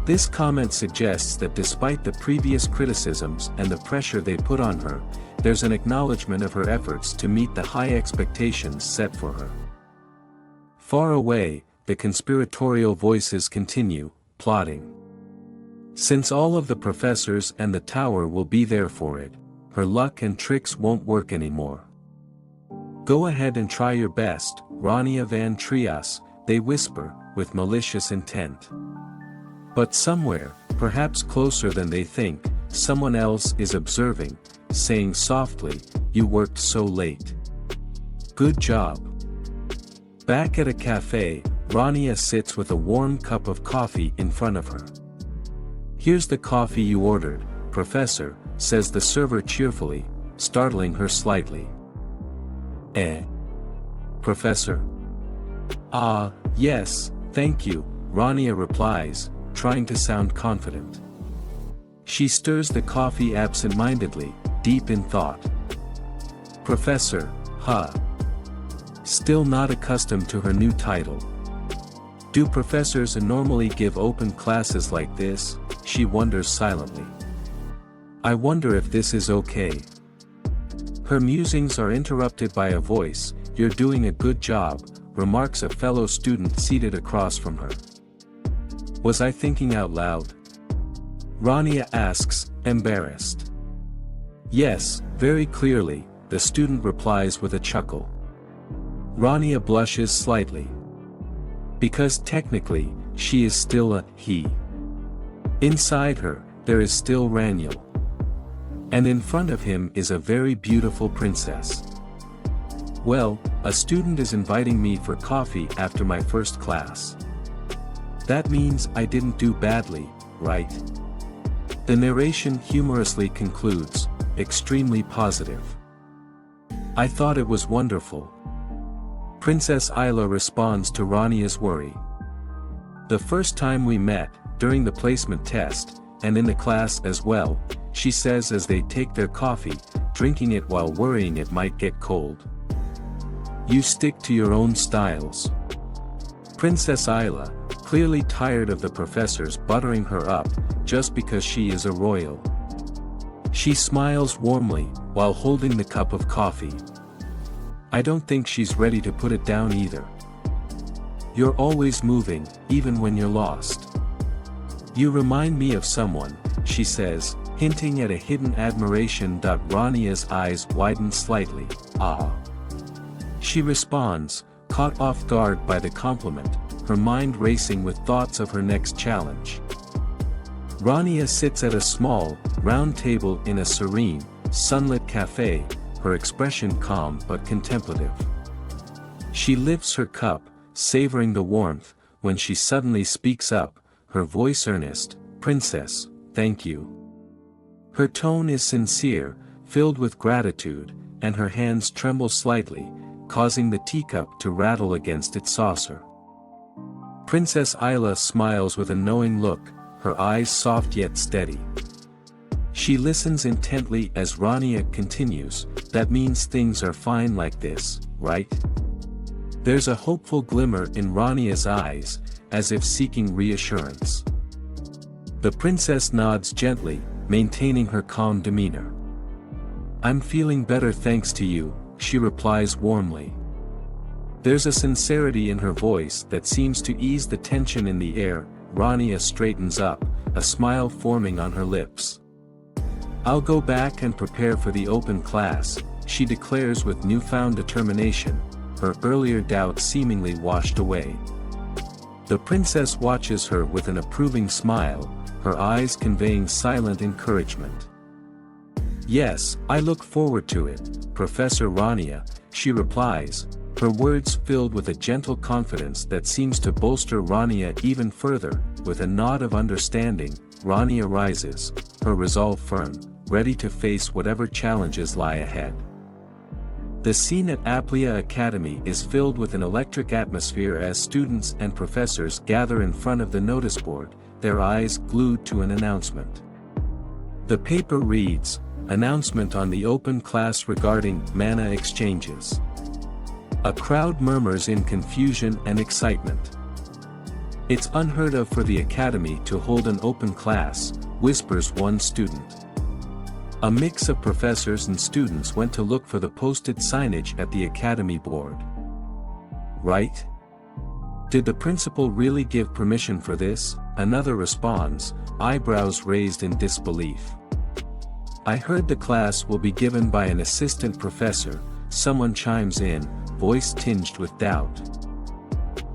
This comment suggests that despite the previous criticisms and the pressure they put on her, there's an acknowledgement of her efforts to meet the high expectations set for her. Far away, the conspiratorial voices continue, plotting. Since all of the professors and the tower will be there for it, her luck and tricks won't work anymore. Go ahead and try your best, Rania van Trias, they whisper, with malicious intent. But somewhere, perhaps closer than they think, someone else is observing, saying softly, "You worked so late. Good job." Back at a cafe, Rania sits with a warm cup of coffee in front of her. "Here's the coffee you ordered, Professor," says the server cheerfully, startling her slightly. "Eh? Professor?" "Ah, yes, thank you," Rania replies, trying to sound confident. She stirs the coffee absent-mindedly, deep in thought. "Professor, huh?" Still not accustomed to her new title. Do professors normally give open classes like this? She wonders silently. I wonder if this is okay. Her musings are interrupted by a voice. "You're doing a good job," remarks a fellow student seated across from her. Was I thinking out loud? Rania asks, embarrassed. Yes, very clearly, the student replies with a chuckle. Rania blushes slightly. Because technically, she is still a he. Inside her, there is still Raniel. And in front of him is a very beautiful princess. Well, a student is inviting me for coffee after my first class. That means I didn't do badly, right? The narration humorously concludes, extremely positive. I thought it was wonderful. Princess Isla responds to Rania's worry. The first time we met, during the placement test, and in the class as well, she says as they take their coffee, drinking it while worrying it might get cold. You stick to your own styles. Princess Isla, clearly tired of the professors buttering her up, just because she is a royal. She smiles warmly, while holding the cup of coffee. I don't think she's ready to put it down either. You're always moving, even when you're lost. You remind me of someone, she says, hinting at a hidden admiration. Rania's eyes widen slightly. Ah. She responds, caught off guard by the compliment, her mind racing with thoughts of her next challenge. Rania sits at a small, round table in a serene, sunlit cafe, her expression calm but contemplative. She lifts her cup, savoring the warmth, when she suddenly speaks up, her voice earnest, "Princess, thank you." Her tone is sincere, filled with gratitude, and her hands tremble slightly, causing the teacup to rattle against its saucer. Princess Isla smiles with a knowing look, her eyes soft yet steady. She listens intently as Rania continues, "That means things are fine like this, right?" There's a hopeful glimmer in Rania's eyes, as if seeking reassurance. The princess nods gently, maintaining her calm demeanor. "I'm feeling better thanks to you," she replies warmly. There's a sincerity in her voice that seems to ease the tension in the air. Rania straightens up, a smile forming on her lips. "I'll go back and prepare for the open class," she declares with newfound determination, her earlier doubts seemingly washed away. The princess watches her with an approving smile, her eyes conveying silent encouragement. "Yes, I look forward to it, Professor Rania," she replies, her words filled with a gentle confidence that seems to bolster Rania even further. With a nod of understanding, Rania rises, her resolve firm, ready to face whatever challenges lie ahead. The scene at Aplia Academy is filled with an electric atmosphere as students and professors gather in front of the notice board, their eyes glued to an announcement. The paper reads, "Announcement on the open class regarding mana exchanges." A crowd murmurs in confusion and excitement. It's unheard of for the academy to hold an open class, whispers one student. A mix of professors and students went to look for the posted signage at the academy board. Right? Did the principal really give permission for this? Another responds, eyebrows raised in disbelief. I heard the class will be given by an assistant professor, someone chimes in, voice tinged with doubt.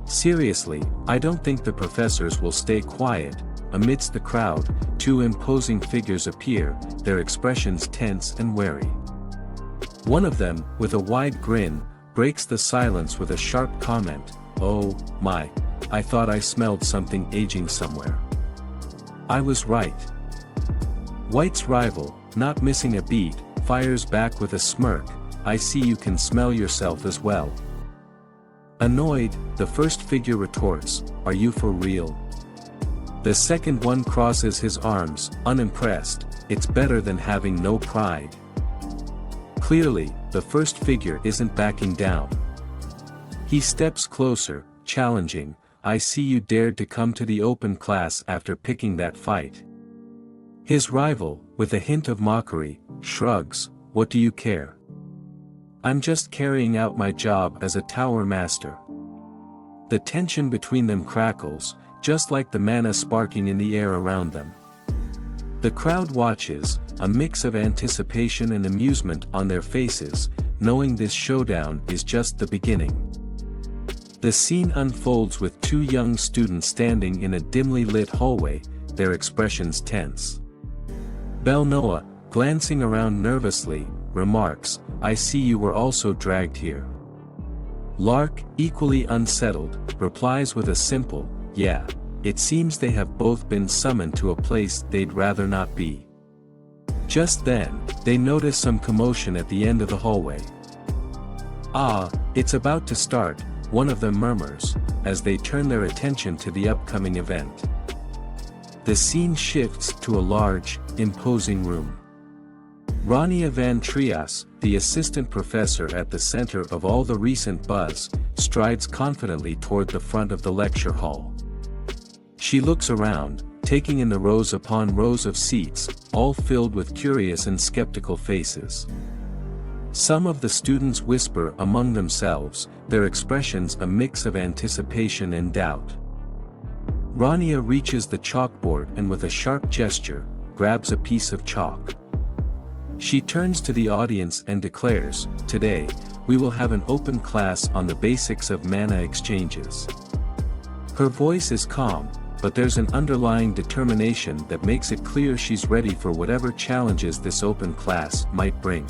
Seriously, I don't think the professors will stay quiet. Amidst the crowd, two imposing figures appear, their expressions tense and wary. One of them, with a wide grin, breaks the silence with a sharp comment, "Oh, my, I thought I smelled something aging somewhere." I was right. White's rival, not missing a beat, fires back with a smirk, "I see you can smell yourself as well." Annoyed, the first figure retorts, "Are you for real?" The second one crosses his arms, unimpressed, "It's better than having no pride." Clearly, the first figure isn't backing down. He steps closer, challenging, "I see you dared to come to the open class after picking that fight." His rival, with a hint of mockery, shrugs, "What do you care? I'm just carrying out my job as a tower master." The tension between them crackles, just like the mana sparking in the air around them. The crowd watches, a mix of anticipation and amusement on their faces, knowing this showdown is just the beginning. The scene unfolds with two young students standing in a dimly lit hallway, their expressions tense. Noah, glancing around nervously, remarks, "I see you were also dragged here." Lark, equally unsettled, replies with a simple, "Yeah, it seems they have both been summoned to a place they'd rather not be." Just then, they notice some commotion at the end of the hallway. "Ah, it's about to start," one of them murmurs, as they turn their attention to the upcoming event. The scene shifts to a large, imposing room. Rania Van Trias, the assistant professor at the center of all the recent buzz, strides confidently toward the front of the lecture hall. She looks around, taking in the rows upon rows of seats, all filled with curious and skeptical faces. Some of the students whisper among themselves, their expressions a mix of anticipation and doubt. Rania reaches the chalkboard and with a sharp gesture, grabs a piece of chalk. She turns to the audience and declares, "Today, we will have an open class on the basics of mana exchanges." Her voice is calm, but there's an underlying determination that makes it clear she's ready for whatever challenges this open class might bring.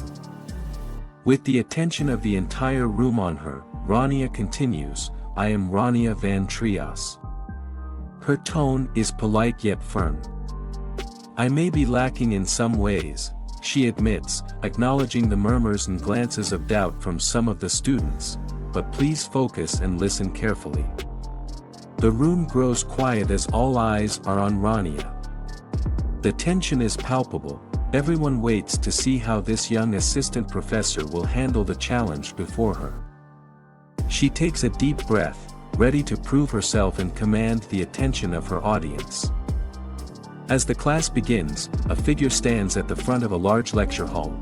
With the attention of the entire room on her, Rania continues, "I am Rania Van Trias." Her tone is polite yet firm. "I may be lacking in some ways," she admits, acknowledging the murmurs and glances of doubt from some of the students, "but please focus and listen carefully." The room grows quiet as all eyes are on Rania. The tension is palpable, everyone waits to see how this young assistant professor will handle the challenge before her. She takes a deep breath, ready to prove herself and command the attention of her audience. As the class begins, a figure stands at the front of a large lecture hall.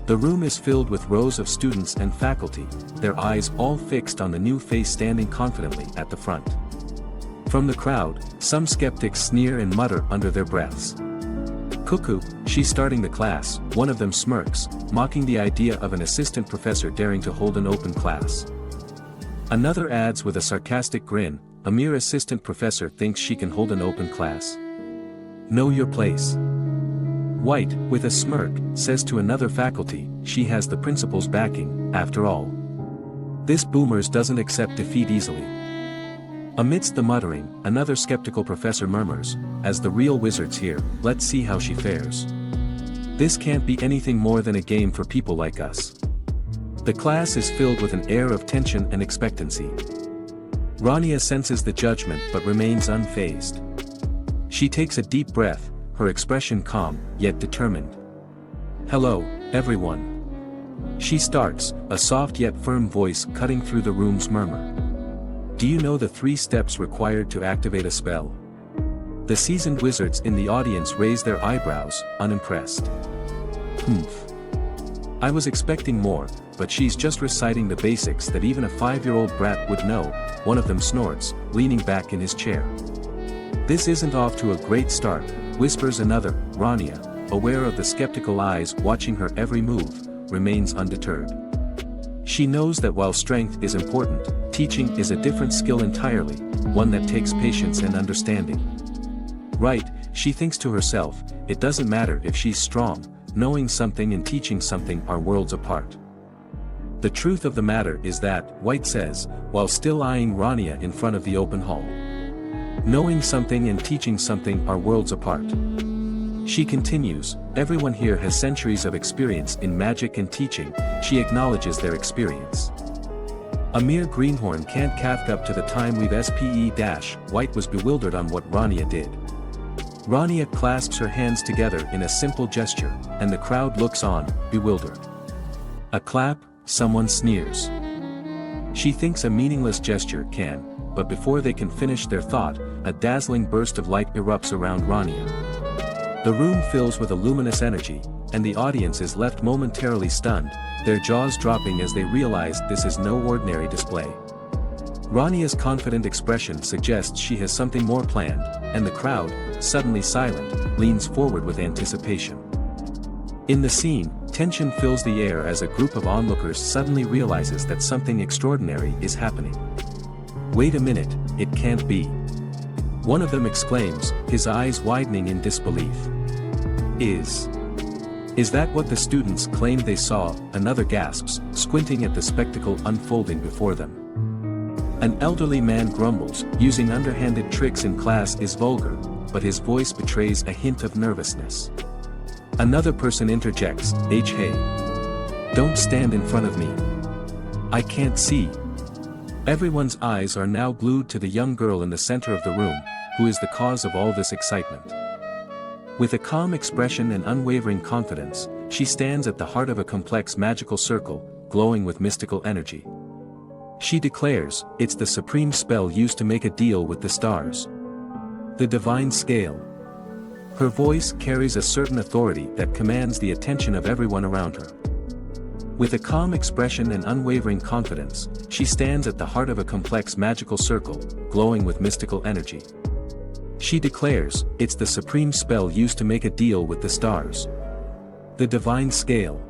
The room is filled with rows of students and faculty, their eyes all fixed on the new face standing confidently at the front. From the crowd, some skeptics sneer and mutter under their breaths. "Cuckoo, she's starting the class," one of them smirks, mocking the idea of an assistant professor daring to hold an open class. Another adds with a sarcastic grin, "A mere assistant professor thinks she can hold an open class. Know your place." White, with a smirk, says to another faculty, "She has the principal's backing, after all. This boomers doesn't accept defeat easily." Amidst the muttering, another skeptical professor murmurs, "As the real wizard's here, let's see how she fares. This can't be anything more than a game for people like us." The class is filled with an air of tension and expectancy. Rania senses the judgment but remains unfazed. She takes a deep breath, her expression calm, yet determined. "Hello, everyone." She starts, a soft yet firm voice cutting through the room's murmur. Do you know the 3 steps required to activate a spell? The seasoned wizards in the audience raise their eyebrows, unimpressed. Humph. I was expecting more, but she's just reciting the basics that even a 5-year-old brat would know, one of them snorts, leaning back in his chair. This isn't off to a great start, whispers another. Rania, aware of the skeptical eyes watching her every move, remains undeterred. She knows that while strength is important, teaching is a different skill entirely, one that takes patience and understanding. Right, she thinks to herself, it doesn't matter if she's strong, knowing something and teaching something are worlds apart. The truth of the matter is that, White says, while still eyeing Rania in front of the open hall. Knowing something and teaching something are worlds apart. She continues, everyone here has centuries of experience in magic and teaching. She acknowledges their experience. A mere greenhorn can't catch up to the time we've sped. White was bewildered on what Rania did. Rania clasps her hands together in a simple gesture, and the crowd looks on, bewildered. A clap, someone sneers. She thinks a meaningless gesture can, but before they can finish their thought, a dazzling burst of light erupts around Rania. The room fills with a luminous energy, and the audience is left momentarily stunned, their jaws dropping as they realize this is no ordinary display. Rania's confident expression suggests she has something more planned, and the crowd, suddenly silent, leans forward with anticipation. In the scene, tension fills the air as a group of onlookers suddenly realizes that something extraordinary is happening. Wait a minute, it can't be. One of them exclaims, his eyes widening in disbelief. Is that what the students claimed they saw? Another gasps, squinting at the spectacle unfolding before them. An elderly man grumbles, using underhanded tricks in class is vulgar, but his voice betrays a hint of nervousness. Another person interjects, hey. Don't stand in front of me. I can't see. Everyone's eyes are now glued to the young girl in the center of the room, who is the cause of all this excitement. With a calm expression and unwavering confidence, she stands at the heart of a complex magical circle, glowing with mystical energy. She declares, it's the supreme spell used to make a deal with the stars. The divine scale. Her voice carries a certain authority that commands the attention of everyone around her. With a calm expression and unwavering confidence, she stands at the heart of a complex magical circle, glowing with mystical energy. She declares, it's the supreme spell used to make a deal with the stars. The divine scale.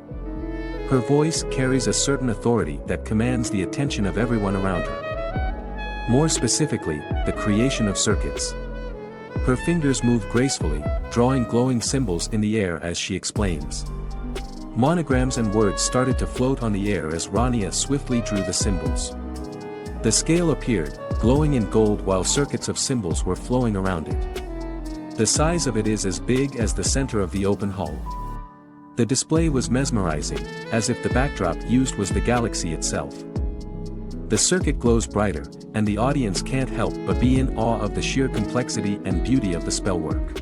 Her voice carries a certain authority that commands the attention of everyone around her. More specifically, the creation of circuits. Her fingers move gracefully, drawing glowing symbols in the air as she explains. Monograms and words started to float on the air as Rania swiftly drew the symbols. The scale appeared, glowing in gold while circuits of symbols were flowing around it. The size of it is as big as the center of the open hall. The display was mesmerizing, as if the backdrop used was the galaxy itself. The circuit glows brighter, and the audience can't help but be in awe of the sheer complexity and beauty of the spellwork.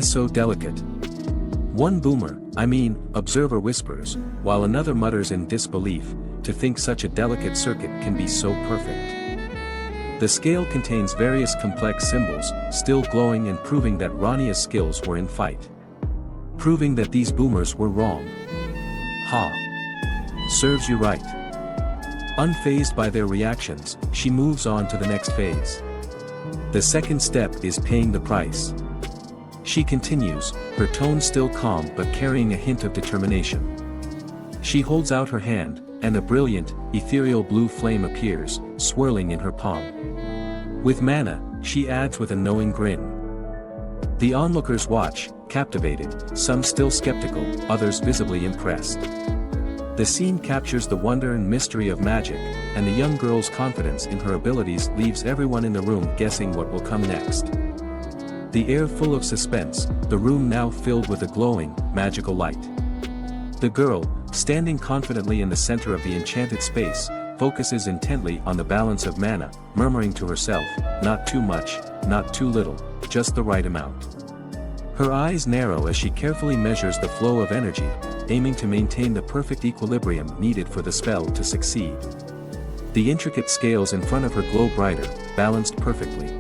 So delicate. One observer whispers, while another mutters in disbelief, to think such a delicate circuit can be so perfect. The scale contains various complex symbols, still glowing and proving that Rania's skills were in fight. Proving that these boomers were wrong. Ha! Serves you right. Unfazed by their reactions, she moves on to the next phase. The second step is paying the price. She continues, her tone still calm but carrying a hint of determination. She holds out her hand, and a brilliant, ethereal blue flame appears, swirling in her palm. With mana, she adds with a knowing grin. The onlookers watch, captivated, some still skeptical, others visibly impressed. The scene captures the wonder and mystery of magic, and the young girl's confidence in her abilities leaves everyone in the room guessing what will come next. The air full of suspense, the room now filled with a glowing, magical light. The girl, standing confidently in the center of the enchanted space, focuses intently on the balance of mana, murmuring to herself, not too much, not too little, just the right amount. Her eyes narrow as she carefully measures the flow of energy, aiming to maintain the perfect equilibrium needed for the spell to succeed. The intricate scales in front of her glow brighter, balanced perfectly.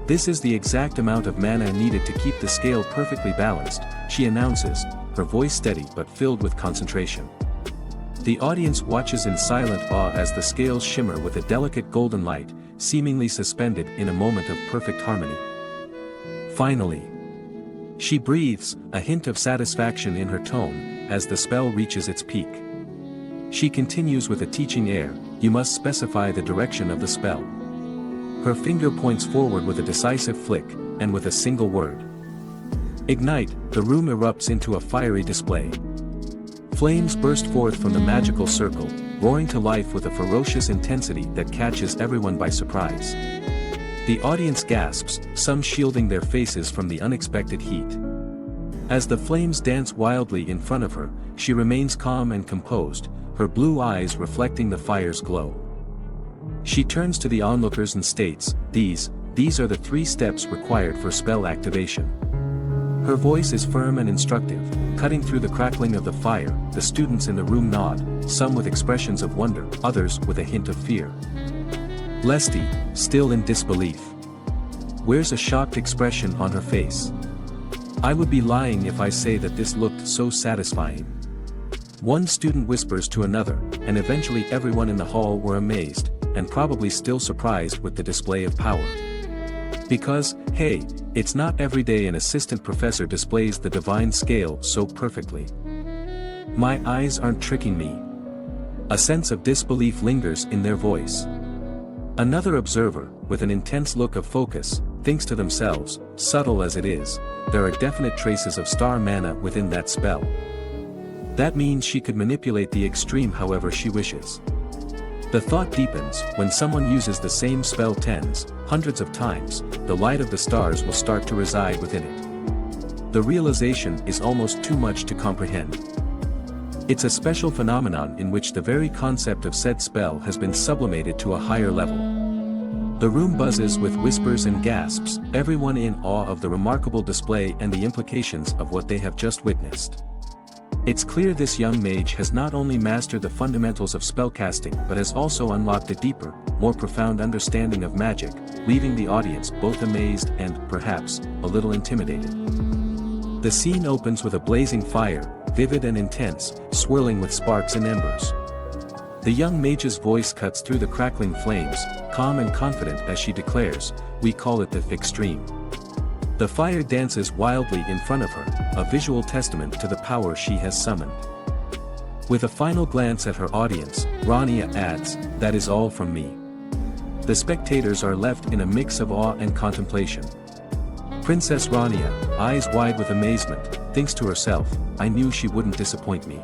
This is the exact amount of mana needed to keep the scale perfectly balanced, she announces, her voice steady but filled with concentration. The audience watches in silent awe as the scales shimmer with a delicate golden light, seemingly suspended in a moment of perfect harmony. Finally, she breathes, a hint of satisfaction in her tone, as the spell reaches its peak. She continues with a teaching air, "You must specify the direction of the spell." Her finger points forward with a decisive flick, and with a single word. "Ignite," the room erupts into a fiery display. Flames burst forth from the magical circle, roaring to life with a ferocious intensity that catches everyone by surprise. The audience gasps, some shielding their faces from the unexpected heat. As the flames dance wildly in front of her, she remains calm and composed, her blue eyes reflecting the fire's glow. She turns to the onlookers and states, These are the 3 steps required for spell activation." Her voice is firm and instructive, cutting through the crackling of the fire. The students in the room nod, some with expressions of wonder, others with a hint of fear. Lesty, still in disbelief, wears a shocked expression on her face. "I would be lying if I say that this looked so satisfying." One student whispers to another, and eventually everyone in the hall were amazed, and probably still surprised with the display of power. Because, hey, it's not every day an assistant professor displays the divine scale so perfectly. "My eyes aren't tricking me." A sense of disbelief lingers in their voice. Another observer, with an intense look of focus, thinks to themselves, subtle as it is, there are definite traces of star mana within that spell. That means she could manipulate the extreme however she wishes. The thought deepens, when someone uses the same spell tens, hundreds of times, the light of the stars will start to reside within it. The realization is almost too much to comprehend. It's a special phenomenon in which the very concept of said spell has been sublimated to a higher level. The room buzzes with whispers and gasps, everyone in awe of the remarkable display and the implications of what they have just witnessed. It's clear this young mage has not only mastered the fundamentals of spellcasting but has also unlocked a deeper, more profound understanding of magic, leaving the audience both amazed and, perhaps, a little intimidated. The scene opens with a blazing fire, vivid and intense, swirling with sparks and embers. The young mage's voice cuts through the crackling flames, calm and confident as she declares, "We call it the extreme." The fire dances wildly in front of her, a visual testament to the power she has summoned. With a final glance at her audience, Rania adds, "That is all from me." The spectators are left in a mix of awe and contemplation. Princess Rania, eyes wide with amazement, thinks to herself, "I knew she wouldn't disappoint me."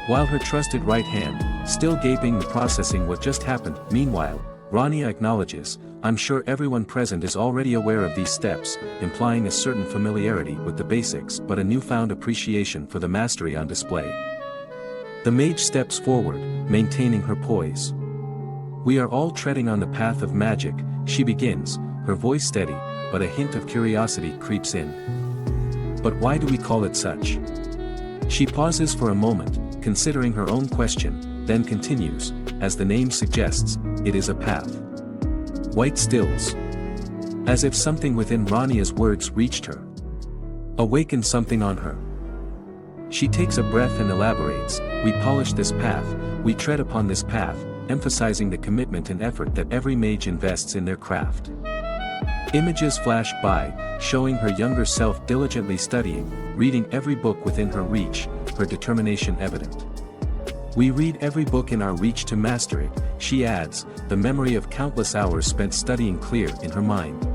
While her trusted right hand, still gaping and processing what just happened, meanwhile, Rania acknowledges, "I'm sure everyone present is already aware of these steps," implying a certain familiarity with the basics but a newfound appreciation for the mastery on display. The mage steps forward, maintaining her poise. "We are all treading on the path of magic," she begins, her voice steady, but a hint of curiosity creeps in. "But why do we call it such?" She pauses for a moment, considering her own question, then continues, "As the name suggests, it is a path." White stills. As if something within Rania's words reached her. Awakened something on her. She takes a breath and elaborates, "We polish this path, we tread upon this path," emphasizing the commitment and effort that every mage invests in their craft. Images flash by, showing her younger self diligently studying, reading every book within her reach, her determination evident. "We read every book in our reach to master it," she adds, the memory of countless hours spent studying clear in her mind.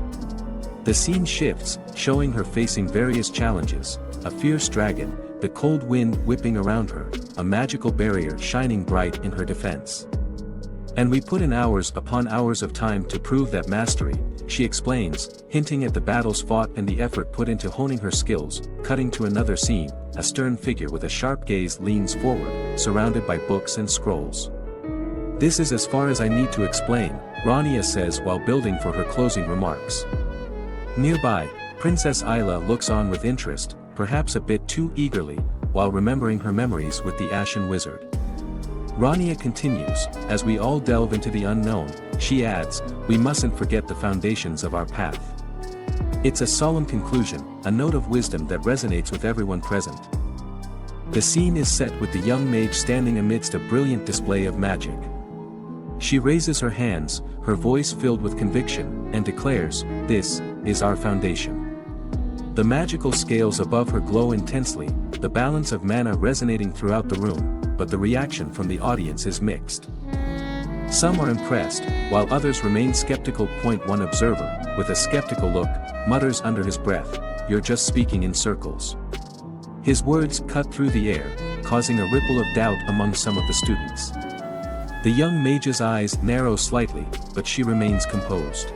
The scene shifts, showing her facing various challenges, a fierce dragon, the cold wind whipping around her, a magical barrier shining bright in her defense. "And we put in hours upon hours of time to prove that mastery," she explains, hinting at the battles fought and the effort put into honing her skills. Cutting to another scene, a stern figure with a sharp gaze leans forward, surrounded by books and scrolls. "This is as far as I need to explain," Rania says while building for her closing remarks. Nearby, Princess Isla looks on with interest, perhaps a bit too eagerly, while remembering her memories with the Ashen Wizard. Rania continues, as we all delve into the unknown, she adds, we mustn't forget the foundations of our path. It's a solemn conclusion, a note of wisdom that resonates with everyone present. The scene is set with the young mage standing amidst a brilliant display of magic. She raises her hands, her voice filled with conviction, and declares, this is our foundation. The magical scales above her glow intensely, the balance of mana resonating throughout the room, but the reaction from the audience is mixed. Some are impressed, while others remain skeptical. One observer, with a skeptical look, mutters under his breath, you're just speaking in circles. His words cut through the air, causing a ripple of doubt among some of the students. The young mage's eyes narrow slightly, but she remains composed.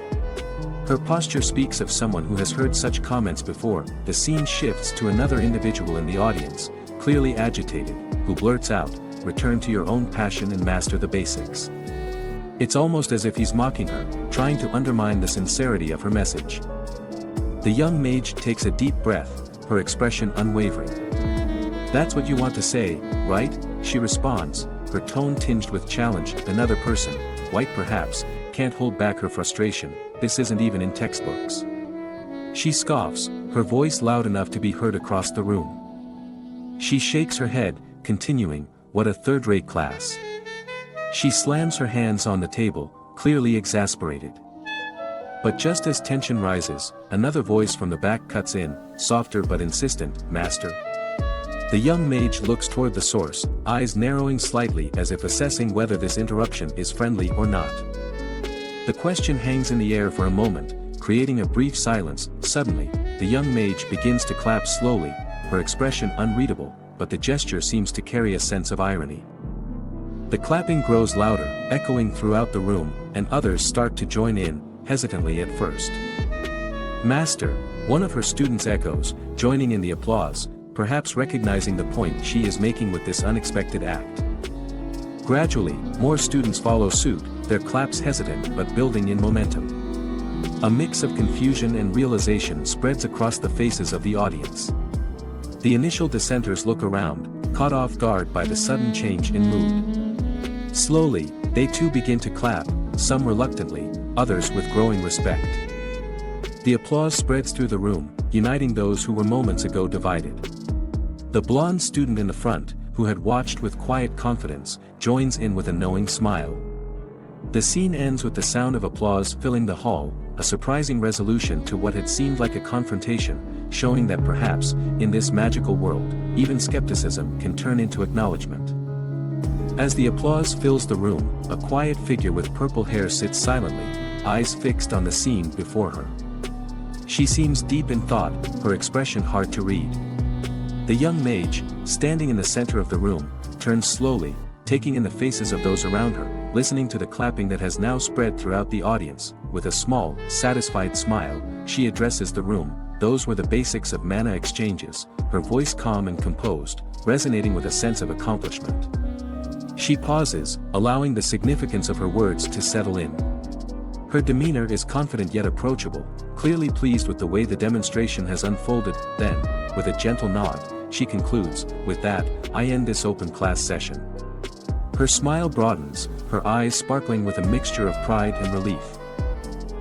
Her posture speaks of someone who has heard such comments before. The scene shifts to another individual in the audience, clearly agitated, who blurts out, return to your own passion and master the basics. It's almost as if he's mocking her, trying to undermine the sincerity of her message. The young mage takes a deep breath, her expression unwavering. That's what you want to say, right? She responds, her tone tinged with challenge. Another person, white perhaps, can't hold back her frustration, this isn't even in textbooks. She scoffs, her voice loud enough to be heard across the room. She shakes her head, continuing, what a third-rate class. She slams her hands on the table, clearly exasperated. But just as tension rises, another voice from the back cuts in, softer but insistent, Master. The young mage looks toward the source, eyes narrowing slightly as if assessing whether this interruption is friendly or not. The question hangs in the air for a moment, creating a brief silence. Suddenly, the young mage begins to clap slowly, her expression unreadable, but the gesture seems to carry a sense of irony. The clapping grows louder, echoing throughout the room, and others start to join in, hesitantly at first. Master, one of her students echoes, joining in the applause, perhaps recognizing the point she is making with this unexpected act. Gradually, more students follow suit, their claps hesitant but building in momentum. A mix of confusion and realization spreads across the faces of the audience. The initial dissenters look around, caught off guard by the sudden change in mood. Slowly, they too begin to clap, some reluctantly, others with growing respect. The applause spreads through the room, uniting those who were moments ago divided. The blonde student in the front, who had watched with quiet confidence, joins in with a knowing smile. The scene ends with the sound of applause filling the hall, a surprising resolution to what had seemed like a confrontation, showing that perhaps, in this magical world, even skepticism can turn into acknowledgement. As the applause fills the room, a quiet figure with purple hair sits silently, eyes fixed on the scene before her. She seems deep in thought, her expression hard to read. The young mage, standing in the center of the room, turns slowly, taking in the faces of those around her, listening to the clapping that has now spread throughout the audience. With a small, satisfied smile, she addresses the room. Those were the basics of mana exchanges, her voice calm and composed, resonating with a sense of accomplishment. She pauses, allowing the significance of her words to settle in. Her demeanor is confident yet approachable, clearly pleased with the way the demonstration has unfolded. Then, with a gentle nod, she concludes, with that, I end this open class session. Her smile broadens, her eyes sparkling with a mixture of pride and relief.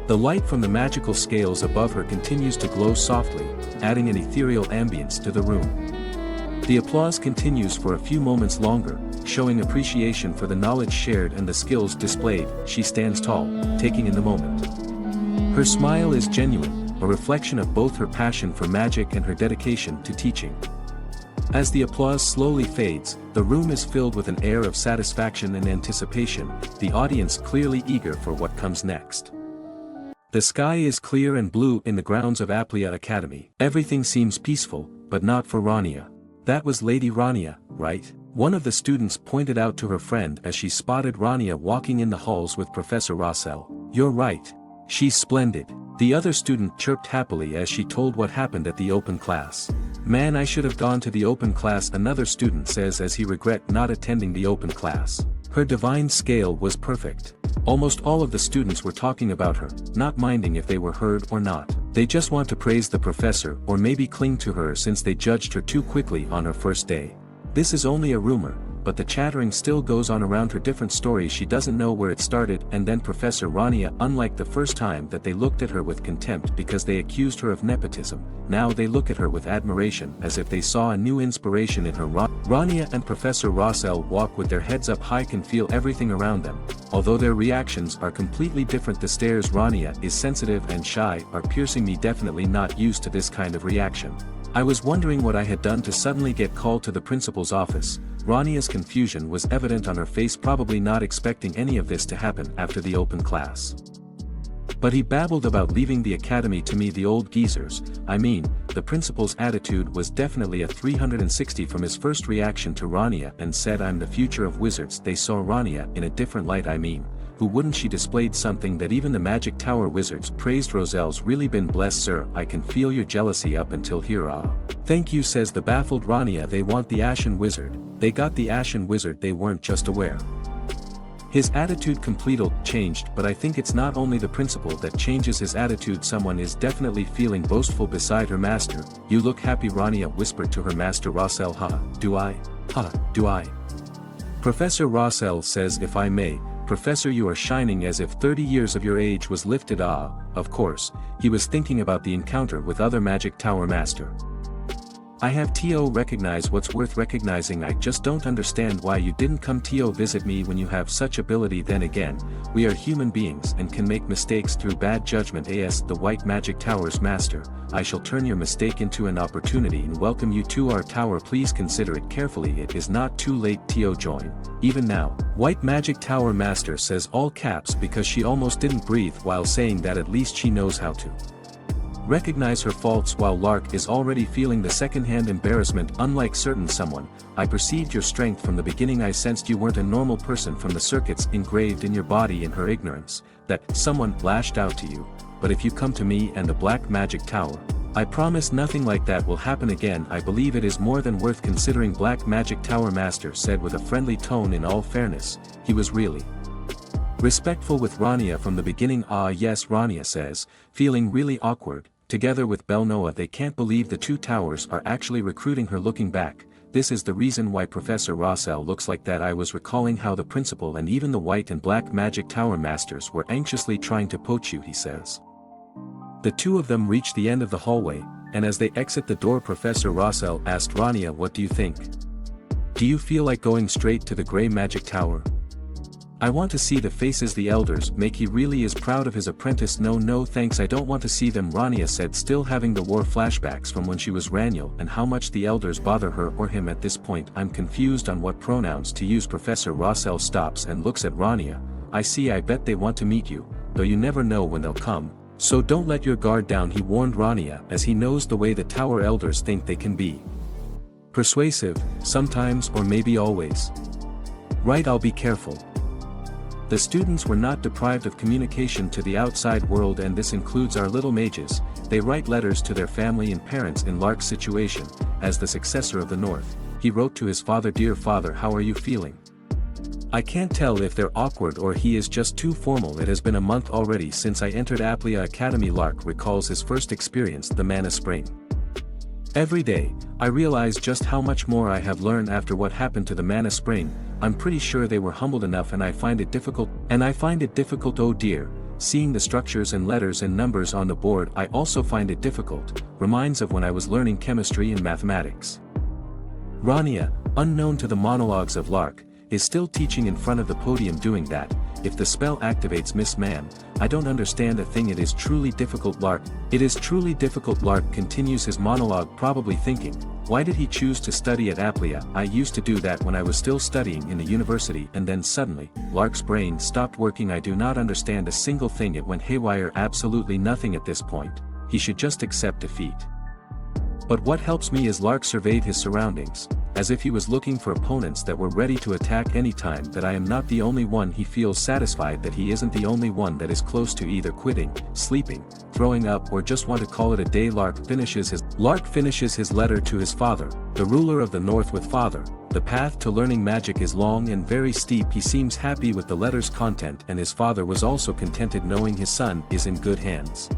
The light from the magical scales above her continues to glow softly, adding an ethereal ambience to the room. The applause continues for a few moments longer, showing appreciation for the knowledge shared and the skills displayed. She stands tall, taking in the moment. Her smile is genuine, a reflection of both her passion for magic and her dedication to teaching. As the applause slowly fades, the room is filled with an air of satisfaction and anticipation, the audience clearly eager for what comes next. The sky is clear and blue in the grounds of Aplia Academy. Everything seems peaceful, but not for Rania. That was Lady Rania, right? One of the students pointed out to her friend as she spotted Rania walking in the halls with Professor Rossell. You're right. She's splendid. The other student chirped happily as she told what happened at the open class. Man, I should have gone to the open class, another student says as he regret not attending the open class. Her divine scale was perfect. Almost all of the students were talking about her, not minding if they were heard or not. They just want to praise the professor or maybe cling to her since they judged her too quickly on her first day. This is only a rumor, but the chattering still goes on around her different stories. She doesn't know where it started. And then Professor Rania, unlike the first time that they looked at her with contempt because they accused her of nepotism, now they look at her with admiration as if they saw a new inspiration in her. Rania and Professor Rossell walk with their heads up high, can feel everything around them, although their reactions are completely different. The stares Rania is sensitive and shy are piercing me, definitely not used to this kind of reaction. I was wondering what I had done to suddenly get called to the principal's office. Rania's confusion was evident on her face, probably not expecting any of this to happen after the open class. But he babbled about leaving the academy to me, the old geezers. I mean, the principal's attitude was definitely a 360 from his first reaction to Rania and said, "I'm the future of wizards." They saw Rania in a different light. I mean, who wouldn't? She displayed something that even the Magic Tower wizards praised. "Roselle's really been blessed, sir. I can feel your jealousy up until here." "Ah. Thank you," says the baffled Rania. "They want the Ashen Wizard. They got the Ashen Wizard. They weren't just aware." His attitude completely changed, but I think it's not only the principal that changes his attitude. Someone is definitely feeling boastful beside her master. "You look happy," Rania whispered to her master Rossell. "Ha, do I? Ha, do I?" Professor Rossell says, "If I may, Professor, you are shining as if 30 years of your age was lifted." Ah, of course, he was thinking about the encounter with other Magic Tower master. "I have to recognize what's worth recognizing. I just don't understand why you didn't come to visit me when you have such ability. Then again, we are human beings and can make mistakes through bad judgment." As the White Magic Tower's master, "I shall turn your mistake into an opportunity and welcome you to our tower. Please consider it carefully. It is not too late to join, even now." White Magic Tower master says, all caps, because she almost didn't breathe while saying that. At least she knows how to recognize her faults, while Lark is already feeling the second-hand embarrassment. "Unlike certain someone, I perceived your strength from the beginning. I sensed you weren't a normal person from the circuits engraved in your body." In her ignorance, that someone lashed out to you. "But if you come to me and the Black Magic Tower, I promise nothing like that will happen again. I believe it is more than worth considering." Black Magic Tower master said with a friendly tone. In all fairness, he was really respectful with Rania from the beginning. "Ah yes," Rania says, feeling really awkward. Together with Belnoa, they can't believe the two towers are actually recruiting her. Looking back, this is the reason why Professor Rossell looks like that. I was recalling how the principal and even the White and Black Magic Tower masters were anxiously trying to poach you, he says. The two of them reach the end of the hallway, and as they exit the door, Professor Rossell asked Rania, "What do you think? Do you feel like going straight to the Grey Magic Tower? I want to see the faces the elders make. He really is proud of his apprentice." "No thanks, I don't want to see them," Rania said, still having the war flashbacks from when she was Raniel and how much the elders bother her or him at this point. "I'm confused on what pronouns to use." Professor Rossell stops and looks at Rania. "I see, I bet they want to meet you, though you never know when they'll come. So don't let your guard down," he warned Rania, as he knows the way the tower elders think they can be persuasive, sometimes or maybe always. "Right, I'll be careful." The students were not deprived of communication to the outside world, and this includes our little mages. They write letters to their family and parents. In Lark's situation, as the successor of the North, he wrote to his father, "Dear father, how are you feeling? I can't tell if they're awkward or he is just too formal. It has been a month already since I entered Aplia Academy." Lark recalls his first experience, the Mana Spring. "Every day, I realize just how much more I have learned after what happened to the Mana Spring. I'm pretty sure they were humbled enough, and I find it difficult. Oh dear, seeing the structures and letters and numbers on the board. I also find it difficult. Reminds of when I was learning chemistry and mathematics." Rania, unknown to the monologues of Lark, is still teaching in front of the podium. "Doing that, if the spell activates Miss Ma'am, I don't understand a thing. It is truly difficult, Lark. It is truly difficult." Lark continues his monologue, probably thinking, why did he choose to study at Aplia? "I used to do that when I was still studying in the university." And then suddenly, Lark's brain stopped working. "I do not understand a single thing. It went haywire. Absolutely nothing at this point. He should just accept defeat. But what helps me is," Lark surveyed his surroundings, as if he was looking for opponents that were ready to attack any time, "that I am not the only one." He feels satisfied that he isn't the only one that is close to either quitting, sleeping, throwing up, or just want to call it a day. Lark finishes his letter to his father, the ruler of the North, with, "Father, the path to learning magic is long and very steep." He seems happy with the letter's content, and his father was also contented knowing his son is in good hands.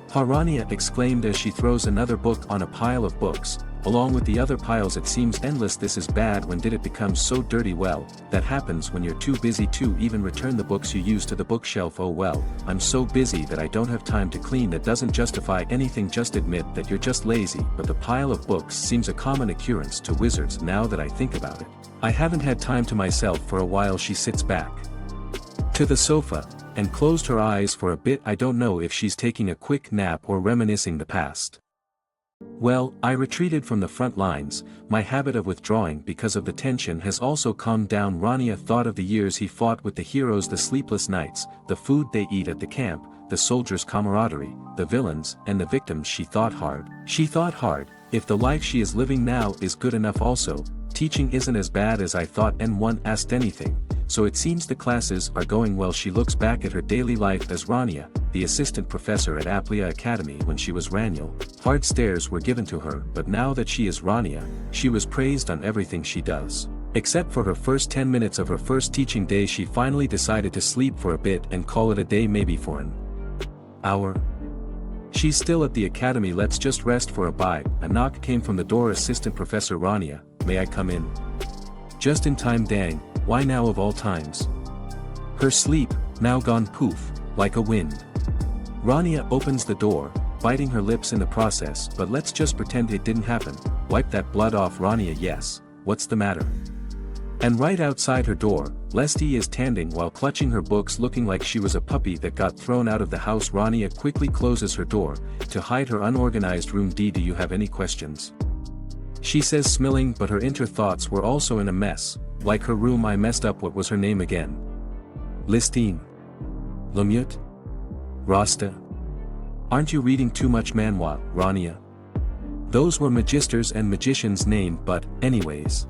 Harania exclaimed as she throws another book on a pile of books. along with the other piles. It seems endless. This is bad. When did it become so dirty? Well, that happens when you're too busy to even return the books you use to the bookshelf. Oh well, I'm so busy that I don't have time to clean. That doesn't justify anything, just admit that you're just lazy. But the pile of books seems a common occurrence to wizards now that I think about it. I haven't had time to myself for a while. She sits back to the sofa and closed her eyes for a bit. I don't know if she's taking a quick nap or reminiscing the past. Well, I retreated from the front lines. My habit of withdrawing because of the tension has also calmed down. Rania thought of the years he fought with the heroes, the sleepless nights, the food they eat at the camp, the soldiers' camaraderie, the villains, and the victims. She thought hard. If the life she is living now is good enough also, teaching isn't as bad as I thought. And one asked anything. So it seems the classes are going well. She looks back at her daily life as Rania, the assistant professor at Aplia Academy. When she was Raniel, hard stares were given to her, but now that she is Rania, she was praised on everything she does. Except for her first 10 minutes of her first teaching day. She finally decided to sleep for a bit and call it a day, maybe for an hour. She's still at the academy. Let's just rest for a bite. A knock came from the door. Assistant Professor Rania, may I come in? Just in time. Dang, why now of all times? Her sleep, now gone poof, like a wind. Rania opens the door, biting her lips in the process. But let's just pretend it didn't happen. Wipe that blood off. Rania, yes, what's the matter? And right outside her door, Lesty is standing while clutching her books, looking like she was a puppy that got thrown out of the house. Rania quickly closes her door to hide her unorganized room. Do you have any questions? She says, smiling, but her inner thoughts were also in a mess. Like her room. I messed up. What was her name again? Listine? Lemute? Rasta? Aren't you reading too much manhwa, Rania? Those were magisters and magicians' name. But, anyways.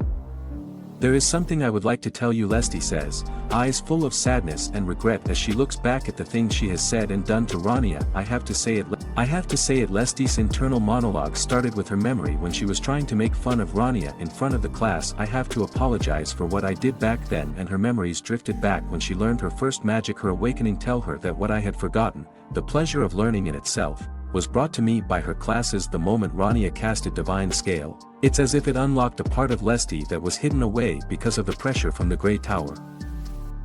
There is something I would like to tell you, Lesty says, eyes full of sadness and regret as she looks back at the things she has said and done to Rania. I have to say it. Lesty's internal monologue started with her memory when she was trying to make fun of Rania in front of the class. I have to apologize for what I did back then. And her memories drifted back when she learned her first magic. Her awakening tell her that what I had forgotten, the pleasure of learning in itself, was brought to me by her classes. The moment Rania casted Divine Scale, it's as if it unlocked a part of Lesty that was hidden away because of the pressure from the Grey Tower.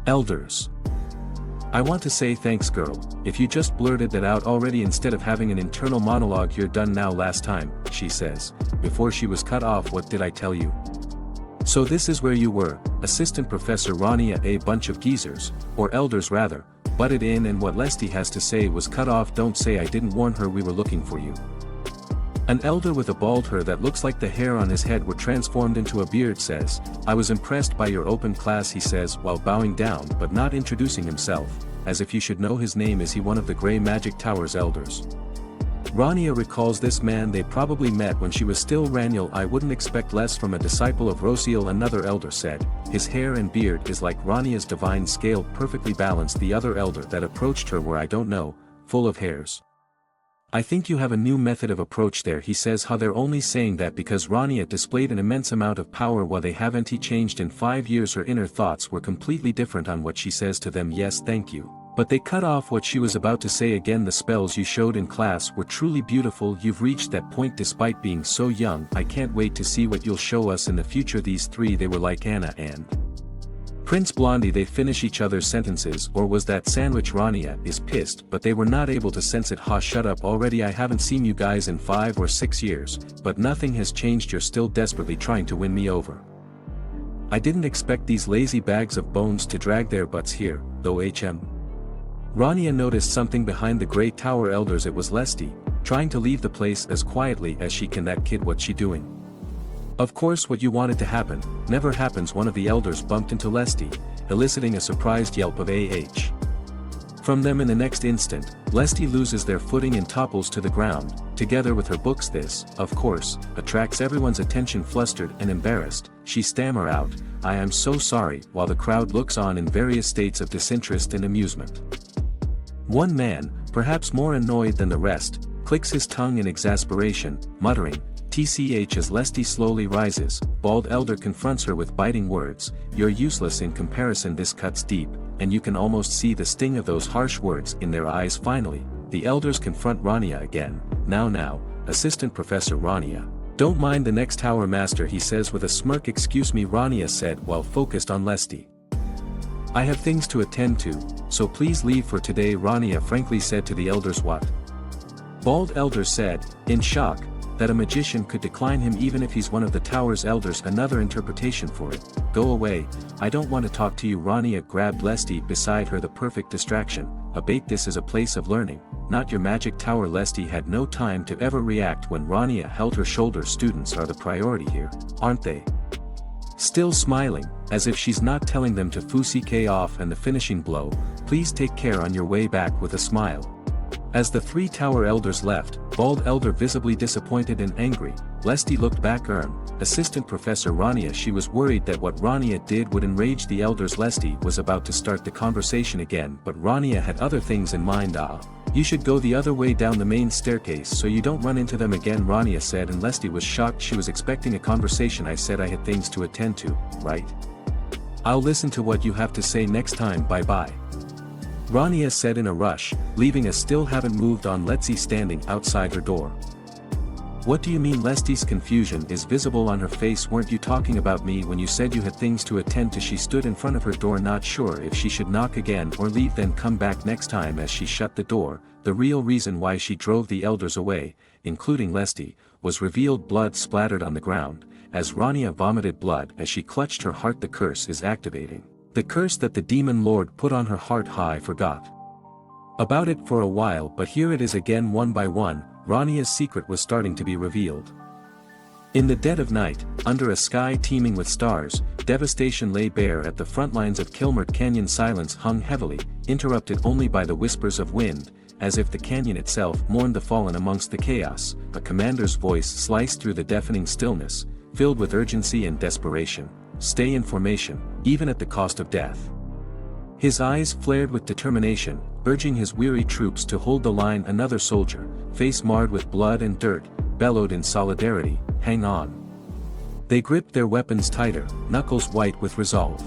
Elders. I want to say thanks, girl, if you just blurted that out already instead of having an internal monologue. You're done now. Last time, she says, before she was cut off. What did I tell you? So this is where you were, Assistant Professor Rania. A bunch of geezers, or elders rather, butted in, and what Lesty has to say was cut off. Don't say I didn't warn her. We were looking for you. An elder with a bald hair that looks like the hair on his head were transformed into a beard says, I was impressed by your open class, he says while bowing down but not introducing himself, as if you should know his name. Is he one of the Grey Magic Tower's elders? Rania recalls this man. They probably met when she was still Raniel. I wouldn't expect less from a disciple of Rosiel, another elder said. His hair and beard is like Rania's Divine Scale, perfectly balanced. The other elder that approached her were, I don't know, full of hairs. I think you have a new method of approach there, he says. How they're only saying that because Rania displayed an immense amount of power while they haven't. He changed in 5 years. Her inner thoughts were completely different on what she says to them. Yes, thank you. But they cut off what she was about to say again. The spells you showed in class were truly beautiful. You've reached that point despite being so young. I can't wait to see what you'll show us in the future. These three, they were like Anna and Prince Blondie. They finish each other's sentences. Or was that sandwich? Rania is pissed, but they were not able to sense it. Ha, shut up already. I haven't seen you guys in 5 or 6 years, but nothing has changed. You're still desperately trying to win me over. I didn't expect these lazy bags of bones to drag their butts here, though. Rania noticed something behind the Grey Tower elders. It was Lesty, trying to leave the place as quietly as she can. That kid, what's she doing? Of course, what you wanted to happen never happens. One of the elders bumped into Lesty, eliciting a surprised yelp of AH from them. In the next instant, Lesty loses their footing and topples to the ground, together with her books. This, of course, attracts everyone's attention. Flustered and embarrassed, she stammers out, I am so sorry, while the crowd looks on in various states of disinterest and amusement. One man, perhaps more annoyed than the rest, clicks his tongue in exasperation, muttering, TCH as Lesty slowly rises. Bald elder confronts her with biting words, you're useless in comparison. This cuts deep, and you can almost see the sting of those harsh words in their eyes. Finally, the elders confront Rania again. Now, Assistant Professor Rania, Don't mind the next tower master, he says with a smirk. Excuse me, Rania said while focused on Lesty. I have things to attend to, so please leave for today, Rania frankly said to the elders. What? Bald Elder said, in shock, that a magician could decline him even if he's one of the tower's elders. Another interpretation for it. Go away, I don't want to talk to you. Rania grabbed Lesty beside her, the perfect distraction. Abate, this is a place of learning, not your magic tower. Lesty had no time to ever react when Rania held her shoulder. Students are the priority here, aren't they? Still smiling, as if she's not telling them to fusike off. And the finishing blow, please take care on your way back, with a smile. As the three tower elders left, Bald Elder visibly disappointed and angry, Lesty looked back. Assistant Professor Rania. She was worried that what Rania did would enrage the elders. Lesty was about to start the conversation again, but Rania had other things in mind. You should go the other way down the main staircase so you don't run into them again, Rania said, and Lesty was shocked. She was expecting a conversation. I said I had things to attend to, right? I'll listen to what you have to say next time, bye-bye. Rania said in a rush, leaving us. Still haven't moved on. Lesty standing outside her door. What do you mean? Lesty's confusion is visible on her face. Weren't you talking about me when you said you had things to attend to? She stood in front of her door, not sure if she should knock again or leave, then come back next time. As she shut the door, the real reason why she drove the elders away, including Lesty, was revealed. Blood splattered on the ground, as Rania vomited blood as she clutched her heart. The curse is activating. The curse that the demon lord put on her heart. I forgot about it for a while, but here it is again. One by one, Rania's secret was starting to be revealed. In the dead of night, under a sky teeming with stars, devastation lay bare at the front lines of Kilmert Canyon. Silence hung heavily, interrupted only by the whispers of wind, as if the canyon itself mourned the fallen. Amongst the chaos, a commander's voice sliced through the deafening stillness, filled with urgency and desperation. Stay in formation, even at the cost of death. His eyes flared with determination, urging his weary troops to hold the line. Another soldier, face marred with blood and dirt, bellowed in solidarity, hang on. They gripped their weapons tighter, knuckles white with resolve.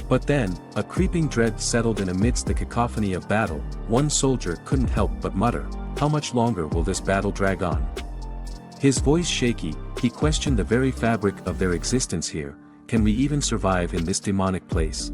But then, a creeping dread settled in. Amidst the cacophony of battle, one soldier couldn't help but mutter, how much longer will this battle drag on? His voice shaky, he questioned the very fabric of their existence here. Can we even survive in this demonic place?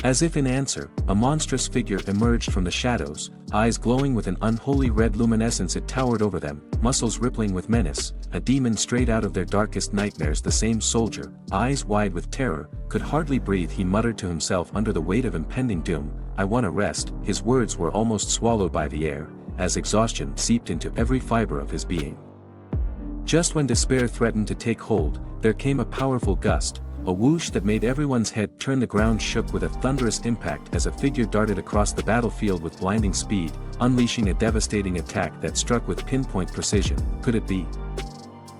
As if in answer, a monstrous figure emerged from the shadows, eyes glowing with an unholy red luminescence. It towered over them, muscles rippling with menace, a demon straight out of their darkest nightmares. The same soldier, eyes wide with terror, could hardly breathe. He muttered to himself under the weight of impending doom, I want to rest. His words were almost swallowed by the air, as exhaustion seeped into every fiber of his being. Just when despair threatened to take hold, there came a powerful gust, a whoosh that made everyone's head turn. The ground shook with a thunderous impact as a figure darted across the battlefield with blinding speed, unleashing a devastating attack that struck with pinpoint precision. Could it be?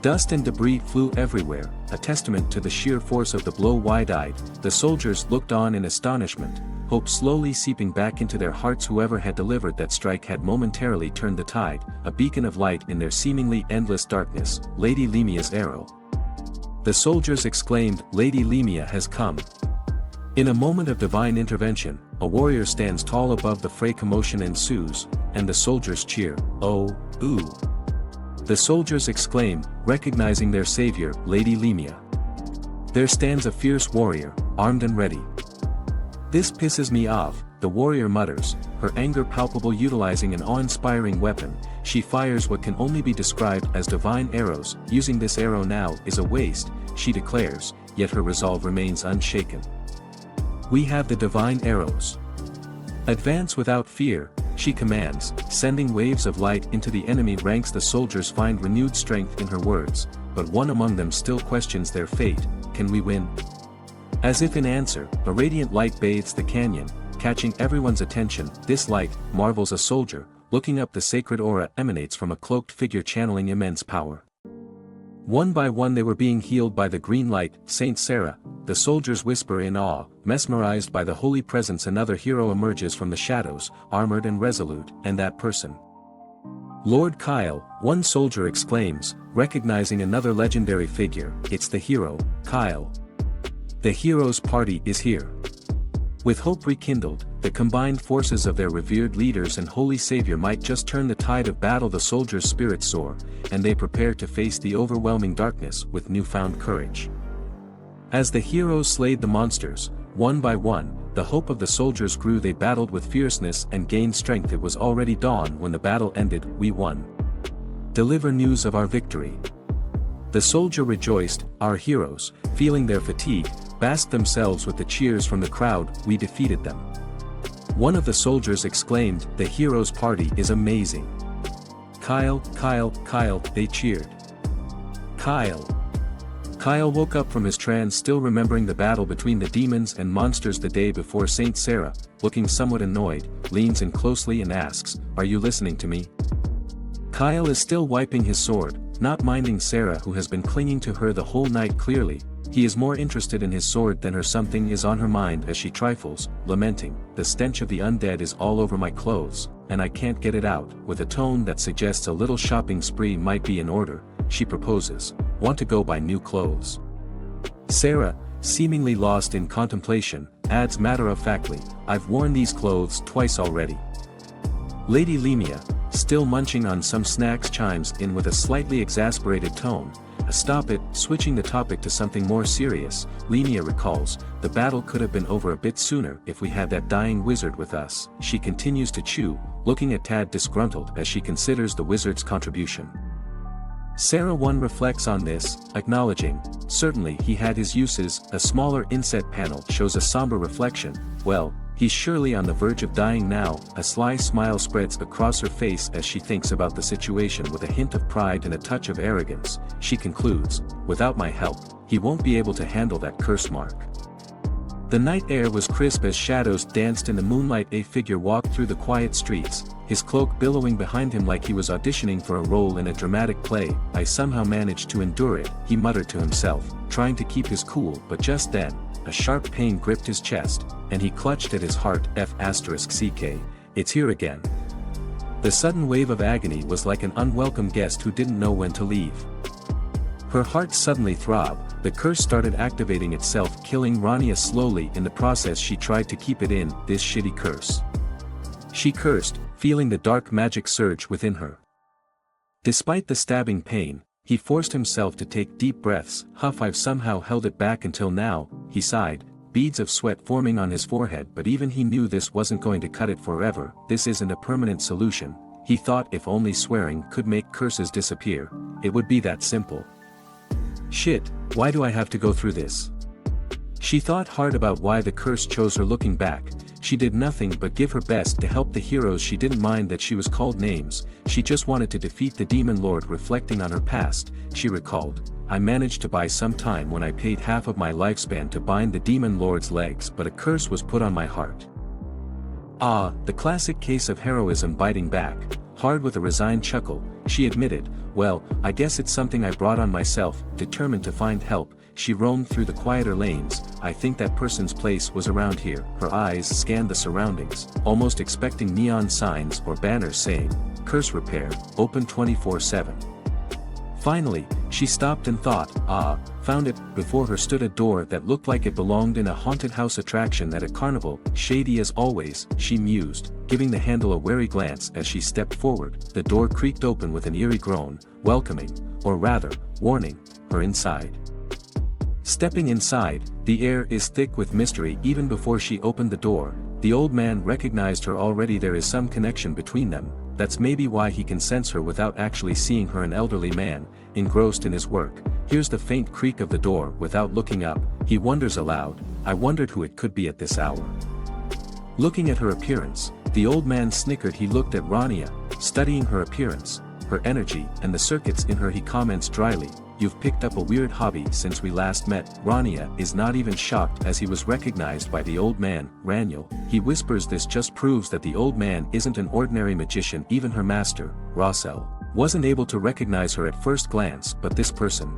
Dust and debris flew everywhere, a testament to the sheer force of the blow. Wide-eyed, the soldiers looked on in astonishment, hope slowly seeping back into their hearts. Whoever had delivered that strike had momentarily turned the tide, a beacon of light in their seemingly endless darkness. Lady Lemia's arrow. The soldiers exclaimed, Lady Lemia has come. In a moment of divine intervention, a warrior stands tall above the fray. Commotion ensues, and the soldiers cheer, oh, ooh. The soldiers exclaim, recognizing their savior, Lady Lemia. There stands a fierce warrior, armed and ready. This pisses me off, the warrior mutters, her anger palpable. Utilizing an awe-inspiring weapon, she fires what can only be described as divine arrows. Using this arrow now is a waste, she declares, yet her resolve remains unshaken. We have the divine arrows. Advance without fear, she commands, sending waves of light into the enemy ranks. The soldiers find renewed strength in her words, but one among them still questions their fate. Can we win? As if in answer, a radiant light bathes the canyon, catching everyone's attention. This light, marvels a soldier, looking up. The sacred aura emanates from a cloaked figure channeling immense power. One by one they were being healed by the green light. Saint Sarah, the soldiers whisper in awe, mesmerized by the holy presence. Another hero emerges from the shadows, armored and resolute, and that person. Lord Kyle, one soldier exclaims, recognizing another legendary figure, it's the hero, Kyle. The hero's party is here. With hope rekindled, the combined forces of their revered leaders and holy savior might just turn the tide of battle. The soldiers' spirits soar, and they prepare to face the overwhelming darkness with newfound courage. As the heroes slayed the monsters, one by one, the hope of the soldiers grew. They battled with fierceness and gained strength. It was already dawn when the battle ended. We won. Deliver news of our victory. The soldier rejoiced. Our heroes, feeling their fatigue, basked themselves with the cheers from the crowd. We defeated them. One of the soldiers exclaimed, the heroes' party is amazing. Kyle, Kyle, Kyle, they cheered. Kyle. Kyle woke up from his trance, still remembering the battle between the demons and monsters the day before. Saint Sarah, looking somewhat annoyed, leans in closely and asks, are you listening to me? Kyle is still wiping his sword, not minding Sarah, who has been clinging to her the whole night. Clearly, he is more interested in his sword than her. Something is on her mind as she trifles, lamenting, the stench of the undead is all over my clothes, and I can't get it out. With a tone that suggests a little shopping spree might be in order, she proposes, want to go buy new clothes? Sarah, seemingly lost in contemplation, adds matter-of-factly, I've worn these clothes twice already. Lady Lemia, still munching on some snacks, chimes in with a slightly exasperated tone, stop it, switching the topic to something more serious. Lemia recalls, the battle could have been over a bit sooner if we had that dying wizard with us. She continues to chew, looking a tad disgruntled as she considers the wizard's contribution. Sarah one reflects on this, acknowledging, certainly he had his uses. A smaller inset panel shows a somber reflection, well, he's surely on the verge of dying now. A sly smile spreads across her face as she thinks about the situation. With a hint of pride and a touch of arrogance, she concludes, without my help, he won't be able to handle that curse mark. The night air was crisp as shadows danced in the moonlight. A figure walked through the quiet streets, his cloak billowing behind him like he was auditioning for a role in a dramatic play. I somehow managed to endure it, he muttered to himself, trying to keep his cool. But just then, a sharp pain gripped his chest, and he clutched at his heart. F***ck, it's here again. The sudden wave of agony was like an unwelcome guest who didn't know when to leave. Her heart suddenly throbbed. The curse started activating itself, killing Rania slowly. In the process she tried to keep it in, this shitty curse. She cursed, feeling the dark magic surge within her. Despite the stabbing pain, he forced himself to take deep breaths. Huff, I've somehow held it back until now, he sighed, beads of sweat forming on his forehead. But even he knew this wasn't going to cut it forever. This isn't a permanent solution, he thought. If only swearing could make curses disappear, it would be that simple. Shit, why do I have to go through this? She thought hard about why the curse chose her. Looking back, she did nothing but give her best to help the heroes. She didn't mind that she was called names, she just wanted to defeat the demon lord. Reflecting on her past, she recalled, I managed to buy some time when I paid half of my lifespan to bind the demon lord's legs, but a curse was put on my heart. Ah, the classic case of heroism biting back, hard. With a resigned chuckle, she admitted, well, I guess it's something I brought on myself. Determined to find help, she roamed through the quieter lanes. I think that person's place was around here. Her eyes scanned the surroundings, almost expecting neon signs or banners saying, curse repair, open 24/7. Finally, she stopped and thought, found it. Before her stood a door that looked like it belonged in a haunted house attraction at a carnival. Shady as always, she mused, giving the handle a wary glance as she stepped forward. The door creaked open with an eerie groan, welcoming, or rather, warning, her inside. Stepping inside, the air is thick with mystery. Even before she opened the door, the old man recognized her already. There is some connection between them. That's maybe why he can sense her without actually seeing her. An elderly man, engrossed in his work, hears the faint creak of the door. Without looking up, he wonders aloud, I wondered who it could be at this hour. Looking at her appearance, the old man snickered. He looked at Rania, studying her appearance, her energy, and the circuits in her. He comments dryly, you've picked up a weird hobby since we last met. Rania is not even shocked as he was recognized by the old man. Raniel, he whispers. This just proves that the old man isn't an ordinary magician. Even her master, Rossel, wasn't able to recognize her at first glance, but this person.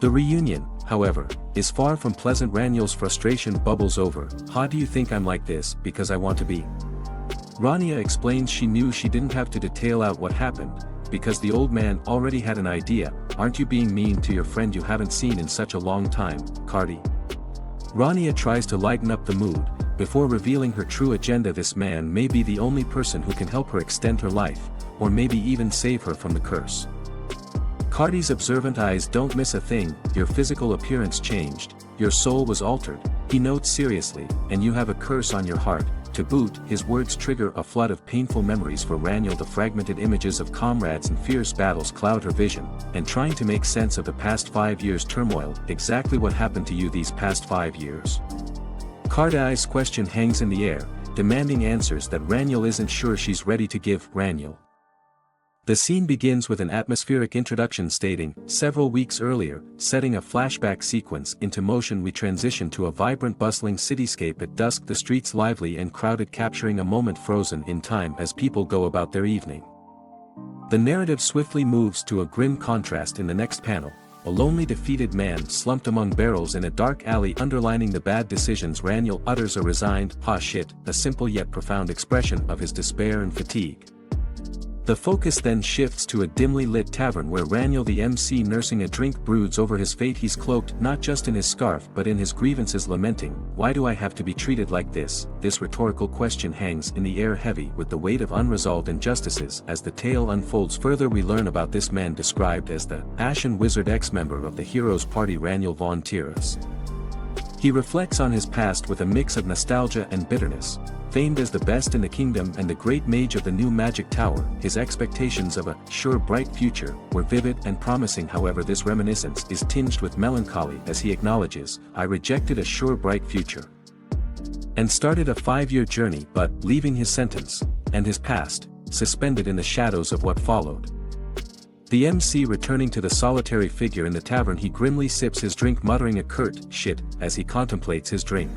The reunion, however, is far from pleasant. Raniel's frustration bubbles over. How do you think I'm like this because I want to be? Rania explains she knew she didn't have to detail out what happened, because the old man already had an idea. Aren't you being mean to your friend you haven't seen in such a long time, Cardi? Rania tries to lighten up the mood, before revealing her true agenda. This man may be the only person who can help her extend her life, or maybe even save her from the curse. Cardi's observant eyes don't miss a thing. Your physical appearance changed, your soul was altered, he notes seriously, and you have a curse on your heart. To boot, his words trigger a flood of painful memories for Raniel. The fragmented images of comrades and fierce battles cloud her vision, and trying to make sense of the past 5 years' turmoil. Exactly what happened to you these past 5 years? Cardi's question hangs in the air, demanding answers that Raniel isn't sure she's ready to give. Raniel. The scene begins with an atmospheric introduction stating, several weeks earlier, setting a flashback sequence into motion. We transition to a vibrant bustling cityscape at dusk, the streets lively and crowded, capturing a moment frozen in time as people go about their evening. The narrative swiftly moves to a grim contrast in the next panel, a lonely defeated man slumped among barrels in a dark alley, underlining the bad decisions. Raniel utters a resigned, "Ah shit," a simple yet profound expression of his despair and fatigue. The focus then shifts to a dimly lit tavern where Raniel, the MC, nursing a drink, broods over his fate. He's cloaked not just in his scarf but in his grievances, lamenting, "Why do I have to be treated like this?" This rhetorical question hangs in the air, heavy with the weight of unresolved injustices. As the tale unfolds further, we learn about this man, described as the Ashen Wizard, ex-member of the Heroes Party, Raniel von Tiras. He reflects on his past with a mix of nostalgia and bitterness. Famed as the best in the kingdom and the great mage of the new magic tower, his expectations of a sure bright future were vivid and promising. However, this reminiscence is tinged with melancholy as he acknowledges, "I rejected a sure bright future and started a 5-year journey," but leaving his sentence and his past suspended in the shadows of what followed. The MC returning to the solitary figure in the tavern, he grimly sips his drink, muttering a curt "shit" as he contemplates his drink.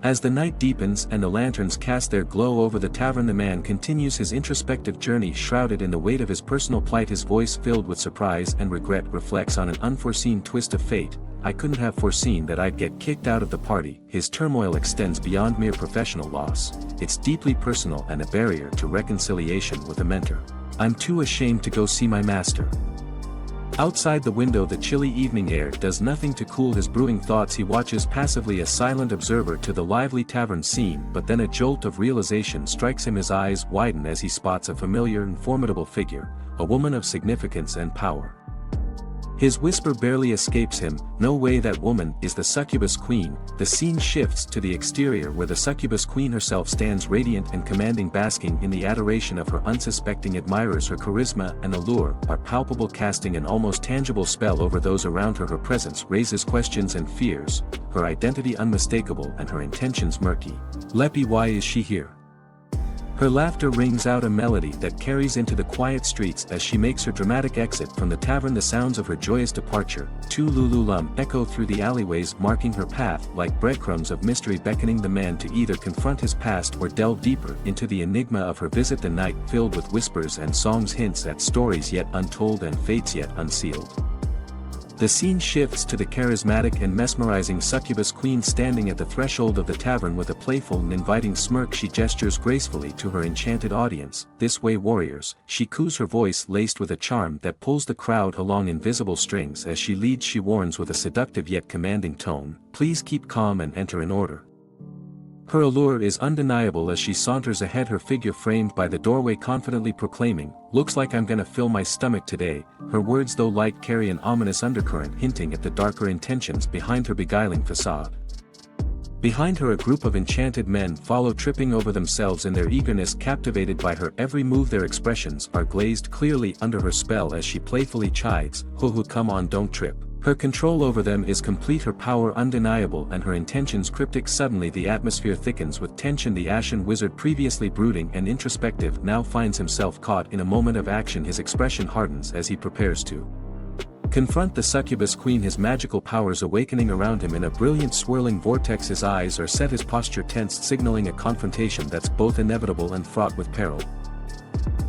As the night deepens and the lanterns cast their glow over the tavern, the man continues his introspective journey, shrouded in the weight of his personal plight. His voice, filled with surprise and regret, reflects on an unforeseen twist of fate. "I couldn't have foreseen that I'd get kicked out of the party." His turmoil extends beyond mere professional loss. It's deeply personal and a barrier to reconciliation with a mentor. "I'm too ashamed to go see my master." Outside the window, the chilly evening air does nothing to cool his brewing thoughts. He watches passively, a silent observer to the lively tavern scene, but then a jolt of realization strikes him. His eyes widen as he spots a familiar and formidable figure, a woman of significance and power. His whisper barely escapes him, "No way, that woman is the succubus queen." The scene shifts to the exterior where the succubus queen herself stands, radiant and commanding, basking in the adoration of her unsuspecting admirers. Her charisma and allure are palpable, casting an almost tangible spell over those around her. Her presence raises questions and fears, her identity unmistakable and her intentions murky. "Leppy, why is she here?" Her laughter rings out, a melody that carries into the quiet streets as she makes her dramatic exit from the tavern. The sounds of her joyous departure, "Tu Lululum," echo through the alleyways, marking her path like breadcrumbs of mystery, beckoning the man to either confront his past or delve deeper into the enigma of her visit. The night, filled with whispers and songs, hints at stories yet untold and fates yet unsealed. The scene shifts to the charismatic and mesmerizing succubus queen standing at the threshold of the tavern with a playful and inviting smirk. She gestures gracefully to her enchanted audience, "This way, warriors." She coos, her voice laced with a charm that pulls the crowd along invisible strings. As she leads, she warns with a seductive yet commanding tone, "Please keep calm and enter in order." Her allure is undeniable as she saunters ahead, her figure framed by the doorway, confidently proclaiming, "Looks like I'm gonna fill my stomach today." Her words, though light, carry an ominous undercurrent, hinting at the darker intentions behind her beguiling facade. Behind her, a group of enchanted men follow, tripping over themselves in their eagerness, captivated by her every move. Their expressions are glazed, clearly under her spell as she playfully chides, "Ho, come on, don't trip." Her control over them is complete, her power undeniable and her intentions cryptic. Suddenly the atmosphere thickens with tension. The Ashen Wizard, previously brooding and introspective, now finds himself caught in a moment of action. His expression hardens as he prepares to confront the succubus queen, his magical powers awakening around him in a brilliant swirling vortex. His eyes are set, his posture tensed, signaling a confrontation that's both inevitable and fraught with peril.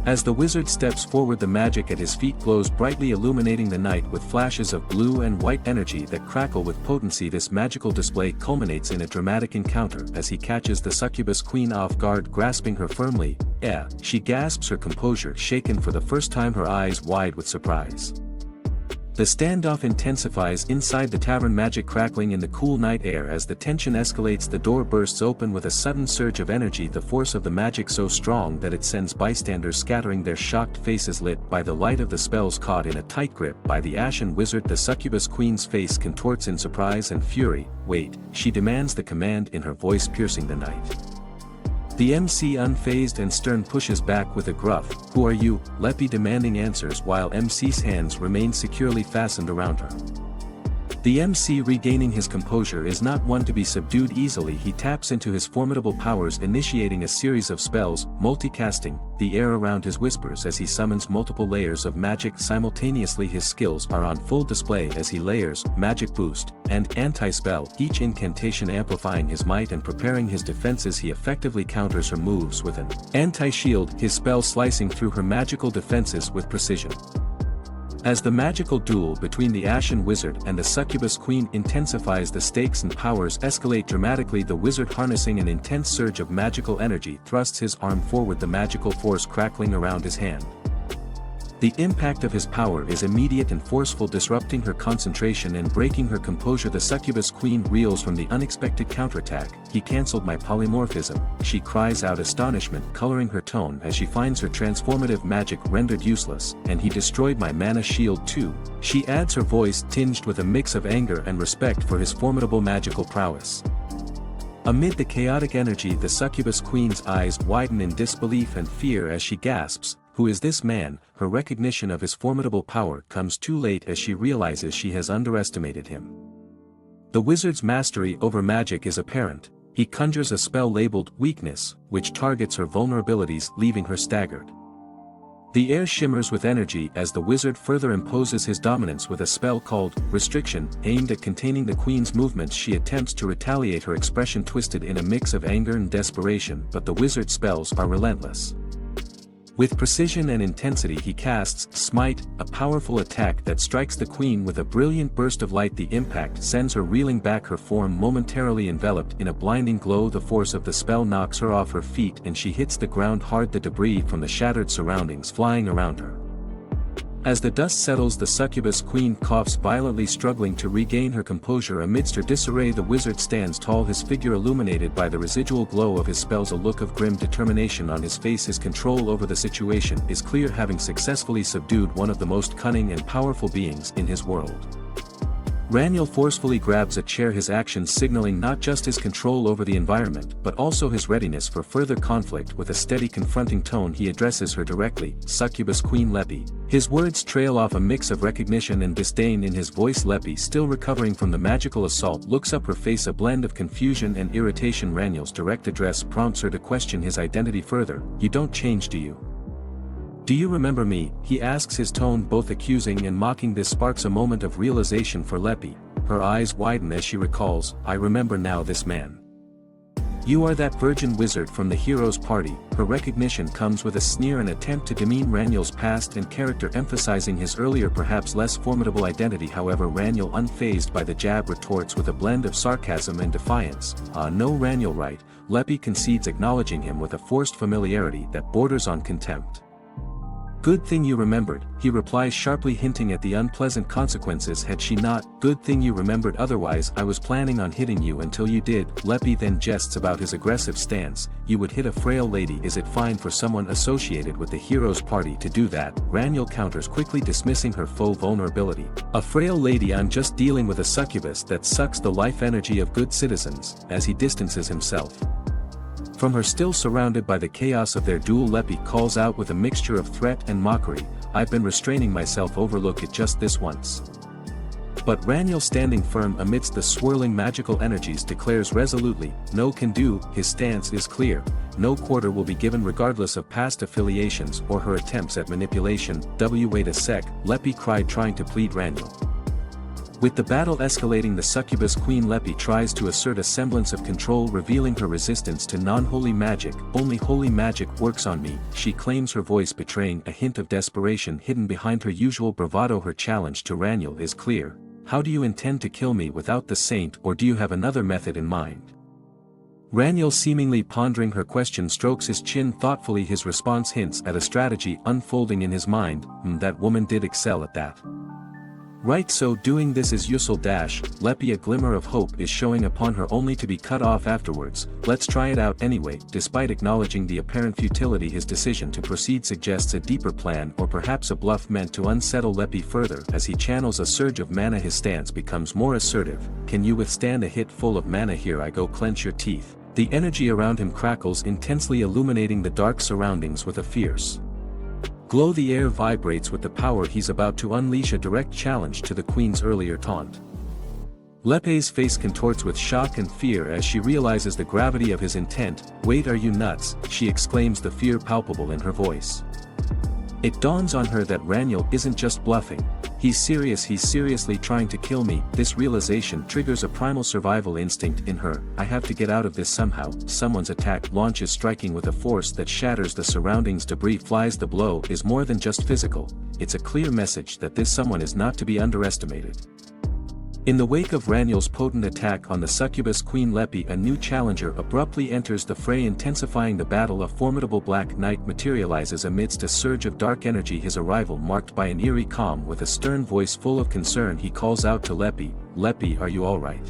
As the wizard steps forward, the magic at his feet glows brightly, illuminating the night with flashes of blue and white energy that crackle with potency. This magical display culminates in a dramatic encounter as he catches the succubus queen off guard, grasping her firmly. "Yeah," she gasps, her composure shaken for the first time, her eyes wide with surprise. The standoff intensifies inside the tavern, magic crackling in the cool night air. As the tension escalates, the door bursts open with a sudden surge of energy, the force of the magic so strong that it sends bystanders scattering, their shocked faces lit by the light of the spells. Caught in a tight grip by the Ashen Wizard, the succubus queen's face contorts in surprise and fury. Wait, she demands the command in her voice piercing the night. The MC, unfazed and stern, pushes back with a gruff, "Who are you?" Leppy demanding answers while MC's hands remain securely fastened around her. The MC, regaining his composure, is not one to be subdued easily. He taps into his formidable powers, initiating a series of spells, multicasting the air around his whispers as he summons multiple layers of magic simultaneously. His skills are on full display as he layers Magic Boost and Anti-Spell, each incantation amplifying his might and preparing his defenses. He effectively counters her moves with an Anti-Shield, his spell slicing through her magical defenses with precision. As the magical duel between the Ashen Wizard and the Succubus Queen intensifies, the stakes and powers escalate dramatically. The wizard, harnessing an intense surge of magical energy, thrusts his arm forward, the magical force crackling around his hand. The impact of his power is immediate and forceful, disrupting her concentration and breaking her composure. The Succubus Queen reels from the unexpected counterattack. "He cancelled my polymorphism," she cries out, astonishment coloring her tone as she finds her transformative magic rendered useless. "And he destroyed my mana shield too," she adds, her voice tinged with a mix of anger and respect for his formidable magical prowess. Amid the chaotic energy, the Succubus Queen's eyes widen in disbelief and fear as she gasps, "Who is this man?" Her recognition of his formidable power comes too late as she realizes she has underestimated him. The wizard's mastery over magic is apparent. He conjures a spell labeled Weakness, which targets her vulnerabilities, leaving her staggered. The air shimmers with energy as the wizard further imposes his dominance with a spell called Restriction, aimed at containing the queen's movements. She attempts to retaliate, her expression twisted in a mix of anger and desperation, but the wizard's spells are relentless. With precision and intensity he casts Smite, a powerful attack that strikes the queen with a brilliant burst of light. The impact sends her reeling back, her form momentarily enveloped in a blinding glow. The force of the spell knocks her off her feet and she hits the ground hard, the debris from the shattered surroundings flying around her. As the dust settles, the Succubus Queen coughs violently, struggling to regain her composure. Amidst her disarray, the wizard stands tall, his figure illuminated by the residual glow of his spells, a look of grim determination on his face. His control over the situation is clear, having successfully subdued one of the most cunning and powerful beings in his world. Raniel forcefully grabs a chair, his actions signaling not just his control over the environment but also his readiness for further conflict. With a steady, confronting tone he addresses her directly, "Succubus Queen Leppy." His words trail off a mix of recognition and disdain in his voice. Leppy, still recovering from the magical assault, looks up, her face a blend of confusion and irritation. Raniel's direct address prompts her to question his identity further. "You don't change, do you? Do you remember me?" he asks, his tone both accusing and mocking. This sparks a moment of realization for Leppy. Her eyes widen as she recalls, "I remember now, this man. You are that virgin wizard from the hero's party." Her recognition comes with a sneer, an attempt to demean Raniel's past and character, emphasizing his earlier, perhaps less formidable identity. However, Raniel, unfazed by the jab, retorts with a blend of sarcasm and defiance, "No, Raniel, right?" Leppy concedes, acknowledging him with a forced familiarity that borders on contempt. "Good thing you remembered," he replies sharply, hinting at the unpleasant consequences had she not. "Good thing you remembered, otherwise I was planning on hitting you until you did." Leppy then jests about his aggressive stance. "You would hit a frail lady? Is it fine for someone associated with the hero's party to do that?" Raniel counters, quickly dismissing her faux vulnerability. "A frail lady? I'm just dealing with a succubus that sucks the life energy of good citizens," as he distances himself from her, still surrounded by the chaos of their duel. Leppy calls out with a mixture of threat and mockery, "I've been restraining myself, overlook it just this once." But Raniel, standing firm amidst the swirling magical energies, declares resolutely, "No can do." His stance is clear. No quarter will be given regardless of past affiliations or her attempts at manipulation. "Wait a sec," Leppy cried, trying to plead Raniel. With the battle escalating, the Succubus Queen Leppy tries to assert a semblance of control, revealing her resistance to non-holy magic. "Only holy magic works on me," she claims, her voice betraying a hint of desperation hidden behind her usual bravado. Her challenge to Raniel is clear. "How do you intend to kill me without the saint, or do you have another method in mind?" Raniel, seemingly pondering her question, strokes his chin thoughtfully. His response hints at a strategy unfolding in his mind. That woman did excel at that." Right, so doing this is useful dash, Leppy, a glimmer of hope is showing upon her only to be cut off afterwards. Let's try it out anyway. Despite acknowledging the apparent futility, his decision to proceed suggests a deeper plan, or perhaps a bluff meant to unsettle Leppy further. As he channels a surge of mana, his stance becomes more assertive. Can you withstand a hit full of mana? Here I go, clench your teeth. The energy around him crackles, intensely illuminating the dark surroundings with a fierce glow. The air vibrates with the power he's about to unleash, a direct challenge to the queen's earlier taunt. Leppy's face contorts with shock and fear as she realizes the gravity of his intent. Wait, are you nuts? She exclaims, the fear palpable in her voice. It dawns on her that Raniel isn't just bluffing. He's serious, he's seriously trying to kill me. This realization triggers a primal survival instinct in her. I have to get out of this somehow. Someone's attack launches, striking with a force that shatters the surroundings. Debris flies. The blow is more than just physical. It's a clear message that this someone is not to be underestimated. In the wake of Raniel's potent attack on the succubus queen, Leppy, a new challenger, abruptly enters the fray, intensifying the battle. A formidable black knight materializes amidst a surge of dark energy, his arrival marked by an eerie calm. With a stern voice full of concern, he calls out to Leppy, Leppy, are you alright?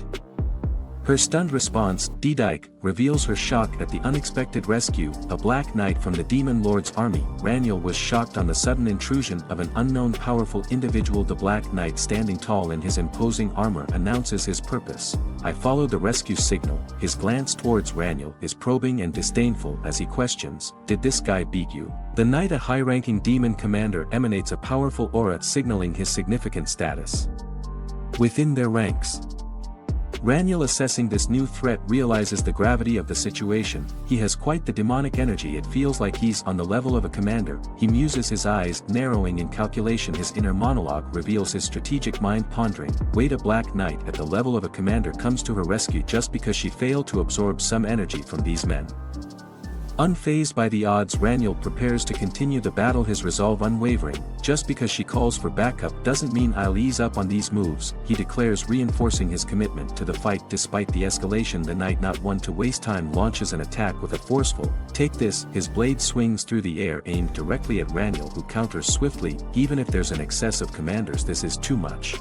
Her stunned response, D-Dyke, reveals her shock at the unexpected rescue, a black knight from the Demon Lord's army. Raniel was shocked on the sudden intrusion of an unknown powerful individual. The black knight, standing tall in his imposing armor, announces his purpose. I followed the rescue signal. His glance towards Raniel is probing and disdainful as he questions, did this guy beat you? The knight, a high-ranking demon commander, emanates a powerful aura signaling his significant status within their ranks. Raniel, assessing this new threat, realizes the gravity of the situation. He has quite the demonic energy. It feels like he's on the level of a commander. He muses, his eyes narrowing in calculation. His inner monologue reveals his strategic mind pondering. Wait, a black knight at the level of a commander comes to her rescue just because she failed to absorb some energy from these men. Unfazed by the odds, Raniel prepares to continue the battle, his resolve unwavering. Just because she calls for backup doesn't mean I'll ease up on these moves, he declares, reinforcing his commitment to the fight. Despite the escalation, the knight, not one to waste time, launches an attack with a forceful, take this. His blade swings through the air, aimed directly at Raniel, who counters swiftly. Even if there's an excess of commanders, this is too much.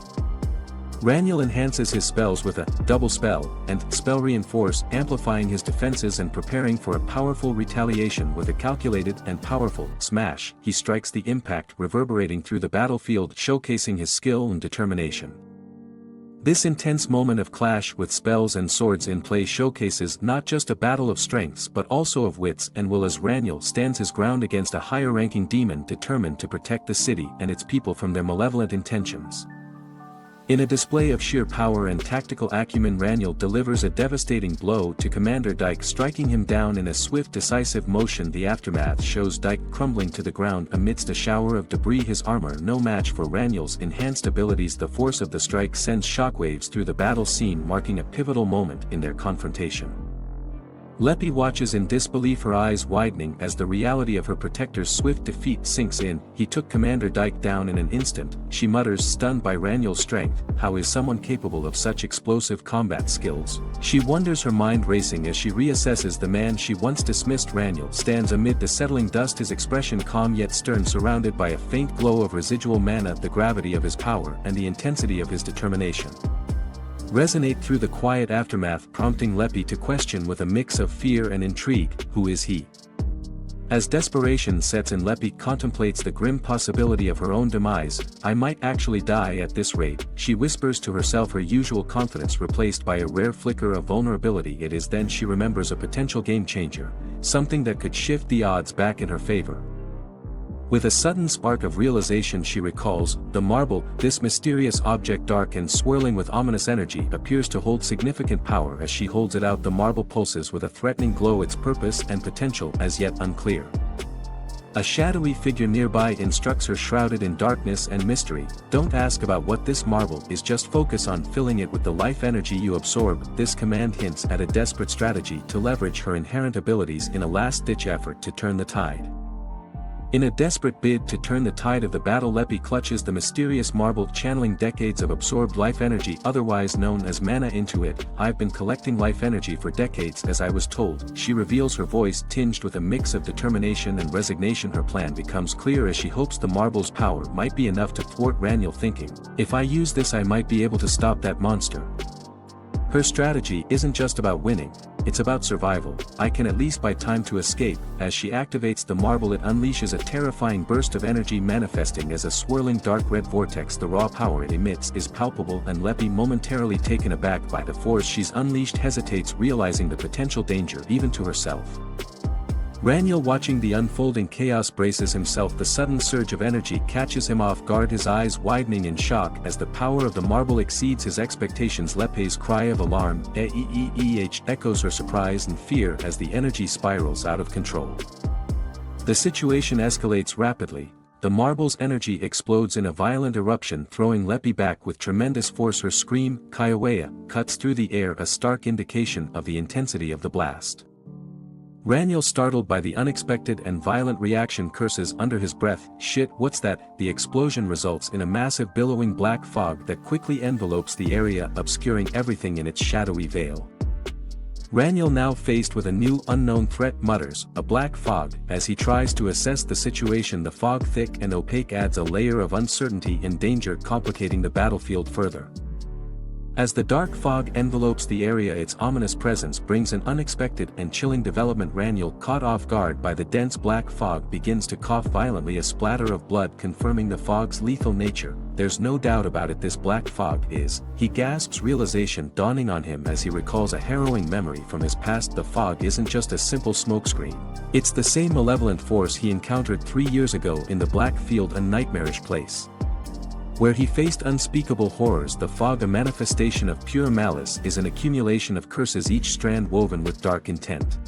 Raniel enhances his spells with a double spell and spell reinforce, amplifying his defenses and preparing for a powerful retaliation. With a calculated and powerful smash, he strikes, the impact reverberating through the battlefield, showcasing his skill and determination. This intense moment of clash with spells and swords in play showcases not just a battle of strengths but also of wits and will, as Raniel stands his ground against a higher-ranking demon determined to protect the city and its people from their malevolent intentions. In a display of sheer power and tactical acumen, Raniel delivers a devastating blow to Commander Dyke, striking him down in a swift, decisive motion. The aftermath shows Dyke crumbling to the ground amidst a shower of debris, his armor no match for Raniel's enhanced abilities. The force of the strike sends shockwaves through the battle scene, marking a pivotal moment in their confrontation. Leppy watches in disbelief, her eyes widening as the reality of her protector's swift defeat sinks in. He took Commander Dyke down in an instant, she mutters, stunned by Raniel's strength. How is someone capable of such explosive combat skills? She wonders, her mind racing as she reassesses the man she once dismissed. Raniel stands amid the settling dust, his expression calm yet stern, surrounded by a faint glow of residual mana. The gravity of his power and the intensity of his determination resonate through the quiet aftermath, prompting Leppy to question with a mix of fear and intrigue, who is he? As desperation sets in, Leppy contemplates the grim possibility of her own demise. I might actually die at this rate, she whispers to herself, her usual confidence replaced by a rare flicker of vulnerability. It is then she remembers a potential game changer, something that could shift the odds back in her favor. With a sudden spark of realization, she recalls the marble. This mysterious object, dark and swirling with ominous energy, appears to hold significant power. As she holds it out, the marble pulses with a threatening glow, its purpose and potential as yet unclear. A shadowy figure nearby instructs her, shrouded in darkness and mystery, don't ask about what this marble is, just focus on filling it with the life energy you absorb. This command hints at a desperate strategy to leverage her inherent abilities in a last-ditch effort to turn the tide. In a desperate bid to turn the tide of the battle, Leppy clutches the mysterious marble, channeling decades of absorbed life energy, otherwise known as mana, into it. "I've been collecting life energy for decades, as I was told," she reveals, her voice tinged with a mix of determination and resignation. Her plan becomes clear as she hopes the marble's power might be enough to thwart Raniel, thinking, "If I use this, I might be able to stop that monster." Her strategy isn't just about winning, it's about survival. "I can at least buy time to escape." As she activates the marble, it unleashes a terrifying burst of energy, manifesting as a swirling dark red vortex. The raw power it emits is palpable, and Leppy, momentarily taken aback by the force she's unleashed, hesitates, realizing the potential danger even to herself. Raniel, watching the unfolding chaos, braces himself. The sudden surge of energy catches him off guard, his eyes widening in shock as the power of the marble exceeds his expectations. Leppy's cry of alarm echoes her surprise and fear as the energy spirals out of control. The situation escalates rapidly. The marble's energy explodes in a violent eruption, throwing Leppy back with tremendous force. Her scream, "Kaiowea," cuts through the air, a stark indication of the intensity of the blast. Raniel, startled by the unexpected and violent reaction, curses under his breath, "Shit, what's that?" The explosion results in a massive billowing black fog that quickly envelopes the area, obscuring everything in its shadowy veil. Raniel, now faced with a new unknown threat, mutters, "A black fog." As he tries to assess the situation, the fog, thick and opaque, adds a layer of uncertainty and danger, complicating the battlefield further. As the dark fog envelopes the area, its ominous presence brings an unexpected and chilling development. Raniel, caught off guard by the dense black fog, begins to cough violently, a splatter of blood confirming the fog's lethal nature. "There's no doubt about it, this black fog is," he gasps, realization dawning on him as he recalls a harrowing memory from his past. The fog isn't just a simple smokescreen. It's the same malevolent force he encountered 3 years ago in the Black Field, a nightmarish place where he faced unspeakable horrors. The fog, a manifestation of pure malice, is an accumulation of curses, each strand woven with dark intent.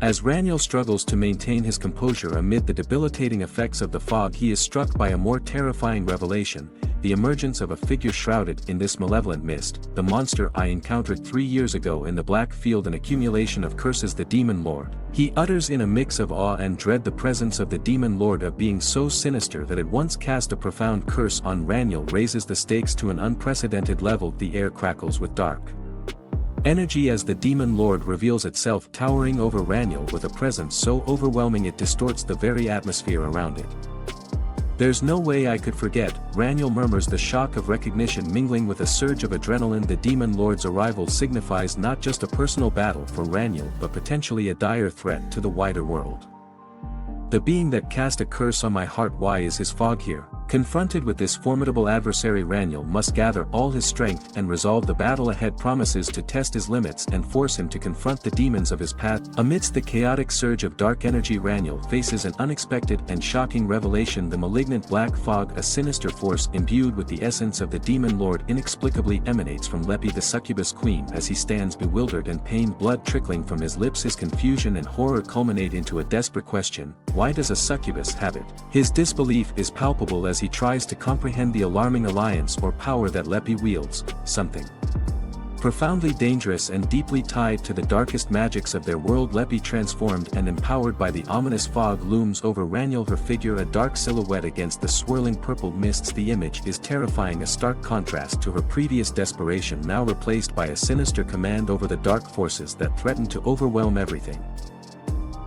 As Raniel struggles to maintain his composure amid the debilitating effects of the fog, he is struck by a more terrifying revelation: the emergence of a figure shrouded in this malevolent mist. "The monster I encountered 3 years ago in the Black Field, an accumulation of curses, the Demon Lord," he utters in a mix of awe and dread. The presence of the Demon Lord, a being so sinister that it once cast a profound curse on Raniel, raises the stakes to an unprecedented level. The air crackles with dark energy as the Demon Lord reveals itself, towering over Raniel with a presence so overwhelming it distorts the very atmosphere around it. "There's no way I could forget," Raniel murmurs, the shock of recognition mingling with a surge of adrenaline. The Demon Lord's arrival signifies not just a personal battle for Raniel, but potentially a dire threat to the wider world. "The being that cast a curse on my heart, why is his fog here?" Confronted with this formidable adversary, Raniel must gather all his strength and resolve. The battle ahead promises to test his limits and force him to confront the demons of his past. Amidst the chaotic surge of dark energy, Raniel faces an unexpected and shocking revelation: the malignant black fog, a sinister force imbued with the essence of the Demon Lord, inexplicably emanates from Leppy, the succubus queen. As he stands bewildered and pained, blood trickling from his lips, his confusion and horror culminate into a desperate question: why does a succubus have it? His disbelief is palpable as he tries to comprehend the alarming alliance or power that Leppy wields, something profoundly dangerous and deeply tied to the darkest magics of their world. Leppy, transformed and empowered by the ominous fog, looms over Raniel, her figure a dark silhouette against the swirling purple mists. The image is terrifying, a stark contrast to her previous desperation, now replaced by a sinister command over the dark forces that threaten to overwhelm everything.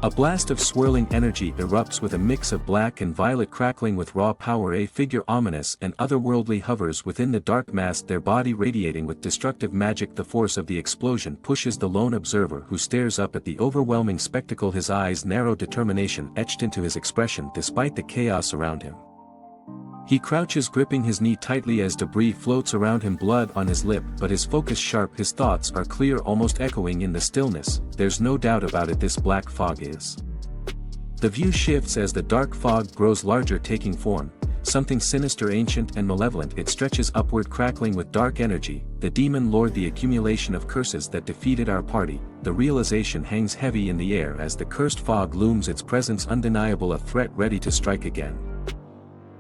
A blast of swirling energy erupts with a mix of black and violet, crackling with raw power. A figure, ominous and otherworldly, hovers within the dark mass, their body radiating with destructive magic. The force of the explosion pushes the lone observer, who stares up at the overwhelming spectacle, his eyes narrow, determination etched into his expression despite the chaos around him. He crouches, gripping his knee tightly as debris floats around him, blood on his lip, but his focus sharp, his thoughts are clear, almost echoing in the stillness. There's no doubt about it, this black fog is. The view shifts as the dark fog grows larger, taking form, something sinister, ancient and malevolent. It stretches upward, crackling with dark energy. The Demon Lord, the accumulation of curses that defeated our party. The realization hangs heavy in the air as the cursed fog looms, its presence undeniable, a threat ready to strike again.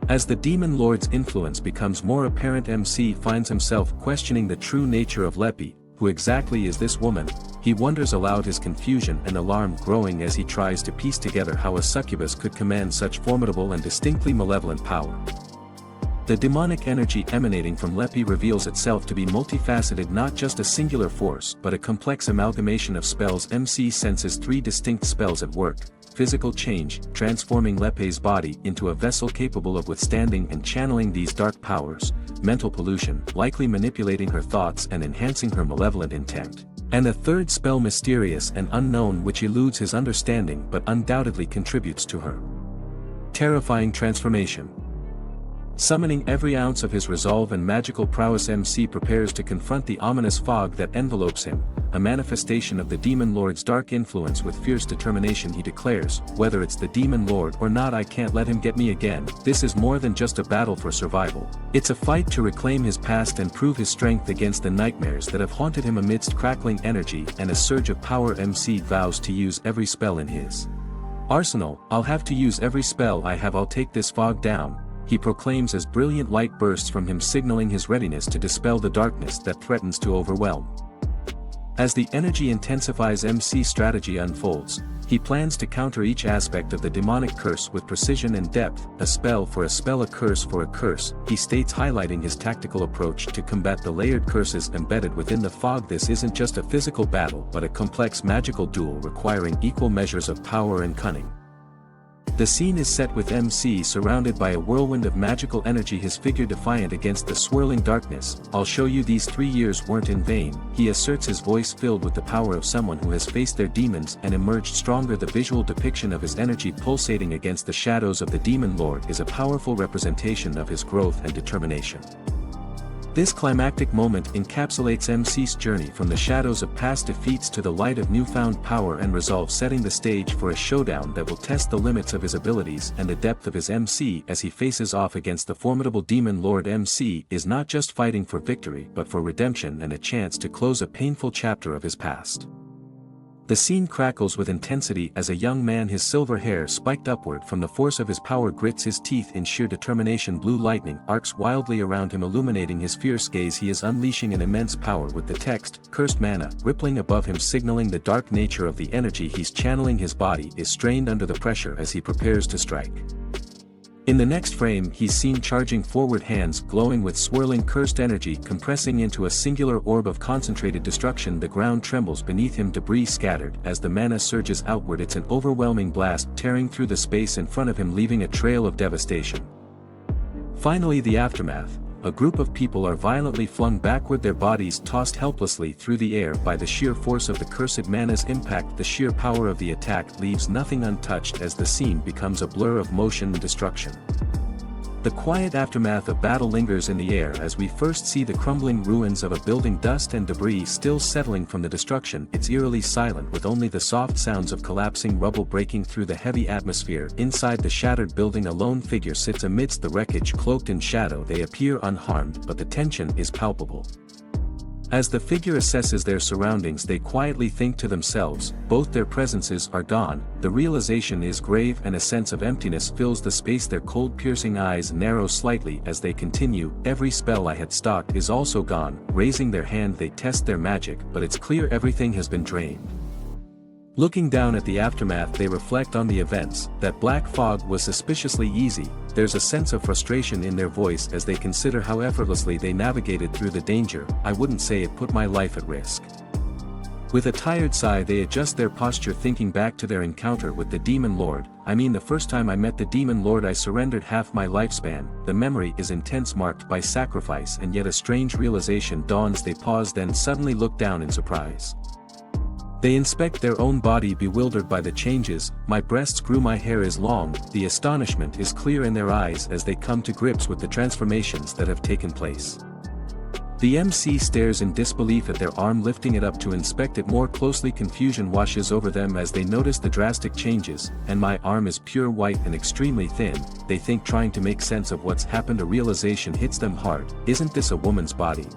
As the Demon Lord's influence becomes more apparent, MC finds himself questioning the true nature of Leppy. Who exactly is this woman? He wonders aloud, his confusion and alarm growing as he tries to piece together how a succubus could command such formidable and distinctly malevolent power. The demonic energy emanating from Lepi reveals itself to be multifaceted, not just a singular force but a complex amalgamation of spells. MC senses 3 distinct spells at work: physical change, transforming Lepi's body into a vessel capable of withstanding and channeling these dark powers; mental pollution, likely manipulating her thoughts and enhancing her malevolent intent; and a third spell, mysterious and unknown, which eludes his understanding but undoubtedly contributes to her terrifying transformation. Summoning every ounce of his resolve and magical prowess, MC prepares to confront the ominous fog that envelopes him, a manifestation of the Demon Lord's dark influence. With fierce determination he declares, "Whether it's the Demon Lord or not, I can't let him get me again." This is more than just a battle for survival. It's a fight to reclaim his past and prove his strength against the nightmares that have haunted him. Amidst crackling energy and a surge of power, MC vows to use every spell in his arsenal. "I'll have to use every spell I have. I'll take this fog down," he proclaims as brilliant light bursts from him, signaling his readiness to dispel the darkness that threatens to overwhelm. As the energy intensifies, MC's strategy unfolds. He plans to counter each aspect of the demonic curse with precision and depth, a spell for a spell, a curse for a curse, he states, highlighting his tactical approach to combat the layered curses embedded within the fog. This isn't just a physical battle but a complex magical duel requiring equal measures of power and cunning. The scene is set with MC surrounded by a whirlwind of magical energy, his figure defiant against the swirling darkness. "I'll show you these 3 years weren't in vain," he asserts, his voice filled with the power of someone who has faced their demons and emerged stronger. The visual depiction of his energy pulsating against the shadows of the Demon Lord is a powerful representation of his growth and determination. This climactic moment encapsulates MC's journey from the shadows of past defeats to the light of newfound power and resolve, setting the stage for a showdown that will test the limits of his abilities and the depth of his MC as he faces off against the formidable Demon Lord. MC is not just fighting for victory but for redemption and a chance to close a painful chapter of his past. The scene crackles with intensity as a young man, his silver hair spiked upward from the force of his power, grits his teeth in sheer determination. Blue lightning arcs wildly around him, illuminating his fierce gaze. He is unleashing an immense power, with the text, "Cursed Mana," rippling above him, signaling the dark nature of the energy he's channeling. His body is strained under the pressure as he prepares to strike. In the next frame he's seen charging forward, hands glowing with swirling cursed energy compressing into a singular orb of concentrated destruction. The ground trembles beneath him, debris scattered as the mana surges outward. It's an overwhelming blast tearing through the space in front of him, leaving a trail of devastation. Finally, the aftermath. A group of people are violently flung backward, their bodies tossed helplessly through the air by the sheer force of the cursed mana's impact. The sheer power of the attack leaves nothing untouched as the scene becomes a blur of motion and destruction. The quiet aftermath of battle lingers in the air as we first see the crumbling ruins of a building, dust and debris still settling from the destruction. It's eerily silent, with only the soft sounds of collapsing rubble breaking through the heavy atmosphere. Inside the shattered building, a lone figure sits amidst the wreckage, cloaked in shadow. They appear unharmed, but the tension is palpable. As the figure assesses their surroundings, they quietly think to themselves, both their presences are gone. The realization is grave and a sense of emptiness fills the space. Their cold, piercing eyes narrow slightly as they continue, "Every spell I had stocked is also gone." Raising their hand they test their magic, but it's clear everything has been drained. Looking down at the aftermath, they reflect on the events. That black fog was suspiciously easy. There's a sense of frustration in their voice as they consider how effortlessly they navigated through the danger. "I wouldn't say it put my life at risk." With a tired sigh they adjust their posture, thinking back to their encounter with the Demon Lord. "I mean, the first time I met the Demon Lord I surrendered half my lifespan." The memory is intense, marked by sacrifice, and yet a strange realization dawns. They pause, then suddenly look down in surprise. They inspect their own body, bewildered by the changes. "My breasts grew, my hair is long." The astonishment is clear in their eyes as they come to grips with the transformations that have taken place. The MC stares in disbelief at their arm, lifting it up to inspect it more closely. Confusion washes over them as they notice the drastic changes. "And my arm is pure white and extremely thin," they think, trying to make sense of what's happened. A realization hits them hard. Isn't this a woman's body?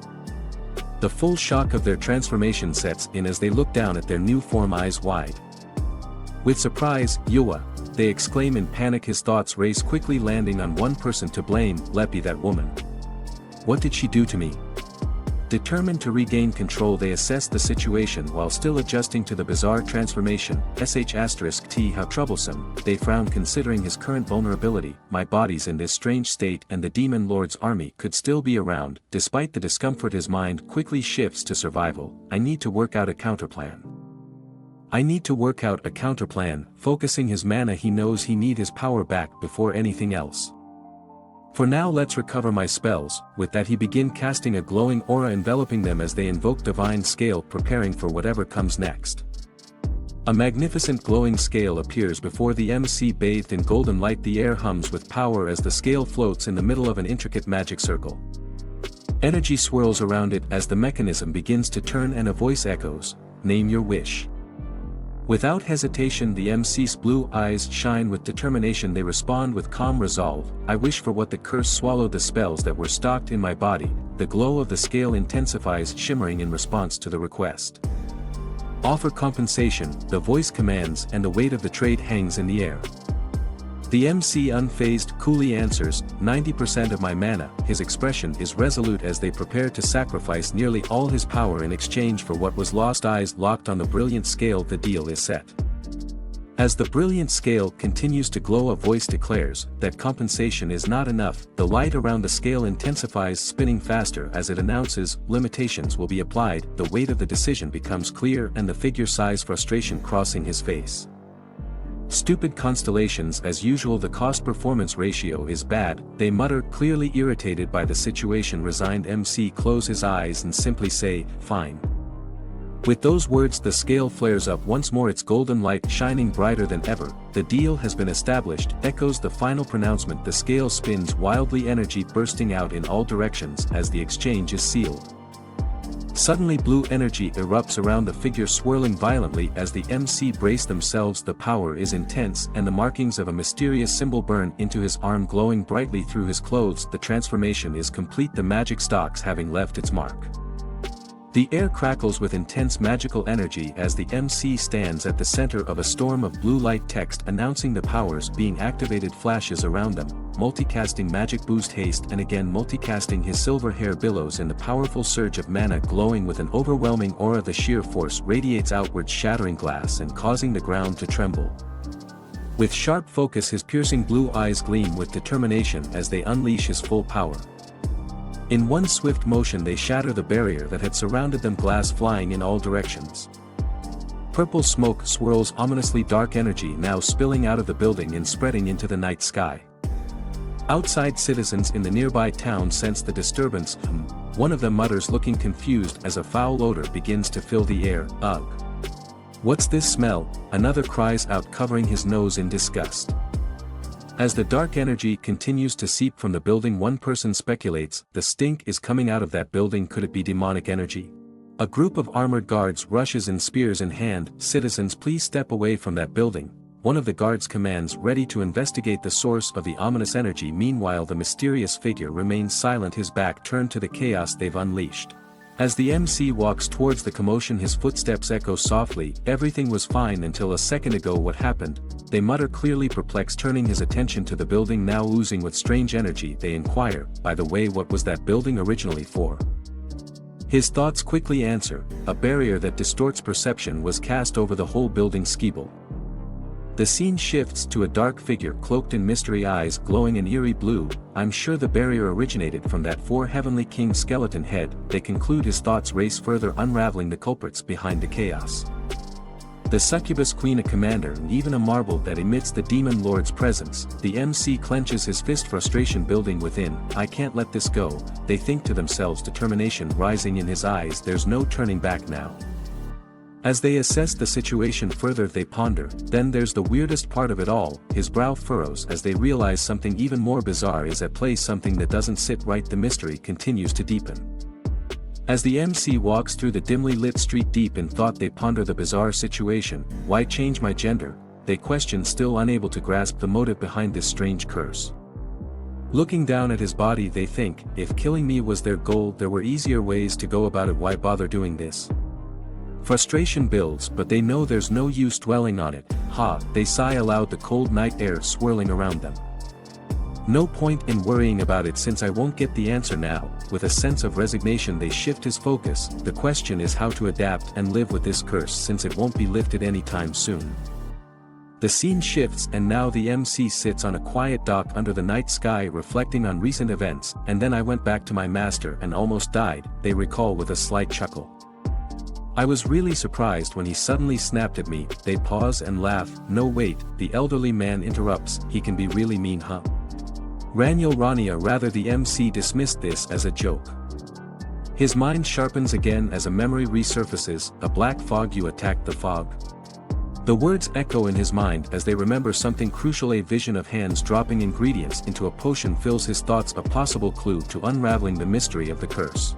The full shock of their transformation sets in as they look down at their new form, eyes wide with surprise. "Yua!" they exclaim in panic. His thoughts race quickly, landing on one person to blame: Lepi, that woman. "What did she do to me?" Determined to regain control, they assess the situation while still adjusting to the bizarre transformation. *T how troublesome, they frown considering his current vulnerability. My body's in this strange state and the Demon Lord's army could still be around. Despite the discomfort, his mind quickly shifts to survival. I need to work out a counterplan. Focusing his mana, he knows he need his power back before anything else. For now, let's recover my spells. With that, he begin casting a glowing aura enveloping them as they invoke divine scale, preparing for whatever comes next. A magnificent glowing scale appears before the MC. Bathed in golden light, the air hums with power as the scale floats in the middle of an intricate magic circle. Energy swirls around it as the mechanism begins to turn and a voice echoes, "Name your wish." Without hesitation, the MC's blue eyes shine with determination. They respond with calm resolve, "I wish for what the curse swallowed the spells that were stocked in my body." The glow of the scale intensifies, shimmering in response to the request. "Offer compensation," the voice commands, and the weight of the trade hangs in the air. The MC, unfazed, coolly answers, 90% of my mana." His expression is resolute as they prepare to sacrifice nearly all his power in exchange for what was lost. Eyes locked on the brilliant scale, the deal is set. As the brilliant scale continues to glow, a voice declares that compensation is not enough. The light around the scale intensifies, spinning faster as it announces limitations will be applied. The weight of the decision becomes clear and the figure sighs, frustration crossing his face. "Stupid constellations as usual, the cost-performance ratio is bad," they mutter, clearly irritated by the situation. Resigned MC close his eyes and simply say, "Fine." With those words, the scale flares up once more, its golden light shining brighter than ever. "The deal has been established," echoes the final pronouncement. The scale spins wildly, energy bursting out in all directions as the exchange is sealed. Suddenly, blue energy erupts around the figure, swirling violently as the MC brace themselves. The power is intense and the markings of a mysterious symbol burn into his arm, glowing brightly through his clothes. The transformation is complete, the magic stops having left its mark. The air crackles with intense magical energy as the MC stands at the center of a storm of blue light. Text announcing the powers being activated flashes around them. Multicasting magic boost, haste, and again multicasting. His silver hair billows in the powerful surge of mana, glowing with an overwhelming aura. The sheer force radiates outward, shattering glass and causing the ground to tremble. With sharp focus, his piercing blue eyes gleam with determination as they unleash his full power. In one swift motion, they shatter the barrier that had surrounded them, glass flying in all directions. Purple smoke swirls ominously, dark energy now spilling out of the building and spreading into the night sky. Outside, citizens in the nearby town sense the disturbance. One of them mutters, looking confused as a foul odor begins to fill the air. "Ugh. What's this smell?" another cries out, covering his nose in disgust. As the dark energy continues to seep from the building, one person speculates, "The stink is coming out of that building. Could it be demonic energy?" A group of armored guards rushes in, spears in hand. "Citizens, please step away from that building," one of the guards commands, ready to investigate the source of the ominous energy. Meanwhile, the mysterious figure remains silent, his back turned to the chaos they've unleashed. As the MC walks towards the commotion, his footsteps echo softly. "Everything was fine until a second ago. What happened?" they mutter, clearly perplexed, turning his attention to the building now oozing with strange energy. They inquire, "By the way, what was that building originally for?" His thoughts quickly answer, "A barrier that distorts perception was cast over the whole building." Skeeble. The scene shifts to a dark figure cloaked in mystery, eyes glowing an eerie blue. "I'm sure the barrier originated from that four heavenly king skeleton head," they conclude. His thoughts race further, unraveling the culprits behind the chaos. The succubus queen, a commander, and even a marble that emits the demon lord's presence. The MC clenches his fist, frustration building within. "I can't let this go," they think to themselves, determination rising in his eyes. There's no turning back now. As they assess the situation further, they ponder. Then there's the weirdest part of it all. His brow furrows as they realize something even more bizarre is at play, something that doesn't sit right. The mystery continues to deepen. As the MC walks through the dimly lit street, deep in thought, they ponder the bizarre situation. "Why change my gender?" they question, still unable to grasp the motive behind this strange curse. Looking down at his body, they think, if killing me was their goal, there were easier ways to go about it. Why bother doing this? Frustration builds, but they know there's no use dwelling on it. They sigh aloud, the cold night air swirling around them. No point in worrying about it since I won't get the answer now. With a sense of resignation they shift his focus. The question is how to adapt and live with this curse since it won't be lifted anytime soon. The scene shifts and now the MC sits on a quiet dock under the night sky reflecting on recent events, and then I went back to my master and almost died, they recall with a slight chuckle. I was really surprised when he suddenly snapped at me. They pause and laugh. No wait, the elderly man interrupts, he can be really mean huh? Raniel Rania rather the MC dismissed this as a joke. His mind sharpens again as a memory resurfaces, a black fog you attacked the fog. The words echo in his mind as they remember something crucial. A vision of hands dropping ingredients into a potion fills his thoughts, a possible clue to unraveling the mystery of the curse.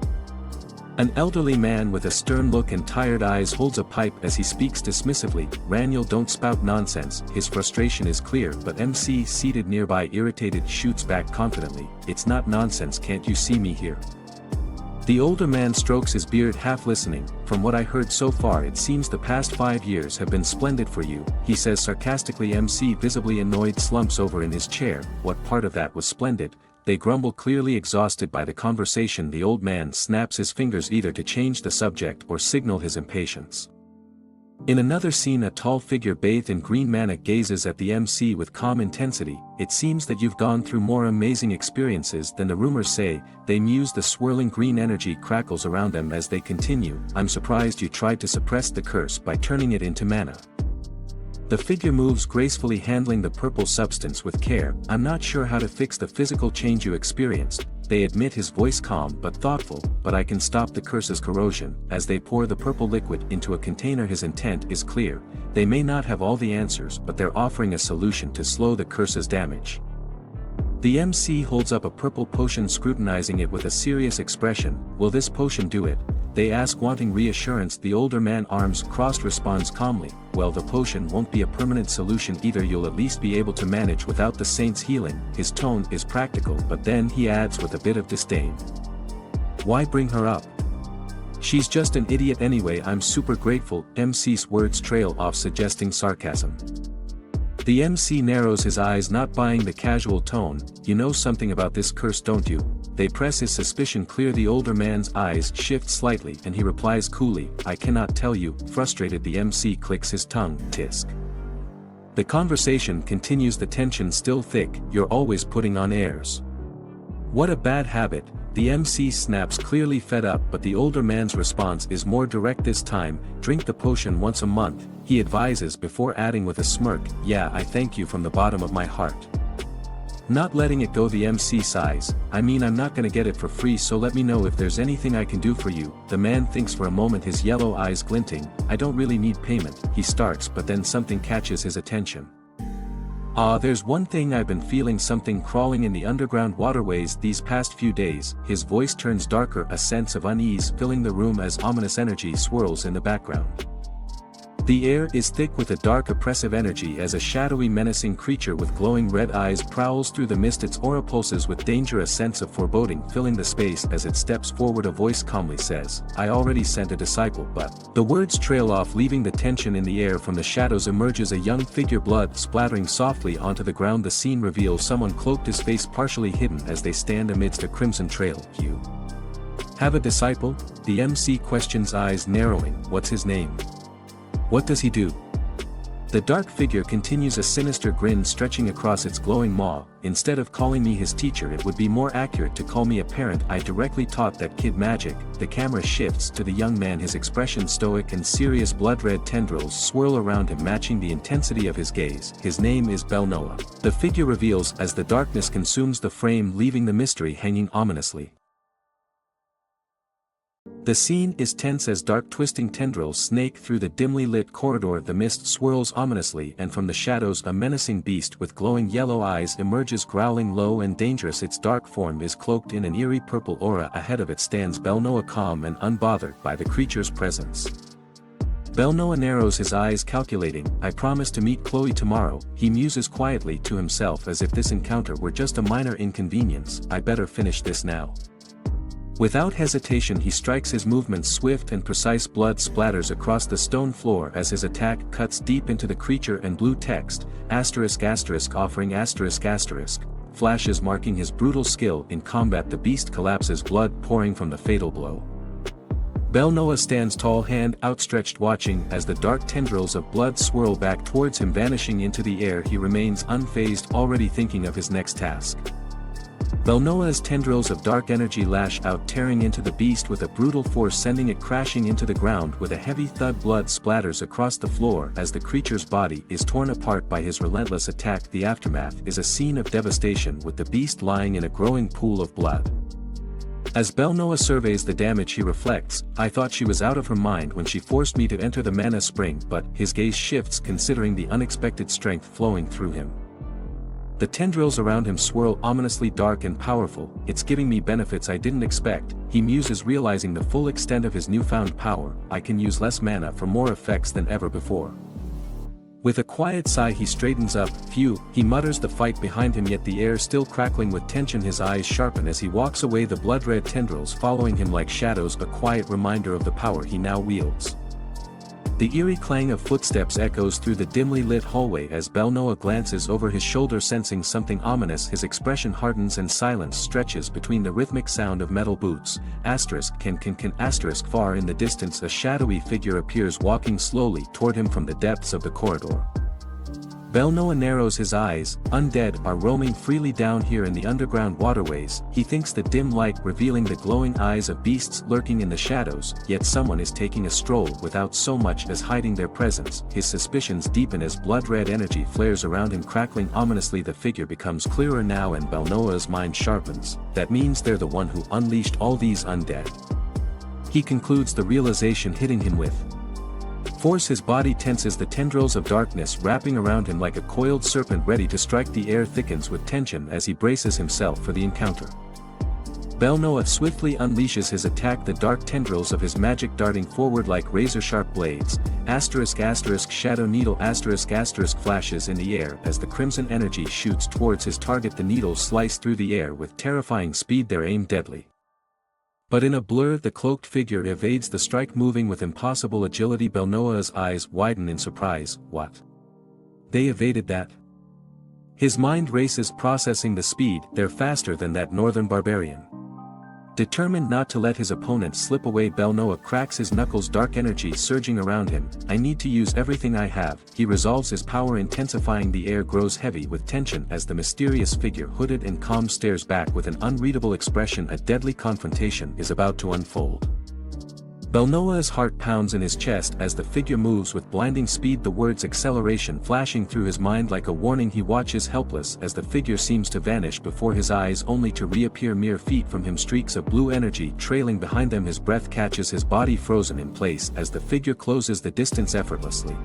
An elderly man with a stern look and tired eyes holds a pipe as he speaks dismissively. Raniel don't spout nonsense, his frustration is clear, but MC seated nearby irritated shoots back confidently, it's not nonsense, can't you see me here? The older man strokes his beard half listening, from what I heard so far it seems the past 5 years have been splendid for you, he says sarcastically. MC visibly annoyed slumps over in his chair, what part of that was splendid? They grumble clearly exhausted by the conversation. The old man snaps his fingers either to change the subject or signal his impatience. In another scene a tall figure bathed in green mana gazes at the MC with calm intensity. It seems that you've gone through more amazing experiences than the rumors say, they muse. The swirling green energy crackles around them as they continue. I'm surprised you tried to suppress the curse by turning it into mana. The figure moves gracefully handling the purple substance with care. I'm not sure how to fix the physical change you experienced, they admit, his voice calm but thoughtful, but I can stop the curse's corrosion. As they pour the purple liquid into a container his intent is clear, they may not have all the answers but they're offering a solution to slow the curse's damage. The MC holds up a purple potion scrutinizing it with a serious expression. Will this potion do it? They ask wanting reassurance. The older man arms crossed responds calmly, well the potion won't be a permanent solution either, you'll at least be able to manage without the saint's healing. His tone is practical but then he adds with a bit of disdain. Why bring her up? She's just an idiot anyway. I'm super grateful. MC's words trail off suggesting sarcasm. The MC narrows his eyes, not buying the casual tone. You know something about this curse don't you? They press his suspicion clear. The older man's eyes shift slightly and he replies coolly, I cannot tell you. Frustrated the MC clicks his tongue, tisk. The conversation continues, the tension still thick. You're always putting on airs. What a bad habit. The MC snaps, clearly fed up, but the older man's response is more direct this time. Drink the potion once a month, he advises before adding with a smirk, yeah I thank you from the bottom of my heart. Not letting it go, the MC sighs, I mean I'm not gonna get it for free, so let me know if there's anything I can do for you. The man thinks for a moment, his yellow eyes glinting. I don't really need payment, he starts, but then something catches his attention. There's one thing I've been feeling, something crawling in the underground waterways these past few days. His voice turns darker, a sense of unease filling the room as ominous energy swirls in the background. The air is thick with a dark oppressive energy as a shadowy menacing creature with glowing red eyes prowls through the mist, its aura pulses with danger, a sense of foreboding filling the space. As it steps forward a voice calmly says, I already sent a disciple, but... The words trail off leaving the tension in the air. From the shadows emerges a young figure, blood splattering softly onto the ground. The scene reveals someone cloaked, his face partially hidden as they stand amidst a crimson trail. You have a disciple? The MC questions, eyes narrowing. What's his name? What does he do? The dark figure continues, a sinister grin stretching across its glowing maw. Instead of calling me his teacher, it would be more accurate to call me a parent. I directly taught that kid magic. The camera shifts to the young man, his expression stoic and serious. Blood-red tendrils swirl around him matching the intensity of his gaze. His name is Belnoa, the figure reveals as the darkness consumes the frame, leaving the mystery hanging ominously. The scene is tense as dark twisting tendrils snake through the dimly lit corridor. The mist swirls ominously and from the shadows a menacing beast with glowing yellow eyes emerges, growling low and dangerous. Its dark form is cloaked in an eerie purple aura. Ahead of it stands Belnoa, calm and unbothered by the creature's presence. Belnoa narrows his eyes, calculating. I promise to meet Chloe tomorrow, he muses quietly to himself as if this encounter were just a minor inconvenience. I better finish this now. Without hesitation he strikes, his movements swift and precise. Blood splatters across the stone floor as his attack cuts deep into the creature, and blue text, **** offering ****. flashes marking his brutal skill in combat. The beast collapses, blood pouring from the fatal blow. Belnoa stands tall, hand outstretched, watching as the dark tendrils of blood swirl back towards him, vanishing into the air. He remains unfazed, already thinking of his next task. Belnoa's tendrils of dark energy lash out, tearing into the beast with a brutal force, sending it crashing into the ground with a heavy thud. Blood splatters across the floor as the creature's body is torn apart by his relentless attack. The aftermath is a scene of devastation, with the beast lying in a growing pool of blood. As Belnoa surveys the damage, he reflects, "I thought she was out of her mind when she forced me to enter the mana spring," but his gaze shifts, considering the unexpected strength flowing through him. The tendrils around him swirl ominously, dark and powerful. "It's giving me benefits I didn't expect," he muses, realizing the full extent of his newfound power. "I can use less mana for more effects than ever before." With a quiet sigh, he straightens up. "Phew," he mutters, the fight behind him, yet the air still crackling with tension. His eyes sharpen as he walks away, the blood-red tendrils following him like shadows, a quiet reminder of the power he now wields. The eerie clang of footsteps echoes through the dimly lit hallway as Belnoa glances over his shoulder, sensing something ominous. His expression hardens and silence stretches between the rhythmic sound of metal boots. ******. Far in the distance, a shadowy figure appears, walking slowly toward him from the depths of the corridor. Belnoa narrows his eyes. Undead are roaming freely down here in the underground waterways. He thinks, the dim light revealing the glowing eyes of beasts lurking in the shadows, yet someone is taking a stroll without so much as hiding their presence. His suspicions deepen as blood-red energy flares around him, crackling ominously. The figure becomes clearer now, and Belnoa's mind sharpens. That means they're the one who unleashed all these undead. He concludes, the realization hitting him with force. His body tenses, the tendrils of darkness wrapping around him like a coiled serpent ready to strike. The air thickens with tension as he braces himself for the encounter. Belnoa swiftly unleashes his attack, the dark tendrils of his magic darting forward like razor-sharp blades. ****, shadow needle **** flashes in the air as the crimson energy shoots towards his target. The needles slice through the air with terrifying speed, their aim deadly. But in a blur, the cloaked figure evades the strike, moving with impossible agility. Belnoa's eyes widen in surprise. What? They evaded that? His mind races, processing the speed. They're faster than that northern barbarian. Determined not to let his opponent slip away, Belnoa cracks his knuckles, dark energy surging around him. "I need to use everything I have," he resolves, his power intensifying. The air grows heavy with tension as the mysterious figure, hooded and calm, stares back with an unreadable expression. A deadly confrontation is about to unfold. Belnoa's heart pounds in his chest as the figure moves with blinding speed, the words acceleration flashing through his mind like a warning. He watches helpless as the figure seems to vanish before his eyes, only to reappear mere feet from him, streaks of blue energy trailing behind them. His breath catches, his body frozen in place as the figure closes the distance effortlessly.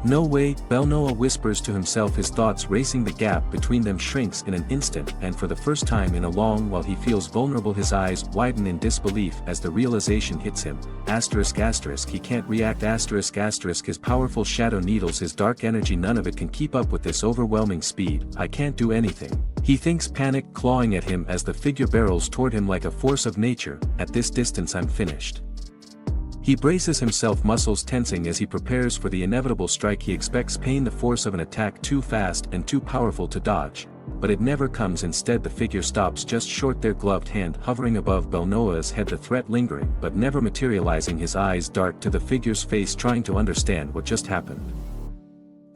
"No way," Belnoa whispers to himself, his thoughts racing. The gap between them shrinks in an instant, and for the first time in a long while he feels vulnerable. His eyes widen in disbelief as the realization hits him. ****, he can't react. ***, his powerful shadow needles, his dark energy, none of it can keep up with this overwhelming speed. "I can't do anything," he thinks, panic clawing at him as the figure barrels toward him like a force of nature. "At this distance I'm finished." He braces himself, muscles tensing as he prepares for the inevitable strike. He expects pain, the force of an attack too fast and too powerful to dodge. But it never comes. Instead, the figure stops just short, their gloved hand hovering above Belnoa's head, the threat lingering but never materializing. His eyes dart to the figure's face, trying to understand what just happened.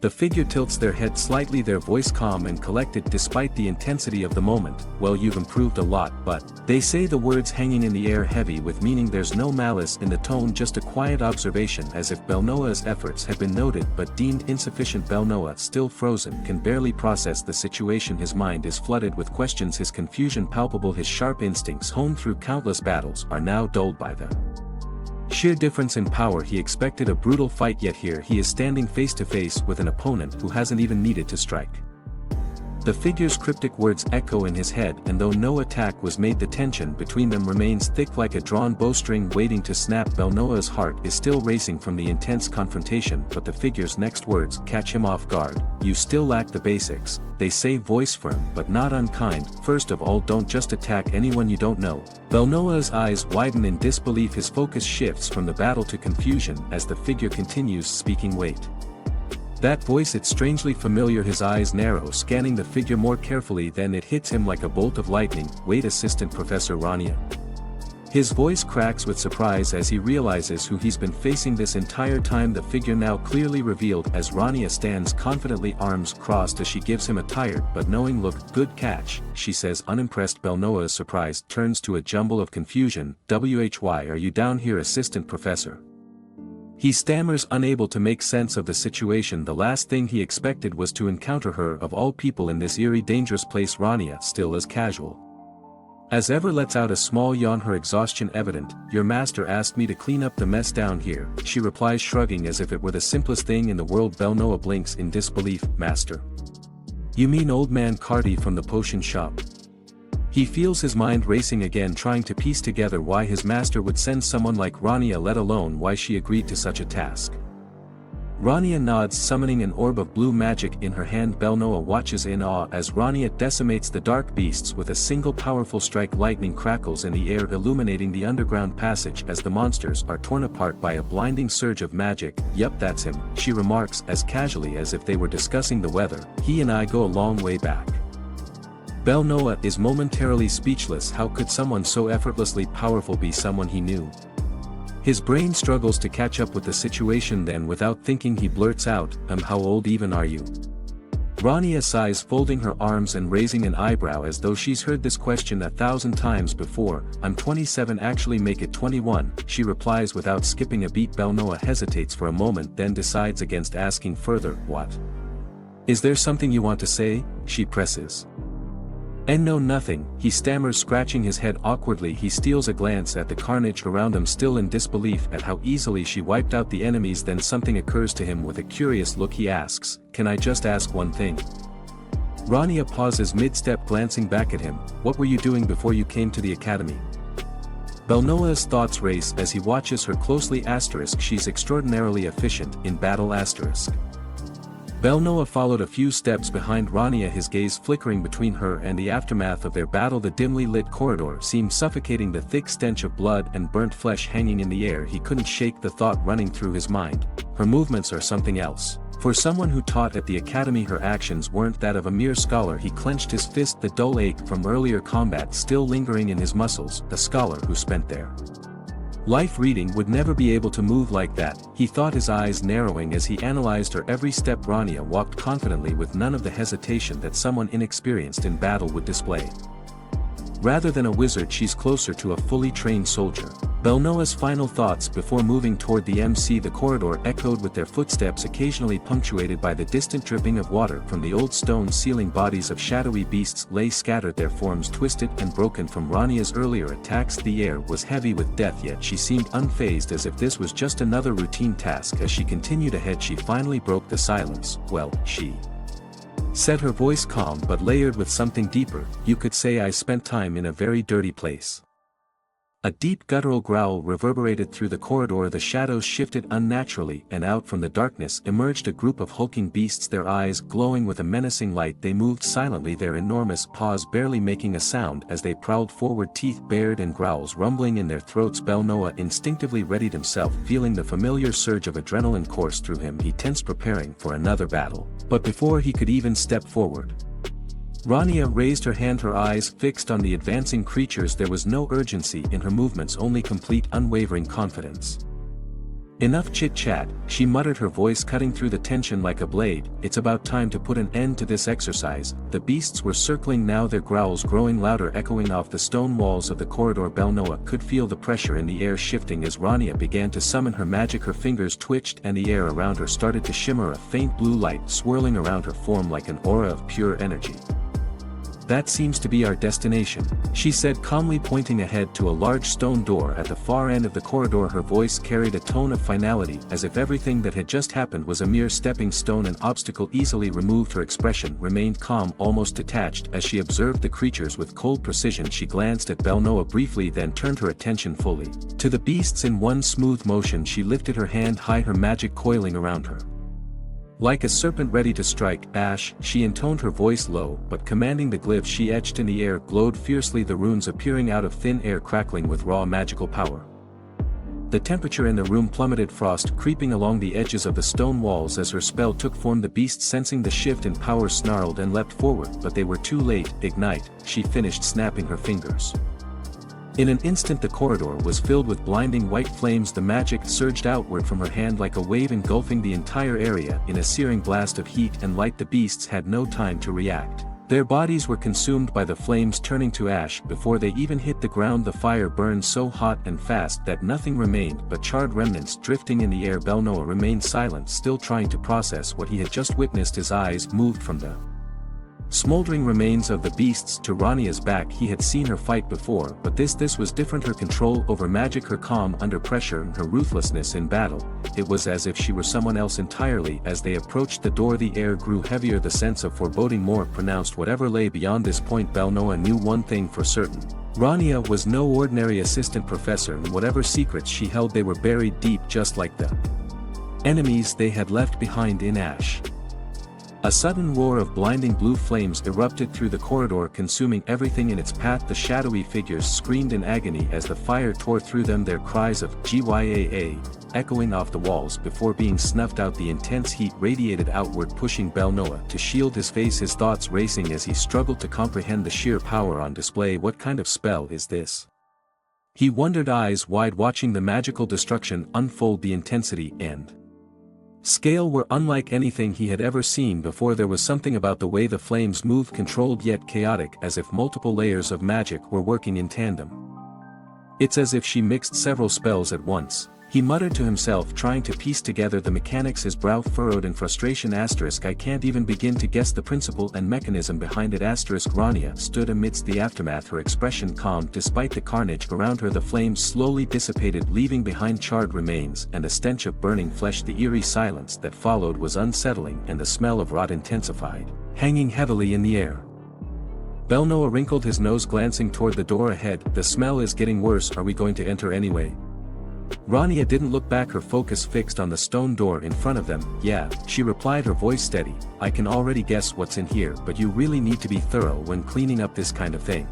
The figure tilts their head slightly, their voice calm and collected despite the intensity of the moment. "Well, you've improved a lot, but..." They say, the words hanging in the air, heavy with meaning. There's no malice in the tone, just a quiet observation, as if Belnoa's efforts had been noted but deemed insufficient. Belnoa, still frozen, can barely process the situation. His mind is flooded with questions, his confusion palpable. His sharp instincts, honed through countless battles, are now dulled by the sheer difference in power. He expected a brutal fight, yet here he is standing face to face with an opponent who hasn't even needed to strike. The figure's cryptic words echo in his head, and though no attack was made, the tension between them remains thick like a drawn bowstring waiting to snap. Belnoa's heart is still racing from the intense confrontation, but the figure's next words catch him off guard. "You still lack the basics," they say, voice firm but not unkind. "First of all, don't just attack anyone you don't know." Belnoa's eyes widen in disbelief, his focus shifts from the battle to confusion as the figure continues speaking. "Wait. That voice, it's strangely familiar. His eyes narrow, scanning the figure more carefully. Then it hits him like a bolt of lightning. Wait, Assistant Professor Rania. His voice cracks with surprise as he realizes who he's been facing this entire time. The figure now clearly revealed as Rania stands confidently, arms crossed, as she gives him a tired but knowing look. Good catch, she says, unimpressed. Belnoa's surprise turns to a jumble of confusion. Why are you down here, Assistant Professor? He stammers, unable to make sense of the situation. The last thing he expected was to encounter her, of all people, in this eerie, dangerous place. Rania, still as casual as ever, lets out a small yawn, her exhaustion evident. Your master asked me to clean up the mess down here, she replies, shrugging as if it were the simplest thing in the world. Belnoa blinks in disbelief. Master? You mean old man Carty from the potion shop? He feels his mind racing again, trying to piece together why his master would send someone like Rania, let alone why she agreed to such a task. Rania nods, summoning an orb of blue magic in her hand. Belnoa watches in awe as Rania decimates the dark beasts with a single powerful strike. Lightning crackles in the air, illuminating the underground passage as the monsters are torn apart by a blinding surge of magic. Yup, that's him, she remarks as casually as if they were discussing the weather. He and I go a long way back. Belnoa is momentarily speechless. How could someone so effortlessly powerful be someone he knew? His brain struggles to catch up with the situation, then without thinking he blurts out, how old even are you? Rania sighs, folding her arms and raising an eyebrow as though she's heard this question 1,000 times before. I'm 27, actually make it 21, she replies without skipping a beat. Belnoa hesitates for a moment, then decides against asking further. What? Is there something you want to say? She presses. And no, nothing, he stammers, scratching his head awkwardly. He steals a glance at the carnage around him, still in disbelief at how easily she wiped out the enemies. Then something occurs to him. With a curious look he asks, can I just ask one thing? Rania pauses mid-step, glancing back at him. What were you doing before you came to the academy? Belnoa's thoughts race as he watches her closely. She's extraordinarily efficient in battle. Belnoa followed a few steps behind Rania, his gaze flickering between her and the aftermath of their battle. The dimly lit corridor seemed suffocating, the thick stench of blood and burnt flesh hanging in the air. He couldn't shake the thought running through his mind. Her movements are something else. For someone who taught at the academy, her actions weren't that of a mere scholar. He clenched his fist, the dull ache from earlier combat still lingering in his muscles. A scholar who spent their life reading would never be able to move like that, he thought, his eyes narrowing as he analyzed her every step. Rania walked confidently, with none of the hesitation that someone inexperienced in battle would display. Rather than a wizard, she's closer to a fully trained soldier. Belnoa's final thoughts before moving toward the MC. The corridor echoed with their footsteps, occasionally punctuated by the distant dripping of water from the old stone ceiling. Bodies of shadowy beasts lay scattered, their forms twisted and broken from Rania's earlier attacks. The air was heavy with death, yet she seemed unfazed, as if this was just another routine task. As she continued ahead, she finally broke the silence. Well, she said, her voice calm but layered with something deeper. You could say I spent time in a very dirty place. A deep guttural growl reverberated through the corridor. The shadows shifted unnaturally, and out from the darkness emerged a group of hulking beasts, their eyes glowing with a menacing light. They moved silently, their enormous paws barely making a sound as they prowled forward, teeth bared and growls rumbling in their throats. Belnoa instinctively readied himself, feeling the familiar surge of adrenaline course through him. He tensed, preparing for another battle. But before he could even step forward, Rania raised her hand, her eyes fixed on the advancing creatures. There was no urgency in her movements, only complete, unwavering confidence. Enough chit-chat, she muttered, her voice cutting through the tension like a blade. It's about time to put an end to this exercise. The beasts were circling now, their growls growing louder, echoing off the stone walls of the corridor. Belnoa could feel the pressure in the air shifting as Rania began to summon her magic. Her fingers twitched and the air around her started to shimmer, a faint blue light swirling around her form like an aura of pure energy. That seems to be our destination, she said calmly, pointing ahead to a large stone door at the far end of the corridor. Her voice carried a tone of finality, as if everything that had just happened was a mere stepping stone, an obstacle easily removed. Her expression remained calm, almost detached, as she observed the creatures with cold precision. She glanced at Belnoa briefly, then turned her attention fully to the beasts. In one smooth motion she lifted her hand high, her magic coiling around her. Like a serpent ready to strike, Ash, she intoned, her voice low but commanding. The glyphs she etched in the air glowed fiercely, the runes appearing out of thin air, crackling with raw magical power. The temperature in the room plummeted, frost creeping along the edges of the stone walls as her spell took form. The beast, sensing the shift in power, snarled and leapt forward, but they were too late. Ignite, she finished, snapping her fingers. In an instant the corridor was filled with blinding white flames. The magic surged outward from her hand like a wave, engulfing the entire area in a searing blast of heat and light. The beasts had no time to react. Their bodies were consumed by the flames, turning to ash before they even hit the ground. The fire burned so hot and fast that nothing remained but charred remnants drifting in the air. Belnoa remained silent, still trying to process what he had just witnessed. His eyes moved from the smoldering remains of the beasts to Rania's back. He had seen her fight before, but this was different. Her control over magic, her calm under pressure, her ruthlessness in battle. It was as if she were someone else entirely. As they approached the door, the air grew heavier, the sense of foreboding more pronounced. Whatever lay beyond this point, Belnoa knew one thing for certain. Rania was no ordinary assistant professor, and whatever secrets she held, they were buried deep, just like the enemies they had left behind in ash. A sudden roar of blinding blue flames erupted through the corridor, consuming everything in its path. The shadowy figures screamed in agony as the fire tore through them, their cries of "Gyaa" echoing off the walls before being snuffed out. The intense heat radiated outward, pushing Belnoa to shield his face, his thoughts racing as he struggled to comprehend the sheer power on display. What kind of spell is this? He wondered, eyes wide, watching the magical destruction unfold. The intensity and scale were unlike anything he had ever seen before. There was something about the way the flames moved, controlled yet chaotic, as if multiple layers of magic were working in tandem. It's as if she mixed several spells at once, he muttered to himself, trying to piece together the mechanics. His brow furrowed in frustration. I can't even begin to guess the principle and mechanism behind it. Rania stood amidst the aftermath, her expression calm despite the carnage around her. The flames slowly dissipated, leaving behind charred remains and a stench of burning flesh. The eerie silence that followed was unsettling, and the smell of rot intensified, hanging heavily in the air. Belnoa wrinkled his nose, glancing toward the door ahead. The smell is getting worse. Are we going to enter anyway? Rania didn't look back, her focus fixed on the stone door in front of them. Yeah, she replied, her voice steady. I can already guess what's in here, but you really need to be thorough when cleaning up this kind of thing.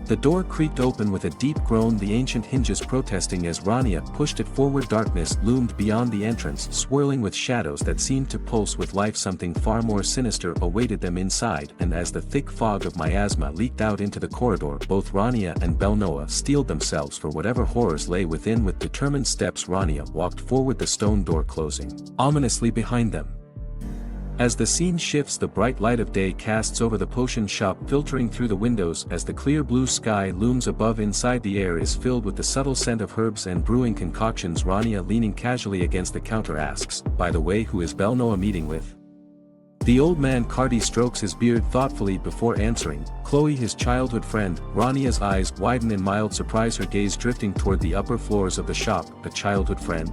The door creaked open with a deep groan, the ancient hinges protesting as Rania pushed it forward. Darkness loomed beyond the entrance, swirling with shadows that seemed to pulse with life. Something far more sinister awaited them inside, and as the thick fog of miasma leaked out into the corridor, both Rania and Belnoa steeled themselves for whatever horrors lay within. With determined steps, Rania walked forward, the stone door closing ominously behind them. As the scene shifts, the bright light of day casts over the potion shop, filtering through the windows as the clear blue sky looms above. Inside, the air is filled with the subtle scent of herbs and brewing concoctions. Rania, leaning casually against the counter, asks, by the way, who is Belnoa meeting with? The old man Cardi strokes his beard thoughtfully before answering, Chloe, his childhood friend. Rania's eyes widen in mild surprise, her gaze drifting toward the upper floors of the shop. A childhood friend?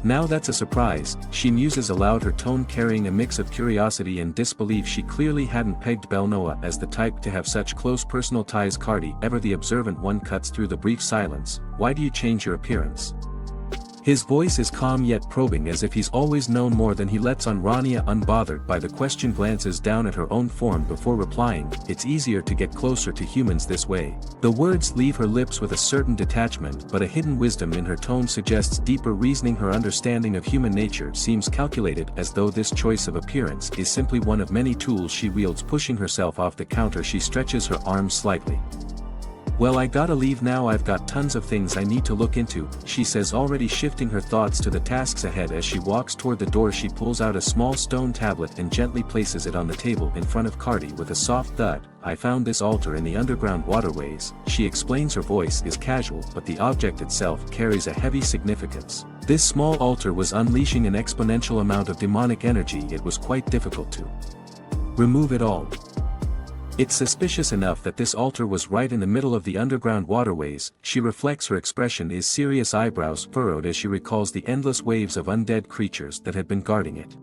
Now that's a surprise, she muses aloud, her tone carrying a mix of curiosity and disbelief. She clearly hadn't pegged Belnoa as the type to have such close personal ties. Cardi, ever the observant one, cuts through the brief silence. Why do you change your appearance? His voice is calm yet probing, as if he's always known more than he lets on. Rania, unbothered by the question, glances down at her own form before replying, it's easier to get closer to humans this way. The words leave her lips with a certain detachment, but a hidden wisdom in her tone suggests deeper reasoning. Her understanding of human nature seems calculated, as though this choice of appearance is simply one of many tools she wields. Pushing herself off the counter, she stretches her arms slightly. Well, I gotta leave now, I've got tons of things I need to look into, she says, already shifting her thoughts to the tasks ahead. As she walks toward the door, she pulls out a small stone tablet and gently places it on the table in front of Cardi with a soft thud. I found this altar in the underground waterways, she explains. Her voice is casual, but the object itself carries a heavy significance. This small altar was unleashing an exponential amount of demonic energy. It was quite difficult to remove it all. It's suspicious enough that this altar was right in the middle of the underground waterways, she reflects. Her expression is serious, eyebrows furrowed as she recalls the endless waves of undead creatures that had been guarding it.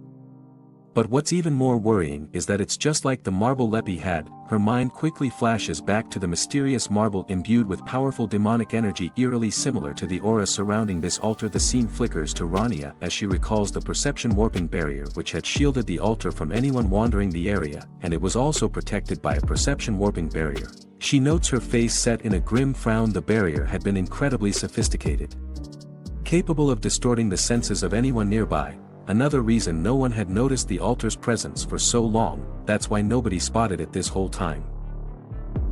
But what's even more worrying is that it's just like the marble Lepi had. Her mind quickly flashes back to the mysterious marble imbued with powerful demonic energy, eerily similar to the aura surrounding this altar. The scene flickers to Rania as she recalls the perception warping barrier which had shielded the altar from anyone wandering the area, and it was also protected by a perception warping barrier. She notes her face set in a grim frown. The barrier had been incredibly sophisticated. capable of distorting the senses of anyone nearby. Another reason no one had noticed the altar's presence for so long, that's why nobody spotted it this whole time.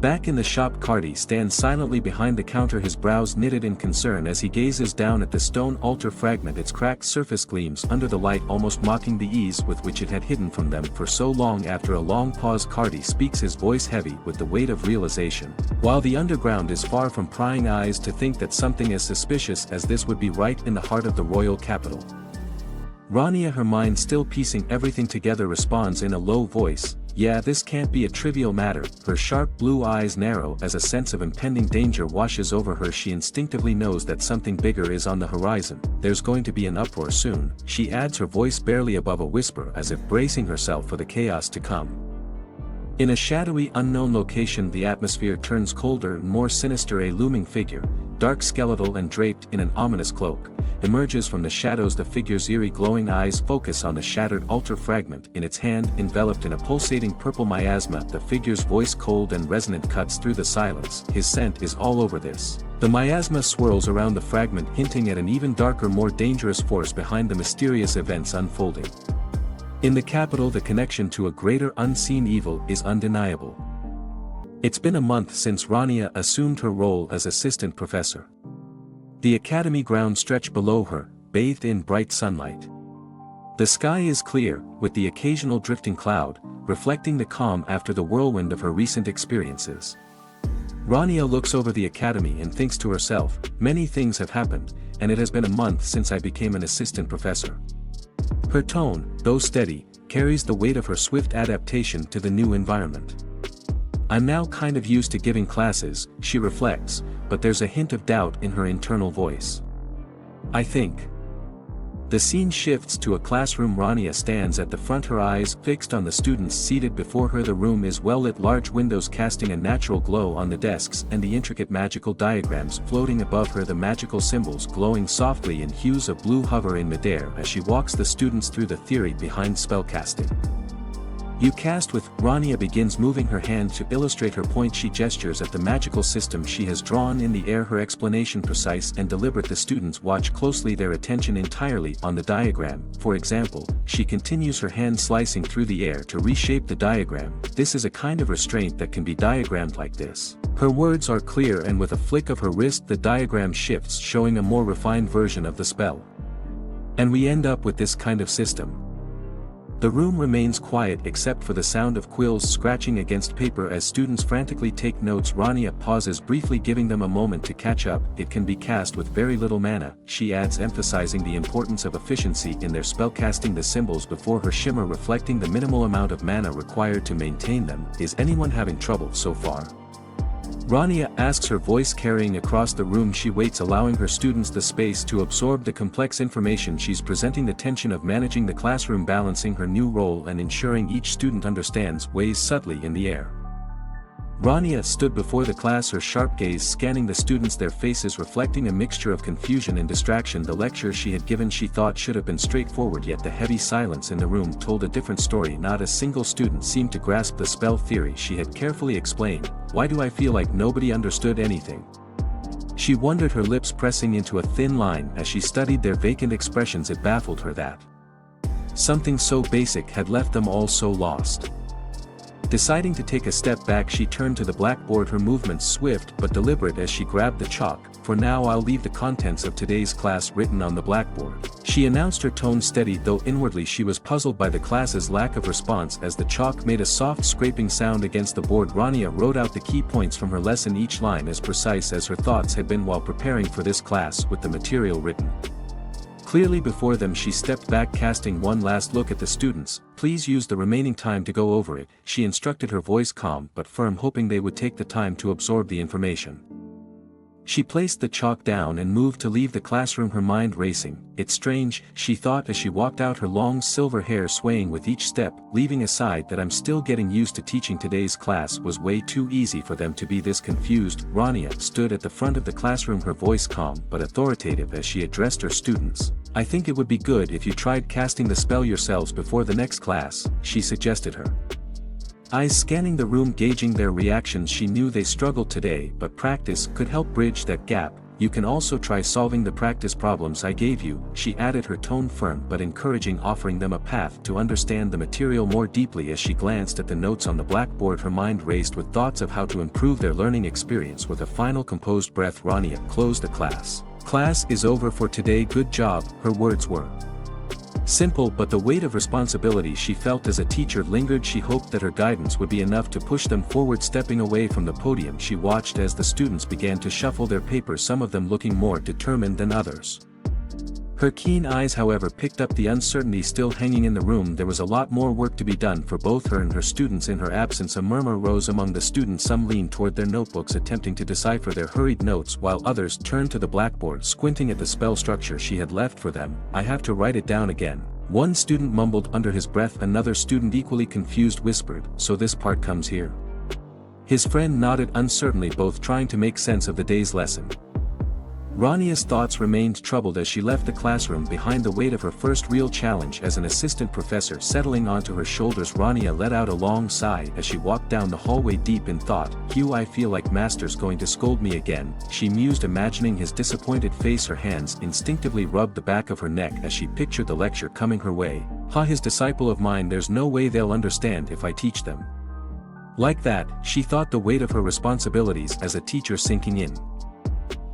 Back in the shop, Cardi stands silently behind the counter, his brows knitted in concern as he gazes down at the stone altar fragment. Its cracked surface gleams under the light, almost mocking the ease with which it had hidden from them for so long. After a long pause, Cardi speaks, his voice heavy with the weight of realization. While the underground is far from prying eyes to think that something as suspicious as this would be right in the heart of the royal capital, Rania, her mind still piecing everything together, responds in a low voice, "Yeah, this can't be a trivial matter." Her sharp blue eyes narrow as a sense of impending danger washes over her. She instinctively knows that something bigger is on the horizon. There's going to be an uproar soon, she adds, her voice barely above a whisper, as if bracing herself for the chaos to come. In a shadowy, unknown location, the atmosphere turns colder and more sinister. A looming figure, dark, skeletal and draped in an ominous cloak, emerges from the shadows. The figure's eerie glowing eyes focus on the shattered altar fragment in its hand, enveloped in a pulsating purple miasma. The figure's voice, cold and resonant, cuts through the silence. His scent is all over this. The miasma swirls around the fragment, hinting at an even darker, more dangerous force behind the mysterious events unfolding. In the capital, the connection to a greater unseen evil is undeniable. It's been a month since Rania assumed her role as assistant professor. The academy grounds stretch below her, bathed in bright sunlight. The sky is clear, with the occasional drifting cloud, reflecting the calm after the whirlwind of her recent experiences. Rania looks over the academy and thinks to herself, many things have happened, and it has been a month since I became an assistant professor. Her tone, though steady, carries the weight of her swift adaptation to the new environment. I'm now kind of used to giving classes, she reflects, but there's a hint of doubt in her internal voice. I think. The scene shifts to a classroom. Rania stands at the front, her eyes fixed on the students seated before her. The room is well lit, large windows casting a natural glow on the desks and the intricate magical diagrams floating above her. The magical symbols glowing softly in hues of blue hover in midair as she walks the students through the theory behind spellcasting. You cast with. Rania begins moving her hand to illustrate her point. She gestures at the magical system she has drawn in the air, her explanation precise and deliberate. The students watch closely, their attention entirely on the diagram. For example, she continues, her hand slicing through the air to reshape the diagram. This is a kind of restraint that can be diagrammed like this. Her words are clear, and with a flick of her wrist the diagram shifts, showing a more refined version of the spell. And we end up with this kind of system. The room remains quiet except for the sound of quills scratching against paper as students frantically take notes. Rania pauses briefly, giving them a moment to catch up. It can be cast with very little mana, she adds, emphasizing the importance of efficiency in their spellcasting. The symbols before her shimmer, reflecting the minimal amount of mana required to maintain them. Is anyone having trouble so far? Rania asks, her voice carrying across the room. She waits, allowing her students the space to absorb the complex information she's presenting. The tension of managing the classroom, balancing her new role and ensuring each student understands, weighs subtly in the air. Rania stood before the class, her sharp gaze scanning the students, their faces reflecting a mixture of confusion and distraction. The lecture she had given she thought should have been straightforward, yet the heavy silence in the room told a different story. Not a single student seemed to grasp the spell theory she had carefully explained. Why do I feel like nobody understood anything? She wondered, her lips pressing into a thin line as she studied their vacant expressions. It baffled her that something so basic had left them all so lost. Deciding to take a step back, she turned to the blackboard, her movements swift but deliberate as she grabbed the chalk. For now I'll leave the contents of today's class written on the blackboard, she announced, her tone steady, though inwardly she was puzzled by the class's lack of response as the chalk made a soft scraping sound against the board. Rania wrote out the key points from her lesson, each line as precise as her thoughts had been while preparing for this class. With the material written clearly before them, she stepped back, casting one last look at the students. Please use the remaining time to go over it, she instructed, her voice calm but firm, hoping they would take the time to absorb the information. She placed the chalk down and moved to leave the classroom, her mind racing. It's strange, she thought as she walked out, her long silver hair swaying with each step, leaving aside that I'm still getting used to teaching. Today's class was way too easy for them to be this confused. Rania stood at the front of the classroom, her voice calm but authoritative as she addressed her students. I think it would be good if you tried casting the spell yourselves before the next class, she suggested, her eyes scanning the room, gauging their reactions. She knew they struggled today, but practice could help bridge that gap. you can also try solving the practice problems I gave you," she added, her tone firm but encouraging, offering them a path to understand the material more deeply. As she glanced at the notes on the blackboard, her mind raced with thoughts of how to improve their learning experience. With a final composed breath, Rania closed the class. "Class is over for today, good job," her words were simple, but the weight of responsibility she felt as a teacher lingered. She hoped that her guidance would be enough to push them forward. Stepping away from the podium, she watched as the students began to shuffle their papers, some of them looking more determined than others. Her keen eyes, however, picked up the uncertainty still hanging in the room. There was a lot more work to be done for both her and her students. In her absence, a murmur rose among the students. Some leaned toward their notebooks, attempting to decipher their hurried notes, while others turned to the blackboard, squinting at the spell structure she had left for them. "I have to write it down again," one student mumbled under his breath. Another student, equally confused, whispered, "So this part comes here?" His friend nodded uncertainly, both trying to make sense of the day's lesson. Rania's thoughts remained troubled as she left the classroom behind, the weight of her first real challenge as an assistant professor settling onto her shoulders. Rania let out a long sigh as she walked down the hallway, deep in thought. "Hugh, I feel like Master's going to scold me again," she mused, imagining his disappointed face. Her hands instinctively rubbed the back of her neck as she pictured the lecture coming her way. His disciple of mine, there's no way they'll understand if I teach them like that," she thought, the weight of her responsibilities as a teacher sinking in.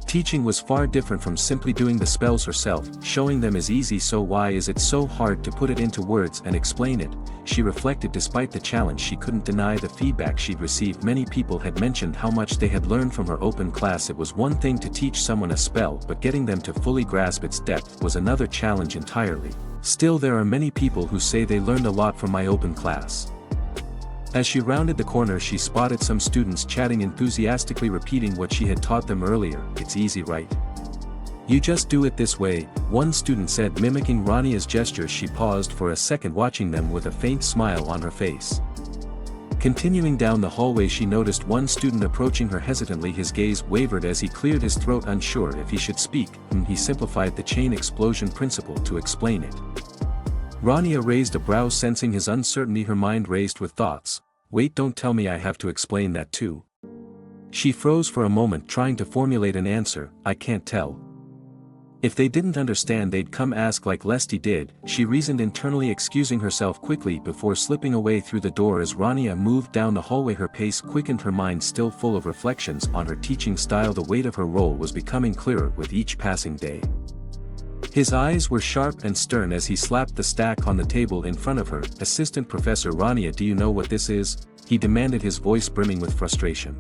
Teaching was far different from simply doing the spells herself. Showing them is easy, so why is it so hard to put it into words and explain it? She reflected. Despite the challenge, she couldn't deny the feedback she'd received. Many people had mentioned how much they had learned from her open class. It was one thing to teach someone a spell, but getting them to fully grasp its depth was another challenge entirely. "Still, there are many people who say they learned a lot from my open class." As she rounded the corner, she spotted some students chatting enthusiastically, repeating what she had taught them earlier. "It's easy, right? You just do it this way," one student said, mimicking Rania's gestures. She paused for a second, watching them with a faint smile on her face. Continuing down the hallway, she noticed one student approaching her hesitantly. His gaze wavered as he cleared his throat, unsure if he should speak. He simplified the chain explosion principle to explain it. Rania raised a brow, sensing his uncertainty. Her mind raced with thoughts. "Wait, don't tell me I have to explain that too." She froze for a moment, trying to formulate an answer. "I can't tell. If they didn't understand, they'd come ask like Lesty did," she reasoned internally, excusing herself quickly before slipping away through the door. As Rania moved down the hallway, her pace quickened, her mind still full of reflections on her teaching style. The weight of her role was becoming clearer with each passing day. His eyes were sharp and stern as he slapped the stack on the table in front of her. "Assistant Professor Rania, do you know what this is?" he demanded, his voice brimming with frustration.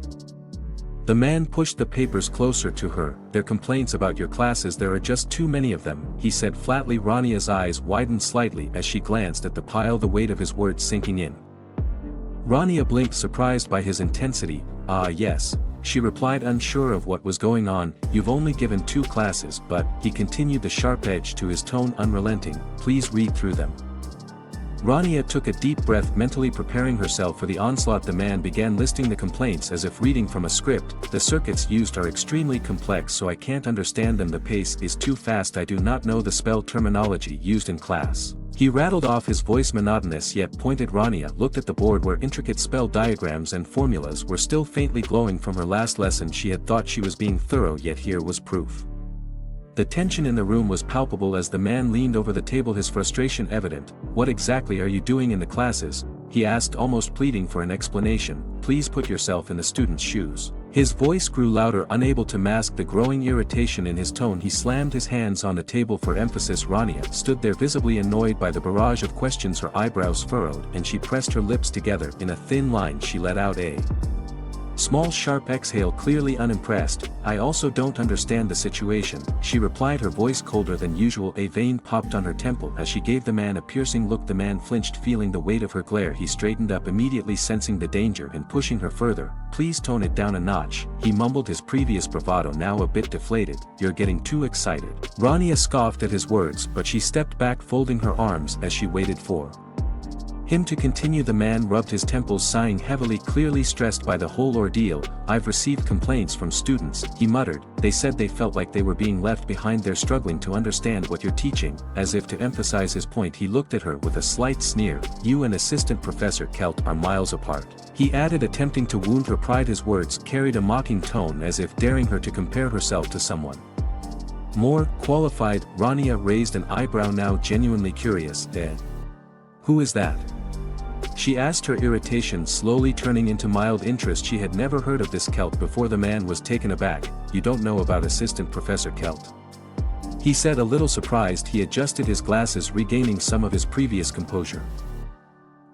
The man pushed the papers closer to her. "They're complaints about your classes. There are just too many of them," he said flatly. Rania's eyes widened slightly as she glanced at the pile, the weight of his words sinking in. Rania blinked, surprised by his intensity. "Ah, yes," she replied, unsure of what was going on. "You've only given 2 classes, but," he continued, the sharp edge to his tone unrelenting, "please read through them." Rania took a deep breath, mentally preparing herself for the onslaught. The man began listing the complaints as if reading from a script. "The circuits used are extremely complex, so I can't understand them. The pace is too fast. I do not know the spell terminology used in class." He rattled off, his voice monotonous yet pointed. Rania looked at the board where intricate spell diagrams and formulas were still faintly glowing from her last lesson. She had thought she was being thorough, yet here was proof. The tension in the room was palpable as the man leaned over the table, his frustration evident. "What exactly are you doing in the classes?" he asked, almost pleading for an explanation. "Please put yourself in the student's shoes." His voice grew louder, unable to mask the growing irritation in his tone. He slammed his hands on the table for emphasis. Rania stood there, visibly annoyed by the barrage of questions, her eyebrows furrowed, and she pressed her lips together. In a thin line, she let out a small sharp exhale, clearly unimpressed. "I also don't understand the situation," she replied, her voice colder than usual. A vein popped on her temple as she gave the man a piercing look. The man flinched, feeling the weight of her glare. He straightened up immediately, sensing the danger and pushing her further. "Please tone it down a notch," he mumbled, his previous bravado now a bit deflated. "You're getting too excited." Rania scoffed at his words, but she stepped back, folding her arms as she waited for Him to continue. The man rubbed his temples, sighing heavily, clearly stressed by the whole ordeal. I've received complaints from students, he muttered. They said they felt like they were being left behind. They're struggling to understand what you're teaching. As if to emphasize his point, he looked at her with a slight sneer. You and Assistant Professor Celt are miles apart, he added, attempting to wound her pride. His words carried a mocking tone, as if daring her to compare herself to someone more qualified. Rania raised an eyebrow, now genuinely curious. Who is that? She asked, her irritation slowly turning into mild interest. She had never heard of this Celt before. The man was taken aback. You don't know about Assistant Professor Celt? He said, a little surprised. He adjusted his glasses, regaining some of his previous composure.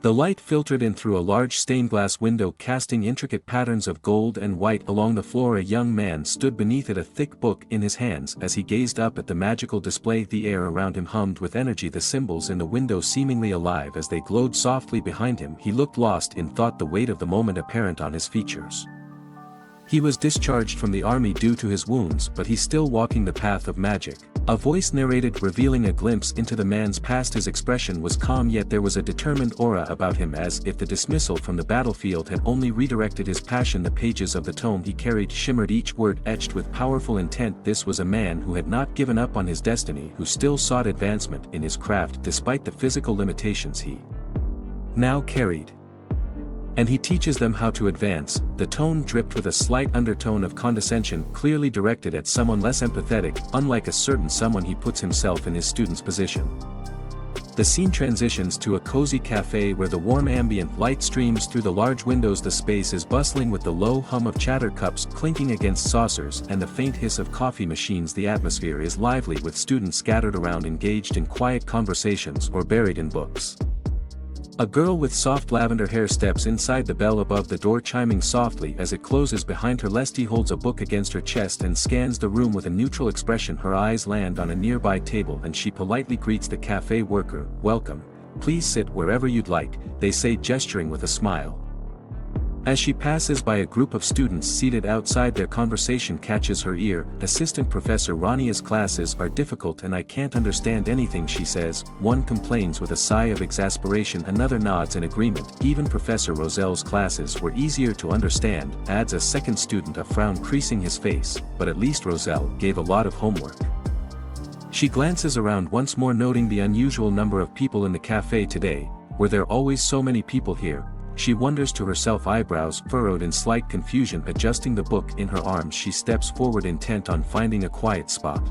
The light filtered in through a large stained glass window, casting intricate patterns of gold and white along the floor. A young man stood beneath it, a thick book in his hands. As he gazed up at the magical display, the air around him hummed with energy, the symbols in the window seemingly alive as they glowed softly behind him. He looked lost in thought, the weight of the moment apparent on his features. He was discharged from the army due to his wounds, but he's still walking the path of magic. A voice narrated, revealing a glimpse into the man's past. His expression was calm, yet there was a determined aura about him, as if the dismissal from the battlefield had only redirected his passion. The pages of the tome he carried shimmered, each word etched with powerful intent. This was a man who had not given up on his destiny, who still sought advancement in his craft despite the physical limitations he now carried. And he teaches them how to advance. The tone dripped with a slight undertone of condescension, clearly directed at someone less empathetic. Unlike a certain someone, he puts himself in his student's position. The scene transitions to a cozy cafe where the warm ambient light streams through the large windows. The space is bustling with the low hum of chatter, cups clinking against saucers, and the faint hiss of coffee machines. The atmosphere is lively, with students scattered around, engaged in quiet conversations or buried in books. A girl with soft lavender hair steps inside, the bell above the door chiming softly as it closes behind her. Lesty holds a book against her chest and scans the room with a neutral expression. Her eyes land on a nearby table and she politely greets the cafe worker. Welcome. Please sit wherever you'd like, they say, gesturing with a smile. As she passes by a group of students seated outside, their conversation catches her ear. Assistant Professor Rania's classes are difficult and I can't understand anything, she says. One complains with a sigh of exasperation, another nods in agreement. Even Professor Roselle's classes were easier to understand, adds a second student, a frown creasing his face, but at least Roselle gave a lot of homework. She glances around once more, noting the unusual number of people in the cafe today. Were there always so many people here? She wonders to herself, eyebrows furrowed in slight confusion. Adjusting the book in her arms, she steps forward, intent on finding a quiet spot.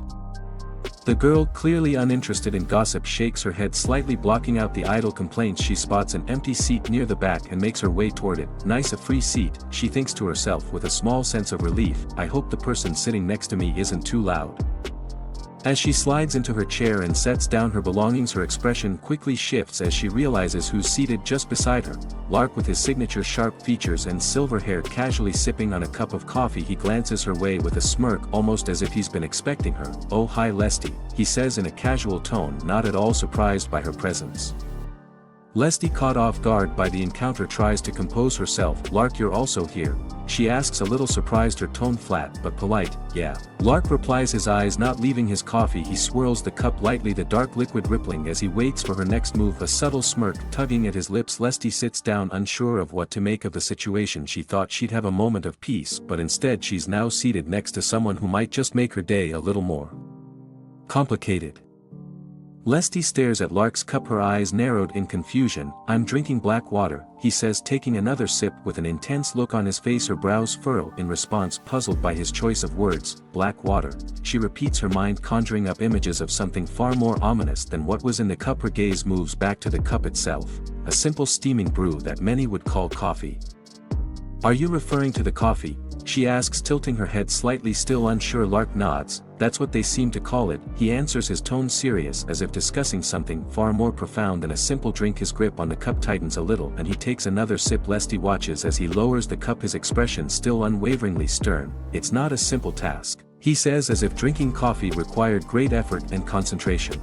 The girl, clearly uninterested in gossip, shakes her head slightly, blocking out the idle complaints. She spots an empty seat near the back and makes her way toward it. Nice, a free seat, she thinks to herself with a small sense of relief. I hope the person sitting next to me isn't too loud. As she slides into her chair and sets down her belongings, her expression quickly shifts as she realizes who's seated just beside her. Lark, with his signature sharp features and silver hair, casually sipping on a cup of coffee. He glances her way with a smirk, almost as if he's been expecting her. Oh, hi Lesty, he says in a casual tone, not at all surprised by her presence. Lesty, caught off guard by the encounter, tries to compose herself. Lark, you're also here? She asks, a little surprised, her tone flat but polite. Yeah. Lark replies, his eyes not leaving his coffee. He swirls the cup lightly, the dark liquid rippling as he waits for her next move, a subtle smirk tugging at his lips. Lesty sits down, unsure of what to make of the situation. She thought she'd have a moment of peace, but instead she's now seated next to someone who might just make her day a little more complicated. Lesty stares at Lark's cup, her eyes narrowed in confusion. I'm drinking black water, he says, taking another sip with an intense look on his face. Her brows furrow in response, puzzled by his choice of words. Black water, she repeats, her mind conjuring up images of something far more ominous than what was in the cup. Her gaze moves back to the cup itself, a simple steaming brew that many would call coffee. Are you referring to the coffee? She asks, tilting her head slightly, still unsure. Lark nods. That's what they seem to call it, he answers, his tone serious as if discussing something far more profound than a simple drink. His grip on the cup tightens a little and he takes another sip. Lesty watches as he lowers the cup, his expression still unwaveringly stern. It's not a simple task, he says, as if drinking coffee required great effort and concentration.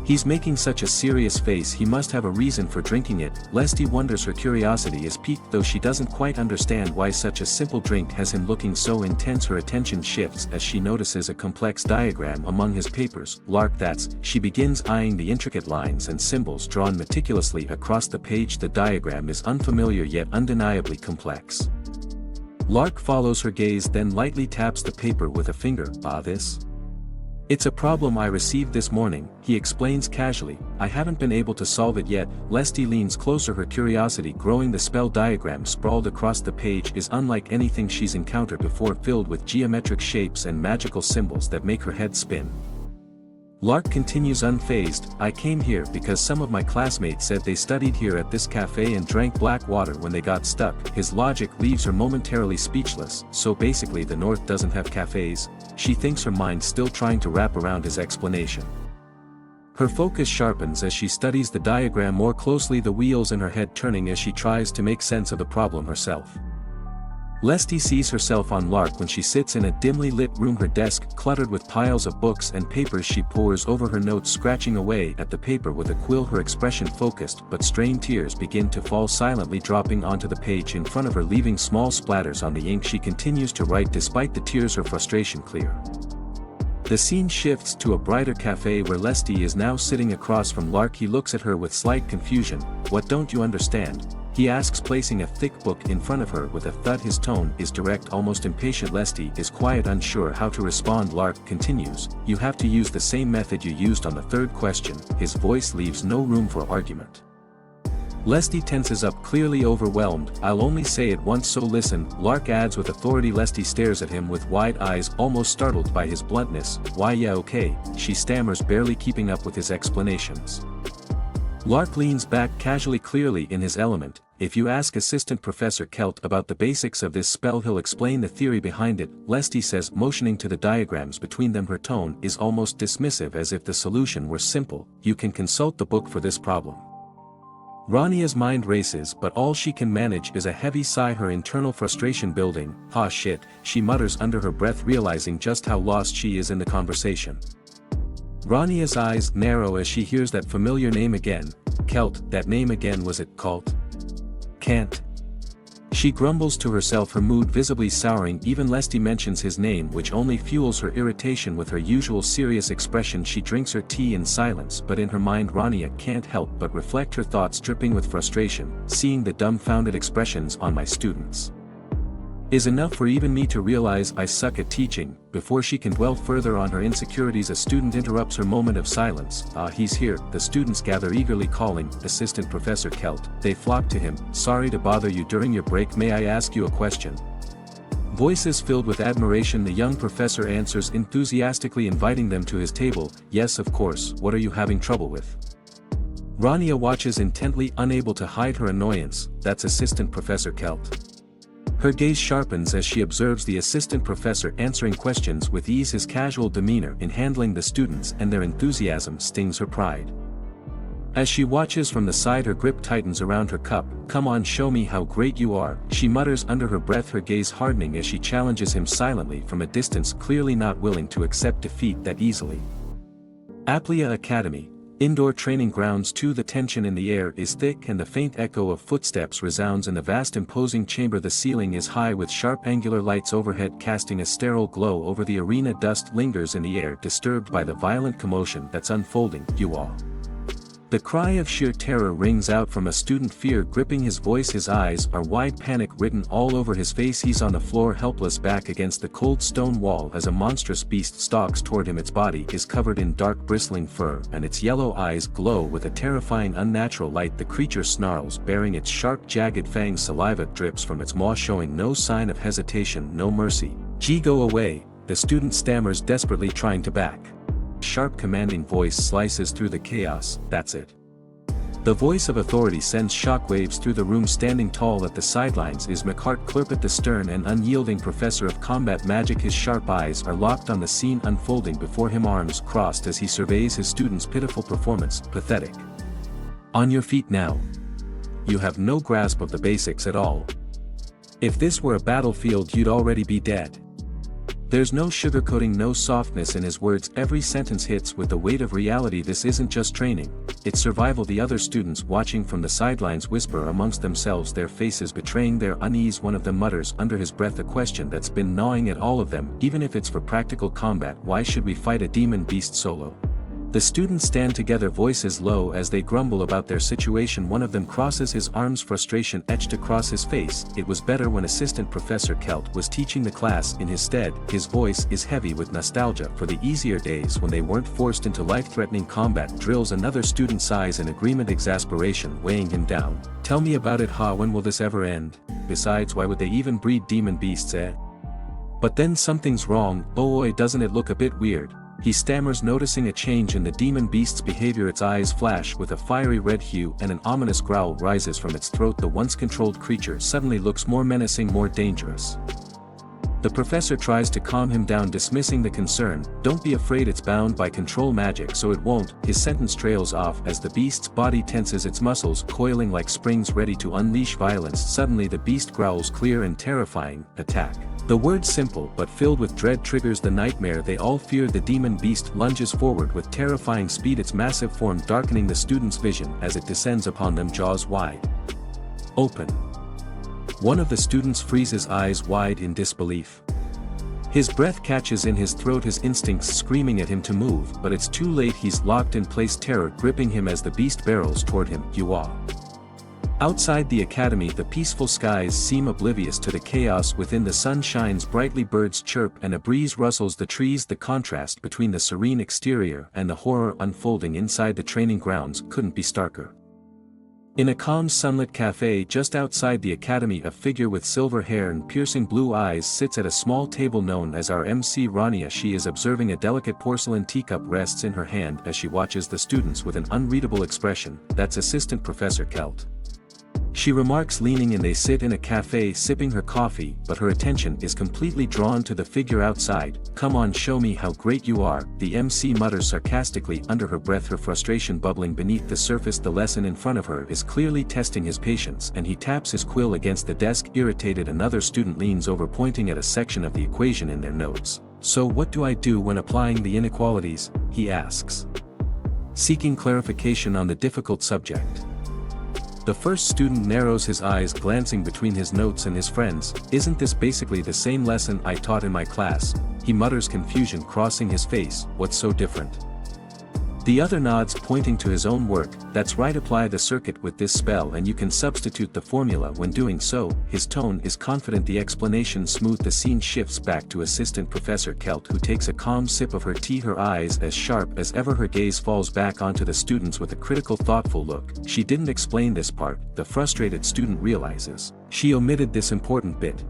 He's making such a serious face, he must have a reason for drinking it. Lesty wonders. Her curiosity is piqued, though she doesn't quite understand why such a simple drink has him looking so intense. Her attention shifts as she notices a complex diagram among his papers. Lark, that's. She begins eyeing the intricate lines and symbols drawn meticulously across the page. The diagram is unfamiliar yet undeniably complex. Lark follows her gaze, then lightly taps the paper with a finger. Ah, this? It's a problem I received this morning, he explains casually. I haven't been able to solve it yet. Lesty leans closer, her curiosity growing. The spell diagram sprawled across the page is unlike anything she's encountered before, filled with geometric shapes and magical symbols that make her head spin. Lark continues unfazed. I came here because some of my classmates said they studied here at this cafe and drank black water when they got stuck. His logic leaves her momentarily speechless. So basically the North doesn't have cafes? She thinks, her mind still trying to wrap around his explanation. Her focus sharpens as she studies the diagram more closely, the wheels in her head turning as she tries to make sense of the problem herself. Lesty sees herself on Lark when she sits in a dimly lit room, her desk cluttered with piles of books and papers. She pores over her notes, scratching away at the paper with a quill, her expression focused, but strained. Tears begin to fall silently, dropping onto the page in front of her, leaving small splatters on the ink. She continues to write despite the tears, her frustration clear. The scene shifts to a brighter cafe where Lesty is now sitting across from Lark. He looks at her with slight confusion. What don't you understand? He asks, placing a thick book in front of her with a thud. His tone is direct, almost impatient. Lesty is quiet, unsure how to respond. Lark continues, you have to use the same method you used on the third question. His voice leaves no room for argument. Lesty tenses up, clearly overwhelmed. I'll only say it once, so listen, Lark adds with authority. Lesty stares at him with wide eyes, almost startled by his bluntness. Why, yeah, okay, she stammers, barely keeping up with his explanations. Lark leans back casually, clearly in his element. If you ask Assistant Professor Celt about the basics of this spell, he'll explain the theory behind it, Lesty says, motioning to the diagrams between them. Her tone is almost dismissive, as if the solution were simple. You can consult the book for this problem. Rania's mind races, but all she can manage is a heavy sigh, her internal frustration building. Ah shit, she mutters under her breath, realizing just how lost she is in the conversation. Rania's eyes narrow as she hears that familiar name again. Celt, that name again, was it Cult? Can't. She grumbles to herself, her mood visibly souring. Even Lesty mentions his name, which only fuels her irritation. With her usual serious expression, she drinks her tea in silence, but in her mind Rania can't help but reflect her thoughts, dripping with frustration. Seeing the dumbfounded expressions on my students is enough for even me to realize I suck at teaching. Before she can dwell further on her insecurities, a student interrupts her moment of silence. Ah, he's here. The students gather eagerly, calling Assistant Professor Celt. They flock to him. Sorry to bother you during your break, may I ask you a question? Voices filled with admiration, the young professor answers enthusiastically, inviting them to his table. Yes, of course. What are you having trouble with? Rania watches intently, unable to hide her annoyance. That's Assistant Professor Celt. Her gaze sharpens as she observes the assistant professor answering questions with ease. His casual demeanor in handling the students and their enthusiasm stings her pride. As she watches from the side, her grip tightens around her cup. Come on, show me how great you are, she mutters under her breath, her gaze hardening as she challenges him silently from a distance, clearly not willing to accept defeat that easily. Aplia Academy. Indoor training grounds 2. The tension in the air is thick and the faint echo of footsteps resounds in the vast imposing chamber. The ceiling is high with sharp angular lights overhead casting a sterile glow over the arena. Dust lingers in the air, disturbed by the violent commotion that's unfolding. You all. The cry of sheer terror rings out from a student, fear gripping his voice. His eyes are wide, panic written all over his face. He's on the floor, helpless, back against the cold stone wall as a monstrous beast stalks toward him. Its body is covered in dark bristling fur, and its yellow eyes glow with a terrifying unnatural light. The creature snarls, baring its sharp jagged fangs. Saliva drips from its maw, showing no sign of hesitation, no mercy. Gee, go away, the student stammers, desperately trying to back. Sharp commanding voice slices through the chaos. That's it. The voice of authority sends shockwaves through the room. Standing tall at the sidelines is McCart Clerpet, the stern and unyielding professor of combat magic. His sharp eyes are locked on the scene unfolding before him, arms crossed as he surveys his students' pitiful performance. Pathetic. On your feet now. You have no grasp of the basics at all. If this were a battlefield, you'd already be dead. There's no sugarcoating, no softness in his words. Every sentence hits with the weight of reality. This isn't just training, it's survival. The other students watching from the sidelines whisper amongst themselves, their faces betraying their unease. One of them mutters under his breath a question that's been gnawing at all of them. Even if it's for practical combat, why should we fight a demon beast solo? The students stand together, voices low as they grumble about their situation. One of them crosses his arms, frustration etched across his face. It was better when Assistant Professor Celt was teaching the class in his stead. His voice is heavy with nostalgia for the easier days when they weren't forced into life-threatening combat drills. Another student sighs in agreement, exasperation weighing him down. Tell me about it, Ha. When will this ever end? Besides, why would they even breed demon beasts, eh? But then something's wrong. Oh, doesn't it look a bit weird? He stammers, noticing a change in the demon beast's behavior. Its eyes flash with a fiery red hue and an ominous growl rises from its throat. The once controlled creature suddenly looks more menacing, more dangerous. The professor tries to calm him down, dismissing the concern. Don't be afraid, it's bound by control magic, so it won't. His sentence trails off as the beast's body tenses, its muscles coiling like springs ready to unleash violence. Suddenly the beast growls clear and terrifying, attack. The word simple but filled with dread triggers the nightmare they all feared. The demon beast lunges forward with terrifying speed, its massive form darkening the students' vision as it descends upon them, jaws wide open. One of the students freezes, eyes wide in disbelief. His breath catches in his throat, his instincts screaming at him to move, but it's too late. He's locked in place, terror gripping him as the beast barrels toward him. You are. Outside the academy, the peaceful skies seem oblivious to the chaos within. The sun shines brightly, birds chirp and a breeze rustles the trees. The contrast between the serene exterior and the horror unfolding inside the training grounds couldn't be starker. In a calm sunlit cafe just outside the academy, a figure with silver hair and piercing blue eyes sits at a small table known as our MC Rania. She is observing. A delicate porcelain teacup rests in her hand as she watches the students with an unreadable expression. That's Assistant Professor Celt, she remarks, leaning in. They sit in a cafe sipping her coffee, but her attention is completely drawn to the figure outside. Come on, show me how great you are, the MC mutters sarcastically under her breath, her frustration bubbling beneath the surface. The lesson in front of her is clearly testing his patience, and he taps his quill against the desk, irritated. Another student leans over, pointing at a section of the equation in their notes. So what do I do when applying the inequalities? He asks, seeking clarification on the difficult subject. The first student narrows his eyes, glancing between his notes and his friends. Isn't this basically the same lesson I taught in my class? He mutters, confusion crossing his face. What's so different? The other nods, pointing to his own work. That's right, apply the circuit with this spell and you can substitute the formula. When doing so, his tone is confident, the explanation smooth. The scene shifts back to Assistant Professor Celt, who takes a calm sip of her tea, her eyes as sharp as ever. Her gaze falls back onto the students with a critical, thoughtful look. She didn't explain this part, the frustrated student realizes. She omitted this important bit.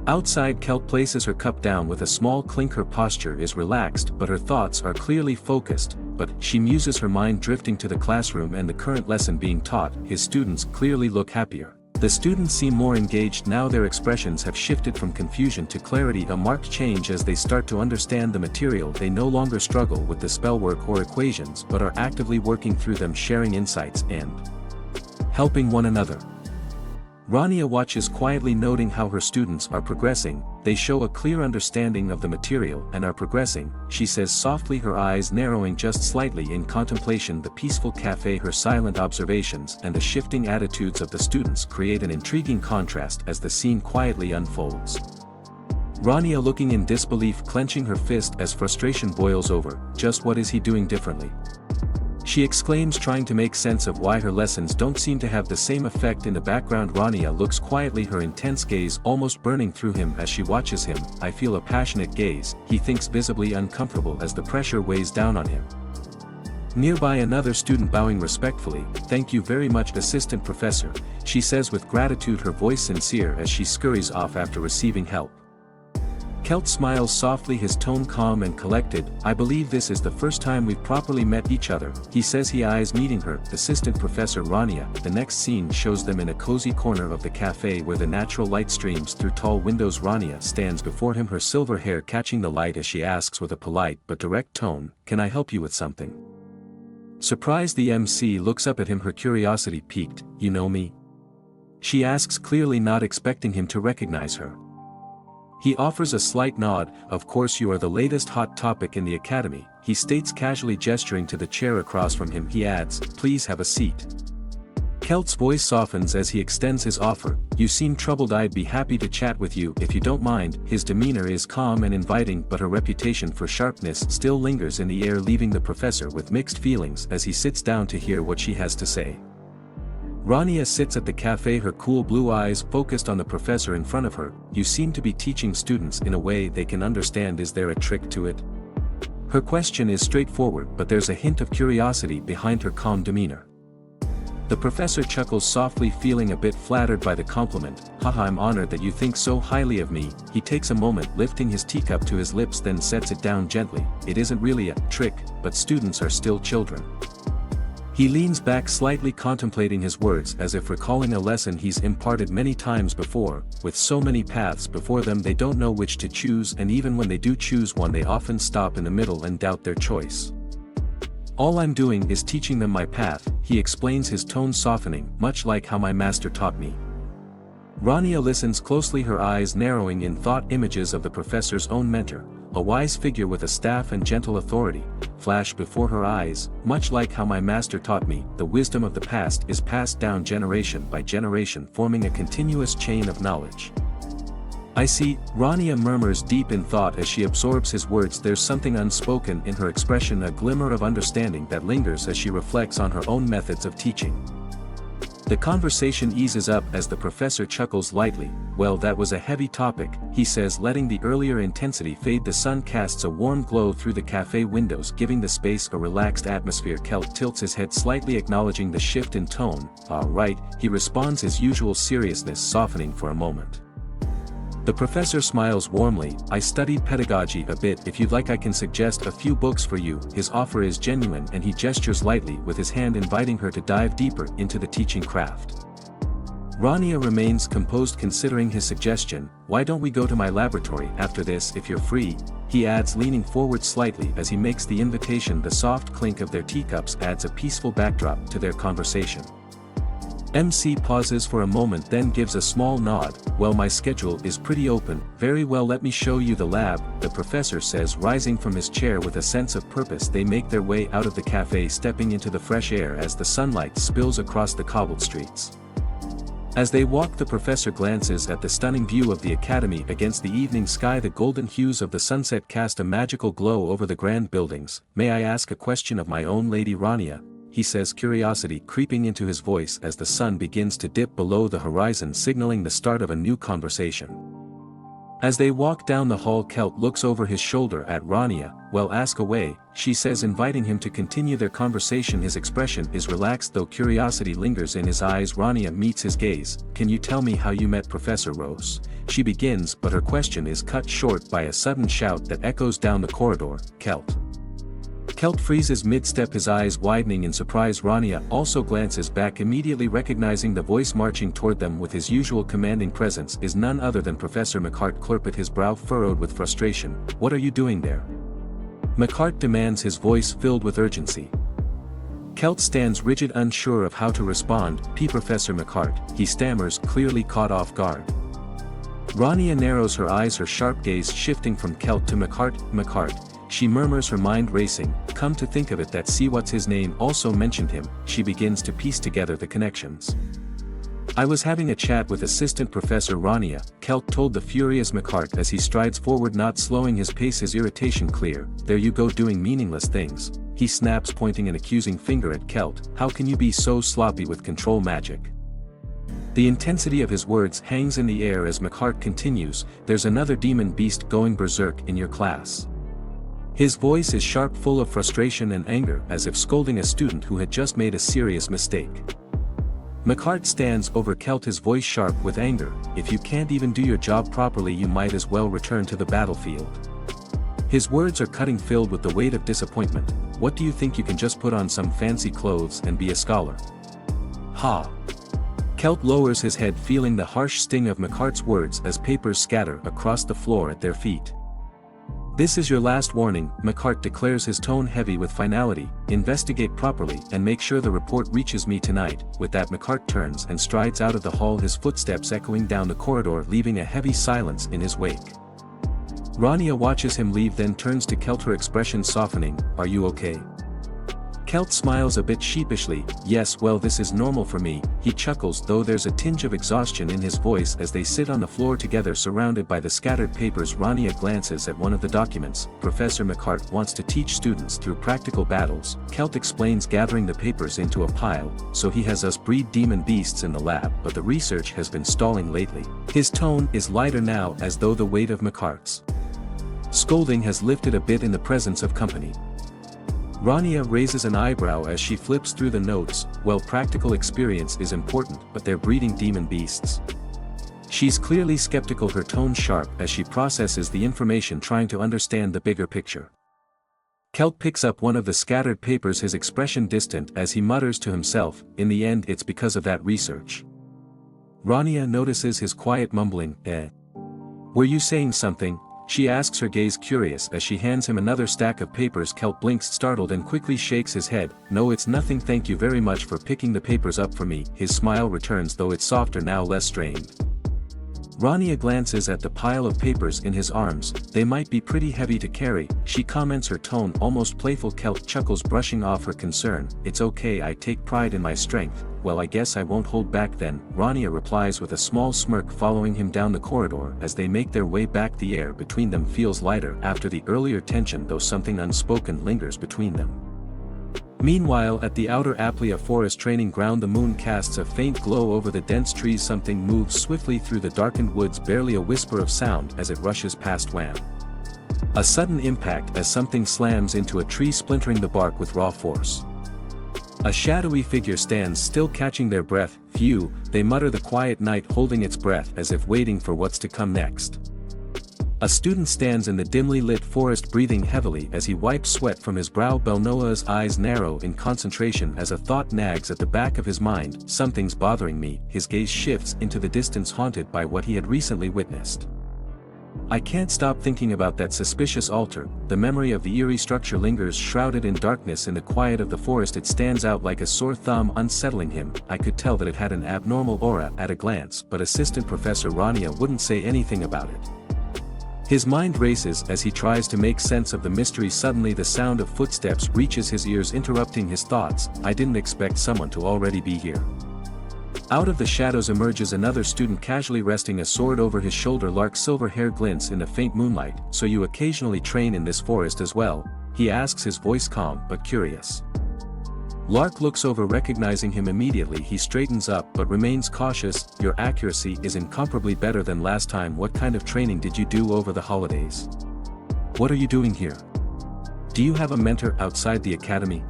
Outside, Celt places her cup down with a small clink. Her posture is relaxed, but her thoughts are clearly focused. But she muses, her mind drifting to the classroom and the current lesson being taught. His students clearly look happier. The students seem more engaged now. Their expressions have shifted from confusion to clarity, a marked change as they start to understand the material. They no longer struggle with the spellwork or equations, but are actively working through them, sharing insights and helping one another. Rania watches quietly, noting how her students are progressing. They show a clear understanding of the material and are progressing, she says softly, her eyes narrowing just slightly in contemplation. The peaceful cafe, her silent observations and the shifting attitudes of the students create an intriguing contrast as the scene quietly unfolds. Rania looking in disbelief, clenching her fist as frustration boils over. Just what is he doing differently? She exclaims, trying to make sense of why her lessons don't seem to have the same effect. In the background, Rania looks quietly, her intense gaze almost burning through him as she watches him. I feel a passionate gaze, he thinks, visibly uncomfortable as the pressure weighs down on him. Nearby, another student bowing respectfully. Thank you very much, Assistant Professor, she says with gratitude, her voice sincere as she scurries off after receiving help. Celt smiles softly, his tone calm and collected. I believe this is the first time we've properly met each other, he says, he eyes meeting her, Assistant Professor Rania. The next scene shows them in a cozy corner of the cafe where the natural light streams through tall windows. Rania stands before him, her silver hair catching the light as she asks with a polite but direct tone, can I help you with something? Surprised, the MC looks up at him, her curiosity piqued. You know me? She asks, clearly not expecting him to recognize her. He offers a slight nod. Of course you are the latest hot topic in the academy, he states, casually gesturing to the chair across from him. He adds, please have a seat. Kelt's voice softens as he extends his offer. You seem troubled. I'd be happy to chat with you if you don't mind. His demeanor is calm and inviting, but her reputation for sharpness still lingers in the air, leaving the professor with mixed feelings as he sits down to hear what she has to say. Rania sits at the cafe, her cool blue eyes focused on the professor in front of her. You seem to be teaching students in a way they can understand. Is there a trick to it? Her question is straightforward, but there's a hint of curiosity behind her calm demeanor. The professor chuckles softly, feeling a bit flattered by the compliment. Haha, I'm honored that you think so highly of me. He takes a moment, lifting his teacup to his lips, then sets it down gently. It isn't really a trick, but students are still children. He leans back slightly, contemplating his words as if recalling a lesson he's imparted many times before. With so many paths before them, they don't know which to choose, and even when they do choose one, they often stop in the middle and doubt their choice. All I'm doing is teaching them my path, he explains, his tone softening, much like how my master taught me. Rania listens closely, her eyes narrowing in thought. Images of the professor's own mentor, a wise figure with a staff and gentle authority, flash before her eyes. Much like how my master taught me, the wisdom of the past is passed down generation by generation, forming a continuous chain of knowledge. I see, Rania murmurs deep in thought as she absorbs his words. There's something unspoken in her expression, a glimmer of understanding that lingers as she reflects on her own methods of teaching. The conversation eases up as the professor chuckles lightly. Well, that was a heavy topic, he says, letting the earlier intensity fade. The sun casts a warm glow through the cafe windows, giving the space a relaxed atmosphere. Kelt tilts his head slightly, acknowledging the shift in tone. Right, he responds, his usual seriousness softening for a moment. The professor smiles warmly. I studied pedagogy a bit. If you'd like, I can suggest a few books for you. His offer is genuine, and he gestures lightly with his hand, inviting her to dive deeper into the teaching craft. Rania remains composed, considering his suggestion. Why don't we go to my laboratory after this if you're free? He adds, leaning forward slightly as he makes the invitation. The soft clink of their teacups adds a peaceful backdrop to their conversation. MC pauses for a moment, then gives a small nod. Well, my schedule is pretty open. Very well, let me show you the lab, the professor says, rising from his chair with a sense of purpose. They make their way out of the cafe, stepping into the fresh air as the sunlight spills across the cobbled streets. As they walk, the professor glances at the stunning view of the academy against the evening sky. The golden hues of the sunset cast a magical glow over the grand buildings. May I ask a question of my own, Lady Rania? He says, curiosity creeping into his voice as the sun begins to dip below the horizon, signaling the start of a new conversation. As they walk down the hall, Kelt looks over his shoulder at Rania. Well, ask away, she says, inviting him to continue their conversation. His expression is relaxed, though curiosity lingers in his eyes. Rania meets his gaze. Can you tell me how you met Professor Rose? She begins, but her question is cut short by a sudden shout that echoes down the corridor. Kelt freezes mid-step, his eyes widening in surprise. Rania also glances back, immediately recognizing the voice marching toward them with his usual commanding presence is none other than Professor McCart. Clerpet, his brow furrowed with frustration. What are you doing there? McCart demands, his voice filled with urgency. Kelt stands rigid, unsure of how to respond. Professor McCart, he stammers, clearly caught off guard. Rania narrows her eyes, her sharp gaze shifting from Kelt to McCart. McCart, she murmurs, her mind racing. Come to think of it, that see what's his name also mentioned him. She begins to piece together the connections. I was having a chat with Assistant Professor Rania, Kelt told the furious McCart as he strides forward, not slowing his pace, his irritation clear. There you go, doing meaningless things, he snaps, pointing an accusing finger at Kelt. How can you be so sloppy with control magic? The intensity of his words hangs in the air as McCart continues. There's another demon beast going berserk in your class. His voice is sharp, full of frustration and anger, as if scolding a student who had just made a serious mistake. McCart stands over Kelt, his voice sharp with anger. If you can't even do your job properly, you might as well return to the battlefield. His words are cutting, filled with the weight of disappointment. What do you think, you can just put on some fancy clothes and be a scholar? Ha! Kelt lowers his head, feeling the harsh sting of McCart's words as papers scatter across the floor at their feet. This is your last warning, McCart declares, his tone heavy with finality. Investigate properly and make sure the report reaches me tonight. With that, McCart turns and strides out of the hall, his footsteps echoing down the corridor, leaving a heavy silence in his wake. Rania watches him leave, then turns to Kelt, her expression softening. Are you okay? Kelt smiles a bit sheepishly. Yes, well, this is normal for me. He chuckles, though there's a tinge of exhaustion in his voice as they sit on the floor together surrounded by the scattered papers. Rania glances at one of the documents. Professor McHart wants to teach students through practical battles. Kelt explains, gathering the papers into a pile, so he has us breed demon beasts in the lab, but the research has been stalling lately. His tone is lighter now, as though the weight of McHart's scolding has lifted a bit in the presence of company. Rania raises an eyebrow as she flips through the notes. Well, practical experience is important, but they're breeding demon beasts. She's clearly skeptical, her tone sharp as she processes the information, trying to understand the bigger picture. Kelt picks up one of the scattered papers, his expression distant as he mutters to himself, in the end it's because of that research. Rania notices his quiet mumbling. Were you saying something? She asks, her gaze curious as she hands him another stack of papers. Kelt blinks startled and quickly shakes his head. No, it's nothing, thank you very much for picking the papers up for me. His smile returns, though it's softer now, less strained. Rania glances at the pile of papers in his arms. They might be pretty heavy to carry, she comments, her tone almost playful. Kelt chuckles, brushing off her concern. It's okay, I take pride in my strength. Well, I guess I won't hold back then, Rania replies with a small smirk, following him down the corridor. As they make their way back, the air between them feels lighter after the earlier tension, though something unspoken lingers between them. Meanwhile, at the outer Aplia forest training ground, the moon casts a faint glow over the dense trees. Something moves swiftly through the darkened woods, barely a whisper of sound as it rushes past. Wham! A sudden impact as something slams into a tree, splintering the bark with raw force. A shadowy figure stands still, catching their breath. Phew, they mutter, the quiet night holding its breath as if waiting for what's to come next. A student stands in the dimly lit forest, breathing heavily as he wipes sweat from his brow. Belnoa's eyes narrow in concentration as a thought nags at the back of his mind. Something's bothering me. His gaze shifts into the distance, haunted by what he had recently witnessed. I can't stop thinking about that suspicious altar. The memory of the eerie structure lingers, shrouded in darkness in the quiet of the forest. It stands out like a sore thumb, unsettling him. I could tell that it had an abnormal aura at a glance, but Assistant Professor Rania wouldn't say anything about it. His mind races as he tries to make sense of the mystery. Suddenly the sound of footsteps reaches his ears, interrupting his thoughts. I didn't expect someone to already be here. Out of the shadows emerges another student, casually resting a sword over his shoulder. Lark's silver hair glints in the faint moonlight. So you occasionally train in this forest as well? He asks, his voice calm but curious. Lark looks over, recognizing him immediately. He straightens up but remains cautious. Your accuracy is incomparably better than last time. What kind of training did you do over the holidays? What are you doing here? Do you have a mentor outside the academy?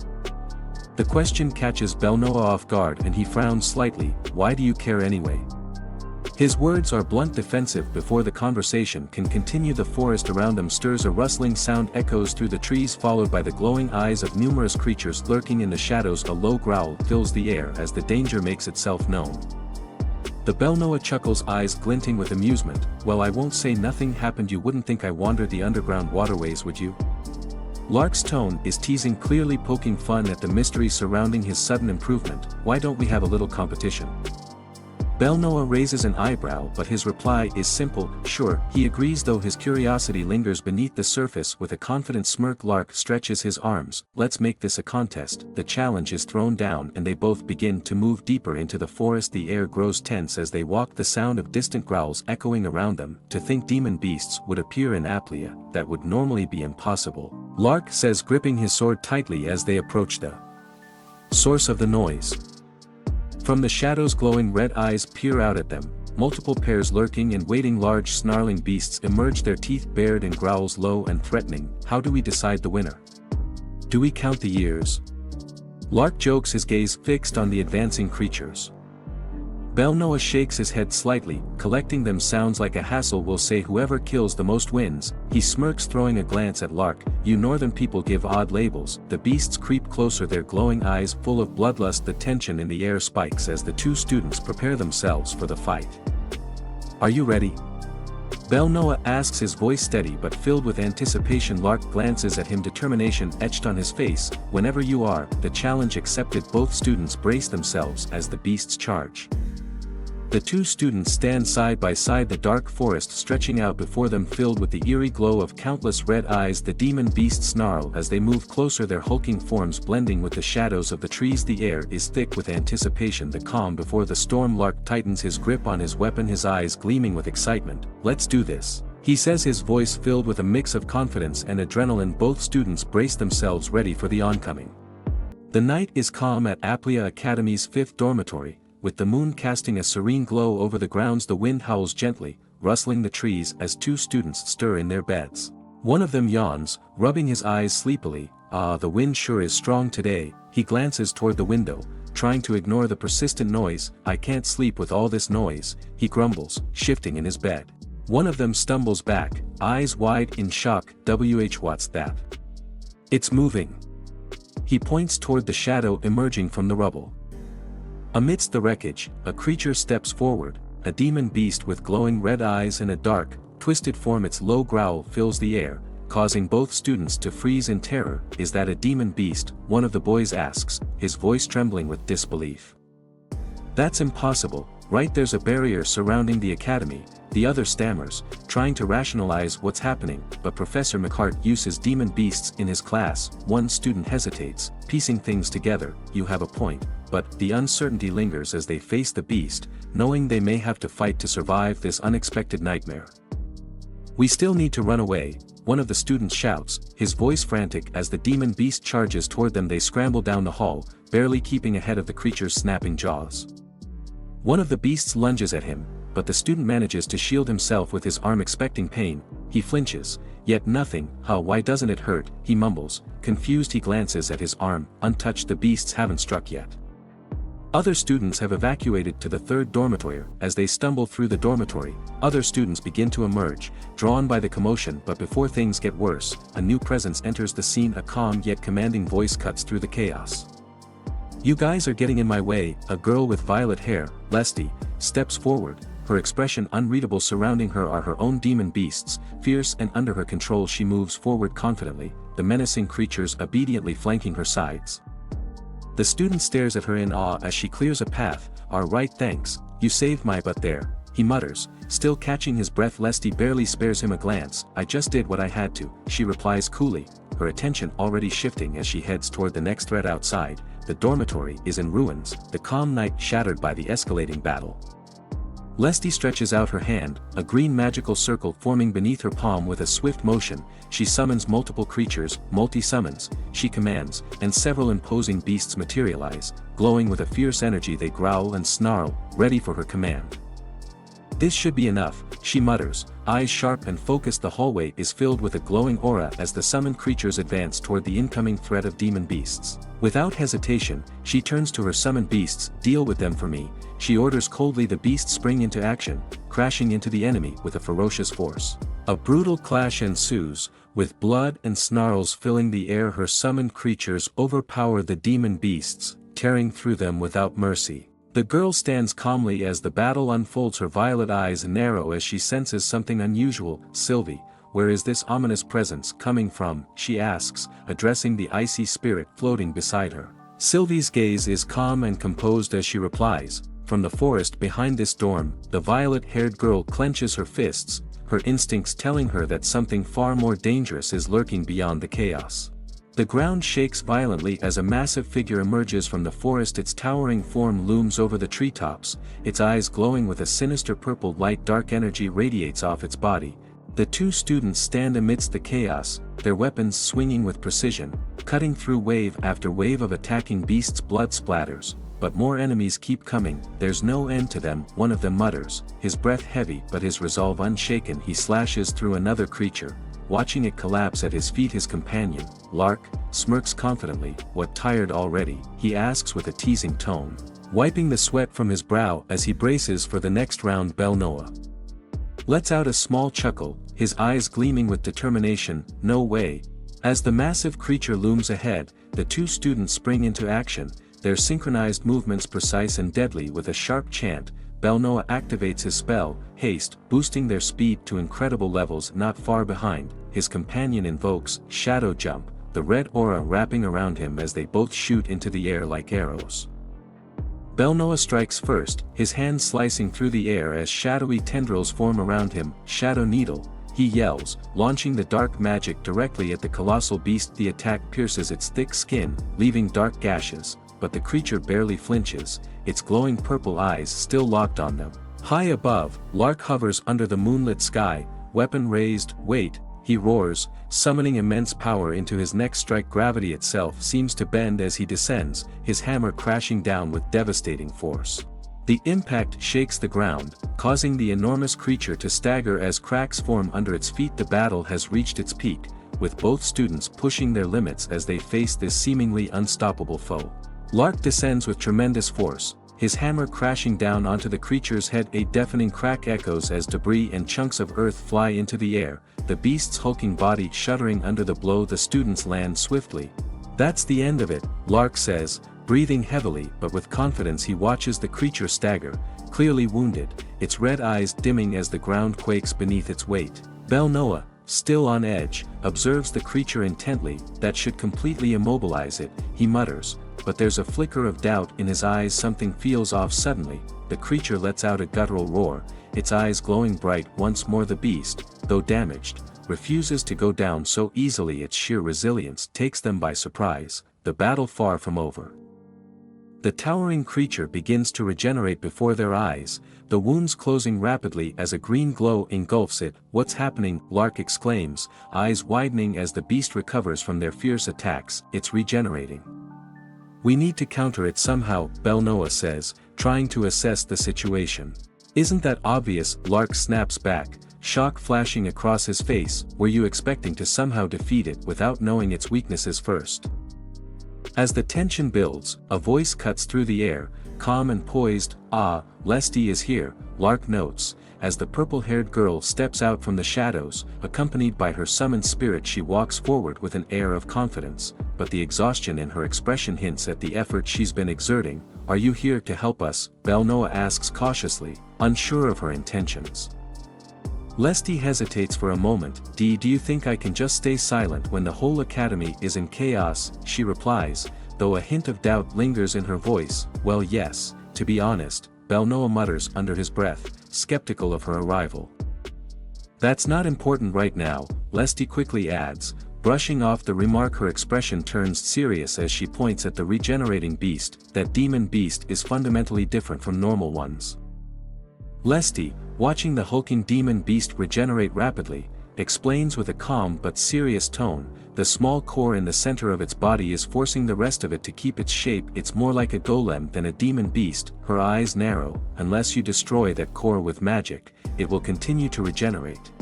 The question catches Belnoa off guard and he frowns slightly. Why do you care anyway? His words are blunt, defensive. Before the conversation can continue, the forest around them stirs. A rustling sound echoes through the trees, followed by the glowing eyes of numerous creatures lurking in the shadows. A low growl fills the air as the danger makes itself known. The Belnoa chuckles, eyes glinting with amusement. Well, I won't say nothing happened. You wouldn't think I wandered the underground waterways, would you? Lark's tone is teasing, clearly poking fun at the mystery surrounding his sudden improvement. Why don't we have a little competition? Belnoa raises an eyebrow, but his reply is simple. Sure, he agrees, though his curiosity lingers beneath the surface. With a confident smirk, Lark stretches his arms. Let's make this a contest. The challenge is thrown down and they both begin to move deeper into the forest. The air grows tense as they walk, the sound of distant growls echoing around them. To think demon beasts would appear in Aplia, that would normally be impossible, Lark says, gripping his sword tightly as they approach the source of the noise. From the shadows, glowing red eyes peer out at them, multiple pairs lurking and waiting. Large snarling beasts emerge, their teeth bared, and growls low and threatening. How do we decide the winner? Do we count the years? Lark jokes, his gaze fixed on the advancing creatures. Belnoa shakes his head slightly. Collecting them sounds like a hassle. We'll say whoever kills the most wins. He smirks, throwing a glance at Lark. You northern people give odd labels. The beasts creep closer, their glowing eyes full of bloodlust. The tension in the air spikes as the two students prepare themselves for the fight. Are you ready? Belnoa asks, his voice steady but filled with anticipation. Lark glances at him, determination etched on his face. Whenever you are. The challenge accepted. Both students brace themselves as the beasts charge. The two students stand side by side, the dark forest stretching out before them filled with the eerie glow of countless red eyes. The demon beasts snarl as they move closer, their hulking forms blending with the shadows of the trees. The air is thick with anticipation, the calm before the storm. Lark tightens his grip on his weapon, his eyes gleaming with excitement. "Let's do this," he says, his voice filled with a mix of confidence and adrenaline. Both students brace themselves, ready for the oncoming. The night is calm at Aplia Academy's 5th dormitory, with the moon casting a serene glow over the grounds. The wind howls gently, rustling the trees as two students stir in their beds. One of them yawns, rubbing his eyes sleepily. "Ah, the wind sure is strong today." He glances toward the window, trying to ignore the persistent noise. "I can't sleep with all this noise," he grumbles, shifting in his bed. One of them stumbles back, eyes wide in shock. What's that?" "It's moving." He points toward the shadow emerging from the rubble. Amidst the wreckage, a creature steps forward, a demon beast with glowing red eyes and a dark, twisted form. Its low growl fills the air, causing both students to freeze in terror. "Is that a demon beast?" one of the boys asks, his voice trembling with disbelief. "That's impossible, right? There's a barrier surrounding the academy," the other stammers, trying to rationalize what's happening. "But Professor McCart uses demon beasts in his class." One student hesitates, piecing things together. "You have a point," but the uncertainty lingers as they face the beast, knowing they may have to fight to survive this unexpected nightmare. "We still need to run away," one of the students shouts, his voice frantic as the demon beast charges toward them. They scramble down the hall, barely keeping ahead of the creature's snapping jaws. One of the beasts lunges at him, but the student manages to shield himself with his arm, expecting pain. He flinches, yet nothing. Why doesn't it hurt?" he mumbles, confused. He glances at his arm, untouched. The beasts haven't struck yet. Other students have evacuated to the 3rd dormitory. As they stumble through the dormitory, other students begin to emerge, drawn by the commotion. But before things get worse, a new presence enters the scene. A calm yet commanding voice cuts through the chaos. "You guys are getting in my way." A girl with violet hair, Lesty, steps forward, her expression unreadable. Surrounding her are her own demon beasts, fierce and under her control. She moves forward confidently, the menacing creatures obediently flanking her sides. The student stares at her in awe as she clears a path. "All right, thanks, you saved my butt there," he mutters, still catching his breath. Lesty barely spares him a glance. "I just did what I had to," she replies coolly, her attention already shifting as she heads toward the next threat outside. The dormitory is in ruins, the calm night shattered by the escalating battle. Lesty stretches out her hand, a green magical circle forming beneath her palm. With a swift motion, she summons multiple creatures. "Multi-summons," she commands, and several imposing beasts materialize, glowing with a fierce energy. They growl and snarl, ready for her command. "This should be enough," she mutters, eyes sharp and focused. The hallway is filled with a glowing aura as the summoned creatures advance toward the incoming threat of demon beasts. Without hesitation, she turns to her summoned beasts. "Deal with them for me," she orders coldly. The beasts spring into action, crashing into the enemy with a ferocious force. A brutal clash ensues, with blood and snarls filling the air. Her summoned creatures overpower the demon beasts, tearing through them without mercy. The girl stands calmly as the battle unfolds, her violet eyes narrow as she senses something unusual. "Sylvie, where is this ominous presence coming from?" she asks, addressing the icy spirit floating beside her. Sylvie's gaze is calm and composed as she replies, "From the forest behind this dorm." The violet-haired girl clenches her fists, her instincts telling her that something far more dangerous is lurking beyond the chaos. The ground shakes violently as a massive figure emerges from the forest. Its towering form looms over the treetops, its eyes glowing with a sinister purple light. Dark energy radiates off its body. The two students stand amidst the chaos, their weapons swinging with precision, cutting through wave after wave of attacking beasts. Blood splatters, but more enemies keep coming. "There's no end to them," one of them mutters, his breath heavy but his resolve unshaken. He slashes through another creature, watching it collapse at his feet. His companion, Lark, smirks confidently. "What, tired already?" he asks with a teasing tone, wiping the sweat from his brow as he braces for the next round. Noah lets out a small chuckle, his eyes gleaming with determination. "No way." As the massive creature looms ahead, the two students spring into action, their synchronized movements precise and deadly. With a sharp chant, Noah activates his spell, Haste, boosting their speed to incredible levels. Not far behind, his companion invokes Shadow Jump, the red aura wrapping around him as they both shoot into the air like arrows. Belnoa strikes first, his hand slicing through the air as shadowy tendrils form around him. Shadow Needle, he yells, launching the dark magic directly at the colossal beast. The attack pierces its thick skin, leaving dark gashes, but the creature barely flinches, its glowing purple eyes still locked on them. High above, Lark hovers under the moonlit sky, weapon raised. Wait, he roars, summoning immense power into his next strike. Gravity itself seems to bend as he descends, his hammer crashing down with devastating force. The impact shakes the ground, causing the enormous creature to stagger as cracks form under its feet. The battle has reached its peak, with both students pushing their limits as they face this seemingly unstoppable foe. Lark descends with tremendous force, his hammer crashing down onto the creature's head. A deafening crack echoes as debris and chunks of earth fly into the air, the beast's hulking body shuddering under the blow. The students land swiftly. That's the end of it, Lark says, breathing heavily but with confidence. He watches the creature stagger, clearly wounded, its red eyes dimming as the ground quakes beneath its weight. Belnoa, still on edge, observes the creature intently. That should completely immobilize it, he mutters, but there's a flicker of doubt in his eyes. Something feels off. Suddenly, the creature lets out a guttural roar, its eyes glowing bright once more. The beast, though damaged, refuses to go down so easily. Its sheer resilience takes them by surprise, the battle far from over. The towering creature begins to regenerate before their eyes, the wounds closing rapidly as a green glow engulfs it. What's happening? Lark exclaims, eyes widening as the beast recovers from their fierce attacks. It's regenerating. We need to counter it somehow, Belnoa says, trying to assess the situation. Isn't that obvious? Lark snaps back, shock flashing across his face. Were you expecting to somehow defeat it without knowing its weaknesses first? As the tension builds, a voice cuts through the air, calm and poised. Ah, Lesty is here, Lark notes, as the purple-haired girl steps out from the shadows, accompanied by her summoned spirit. She walks forward with an air of confidence, but the exhaustion in her expression hints at the effort she's been exerting. Are you here to help us? Belnoa asks cautiously, unsure of her intentions. Lesty hesitates for a moment. Do you think I can just stay silent when the whole academy is in chaos? She replies, though a hint of doubt lingers in her voice. Well, yes, to be honest, Belnoa mutters under his breath, skeptical of her arrival. That's not important right now, Lesty quickly adds, brushing off the remark. Her expression turns serious as she points at the regenerating beast. That demon beast is fundamentally different from normal ones. Lesty, watching the hulking demon beast regenerate rapidly, explains with a calm but serious tone, the small core in the center of its body is forcing the rest of it to keep its shape. It's more like a golem than a demon beast. Her eyes narrow. Unless you destroy that core with magic, it will continue to regenerate.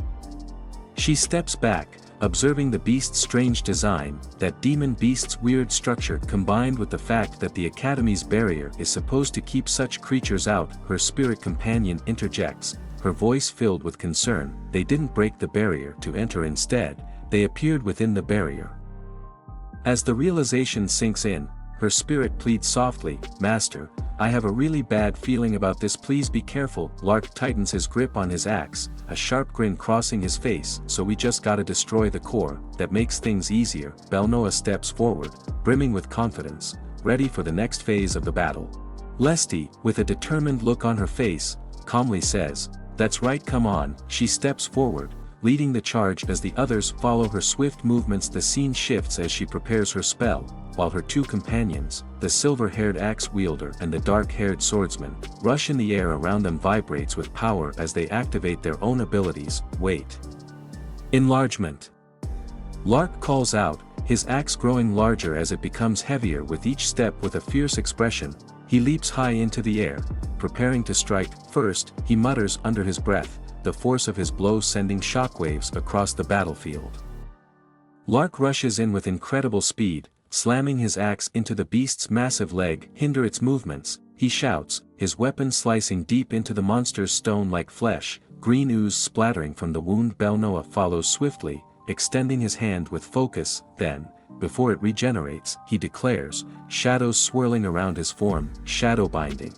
She steps back, observing the beast's strange design. That demon beast's weird structure combined with the fact that the Academy's barrier is supposed to keep such creatures out. Her spirit companion interjects, her voice filled with concern. They didn't break the barrier to enter, instead, they appeared within the barrier. As the realization sinks in, her spirit pleads softly, Master, I have a really bad feeling about this. Please be careful. Lark tightens his grip on his axe, a sharp grin crossing his face. So we just gotta destroy the core, that makes things easier. Belnoa steps forward, brimming with confidence, ready for the next phase of the battle. Lesty, with a determined look on her face, calmly says, That's right, come on. She steps forward, leading the charge as the others follow her swift movements. The scene shifts as she prepares her spell, while her two companions, the silver-haired axe-wielder and the dark-haired swordsman, rush in the air around them. Vibrates with power as they activate their own abilities. Wait. Enlargement. Lark calls out, his axe growing larger as it becomes heavier with each step. With a fierce expression, he leaps high into the air, preparing to strike. First, he mutters under his breath, the force of his blow sending shockwaves across the battlefield. Lark rushes in with incredible speed, slamming his axe into the beast's massive leg. Hinder its movements, he shouts, his weapon slicing deep into the monster's stone-like flesh, green ooze splattering from the wound. Belnoa follows swiftly, extending his hand with focus. Then, before it regenerates, he declares, shadows swirling around his form, shadow binding.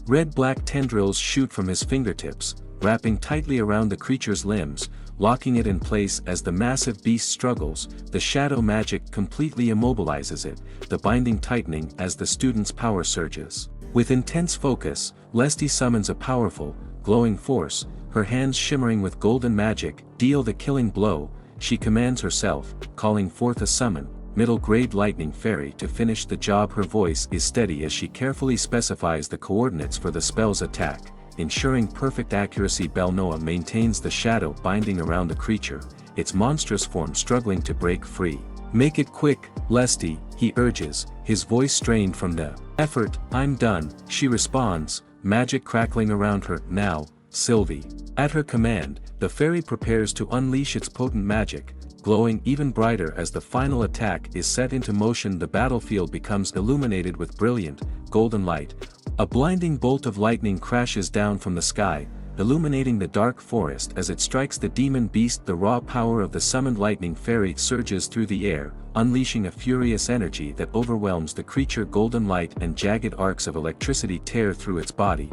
Red-black tendrils shoot from his fingertips, wrapping tightly around the creature's limbs, locking it in place as the massive beast struggles. The shadow magic completely immobilizes it, the binding tightening as the student's power surges. With intense focus, Lesty summons a powerful, glowing force, her hands shimmering with golden magic. Deal the killing blow, she commands herself, calling forth a summon, middle-grade lightning fairy to finish the job. Her voice is steady as she carefully specifies the coordinates for the spell's attack, ensuring perfect accuracy. Belnoa maintains the shadow binding around the creature, its monstrous form struggling to break free. Make it quick, Lesty, he urges, his voice strained from the effort. I'm done, she responds, magic crackling around her. Now, Sylvie. At her command, the fairy prepares to unleash its potent magic, glowing even brighter as the final attack is set into motion. The battlefield becomes illuminated with brilliant, golden light. A blinding bolt of lightning crashes down from the sky, illuminating the dark forest as it strikes the demon beast. The raw power of the summoned lightning fairy surges through the air, unleashing a furious energy that overwhelms the creature. Golden light and jagged arcs of electricity tear through its body,